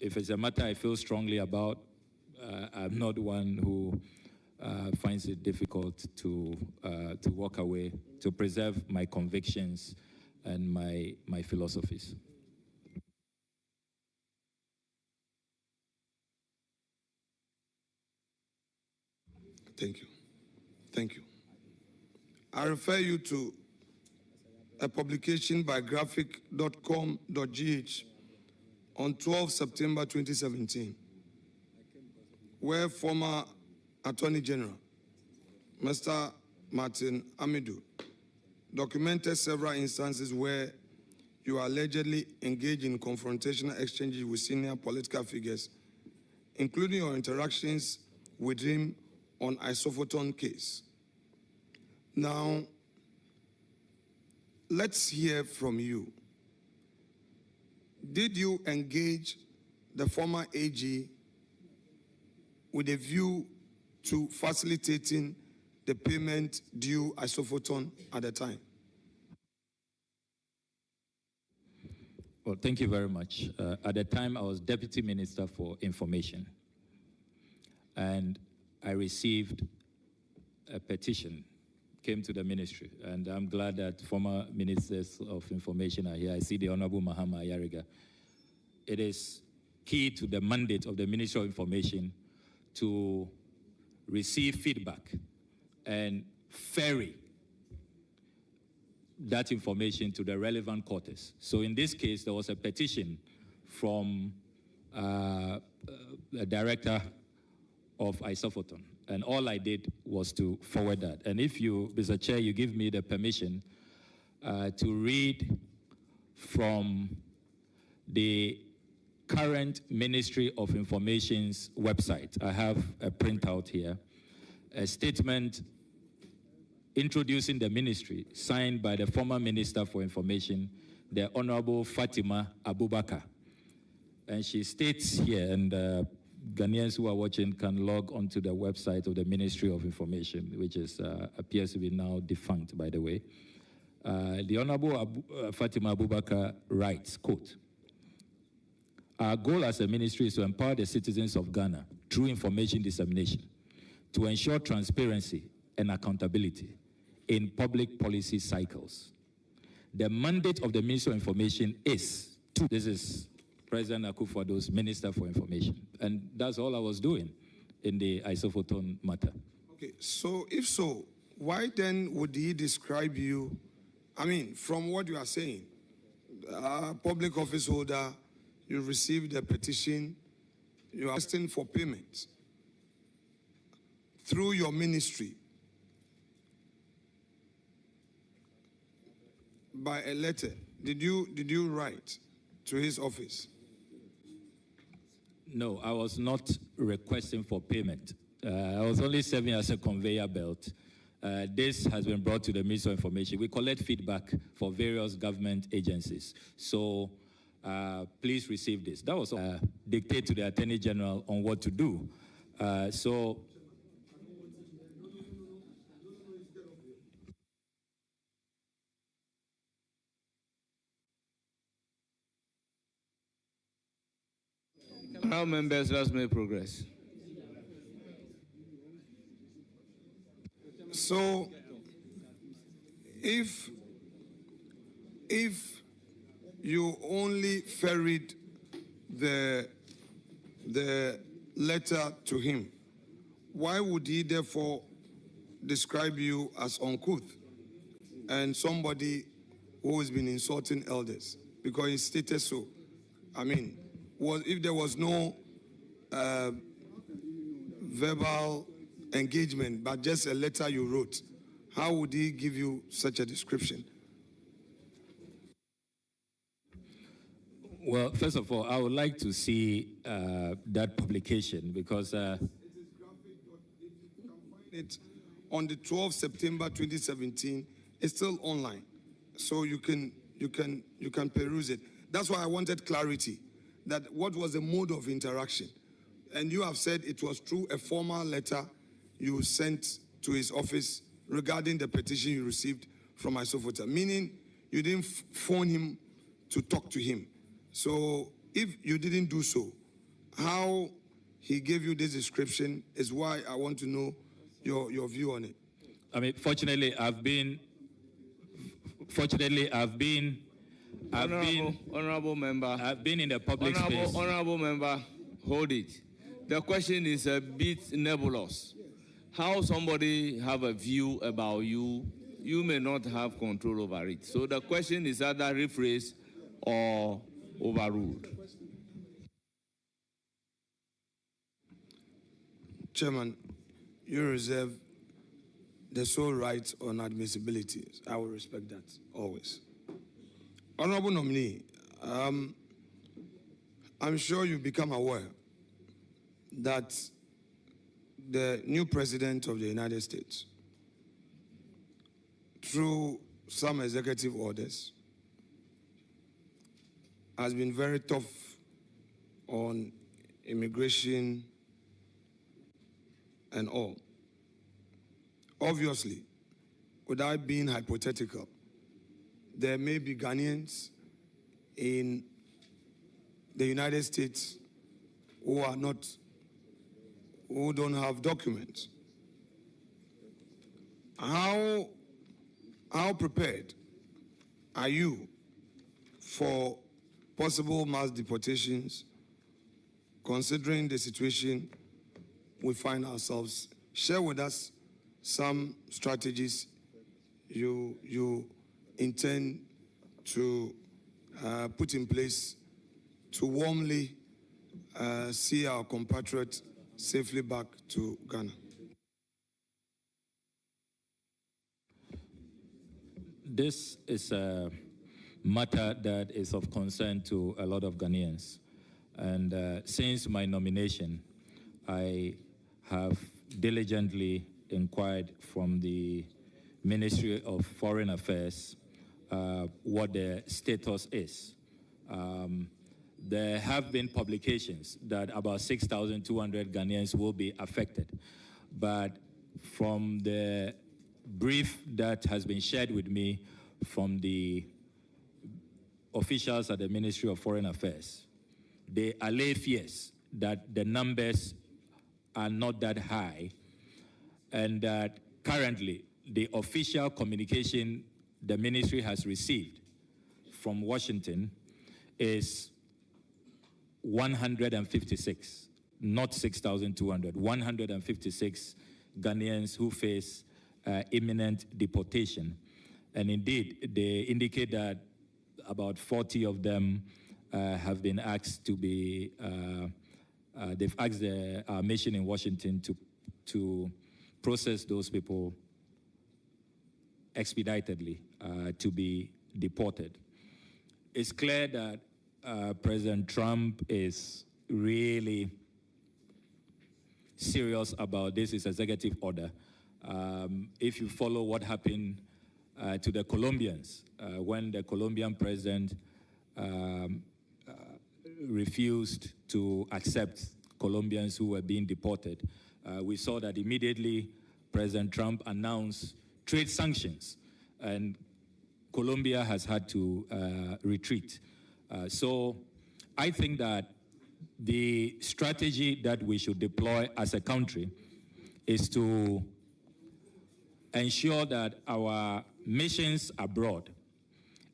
if it's a matter I feel strongly about, I'm not one who finds it difficult to walk away, to preserve my convictions and my philosophies. Thank you. Thank you. I refer you to a publication by graphic.com.gh on 12 September 2017, where former Attorney General, Mr. Martin Amidu, documented several instances where you allegedly engaged in confrontational exchanges with senior political figures, including your interactions with him on Isophoton case. Now, let's hear from you. Did you engage the former AG with a view to facilitating the payment due Isophoton at the time? Well, thank you very much. At the time, I was Deputy Minister for Information, and I received a petition, came to the ministry, and I'm glad that former ministers of information are here. I see the Honorable Mahama Ayariga. It is key to the mandate of the Ministry of Information to receive feedback and ferry that information to the relevant quarters. So in this case, there was a petition from the director of Isophoton, and all I did was to forward that. And if you, Mr. Chair, you give me the permission to read from the current Ministry of Information's website. I have a printout here, a statement introducing the ministry, signed by the former Minister for Information, the Honorable Fatima Abubakar. And she states here, and Ghanaians who are watching can log onto the website of the Ministry of Information, which is appears to be now defunct, by the way. The Honorable Fatima Abubakar writes, quote, "Our goal as a ministry is to empower the citizens of Ghana through information dissemination, to ensure transparency and accountability in public policy cycles. The mandate of the Ministry of Information is to," this is President Akufo-Addo's Minister for Information, and that's all I was doing in the Isophoton matter. Okay, so if so, why then would he describe you, I mean, from what you are saying, public office holder, you received a petition, you are asking for payment through your ministry by a letter. Did you write to his office? No, I was not requesting for payment. I was only serving as a conveyor belt. This has been brought to the Ministry of Information. We collect feedback for various government agencies. So please receive this. That was dictate to the Attorney General on what to do. So Now, members, let's make progress. So, if you only ferried the letter to him, why would he therefore describe you as uncouth and somebody who has been insulting elders? Because he stated so. I mean, if there was no verbal engagement, but just a letter you wrote, how would he give you such a description? Well, first of all, I would like to see that publication because it on the 12th September 2017. It's still online, so you can peruse it. That's why I wanted clarity, that what was the mode of interaction. And you have said it was through a formal letter you sent to his office regarding the petition you received from Isofota, meaning you didn't phone him to talk to him. So if you didn't do so, how he gave you this description is why I want to know your view on it. I mean, fortunately, I've been. Honorable member. I've been in the public space. Honorable member, hold it. The question is a bit nebulous. How somebody have a view about you, you may not have control over it. So the question is either rephrased or overruled. Chairman, you reserve the sole right on admissibility. I will respect that always. Honorable nominee, I'm sure you become aware that the new president of the United States, through some executive orders, has been very tough on immigration and all. Obviously, without being hypothetical, there may be Ghanaians in the United States who don't have documents. How prepared are you for possible mass deportations, considering the situation we find ourselves? Share with us some strategies you intend to put in place to warmly see our compatriots safely back to Ghana. This is a matter that is of concern to a lot of Ghanaians. And since my nomination, I have diligently inquired from the Ministry of Foreign Affairs what the status is. There have been publications that about 6,200 Ghanaians will be affected. But from the brief that has been shared with me from the officials at the Ministry of Foreign Affairs, they allay fears that the numbers are not that high, and that currently the official communication the ministry has received from Washington is 156, not 6,200, 156 Ghanaians who face imminent deportation. And indeed, they indicate that about 40 of them have been asked to be, they've asked our mission in Washington to process those people expeditedly to be deported. It's clear that President Trump is really serious about this executive order. If you follow what happened to the Colombians, when the Colombian president refused to accept Colombians who were being deported, we saw that immediately President Trump announced trade sanctions, and Colombia has had to retreat. So I think that the strategy that we should deploy as a country is to ensure that our missions abroad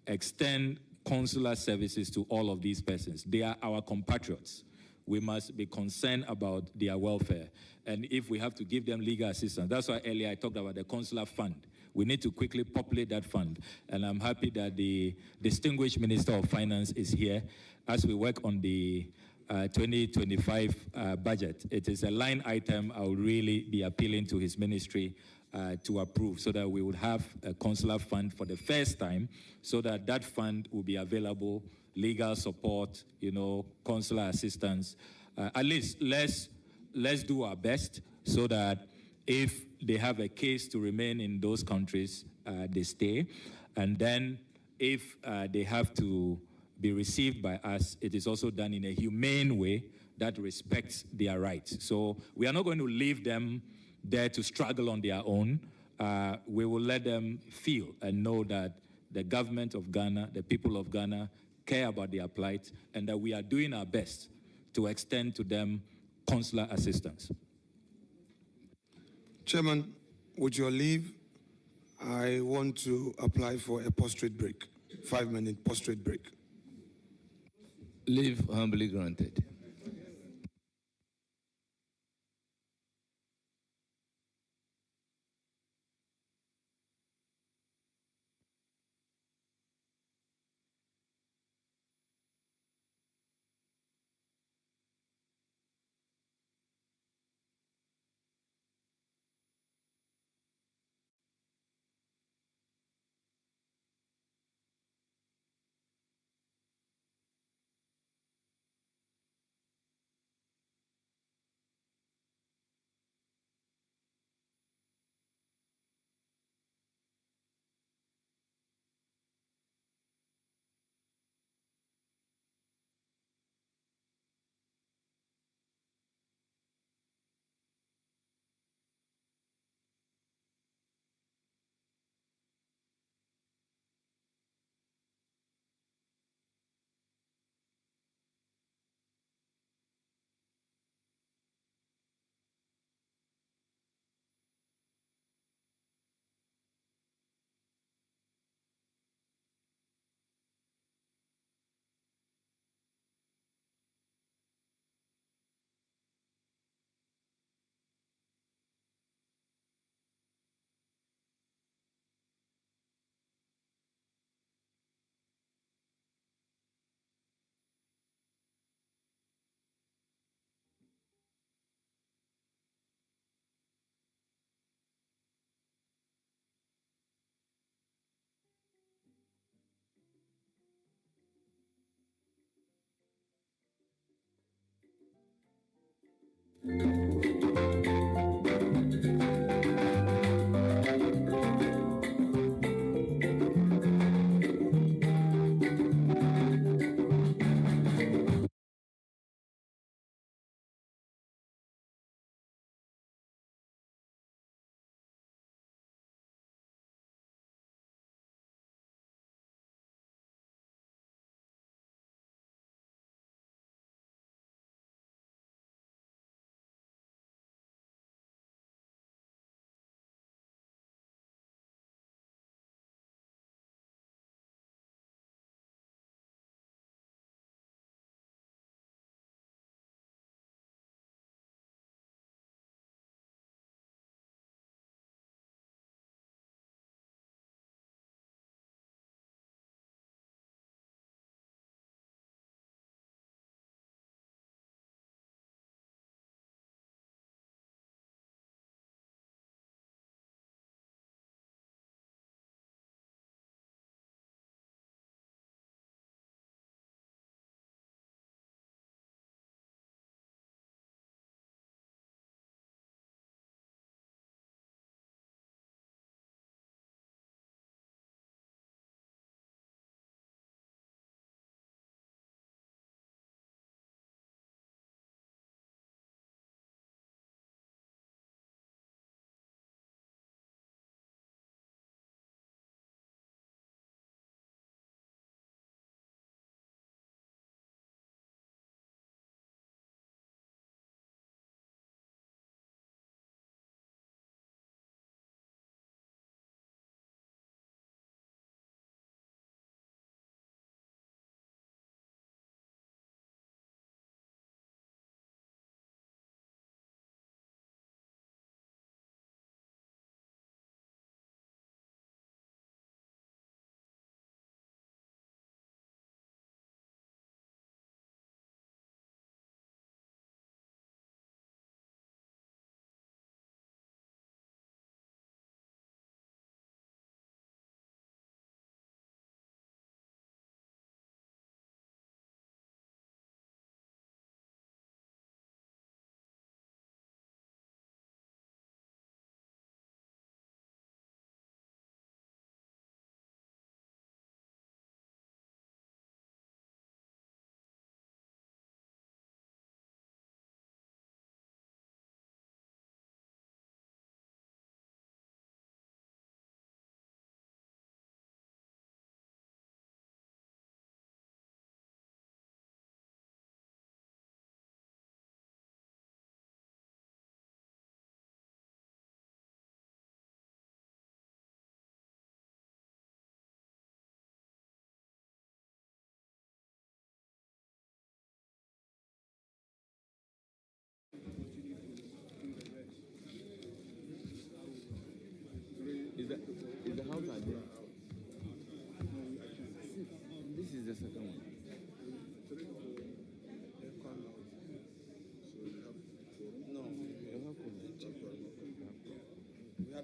extend consular services to all of these persons. They are our compatriots. We must be concerned about their welfare. And if we have to give them legal assistance, that's why earlier I talked about the consular fund. We need to quickly populate that fund. And I'm happy that the distinguished Minister of Finance is here as we work on the 2025 budget. It is a line item I will really be appealing to his ministry to approve, so that we would have a consular fund for the first time, so that that fund will be available, legal support, consular assistance. At least let's do our best so that if they have a case to remain in those countries, they stay. And then if they have to be received by us, it is also done in a humane way that respects their rights. So we are not going to leave them there to struggle on their own. We will let them feel and know that the government of Ghana, the people of Ghana, care about their plight, and that we are doing our best to extend to them consular assistance. Chairman, with your leave, I want to apply for a post-trade break, 5-minute post-trade break. Leave humbly granted.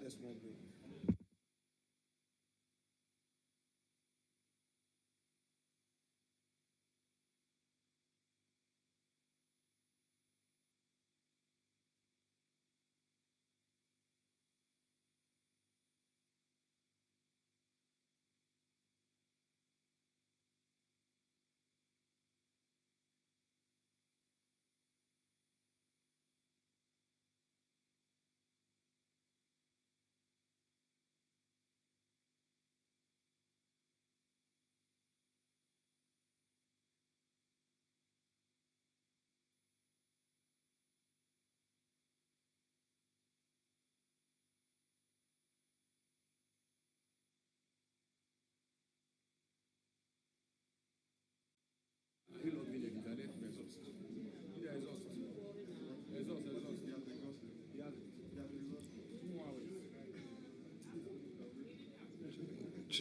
a small break.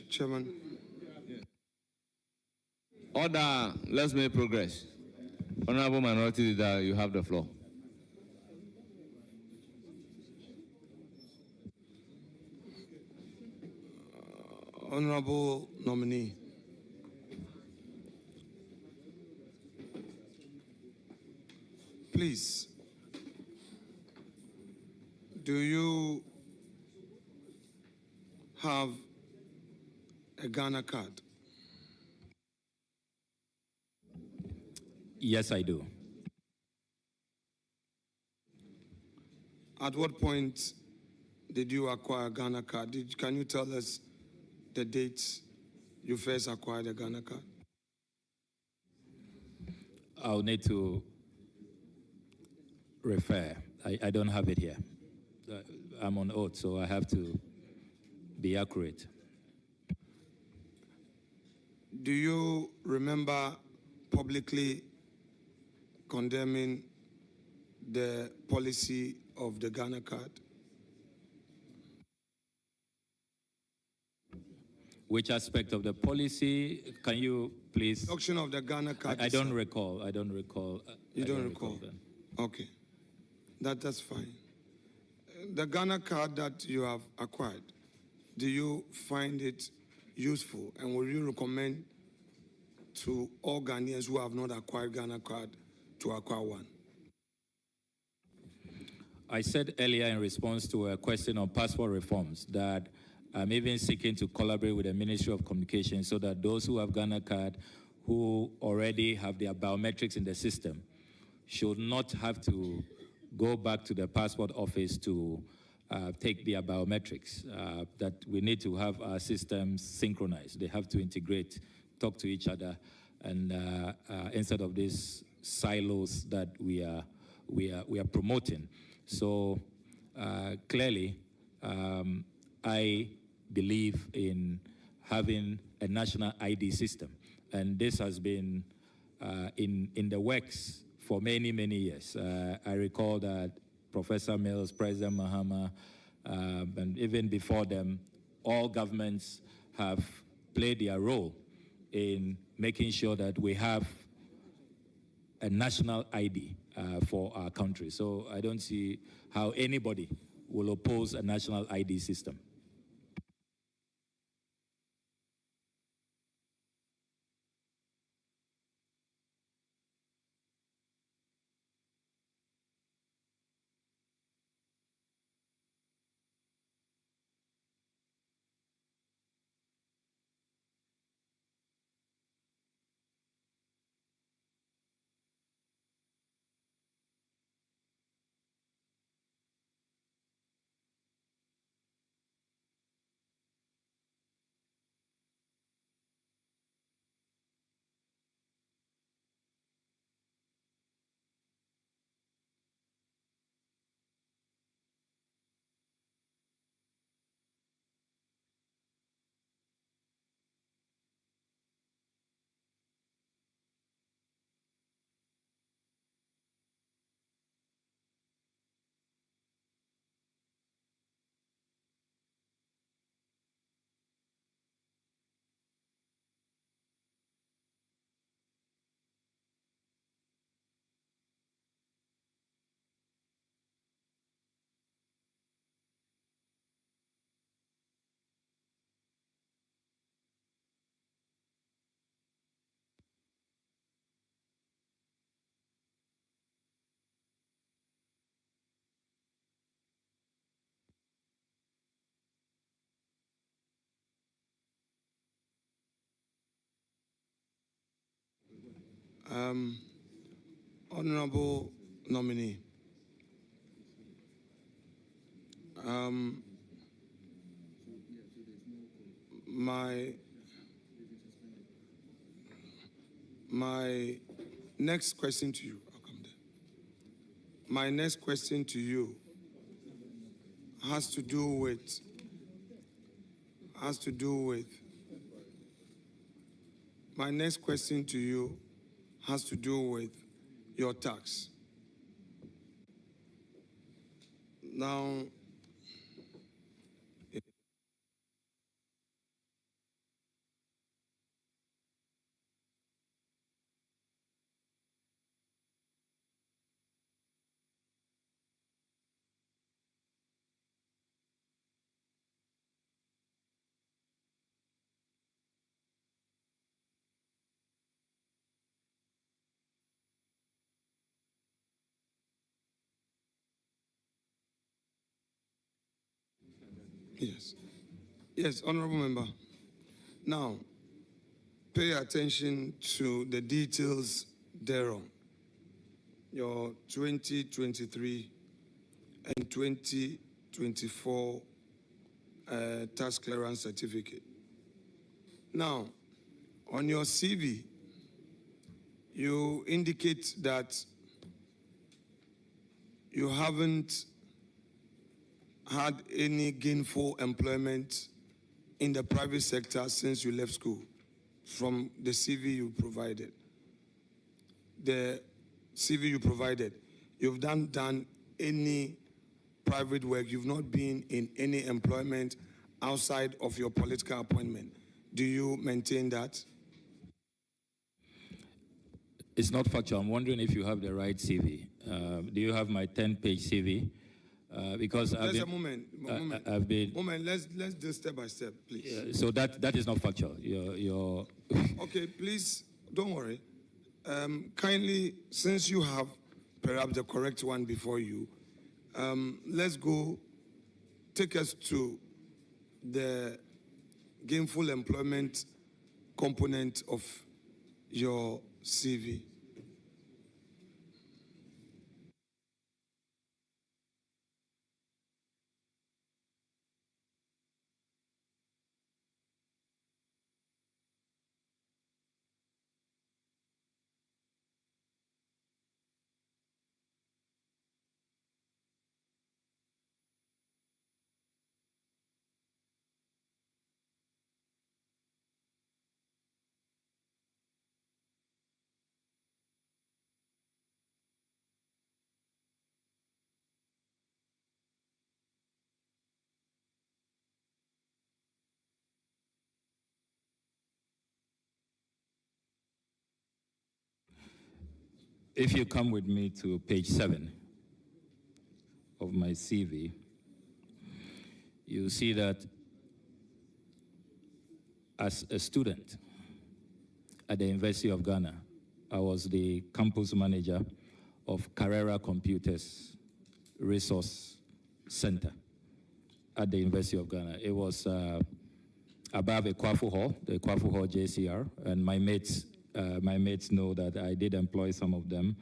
Chairman. Order, let's make progress. Honorable Minority Leader, you have the floor. Honorable nominee. Please, do you have a Ghana card? Yes, I do. At what point did you acquire a Ghana card? Can you tell us the dates you first acquired a Ghana card? I'll need to refer. I don't have it here. I'm on oath, so I have to be accurate. Do you remember publicly condemning the policy of the Ghana card? Which aspect of the policy? Can you please? Introduction of the Ghana card. I don't recall. I don't recall. You don't recall? Okay. That's fine. The Ghana card that you have acquired, do you find it useful, and will you recommend to all Ghanaians who have not acquired Ghana card to acquire one? I said earlier in response to a question on passport reforms that I'm even seeking to collaborate with the Ministry of Communication so that those who have Ghana card who already have their biometrics in the system should not have to go back to the passport office to take their biometrics, that we need to have our systems synchronized. They have to integrate, talk to each other, and instead of these silos that we are promoting. So clearly, I believe in having a national ID system, and this has been in the works for many, many years. I recall that Professor Mills, President Mahama, and even before them, all governments have played their role in making sure that we have a national ID for our country. So I don't see how anybody will oppose a national ID system. Honorable nominee, my next question to you, I'll come there. My next question to you has to do with my next question to you has to do with your tax. Now, yes, honorable member. Now, pay attention to the details thereon. Your 2023 and 2024 tax clearance certificate. Now, on your CV, you indicate that you haven't had any gainful employment in the private sector since you left school, from the CV you provided. The CV you provided, you've done any private work, you've not been in any employment outside of your political appointment. Do you maintain that? It's not factual. I'm wondering if you have the right CV. Do you have my 10-page CV? Because Just a moment. Let's do step by step, please. So that is not factual. You're Okay, please don't worry. Kindly, since you have perhaps the correct one before you, let's go. Take us to the gainful employment component of your CV. If you come with me to page 7 of my CV, you see that as a student at the University of Ghana, I was the campus manager of Carrera Computers Resource Center at the University of Ghana. It was above Ekwafu Hall, the Ekwafu Hall JCR, and my mates know that I did employ some of them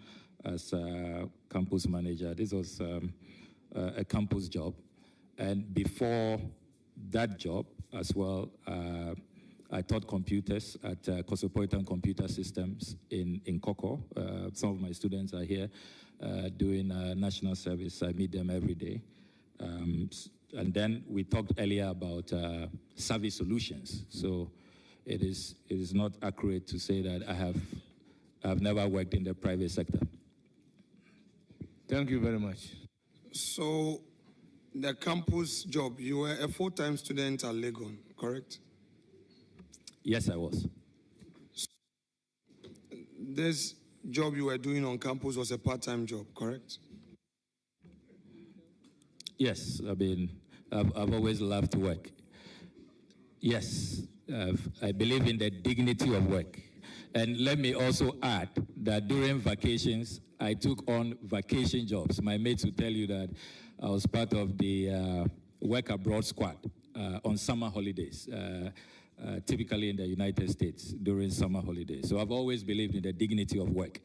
as a campus manager. This was a campus job. And before that job as well, I taught computers at Cosmopolitan Computer Systems in Koko. Some of my students are here doing national service. I meet them every day. And then we talked earlier about service solutions. So it is not accurate to say that I've never worked in the private sector. Thank you very much. So the campus job, you were a full-time student at Legon, correct? Yes, I was. This job you were doing on campus was a part-time job, correct? Yes, I mean, I've always loved to work. Yes, I believe in the dignity of work. And let me also add that during vacations, I took on vacation jobs. My mates will tell you that I was part of the work abroad squad on summer holidays. typically in the United States during summer holidays. So I've always believed in the dignity of work.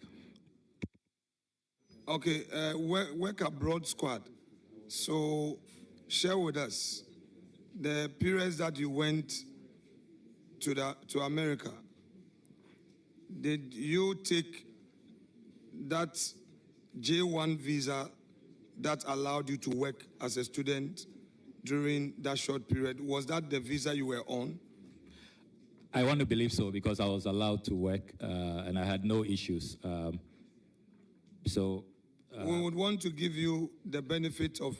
Okay, work abroad squad. So share with us the periods that you went to America. Did you take that J1 visa that allowed you to work as a student during that short period? Was that the visa you were on? I want to believe so because I was allowed to work and I had no issues. We would want to give you the benefit of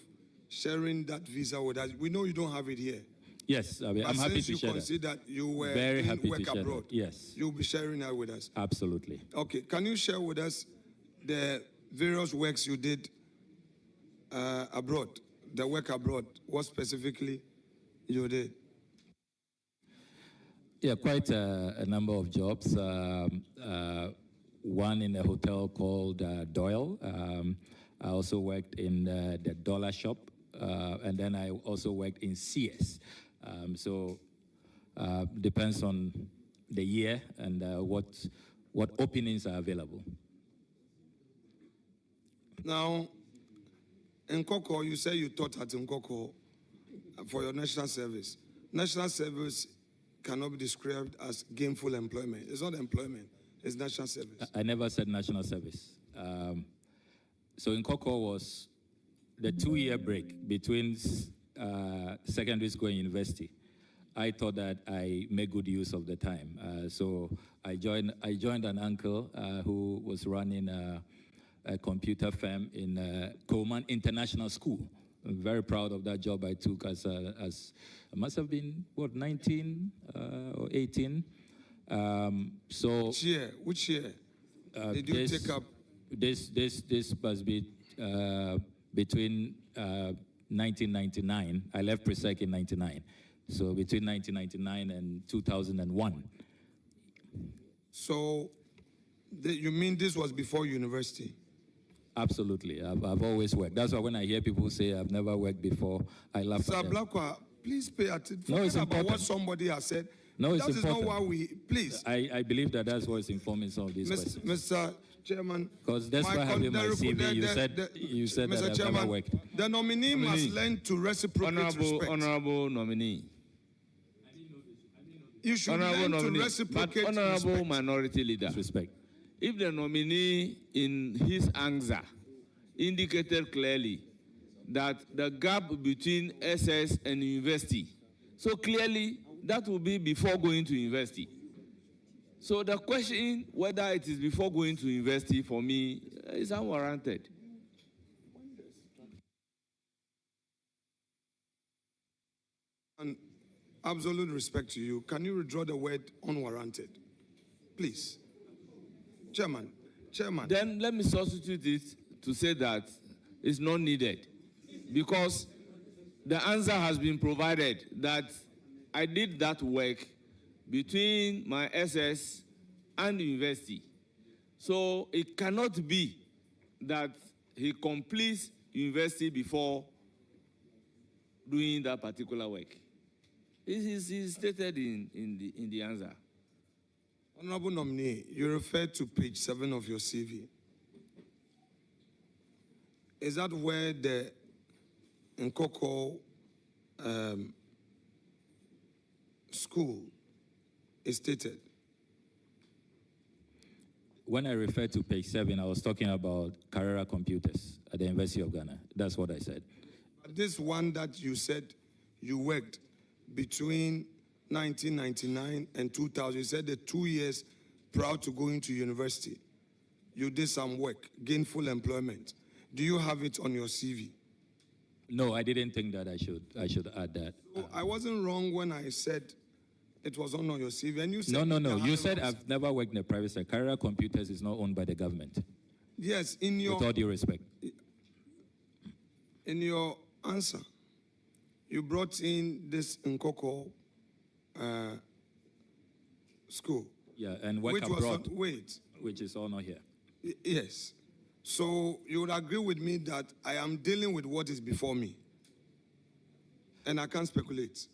sharing that visa with us. We know you don't have it here. Yes, I'm happy to share that. Since you consider you were Very doing happy work to share abroad, that. Yes. you'll be sharing that with us. Absolutely. Okay, can you share with us the various works you did abroad, the work abroad, what specifically you did? Yeah, quite a number of jobs. One in a hotel called Doyle. I also worked in the dollar shop, and then I also worked in CS. Depends on the year and what openings are available. Now, in Nkoko, you say you taught at Nkoko for your national service. National service cannot be described as gainful employment. It's not employment, it's national service. I never said national service. So Nkoko was the 2-year break between secondary school and university. I thought that I made good use of the time. So I joined an uncle who was running a computer firm in Coleman International School. I'm very proud of that job I took as I must have been, 19 or 18. Which year did you take up? This must be between 1999. I left Presec in 99. So between 1999 and 2001. So you mean this was before university? Absolutely. I've always worked. That's why when I hear people say I've never worked before, I laugh Sir at them. Ablakwa, please pay attention. No, it's about important. what somebody has said. No, it's that important. That is not why we, please. I believe that's what's informing some of these questions. Mr. Chairman. Because that's why having my CV, you said Mr. that I've Chairman, never worked. The nominee must learn to reciprocate respect. Honorable nominee. You should learn to reciprocate Honorable respect. Minority Leader. Respect. If the nominee in his answer indicated clearly that the gap between SS and university, so clearly that will be before going to university. So the question whether it is before going to university for me is unwarranted. And absolute respect to you, can you withdraw the word unwarranted? Please. Chairman. Then let me substitute it to say that it's not needed because the answer has been provided that I did that work between my SS and the university. So it cannot be that he completes university before doing that particular work. It is stated in the answer. Honorable nominee, you referred to page 7 of your CV. Is that where the Nkoko school is stated? When I referred to page 7, I was talking about Carrera Computers at the University of Ghana. That's what I said. This one that you said you worked between 1999 and 2000, you said the 2 years prior to going to university, you did some work, gainful employment. Do you have it on your CV? No, I didn't think that I should add that. So I wasn't wrong when I said it was on your CV, and you said... No. You said I've never worked in the private sector. Carrera Computers is not owned by the government. Yes, in your... With all due respect. In your answer, you brought in this Nkoko school. Yeah, and work abroad. Which is all not here. Yes. So you would agree with me that I am dealing with what is before me. And I can't speculate.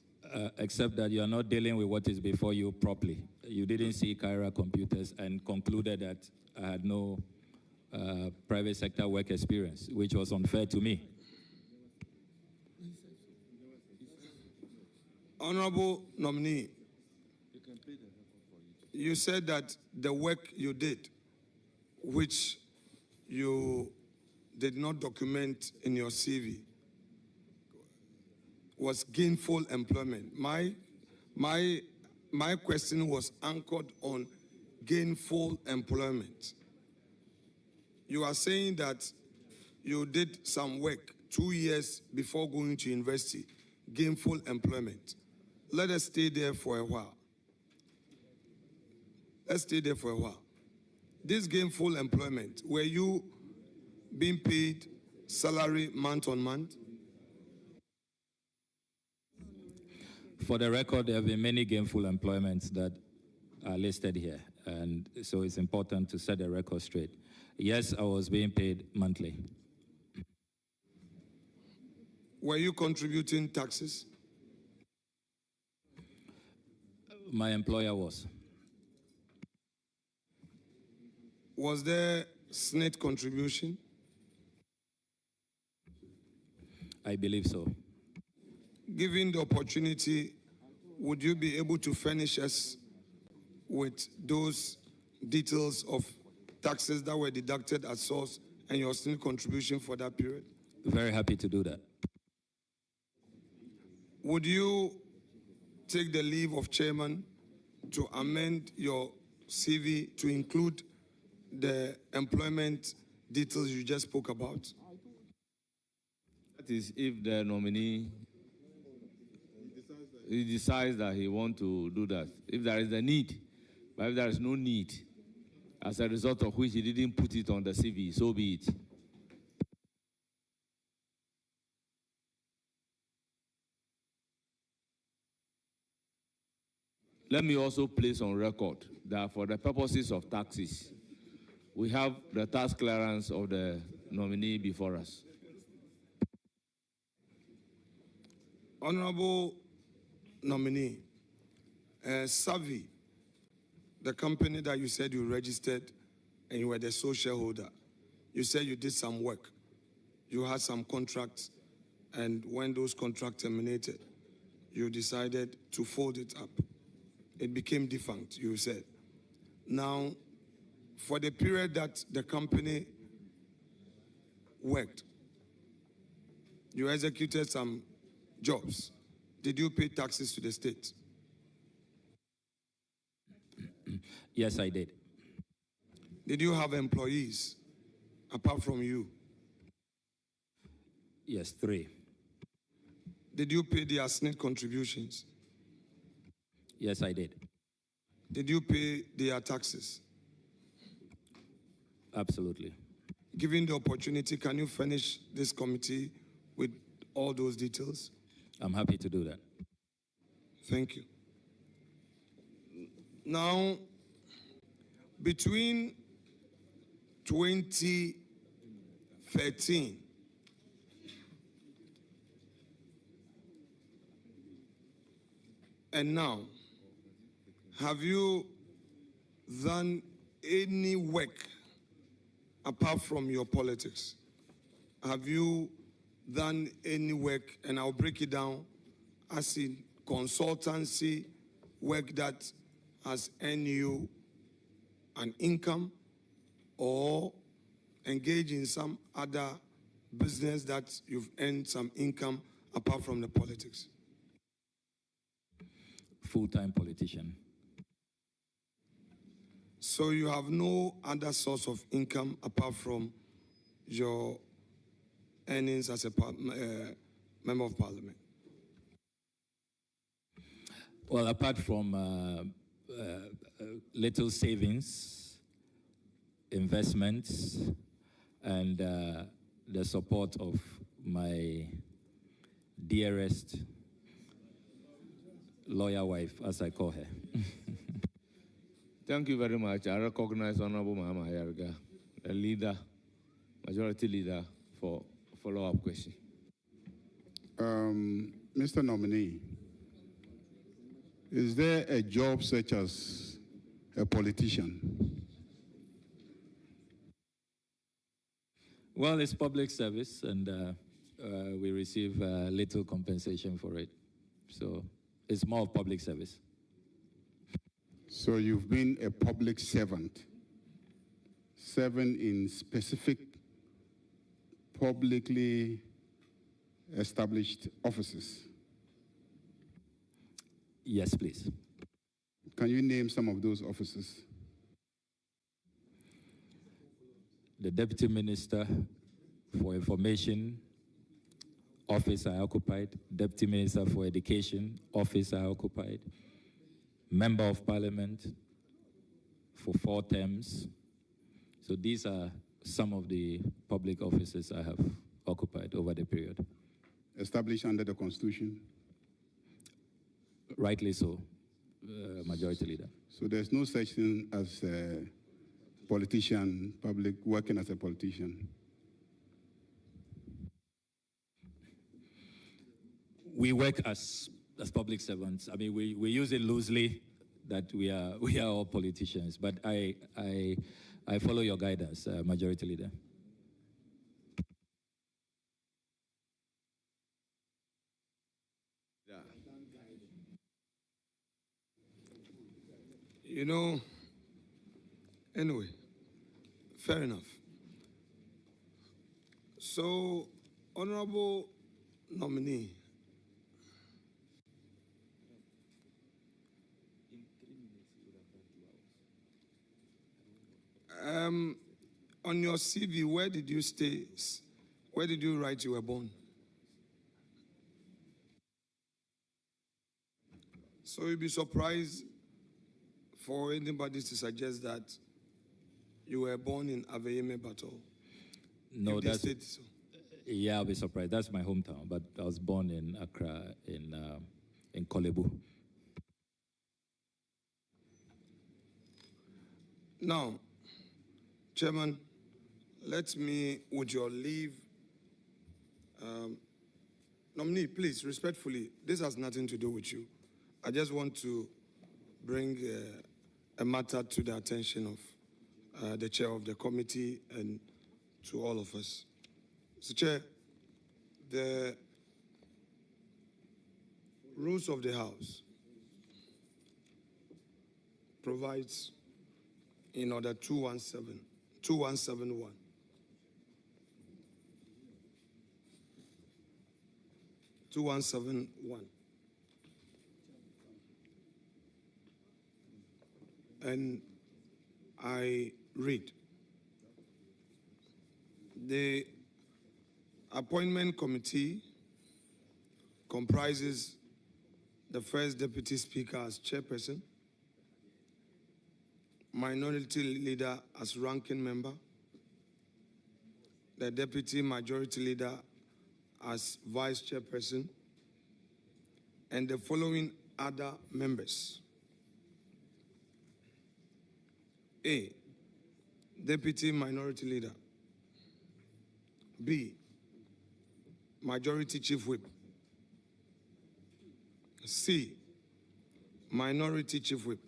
except that you are not dealing with what is before you properly. You didn't see Kyra computers and concluded that I had no private sector work experience, which was unfair to me. Honorable nominee, you said that the work you did, which you did not document in your CV, was gainful employment. My question was anchored on gainful employment. You are saying that you did some work 2 years before going to university, gainful employment. Let us stay there for a while. Let's stay there for a while. This gainful employment, were you being paid salary month on month? For the record, there have been many gainful employments that are listed here, and so it's important to set the record straight. Yes, I was being paid monthly. Were you contributing taxes? My employer was. Was there SNIT contribution? I believe so. Given the opportunity, would you be able to furnish us with those details of taxes that were deducted at source and your SNIT contribution for that period? Very happy to do that. Would you take the leave of chairman to amend your CV to include the employment details you just spoke about? That is if the nominee he decides that he wants to do that. If there is a need, but if there is no need, as a result of which he didn't put it on the CV, so be it. Let me also place on record that for the purposes of taxes, we have the tax clearance of the nominee before us. Honorable nominee, Savvy, the company that you said you registered and you were the sole shareholder, you said you did some work. You had some contracts, and when those contracts terminated, you decided to fold it up. It became defunct, you said. Now, for the period that the company worked, you executed some jobs. Did you pay taxes to the state? Yes, I did. Did you have employees apart from you? Yes, 3. Did you pay their SNIT contributions? Yes, I did. Did you pay their taxes? Absolutely. Given the opportunity, can you furnish this committee with all those details? I'm happy to do that. Thank you. Now, between 2013 and now, have you done any work apart from your politics? Have you done any work, and I'll break it down, as in consultancy work that has earned you an income, or engage in some other business that you've earned some income apart from the politics? Full-time politician. So you have no other source of income apart from your earnings as a member of parliament? Well, apart from little savings, investments, and the support of my dearest lawyer wife, as I call her. Thank you very much. I recognize Honorable Mama Yarga, a leader, majority leader, for follow-up question. Mr. Nominee, Is there a job such as a politician? Well, it's public service, and we receive little compensation for it. So it's more of public service. So you've been a public servant, serving in specific publicly established offices? Yes, please. Can you name some of those offices? The Deputy Minister for Information, office I occupied. Deputy Minister for Education, office I occupied. Member of Parliament for 4 terms. So these are some of the public offices I have occupied over the period. Established under the Constitution? Rightly so, Majority Leader. So there's no such thing as a politician, working as a politician? We work as public servants. I mean, we use it loosely that we are all politicians, but I follow your guidance, Majority Leader. You know, anyway, fair enough. So, Honorable Nominee, on your CV, where did you stay? Where did you write you were born? So you'll be surprised for anybody to suggest that you were born in Aveyeme Battle. No, that's it. So. Yeah, I'll be surprised. That's my hometown, but I was born in Accra, in Kolebu. Now, Chairman, let me, with your leave, nominee, please, respectfully, this has nothing to do with you. I just want to bring a matter to the attention of the chair of the committee and to all of us. Mr. Chair, the rules of the House provides in order 2171. 2171. And I read, the appointment committee comprises the first deputy speaker as chairperson, minority leader as ranking member, the deputy majority leader as vice chairperson, and the following other members. A, deputy minority leader. B, majority chief whip. C, minority chief whip.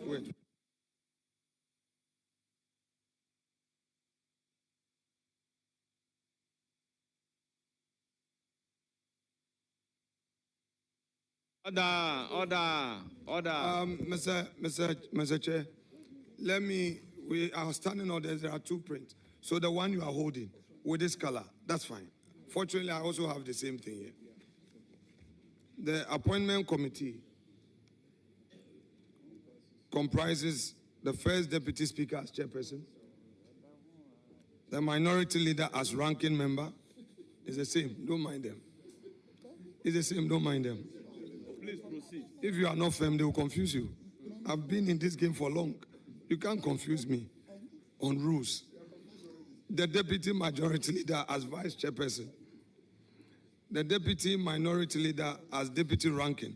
Wait. Order. Mr. Chair, we are standing orders, there are 2 prints. So the one you are holding with this color, that's fine. Fortunately, I also have the same thing here. The appointment committee comprises the first deputy speaker as chairperson, the minority leader as ranking member. It's the same, don't mind them. It's the same, don't mind them. Please proceed. If you are not firm, they will confuse you. I've been in this game for long. You can't confuse me on rules. The deputy majority leader as vice chairperson, the deputy minority leader as deputy ranking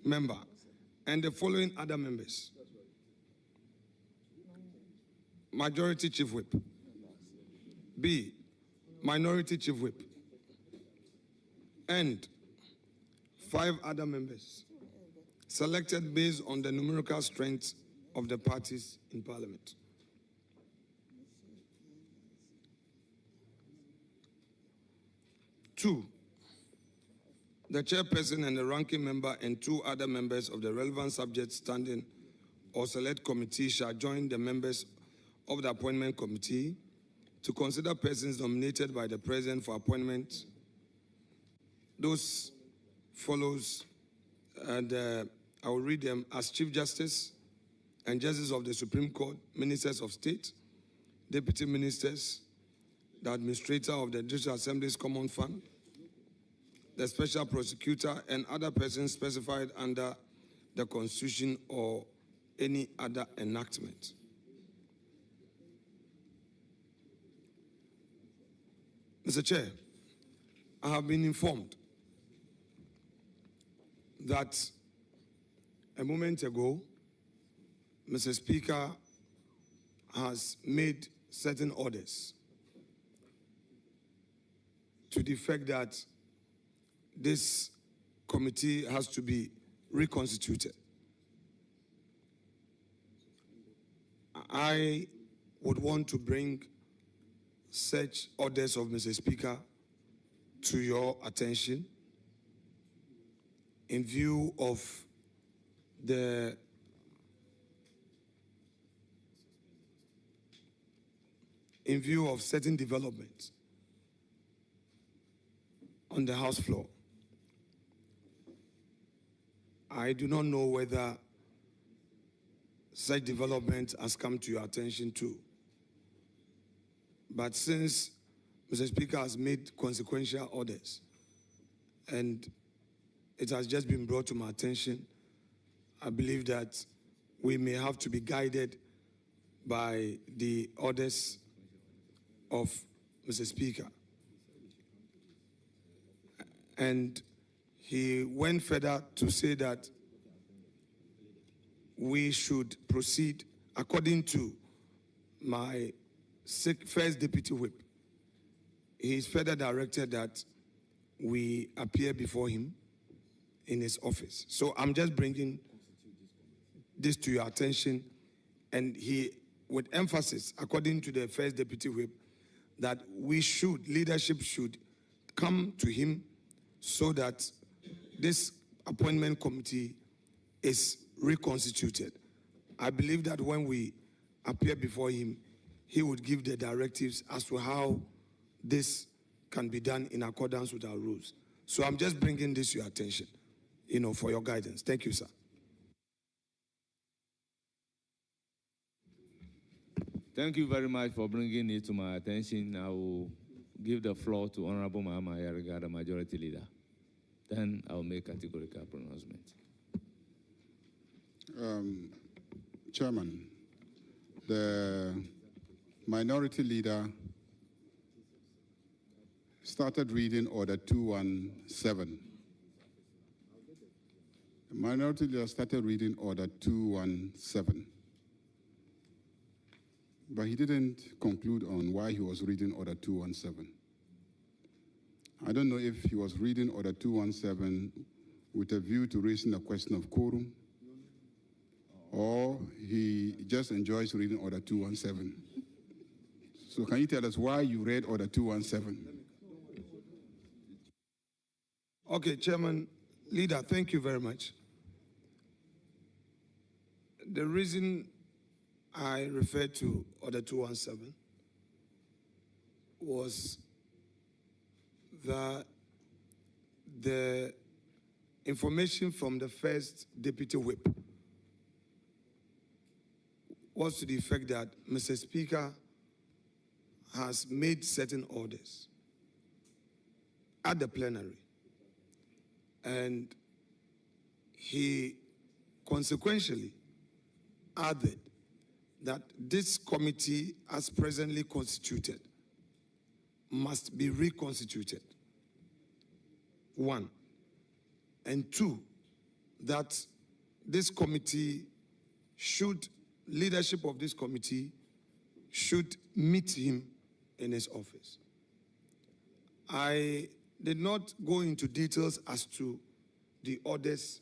member, and the following other members. Majority Chief Whip. B, Minority Chief Whip. And 5 other members selected based on the numerical strength of the parties in Parliament. Two, the chairperson and the ranking member and 2 other members of the relevant subject standing or select committee shall join the members of the appointment committee to consider persons nominated by the president for appointment. Those follows, and I will read them as Chief Justice and Justice of the Supreme Court, Ministers of State, Deputy Ministers, the Administrator of the Judicial Assembly's Common Fund, the Special Prosecutor, and other persons specified under the Constitution or any other enactment. Mr. Chair, I have been informed that a moment ago, Mr. Speaker has made certain orders to the effect that this committee has to be reconstituted. I would want to bring such orders of Mr. Speaker to your attention in view of certain developments on the House floor. I do not know whether such development has come to your attention too. But since Mr. Speaker has made consequential orders and it has just been brought to my attention, I believe that we may have to be guided by the orders of Mr. Speaker. And he went further to say that we should proceed according to my first Deputy Whip. He is further directed that we appear before him in his office. So I'm just bringing this to your attention, and he, with emphasis, according to the first Deputy Whip, that leadership should come to him so that this appointment committee is reconstituted. I believe that when we appear before him, he would give the directives as to how this can be done in accordance with our rules. So I'm just bringing this to your attention, for your guidance. Thank you, sir. Thank you very much for bringing it to my attention. I will give the floor to Honorable Mahama Ayariga, the Majority Leader. Then I will make categorical pronouncement. Chairman, the Minority Leader started reading Order 217. The Minority Leader started reading Order 217. But he didn't conclude on why he was reading Order 217. I don't know if he was reading Order 217 with a view to raising the question of quorum, or he just enjoys reading Order 217. So can you tell us why you read Order 217? Okay, Chairman, Leader, thank you very much. The reason I referred to Order 217 was that the information from the first Deputy Whip was to the effect that Mr. Speaker has made certain orders at the plenary, and he consequentially added that this committee, as presently constituted, must be reconstituted. 1. And 2, that this committee leadership of this committee should meet him in his office. I did not go into details as to the orders,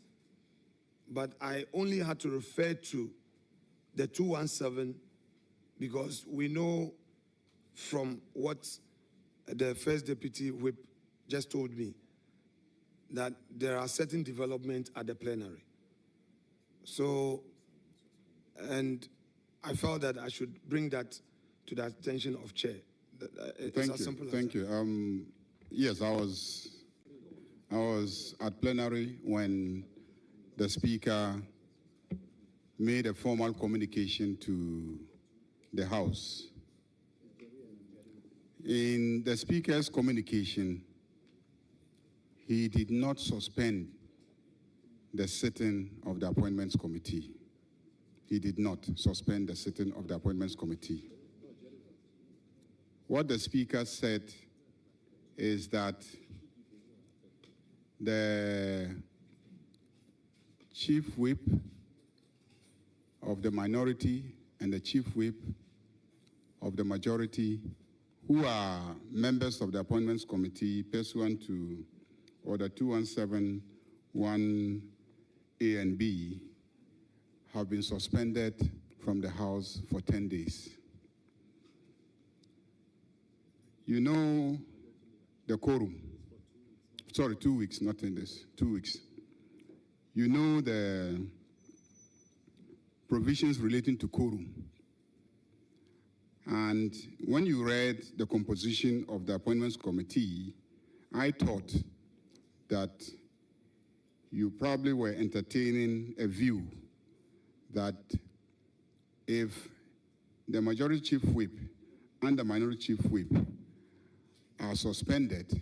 but I only had to refer to the 217 because we know from what the first deputy whip just told me that there are certain developments at the plenary. So, and I felt that I should bring that to the attention of Chair. Thank you. Thank you. Yes, I was at plenary when the Speaker made a formal communication to the House. In the Speaker's communication, he did not suspend the sitting of the Appointments Committee. He did not suspend the sitting of the Appointments Committee. What the Speaker said is that the Chief Whip of the minority and the Chief Whip of the majority, who are members of the Appointments Committee pursuant to Order 217, 1A and B, have been suspended from the House for 10 days. You know the quorum. Sorry, 2 weeks, not 10 days, 2 weeks. You know the provisions relating to quorum. And when you read the composition of the Appointments Committee, I thought that you probably were entertaining a view that if the Majority Chief Whip and the Minority Chief Whip are suspended,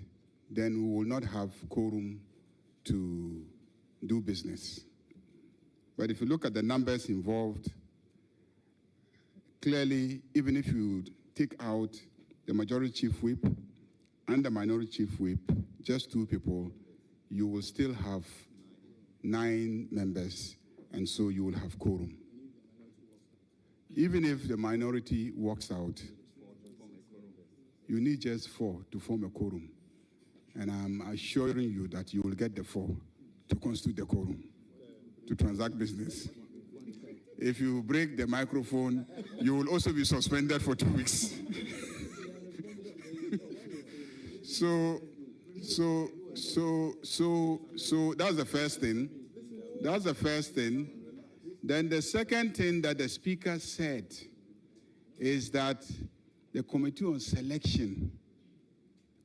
then we will not have quorum to do business. But if you look at the numbers involved, clearly, even if you take out the Majority Chief Whip and the Minority Chief Whip, just 2 people, you will still have 9 members, and so you will have quorum. Even if the minority walks out, you need just 4 to form a quorum. And I'm assuring you that you will get the 4 to constitute the quorum, to transact business. If you break the microphone, you will also be suspended for 2 weeks. So that's the first thing. That's the first thing. Then the second thing that the Speaker said is that the Committee on Selection,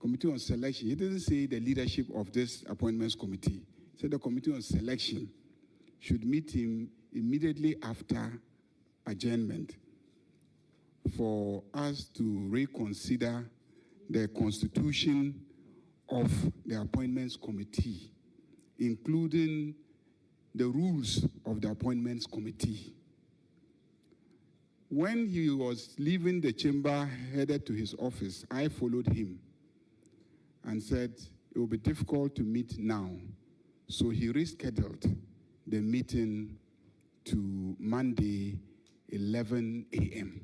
he didn't say the leadership of this Appointments Committee. He said the Committee on Selection should meet him immediately after adjournment for us to reconsider the constitution of the Appointments Committee, including the rules of the Appointments Committee. When he was leaving the chamber, headed to his office, I followed him and said, it will be difficult to meet now. So he rescheduled the meeting to Monday, 11 a.m.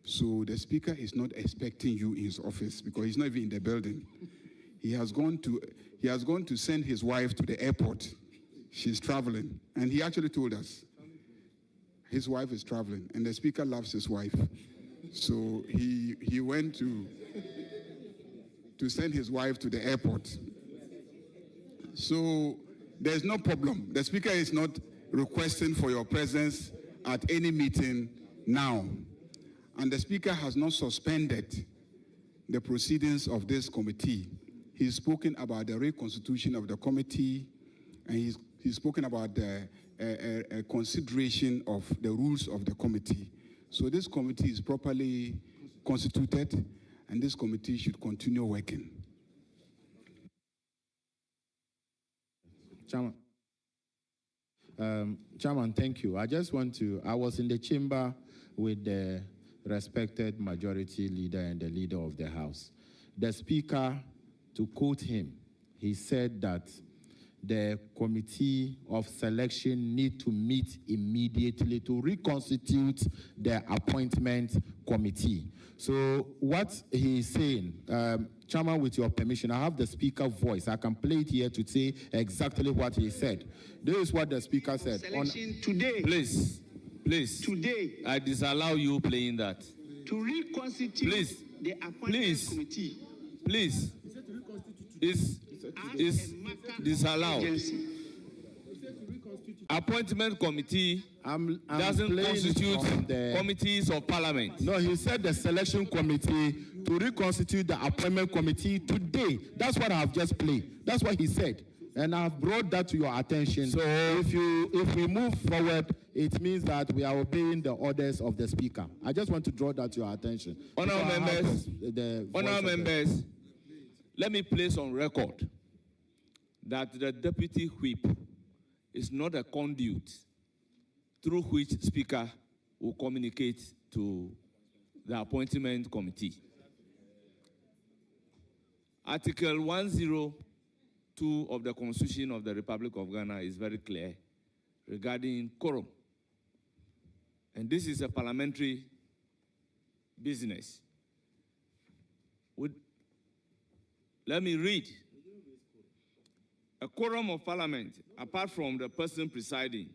So the Speaker is not expecting you in his office because he's not even in the building. He has gone to send his wife to the airport. She's traveling. And he actually told us his wife is traveling, and the Speaker loves his wife. So he went to send his wife to the airport. So there's no problem. The Speaker is not requesting for your presence at any meeting now. And the Speaker has not suspended the proceedings of this committee. He's spoken about the reconstitution of the committee, and he's spoken about the consideration of the rules of the committee. So this committee is properly constituted, and this committee should continue working. Chairman, thank you. I was in the chamber with the respected majority leader and the leader of the House. The Speaker, to quote him, he said that the committee of selection need to meet immediately to reconstitute the appointment committee. So what he's saying, Chairman, with your permission, I have the speaker voice. I can play it here to say exactly what he said. This is what the speaker said. Selection today. Please. Today. I disallow you playing that. To reconstitute the appointment committee. Please. Is disallowed. Appointment committee doesn't constitute the committees of parliament. No, he said the selection committee to reconstitute the appointment committee today. That's what I have just played. That's what he said. And I've brought that to your attention. So if we move forward, it means that we are obeying the orders of the speaker. I just want to draw that to your attention. Honourable members, let me place on record that the deputy whip is not a conduit through which speaker will communicate to the appointment committee. Article 102 of the Constitution of the Republic of Ghana is very clear regarding quorum. And this is a parliamentary business. Let me read. A quorum of parliament, apart from the person presiding,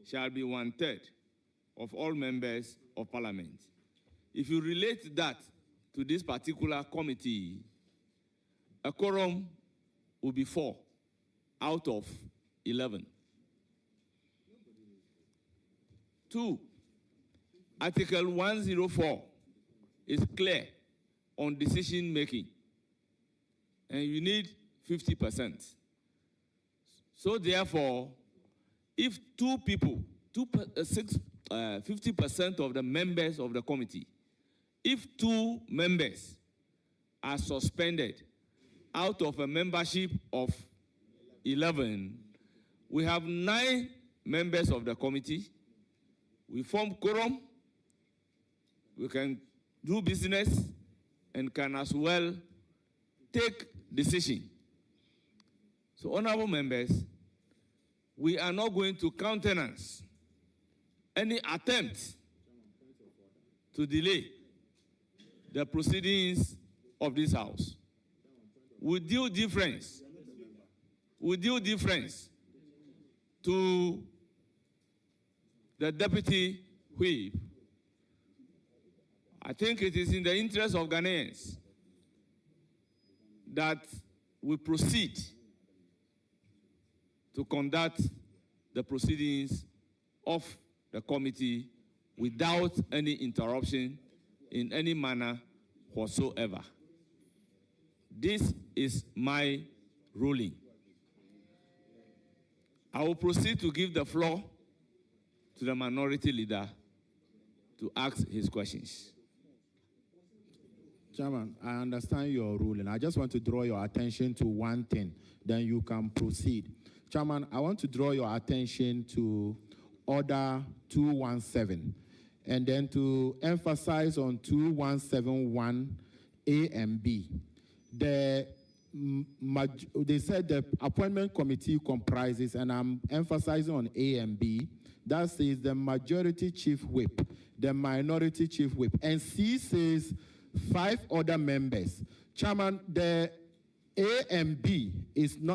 shall be 1/3 of all members of parliament. If you relate that to this particular committee, a quorum will be 4 out of 11. 2, Article 104 is clear on decision making, and you need 50%. So therefore, if 2 people, 50% of the members of the committee, if 2 members are suspended out of a membership of 11, we have 9 members of the committee. We form quorum, we can do business, and can as well take decision. So, honorable members, we are not going to countenance any attempt to delay the proceedings of this House. With due difference to the deputy whip, I think it is in the interest of Ghanaians that we proceed to conduct the proceedings of the committee without any interruption in any manner whatsoever. This is my ruling. I will proceed to give the floor to the minority leader to ask his questions. Chairman, I understand your ruling. I just want to draw your attention to one thing, then you can proceed. Chairman, I want to draw your attention to Order 217, and then to emphasize on 2171 A and B. They said the appointment committee comprises, and I'm emphasizing on A and B, that says the majority chief whip, the minority chief whip, and C says 5 other members. Chairman, the A and B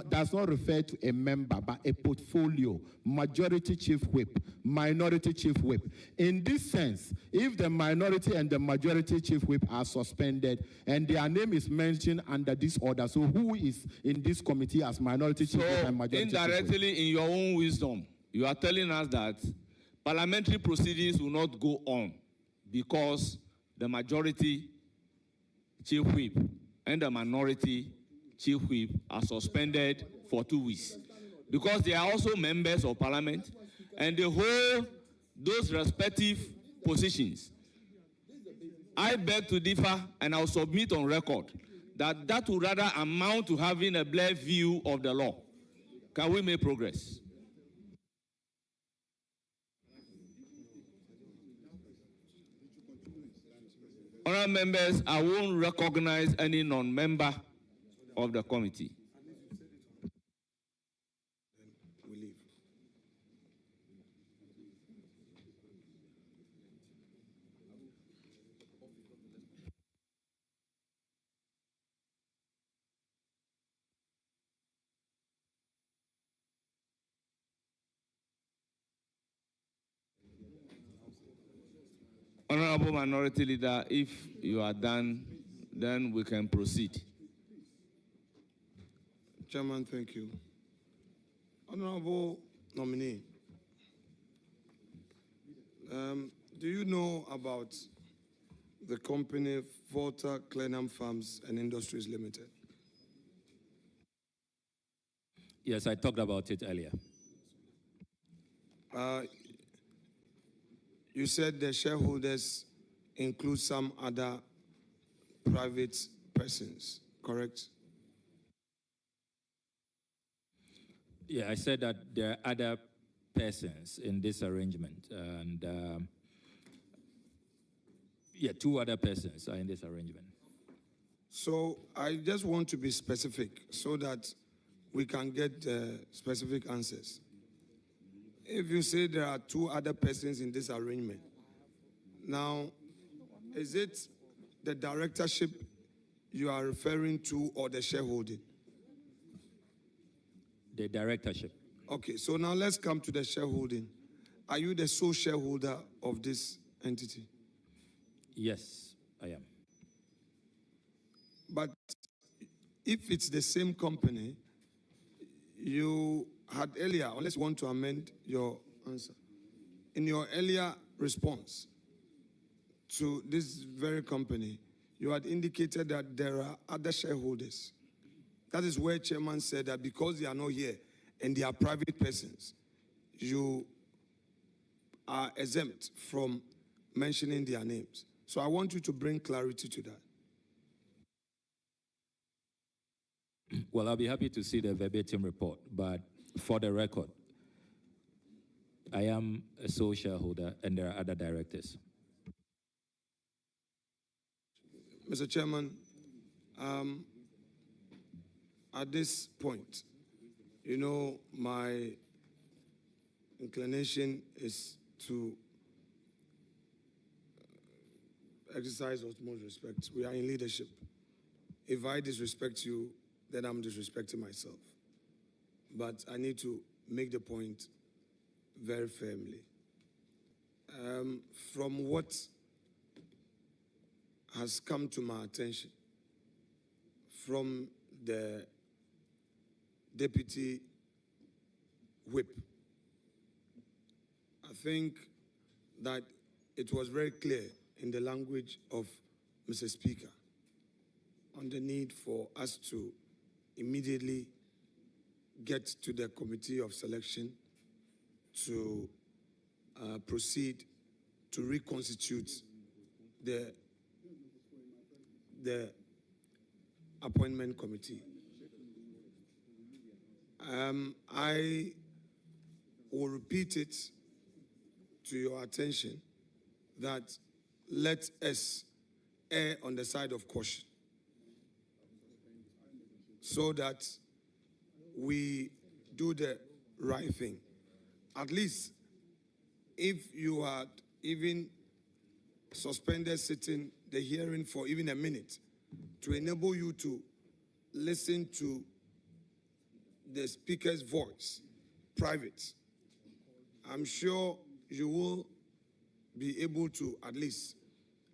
does not refer to a member, but a portfolio. Majority chief whip, minority chief whip. In this sense, if the minority and the majority chief whip are suspended and their name is mentioned under this order, so who is in this committee as minority chief whip and majority chief whip? Indirectly, in your own wisdom, you are telling us that parliamentary proceedings will not go on because the majority chief whip and the minority chief whip are suspended for 2 weeks, because they are also members of parliament and they hold those respective positions. I beg to differ, and I'll submit on record that that would rather amount to having a blurred view of the law. Can we make progress? Honourable members, I won't recognize any non-member of the committee. Honorable Minority Leader, if you are done, then we can proceed. Chairman, thank you. Honorable nominee, do you know about the company Volta Clenham Farms and Industries Limited? Yes, I talked about it earlier. You said the shareholders include some other private persons, correct? Yeah, I said that there are other persons in this arrangement, and yeah, 2 other persons are in this arrangement. So I just want to be specific so that we can get specific answers. If you say there are 2 other persons in this arrangement, now, is it the directorship you are referring to or the shareholding? The directorship. Okay, so now let's come to the shareholding. Are you the sole shareholder of this entity? Yes, I am. But if it's the same company, you had earlier, unless you want to amend your answer, in your earlier response to this very company, you had indicated that there are other shareholders. That is where Chairman said that because they are not here and they are private persons, you are exempt from mentioning their names. So I want you to bring clarity to that. Well, I'll be happy to see the verbatim report, but for the record, I am a sole shareholder and there are other directors. Mr. Chairman, at this point, you know, my inclination is to exercise utmost respect. We are in leadership. If I disrespect you, then I'm disrespecting myself. But I need to make the point very firmly. From what has come to my attention from the Deputy Whip, I think that it was very clear in the language of Mr. Speaker on the need for us to immediately get to the committee of selection to proceed to reconstitute the appointment committee. I will repeat it to your attention that let us err on the side of caution so that we do the right thing. At least if you had even suspended sitting the hearing for even a minute to enable you to listen to the speaker's voice, private, I'm sure you will be able to at least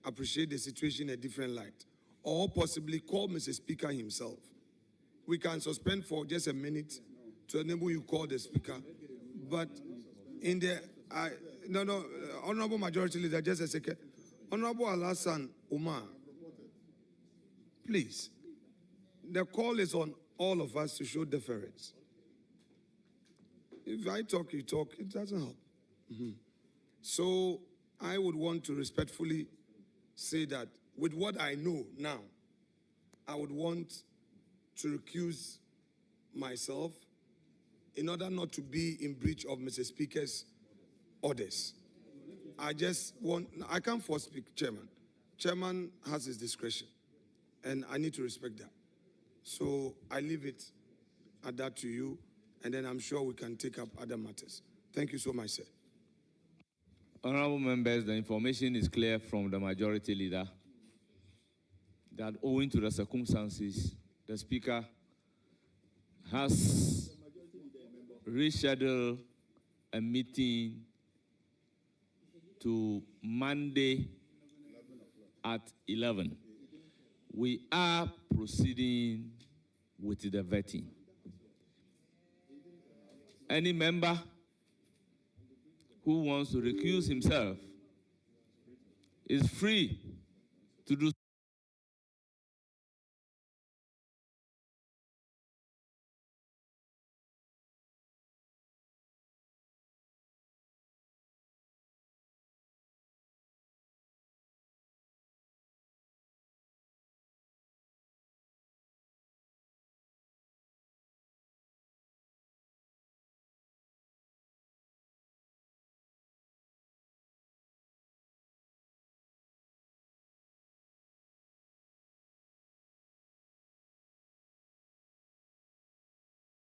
appreciate the situation in a different light, or possibly call Mr. Speaker himself. We can suspend for just a minute to enable you call the speaker, but in the, Honorable Majority Leader, just a second. Honorable Alassane Umar, please, the call is on all of us to show deference. If I talk, you talk, it doesn't help. So I would want to respectfully say that with what I know now, I would want to recuse myself in order not to be in breach of Mr. Speaker's orders. I can't force speak, Chairman. Chairman has his discretion, and I need to respect that. So I leave it at that to you, and then I'm sure we can take up other matters. Thank you so much, sir. Honorable members, the information is clear from the Majority Leader that owing to the circumstances, the Speaker has rescheduled a meeting to Monday, at 11. We are proceeding with the vetting. Any member who wants to recuse himself is free